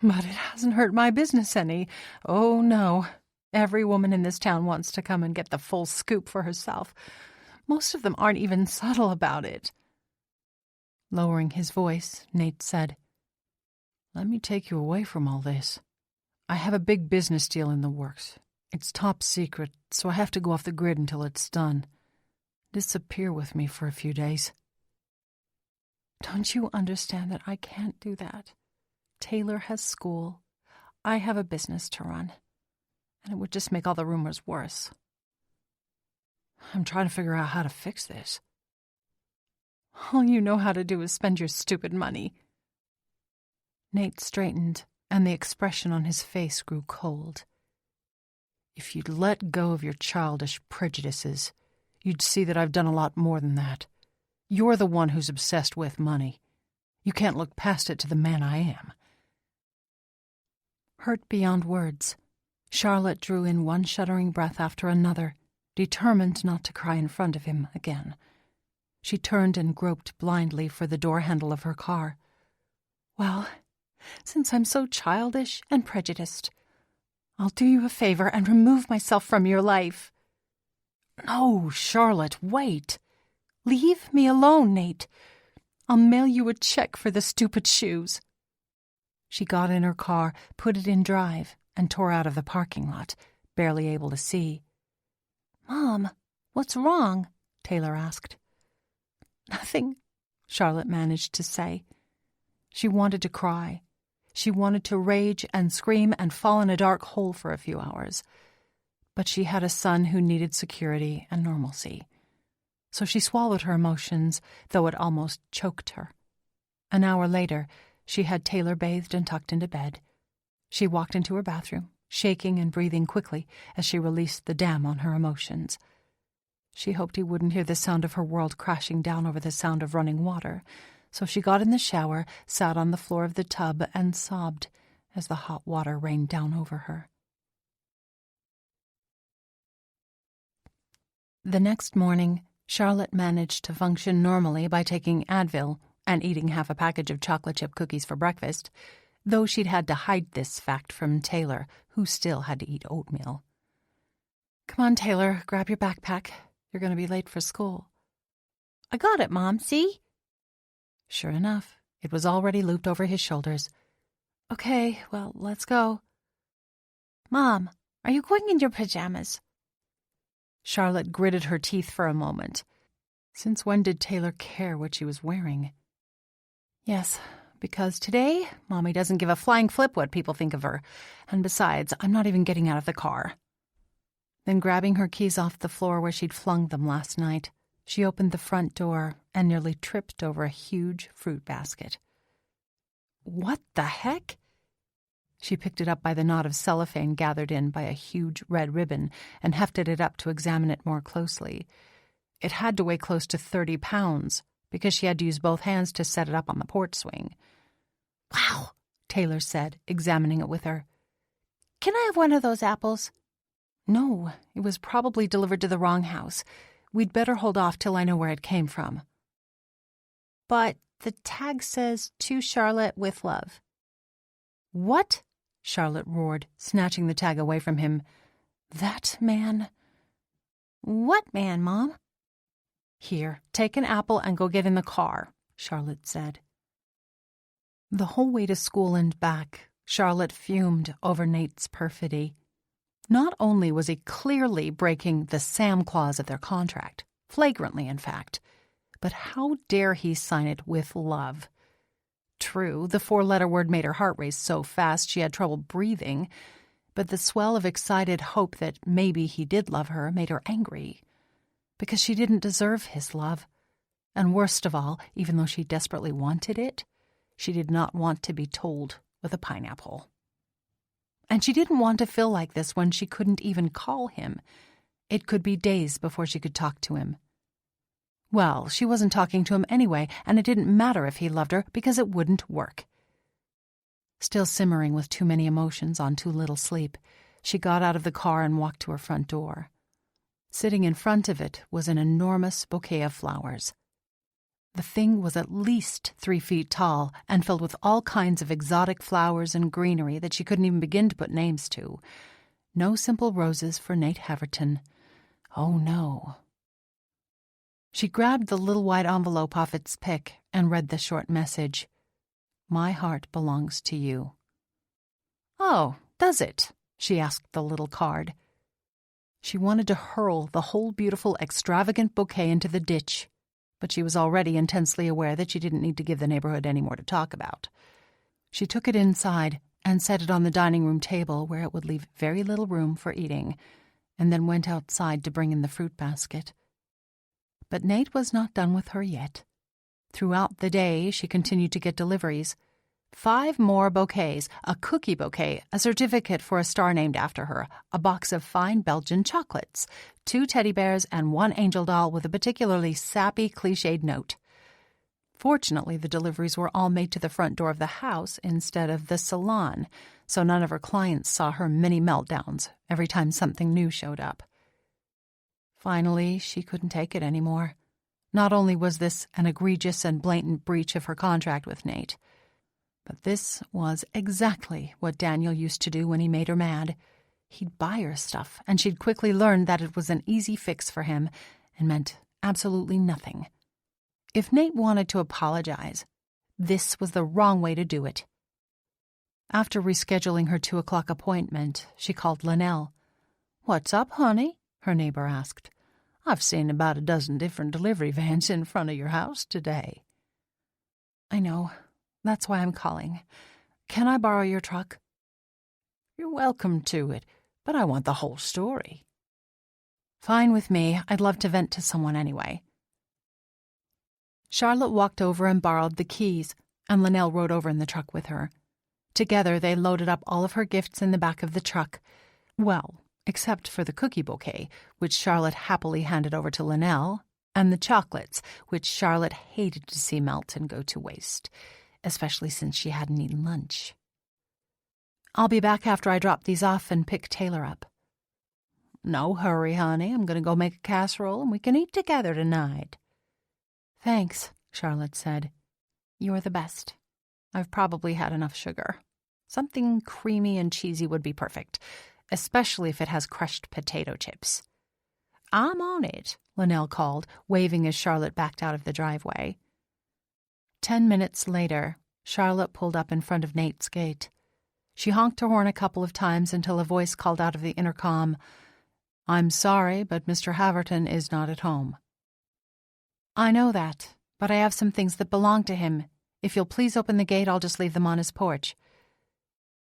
But it hasn't hurt my business any. Oh, no. Every woman in this town wants to come and get the full scoop for herself. Most of them aren't even subtle about it. Lowering his voice, Nate said, Let me take you away from all this. I have a big business deal in the works. It's top secret, so I have to go off the grid until it's done. Disappear with me for a few days. Don't you understand that I can't do that? Taylor has school. I have a business to run. And it would just make all the rumors worse. I'm trying to figure out how to fix this. All you know how to do is spend your stupid money. Nate straightened, and the expression on his face grew cold. If you'd let go of your childish prejudices, you'd see that I've done a lot more than that. You're the one who's obsessed with money. You can't look past it to the man I am." Hurt beyond words, Charlotte drew in one shuddering breath after another, determined not to cry in front of him again. She turned and groped blindly for the door handle of her car. "Well, since I'm so childish and prejudiced, I'll do you a favor and remove myself from your life." "No, Charlotte, wait." "Leave me alone, Nate. I'll mail you a check for the stupid shoes." She got in her car, put it in drive, and tore out of the parking lot, barely able to see. "Mom, what's wrong?" Taylor asked. "Nothing," Charlotte managed to say. She wanted to cry. She wanted to rage and scream and fall in a dark hole for a few hours. But she had a son who needed security and normalcy. So she swallowed her emotions, though it almost choked her. An hour later, she had Taylor bathed and tucked into bed. She walked into her bathroom, shaking and breathing quickly as she released the dam on her emotions. She hoped he wouldn't hear the sound of her world crashing down over the sound of running water, so she got in the shower, sat on the floor of the tub, and sobbed as the hot water rained down over her. The next morning, Charlotte managed to function normally by taking Advil and eating half a package of chocolate chip cookies for breakfast, though she'd had to hide this fact from Taylor, who still had to eat oatmeal. "Come on, Taylor, grab your backpack. You're going to be late for school." "I got it, Mom, see?" Sure enough, it was already looped over his shoulders. "Okay, well, let's go." "Mom, are you going in your pajamas?" Charlotte gritted her teeth for a moment. Since when did Taylor care what she was wearing? "Yes, because today, Mommy doesn't give a flying flip what people think of her. And besides, I'm not even getting out of the car." Then grabbing her keys off the floor where she'd flung them last night, she opened the front door and nearly tripped over a huge fruit basket. "What the heck?" She picked it up by the knot of cellophane gathered in by a huge red ribbon and hefted it up to examine it more closely. It had to weigh close to 30 pounds because she had to use both hands to set it up on the porch swing. "Wow," Taylor said, examining it with her. "Can I have one of those apples?" "No, it was probably delivered to the wrong house. We'd better hold off till I know where it came from." "But the tag says, 'To Charlotte with love.'" "What?" Charlotte roared, snatching the tag away from him. "That man—" "What man, Mom?" "Here, take an apple and go get in the car," Charlotte said. The whole way to school and back, Charlotte fumed over Nate's perfidy. Not only was he clearly breaking the Sam clause of their contract, flagrantly in fact, but how dare he sign it with love? True, the 4-letter word made her heart race so fast she had trouble breathing, but the swell of excited hope that maybe he did love her made her angry, because she didn't deserve his love. And worst of all, even though she desperately wanted it, she did not want to be told with a pineapple. And she didn't want to feel like this when she couldn't even call him. It could be days before she could talk to him. Well, she wasn't talking to him anyway, and it didn't matter if he loved her because it wouldn't work. Still simmering with too many emotions on too little sleep, she got out of the car and walked to her front door. Sitting in front of it was an enormous bouquet of flowers. The thing was at least 3 feet tall and filled with all kinds of exotic flowers and greenery that she couldn't even begin to put names to. No simple roses for Nate Haverton. Oh, no. She grabbed the little white envelope off its pick and read the short message. "My heart belongs to you." "Oh, does it?" she asked the little card. She wanted to hurl the whole beautiful, extravagant bouquet into the ditch, but she was already intensely aware that she didn't need to give the neighborhood any more to talk about. She took it inside and set it on the dining room table where it would leave very little room for eating, and then went outside to bring in the fruit basket. But Nate was not done with her yet. Throughout the day, she continued to get deliveries. 5 more bouquets, a cookie bouquet, a certificate for a star named after her, a box of fine Belgian chocolates, 2 teddy bears, and 1 angel doll with a particularly sappy, cliched note. Fortunately, the deliveries were all made to the front door of the house instead of the salon, so none of her clients saw her mini meltdowns every time something new showed up. Finally, she couldn't take it anymore. Not only was this an egregious and blatant breach of her contract with Nate, but this was exactly what Daniel used to do when he made her mad. He'd buy her stuff, and she'd quickly learn that it was an easy fix for him and meant absolutely nothing. If Nate wanted to apologize, this was the wrong way to do it. After rescheduling her 2 o'clock appointment, she called Linnell. "What's up, honey?" her neighbor asked. "I've seen about a dozen different delivery vans in front of your house today." "I know. That's why I'm calling. Can I borrow your truck?" "You're welcome to it, but I want the whole story." "Fine with me. I'd love to vent to someone anyway." Charlotte walked over and borrowed the keys, and Linnell rode over in the truck with her. Together, they loaded up all of her gifts in the back of the truck. Well, except for the cookie bouquet, which Charlotte happily handed over to Linnell, and the chocolates, which Charlotte hated to see melt and go to waste, especially since she hadn't eaten lunch. "I'll be back after I drop these off and pick Taylor up." "No hurry, honey. I'm going to go make a casserole and we can eat together tonight." "Thanks," Charlotte said. "You're the best. I've probably had enough sugar. Something creamy and cheesy would be perfect, especially if it has crushed potato chips." "I'm on it," Linnell called, waving as Charlotte backed out of the driveway. 10 minutes later, Charlotte pulled up in front of Nate's gate. She honked her horn a couple of times until a voice called out of the intercom, "I'm sorry, but Mr. Haverton is not at home." "I know that, but I have some things that belong to him. If you'll please open the gate, I'll just leave them on his porch."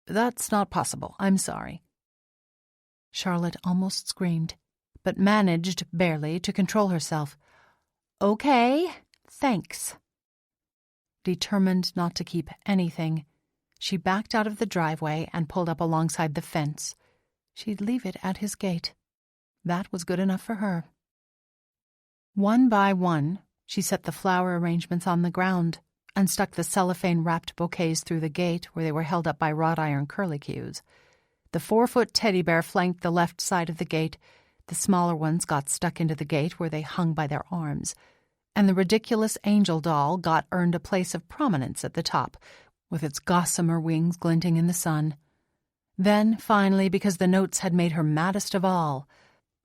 "That's not possible. I'm sorry." Charlotte almost screamed, but managed, barely, to control herself. "Okay, thanks." Determined not to keep anything, she backed out of the driveway and pulled up alongside the fence. She'd leave it at his gate. That was good enough for her. One by one, she set the flower arrangements on the ground and stuck the cellophane-wrapped bouquets through the gate where they were held up by wrought-iron curlicues. The 4-foot teddy bear flanked the left side of the gate, the smaller ones got stuck into the gate where they hung by their arms, and the ridiculous angel doll got earned a place of prominence at the top, with its gossamer wings glinting in the sun. Then, finally, because the notes had made her maddest of all,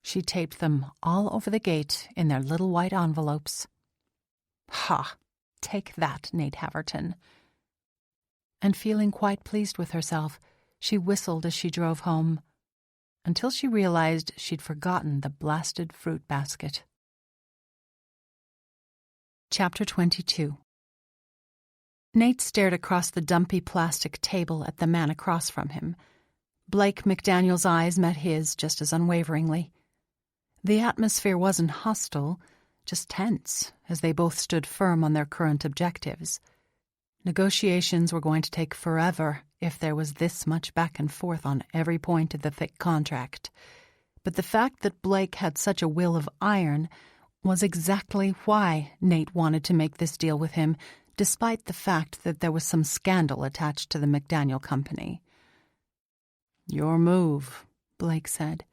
she taped them all over the gate in their little white envelopes. Ha! Take that, Nate Haverton. And feeling quite pleased with herself, she whistled as she drove home, until she realized she'd forgotten the blasted fruit basket. Chapter 22. Nate stared across the dumpy plastic table at the man across from him. Blake McDaniel's eyes met his just as unwaveringly. The atmosphere wasn't hostile, just tense, as they both stood firm on their current objectives. Negotiations were going to take forever if there was this much back and forth on every point of the thick contract. But the fact that Blake had such a will of iron was exactly why Nate wanted to make this deal with him, despite the fact that there was some scandal attached to the McDaniel company. "Your move," Blake said.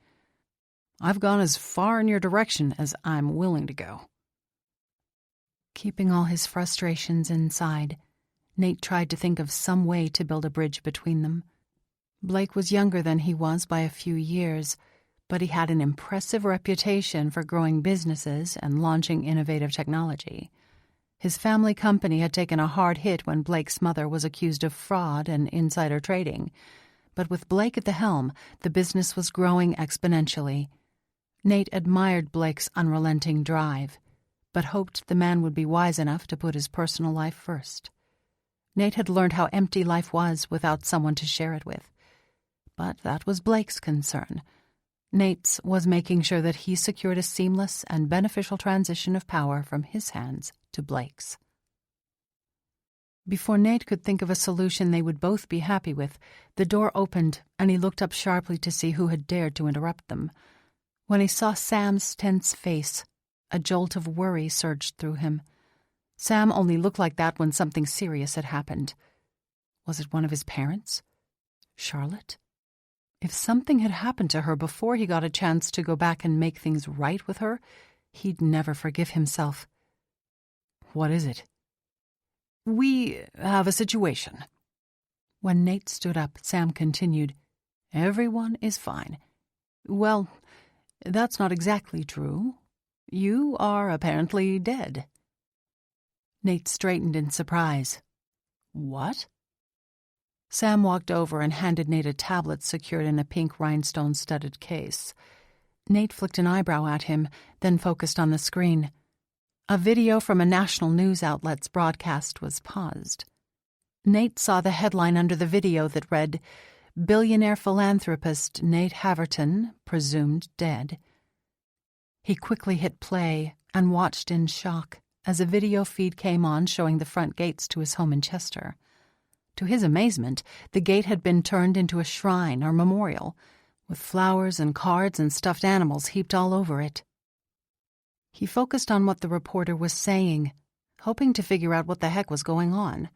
"I've gone as far in your direction as I'm willing to go." Keeping all his frustrations inside, Nate tried to think of some way to build a bridge between them. Blake was younger than he was by a few years, but he had an impressive reputation for growing businesses and launching innovative technology. His family company had taken a hard hit when Blake's mother was accused of fraud and insider trading, but with Blake at the helm, the business was growing exponentially. Nate admired Blake's unrelenting drive, but hoped the man would be wise enough to put his personal life first. Nate had learned how empty life was without someone to share it with. But that was Blake's concern. Nate's was making sure that he secured a seamless and beneficial transition of power from his hands to Blake's. Before Nate could think of a solution they would both be happy with, the door opened and he looked up sharply to see who had dared to interrupt them. When he saw Sam's tense face, a jolt of worry surged through him. Sam only looked like that when something serious had happened. Was it one of his parents? Charlotte? If something had happened to her before he got a chance to go back and make things right with her, he'd never forgive himself. What is it? We have a situation. When Nate stood up, Sam continued, Everyone is fine. Well, that's not exactly true. You are apparently dead. Nate straightened in surprise. What? Sam walked over and handed Nate a tablet secured in a pink rhinestone-studded case. Nate flicked an eyebrow at him, then focused on the screen. A video from a national news outlet's broadcast was paused. Nate saw the headline under the video that read, Billionaire philanthropist Nate Haverton, presumed dead. He quickly hit play and watched in shock as a video feed came on showing the front gates to his home in Chester. To his amazement, the gate had been turned into a shrine or memorial, with flowers and cards and stuffed animals heaped all over it. He focused on what the reporter was saying, hoping to figure out what the heck was going on.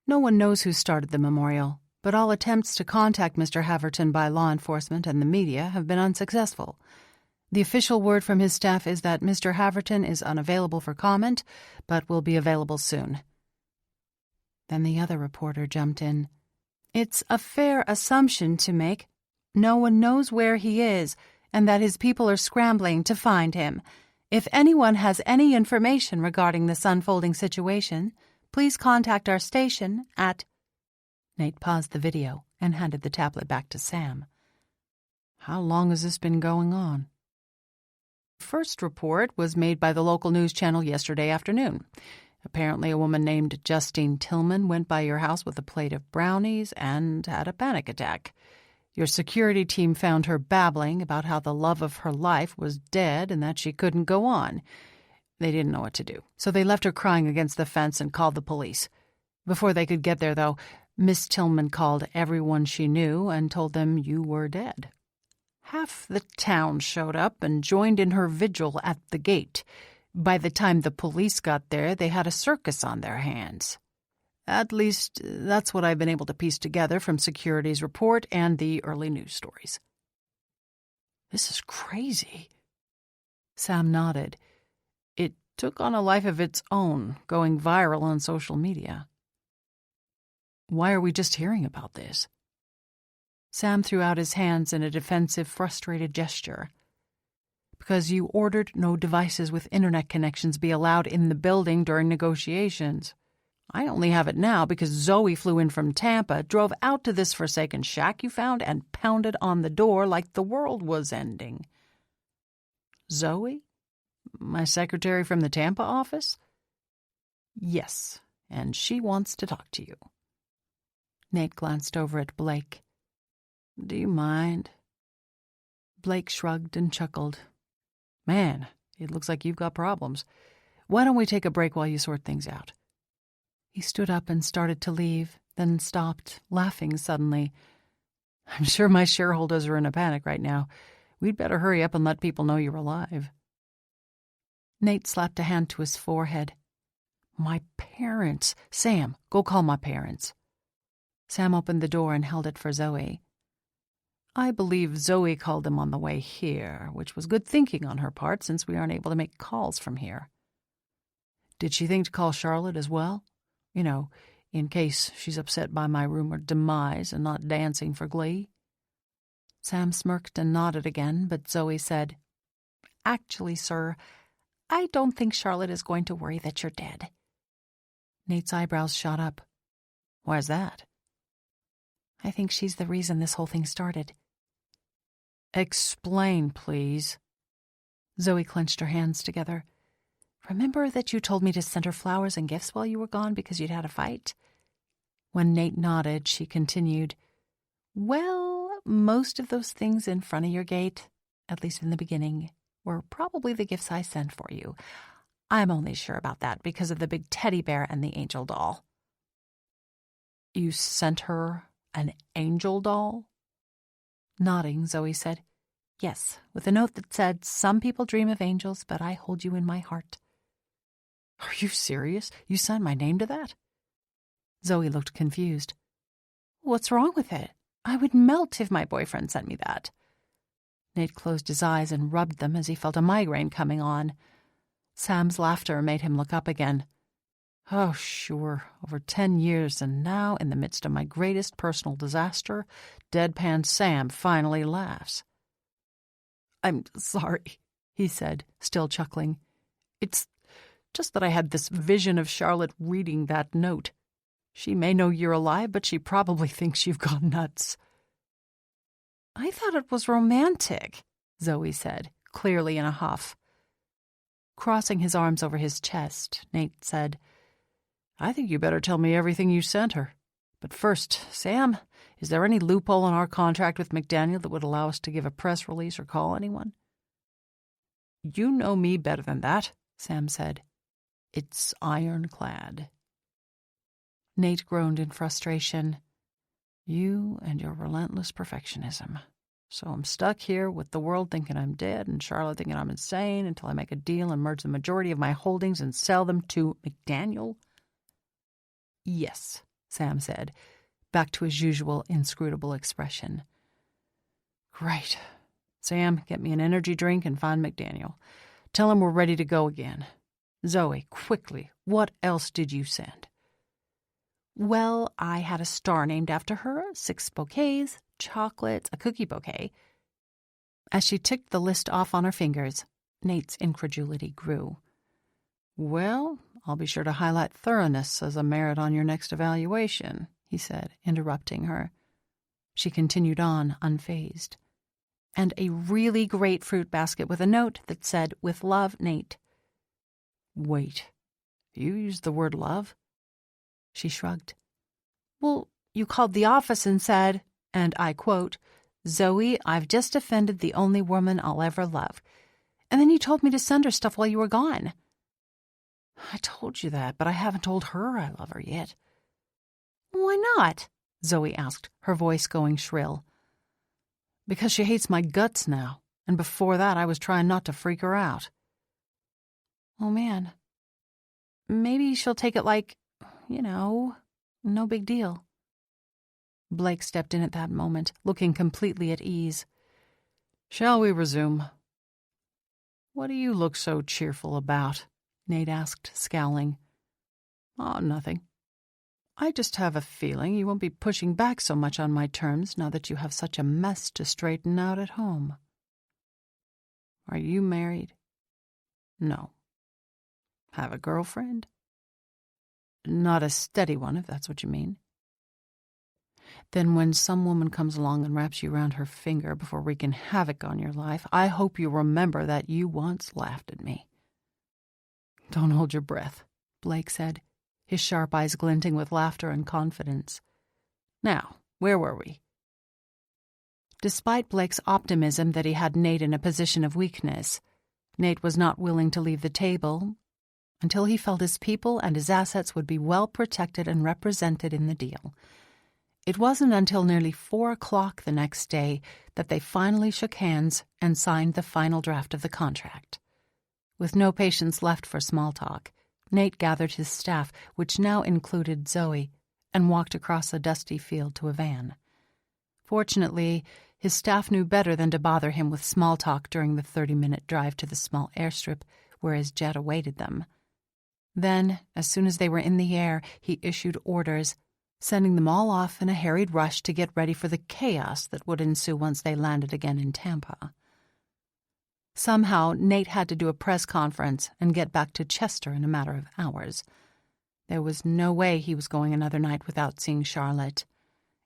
No one knows who started the memorial, but all attempts to contact Mr. Haverton by law enforcement and the media have been unsuccessful. The official word from his staff is that Mr. Haverton is unavailable for comment, but will be available soon. Then the other reporter jumped in. It's a fair assumption to make. No one knows where he is, and that his people are scrambling to find him. If anyone has any information regarding this unfolding situation, please contact our station at... Nate paused the video and handed the tablet back to Sam. How long has this been going on? First report was made by the local news channel yesterday afternoon. Apparently a woman named Justine Tillman went by your house with a plate of brownies and had a panic attack. Your security team found her babbling about how the love of her life was dead and that she couldn't go on. They didn't know what to do, so they left her crying against the fence and called the police. Before they could get there, though, Miss Tillman called everyone she knew and told them you were dead. Half the town showed up and joined in her vigil at the gate. By the time the police got there, they had a circus on their hands. At least, that's what I've been able to piece together from security's report and the early news stories. This is crazy. Sam nodded. It took on a life of its own, going viral on social media. Why are we just hearing about this? Sam threw out his hands in a defensive, frustrated gesture. Because you ordered no devices with internet connections be allowed in the building during negotiations. I only have it now because Zoe flew in from Tampa, drove out to this forsaken shack you found, and pounded on the door like the world was ending. Zoe? My secretary from the Tampa office? Yes, and she wants to talk to you. Nate glanced over at Blake. Do you mind? Blake shrugged and chuckled. Man, it looks like you've got problems. Why don't we take a break while you sort things out? He stood up and started to leave, then stopped, laughing suddenly. I'm sure my shareholders are in a panic right now. We'd better hurry up and let people know you're alive. Nate slapped a hand to his forehead. My parents. Sam, go call my parents. Sam opened the door and held it for Zoe. I believe Zoe called them on the way here, which was good thinking on her part since we aren't able to make calls from here. Did she think to call Charlotte as well? You know, in case she's upset by my rumored demise and not dancing for glee? Sam smirked and nodded again, but Zoe said, Actually, sir, I don't think Charlotte is going to worry that you're dead. Nate's eyebrows shot up. Why's that? I think she's the reason this whole thing started. Explain, please. Zoe clenched her hands together. Remember that you told me to send her flowers and gifts while you were gone because you'd had a fight? When Nate nodded, she continued, Well, most of those things in front of your gate, at least in the beginning, were probably the gifts I sent for you. I'm only sure about that because of the big teddy bear and the angel doll." "You sent her an angel doll?" Nodding, Zoe said, "Yes, with a note that said, 'Some people dream of angels, but I hold you in my heart.'" "Are you serious? You signed my name to that?" Zoe looked confused. "What's wrong with it? I would melt if my boyfriend sent me that." Nate closed his eyes and rubbed them as he felt a migraine coming on. Sam's laughter made him look up again. "Oh, sure, over 10 years, and now, in the midst of my greatest personal disaster, deadpan Sam finally laughs." "I'm sorry," he said, still chuckling. "It's just that I had this vision of Charlotte reading that note. She may know you're alive, but she probably thinks you've gone nuts." "I thought it was romantic," Zoe said, clearly in a huff. Crossing his arms over his chest, Nate said, "I think you better tell me everything you sent her. But first, Sam, is there any loophole in our contract with McDaniel that would allow us to give a press release or call anyone?" "You know me better than that," Sam said. "It's ironclad." Nate groaned in frustration. "You and your relentless perfectionism. So I'm stuck here with the world thinking I'm dead and Charlotte thinking I'm insane until I make a deal and merge the majority of my holdings and sell them to McDaniel?" "Yes," Sam said, back to his usual inscrutable expression. "Great. Sam, get me an energy drink and find McDaniel. Tell him we're ready to go again. Zoe, quickly, what else did you send?" "Well, I had a star named after her, 6 bouquets, chocolates, a cookie bouquet." As she ticked the list off on her fingers, Nate's incredulity grew. "Well, I'll be sure to highlight thoroughness as a merit on your next evaluation," he said, interrupting her. She continued on, unfazed. "And a really great fruit basket with a note that said, 'With love, Nate.'" "Wait, you used the word love?" She shrugged. "Well, you called the office and said, and I quote, 'Zoe, I've just offended the only woman I'll ever love.' And then you told me to send her stuff while you were gone." "I told you that, but I haven't told her I love her yet." "Why not?" Zoe asked, her voice going shrill. "Because she hates my guts now, and before that I was trying not to freak her out." "Oh, man. Maybe she'll take it like, no big deal." Blake stepped in at that moment, looking completely at ease. "Shall we resume?" "What do you look so cheerful about?" Nate asked, scowling. "Oh, nothing. I just have a feeling you won't be pushing back so much on my terms now that you have such a mess to straighten out at home." "Are you married?" "No." "Have a girlfriend?" "Not a steady one, if that's what you mean." "Then when some woman comes along and wraps you around her finger before wreaking havoc on your life, I hope you remember that you once laughed at me." "Don't hold your breath," Blake said, his sharp eyes glinting with laughter and confidence. "Now, where were we?" Despite Blake's optimism that he had Nate in a position of weakness, Nate was not willing to leave the table until he felt his people and his assets would be well protected and represented in the deal. It wasn't until nearly 4 o'clock the next day that they finally shook hands and signed the final draft of the contract. With no patience left for small talk, Nate gathered his staff, which now included Zoe, and walked across a dusty field to a van. Fortunately, his staff knew better than to bother him with small talk during the 30-minute drive to the small airstrip where his jet awaited them. Then, as soon as they were in the air, he issued orders, sending them all off in a harried rush to get ready for the chaos that would ensue once they landed again in Tampa. Somehow, Nate had to do a press conference and get back to Chester in a matter of hours. There was no way he was going another night without seeing Charlotte.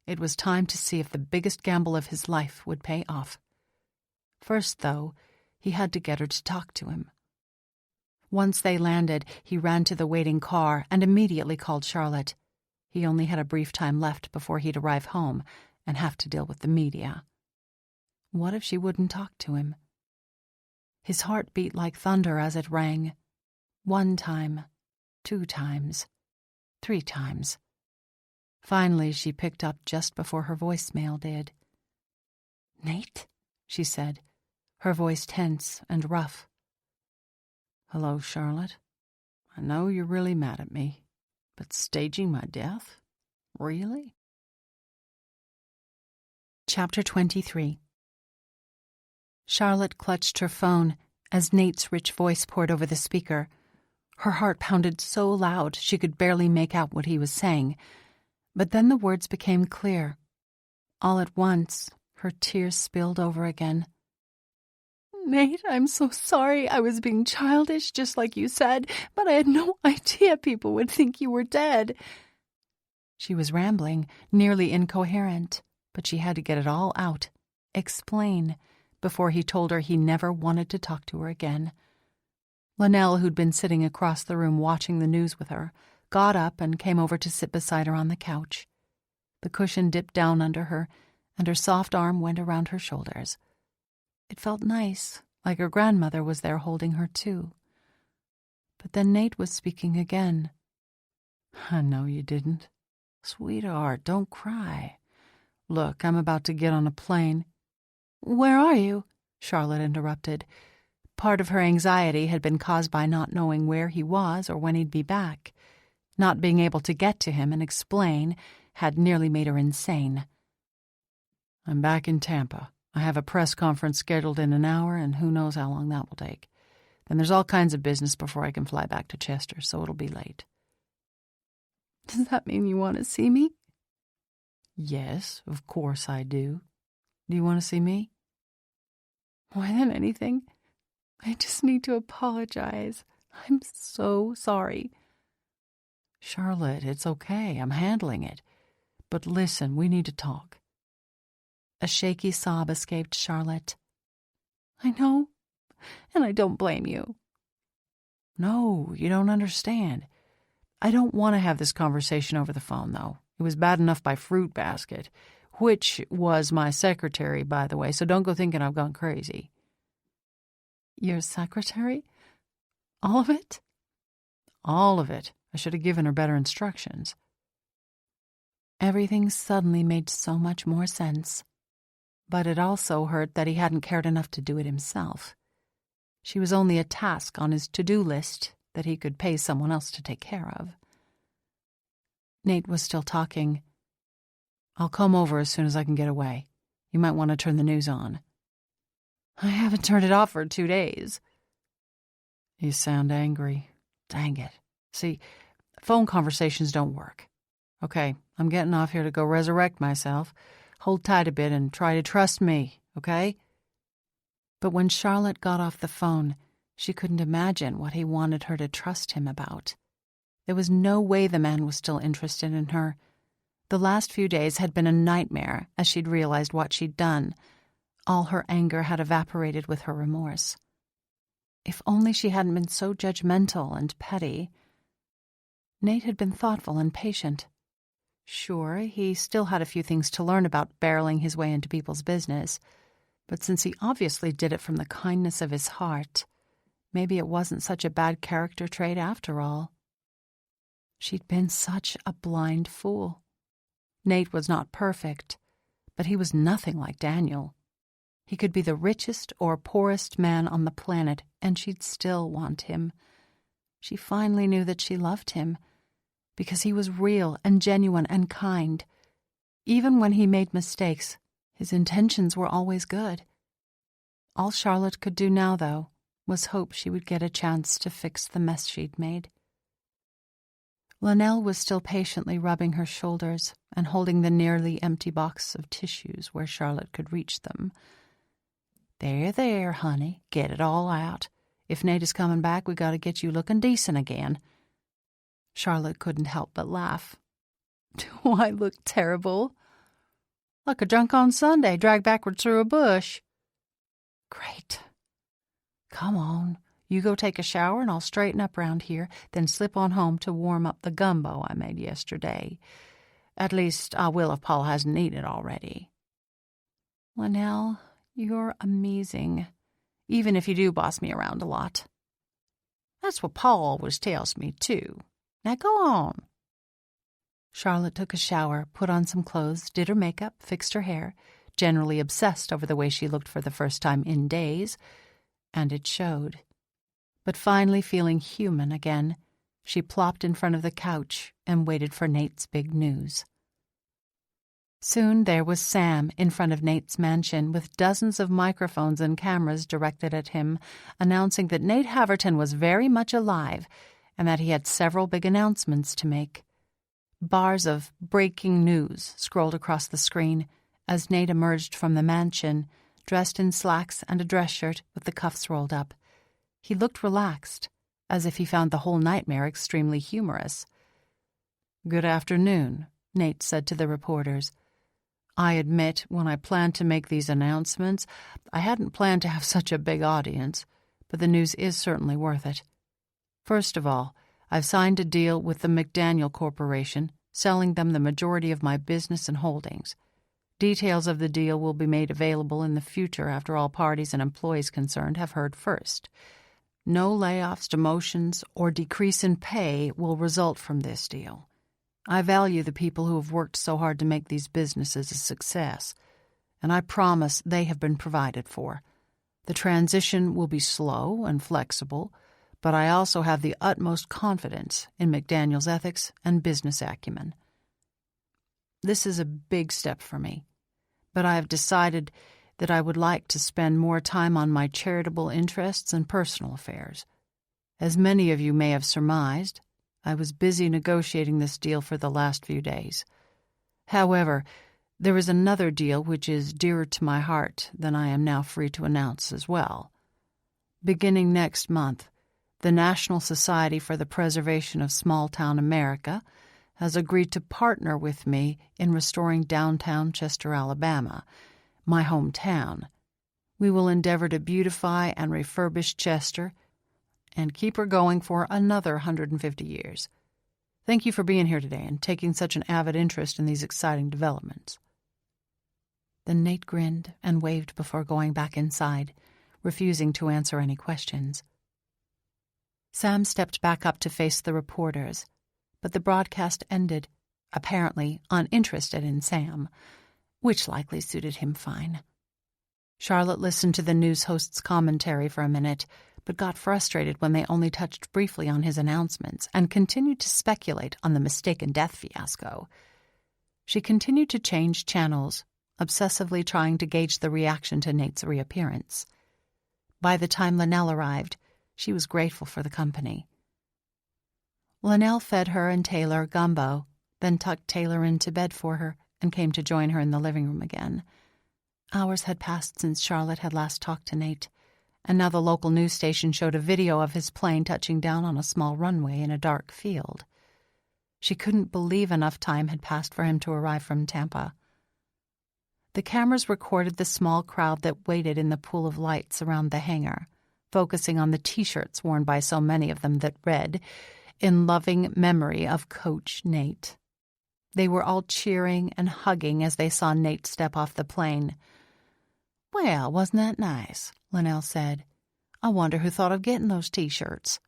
It was time to see if the biggest gamble of his life would pay off. First, though, he had to get her to talk to him. Once they landed, he ran to the waiting car and immediately called Charlotte. He only had a brief time left before he'd arrive home and have to deal with the media. What if she wouldn't talk to him? His heart beat like thunder as it rang. 1 time, 2 times, 3 times. Finally, she picked up just before her voicemail did. "Nate?" she said, her voice tense and rough. "Hello, Charlotte. I know you're really mad at me, but staging my death? Really?" Chapter 23. Charlotte clutched her phone as Nate's rich voice poured over the speaker. Her heart pounded so loud she could barely make out what he was saying. But then the words became clear. All at once, her tears spilled over again. "Nate, I'm so sorry. I was being childish, just like you said, but I had no idea people would think you were dead." She was rambling, nearly incoherent, but she had to get it all out, explain, before he told her he never wanted to talk to her again. Linnell, who'd been sitting across the room watching the news with her, got up and came over to sit beside her on the couch. The cushion dipped down under her, and her soft arm went around her shoulders. It felt nice, like her grandmother was there holding her too. But then Nate was speaking again. "I know you didn't. Sweetheart, don't cry. Look, I'm about to get on a plane." "Where are you?" Charlotte interrupted. Part of her anxiety had been caused by not knowing where he was or when he'd be back. Not being able to get to him and explain had nearly made her insane. "I'm back in Tampa. I have a press conference scheduled in an hour, and who knows how long that will take. Then there's all kinds of business before I can fly back to Chester, so it'll be late." "Does that mean you want to see me?" "Yes, of course I do. Do you want to see me?" "More than anything, I just need to apologize. I'm so sorry." "Charlotte, it's okay. I'm handling it. But listen, we need to talk." A shaky sob escaped Charlotte. "I know, and I don't blame you." "No, you don't understand. I don't want to have this conversation over the phone, though. It was bad enough by Fruit Basket, which was my secretary, by the way, so don't go thinking I've gone crazy." "Your secretary? All of it?" "All of it. I should have given her better instructions." Everything suddenly made so much more sense. But it also hurt that he hadn't cared enough to do it himself. She was only a task on his to-do list that he could pay someone else to take care of. Nate was still talking. "I'll come over as soon as I can get away. You might want to turn the news on." "I haven't turned it off for 2 days." "You sound angry. Dang it. See, phone conversations don't work. Okay, I'm getting off here to go resurrect myself. Hold tight a bit and try to trust me, okay?" But when Charlotte got off the phone, she couldn't imagine what he wanted her to trust him about. There was no way the man was still interested in her. The last few days had been a nightmare as she'd realized what she'd done. All her anger had evaporated with her remorse. If only she hadn't been so judgmental and petty. Nate had been thoughtful and patient. Sure, he still had a few things to learn about barreling his way into people's business, but since he obviously did it from the kindness of his heart, maybe it wasn't such a bad character trait after all. She'd been such a blind fool. Nate was not perfect, but he was nothing like Daniel. He could be the richest or poorest man on the planet, and she'd still want him. She finally knew that she loved him, because he was real and genuine and kind. Even when he made mistakes, his intentions were always good. All Charlotte could do now, though, was hope she would get a chance to fix the mess she'd made. Linnell was still patiently rubbing her shoulders and holding the nearly empty box of tissues where Charlotte could reach them. There, honey, get it all out. If Nate is coming back, we got to get you looking decent again." Charlotte couldn't help but laugh. "Do I look terrible?" "Like a drunk on Sunday, dragged backwards through a bush." "Great. Come on, you go take a shower and I'll straighten up round here, then slip on home to warm up the gumbo I made yesterday. At least I will if Paul hasn't eaten it already." "Linnell, you're amazing, even if you do boss me around a lot." That's what Pa always tells me, too. Now go on." Charlotte took a shower, put on some clothes, did her makeup, fixed her hair, generally obsessed over the way she looked for the first time in days, and it showed. But finally feeling human again, she plopped in front of the couch and waited for Nate's big news. Soon there was Sam in front of Nate's mansion with dozens of microphones and cameras directed at him, announcing that Nate Haverton was very much alive and that he had several big announcements to make. Bars of breaking news scrolled across the screen as Nate emerged from the mansion, dressed in slacks and a dress shirt with the cuffs rolled up. He looked relaxed, as if he found the whole nightmare extremely humorous. "Good afternoon," Nate said to the reporters. "I admit, when I planned to make these announcements, I hadn't planned to have such a big audience, but the news is certainly worth it. First of all, I've signed a deal with the McDaniel Corporation, selling them the majority of my business and holdings. Details of the deal will be made available in the future after all parties and employees concerned have heard first. No layoffs, demotions, or decrease in pay will result from this deal. I value the people who have worked so hard to make these businesses a success, and I promise they have been provided for. The transition will be slow and flexible, but I also have the utmost confidence in McDaniel's ethics and business acumen. This is a big step for me, but I have decided that I would like to spend more time on my charitable interests and personal affairs. As many of you may have surmised, I was busy negotiating this deal for the last few days. However, there is another deal which is dearer to my heart than I am now free to announce as well. Beginning next month, the National Society for the Preservation of Small-Town America has agreed to partner with me in restoring downtown Chester, Alabama, my hometown. We will endeavor to beautify and refurbish Chester and keep her going for another 150 years. Thank you for being here today and taking such an avid interest in these exciting developments." Then Nate grinned and waved before going back inside, refusing to answer any questions. Sam stepped back up to face the reporters, but the broadcast ended, apparently uninterested in Sam, which likely suited him fine. Charlotte listened to the news host's commentary for a minute, but got frustrated when they only touched briefly on his announcements and continued to speculate on the mistaken death fiasco. She continued to change channels, obsessively trying to gauge the reaction to Nate's reappearance. By the time Linnell arrived, she was grateful for the company. Linnell fed her and Taylor gumbo, then tucked Taylor into bed for her and came to join her in the living room again. Hours had passed since Charlotte had last talked to Nate, and now the local news station showed a video of his plane touching down on a small runway in a dark field. She couldn't believe enough time had passed for him to arrive from Tampa. The cameras recorded the small crowd that waited in the pool of lights around the hangar, focusing on the T-shirts worn by so many of them that read, "In loving memory of Coach Nate." They were all cheering and hugging as they saw Nate step off the plane. "Well, wasn't that nice?" Linnell said. "I wonder who thought of getting those T-shirts."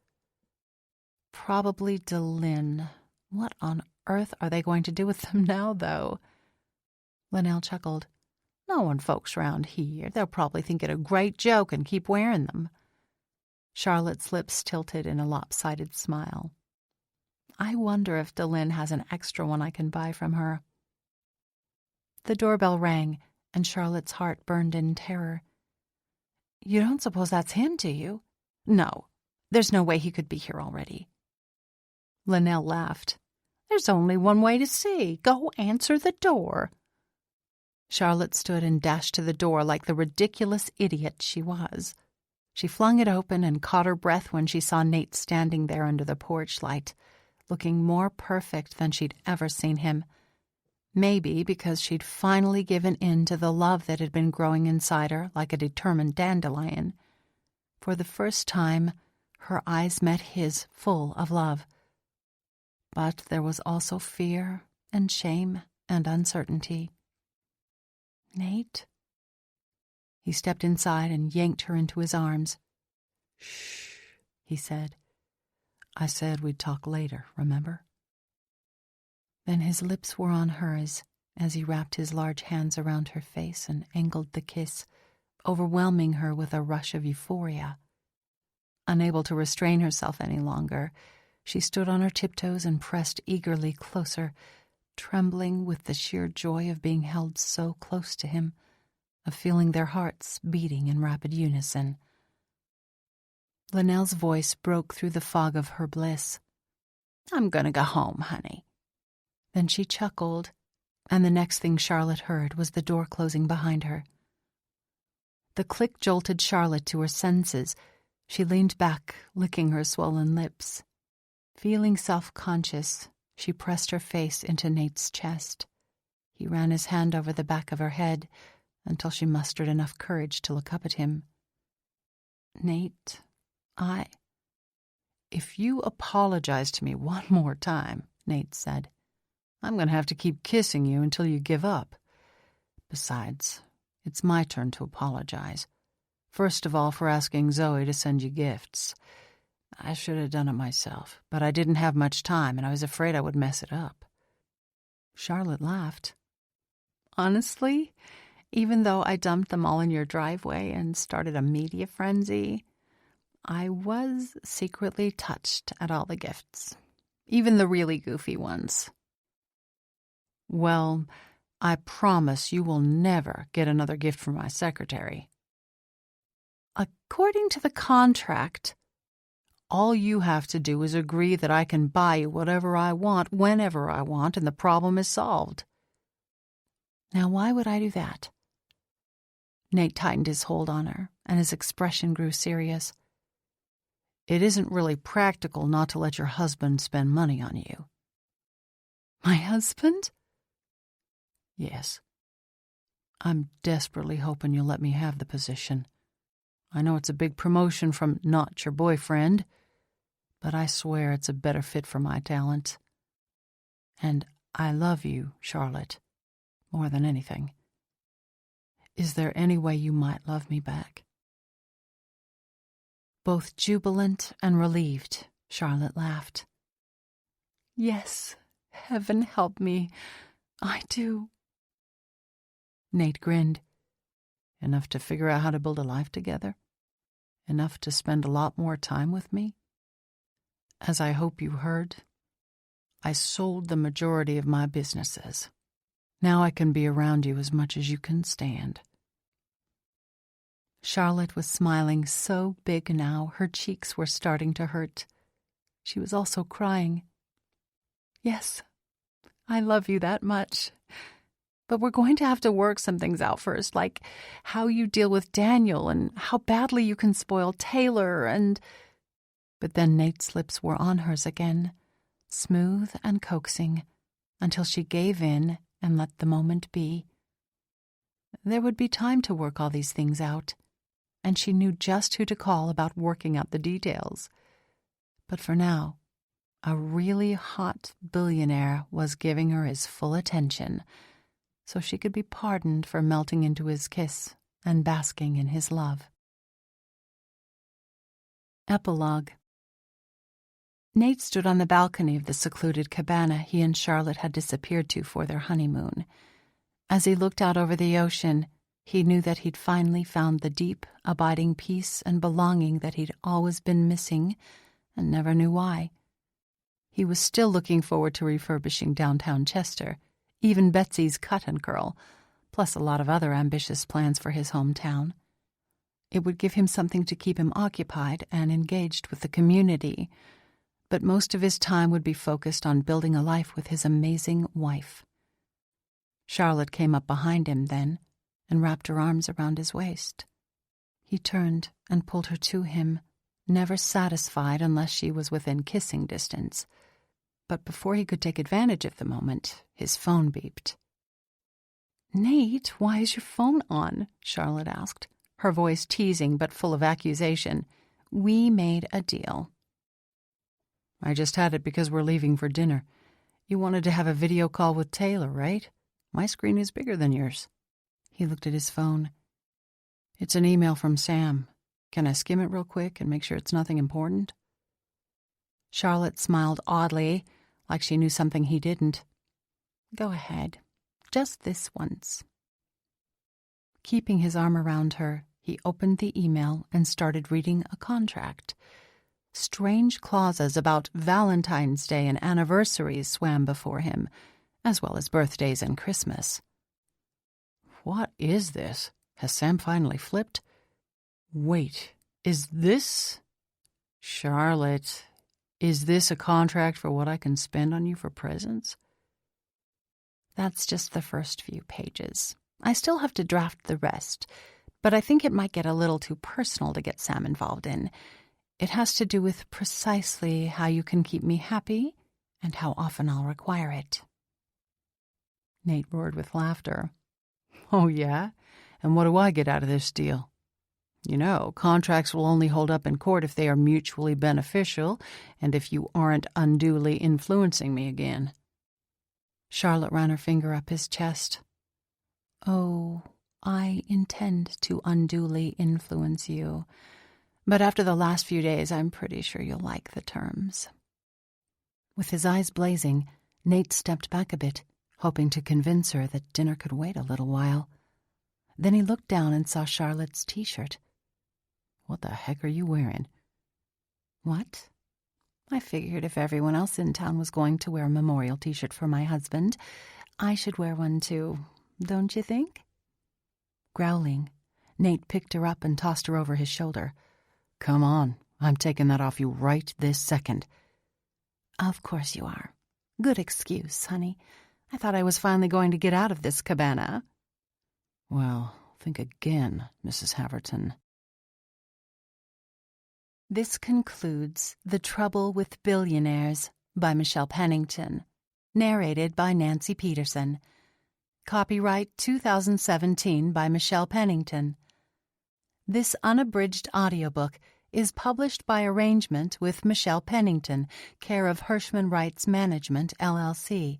"Probably DeLynn. What on earth are they going to do with them now, though?" Linnell chuckled. "Knowing folks round here, they'll probably think it a great joke and keep wearing them." Charlotte's lips tilted in a lopsided smile. "I wonder if DeLynn has an extra one I can buy from her." The doorbell rang, and Charlotte's heart burned in terror. "You don't suppose that's him, do you?" "No, there's no way he could be here already." Linnell laughed. "There's only one way to see. Go answer the door." Charlotte stood and dashed to the door like the ridiculous idiot she was. She flung it open and caught her breath when she saw Nate standing there under the porch light, looking more perfect than she'd ever seen him. Maybe because she'd finally given in to the love that had been growing inside her like a determined dandelion. For the first time, her eyes met his full of love. But there was also fear and shame and uncertainty. "Nate?" He stepped inside and yanked her into his arms. "Shh," he said. I said we'd talk later, remember? Then his lips were on hers as he wrapped his large hands around her face and angled the kiss, overwhelming her with a rush of euphoria. Unable to restrain herself any longer, she stood on her tiptoes and pressed eagerly closer, trembling with the sheer joy of being held so close to him, of feeling their hearts beating in rapid unison. Linnell's voice broke through the fog of her bliss. "I'm gonna go home, honey." Then she chuckled, and the next thing Charlotte heard was the door closing behind her. The click jolted Charlotte to her senses. She leaned back, licking her swollen lips. Feeling self-conscious, she pressed her face into Nate's chest. He ran his hand over the back of her head until she mustered enough courage to look up at him. "Nate, If you apologize to me one more time," Nate said, "I'm going to have to keep kissing you until you give up. Besides, it's my turn to apologize. First of all, for asking Zoe to send you gifts. I should have done it myself, but I didn't have much time, and I was afraid I would mess it up." Charlotte laughed. "Honestly, even though I dumped them all in your driveway and started a media frenzy, I was secretly touched at all the gifts, even the really goofy ones." "Well, I promise you will never get another gift from my secretary." "According to the contract, all you have to do is agree that I can buy you whatever I want, whenever I want, and the problem is solved." "Now, why would I do that?" Nate tightened his hold on her, and his expression grew serious. "It isn't really practical not to let your husband spend money on you." "My husband?" "Yes. I'm desperately hoping you'll let me have the position. I know it's a big promotion from not your boyfriend, but I swear it's a better fit for my talent. And I love you, Charlotte, more than anything. Is there any way you might love me back?" Both jubilant and relieved, Charlotte laughed. "Yes, heaven help me, I do." Nate grinned. "Enough to figure out how to build a life together? Enough to spend a lot more time with me? As I hope you heard, I sold the majority of my businesses. Now I can be around you as much as you can stand." Charlotte was smiling so big now, her cheeks were starting to hurt. She was also crying. "Yes, I love you that much. But we're going to have to work some things out first, like how you deal with Daniel and how badly you can spoil Taylor and—" But then Nate's lips were on hers again, smooth and coaxing, until she gave in and let the moment be. There would be time to work all these things out, and she knew just who to call about working out the details. But for now, a really hot billionaire was giving her his full attention, so she could be pardoned for melting into his kiss and basking in his love. Epilogue. Nate stood on the balcony of the secluded cabana he and Charlotte had disappeared to for their honeymoon. As he looked out over the ocean, he knew that he'd finally found the deep, abiding peace and belonging that he'd always been missing and never knew why. He was still looking forward to refurbishing downtown Chester, even Betsy's cut and curl, plus a lot of other ambitious plans for his hometown. It would give him something to keep him occupied and engaged with the community, but most of his time would be focused on building a life with his amazing wife. Charlotte came up behind him then and wrapped her arms around his waist. He turned and pulled her to him, never satisfied unless she was within kissing distance. But before he could take advantage of the moment, his phone beeped. "Nate, why is your phone on?" Charlotte asked, her voice teasing but full of accusation. "We made a deal." "I just had it because we're leaving for dinner. You wanted to have a video call with Taylor, right? My screen is bigger than yours." He looked at his phone. "It's an email from Sam. Can I skim it real quick and make sure it's nothing important?" Charlotte smiled oddly, like she knew something he didn't. "Go ahead. Just this once." Keeping his arm around her, he opened the email and started reading a contract. Strange clauses about Valentine's Day and anniversaries swam before him, as well as birthdays and Christmas. What is this? Has Sam finally flipped? Wait, is this... Charlotte, is this a contract for what I can spend on you for presents? That's just the first few pages. I still have to draft the rest, but I think it might get a little too personal to get Sam involved in. It has to do with precisely how you can keep me happy and how often I'll require it. Nate roared with laughter. Oh, yeah? And what do I get out of this deal? You know, contracts will only hold up in court if they are mutually beneficial and if you aren't unduly influencing me again. Charlotte ran her finger up his chest. Oh, I intend to unduly influence you. But after the last few days, I'm pretty sure you'll like the terms. With his eyes blazing, Nate stepped back a bit, hoping to convince her that dinner could wait a little while. Then he looked down and saw Charlotte's T-shirt. What the heck are you wearing? What? I figured if everyone else in town was going to wear a memorial T-shirt for my husband, I should wear one too, don't you think? Growling, Nate picked her up and tossed her over his shoulder. Come on, I'm taking that off you right this second. Of course you are. Good excuse, honey. I thought I was finally going to get out of this cabana. Well, think again, Mrs. Haverton. This concludes The Trouble with Billionaires by Michelle Pennington, narrated by Nancy Peterson. Copyright 2017 by Michelle Pennington. This unabridged audiobook is published by arrangement with Michelle Pennington, care of Hirschman Rights Management, LLC,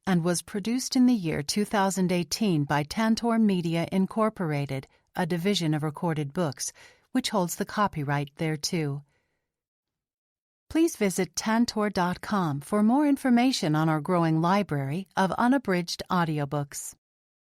and was produced in the year 2018 by Tantor Media Incorporated, a division of Recorded Books, which holds the copyright thereto. Please visit tantor.com for more information on our growing library of unabridged audiobooks.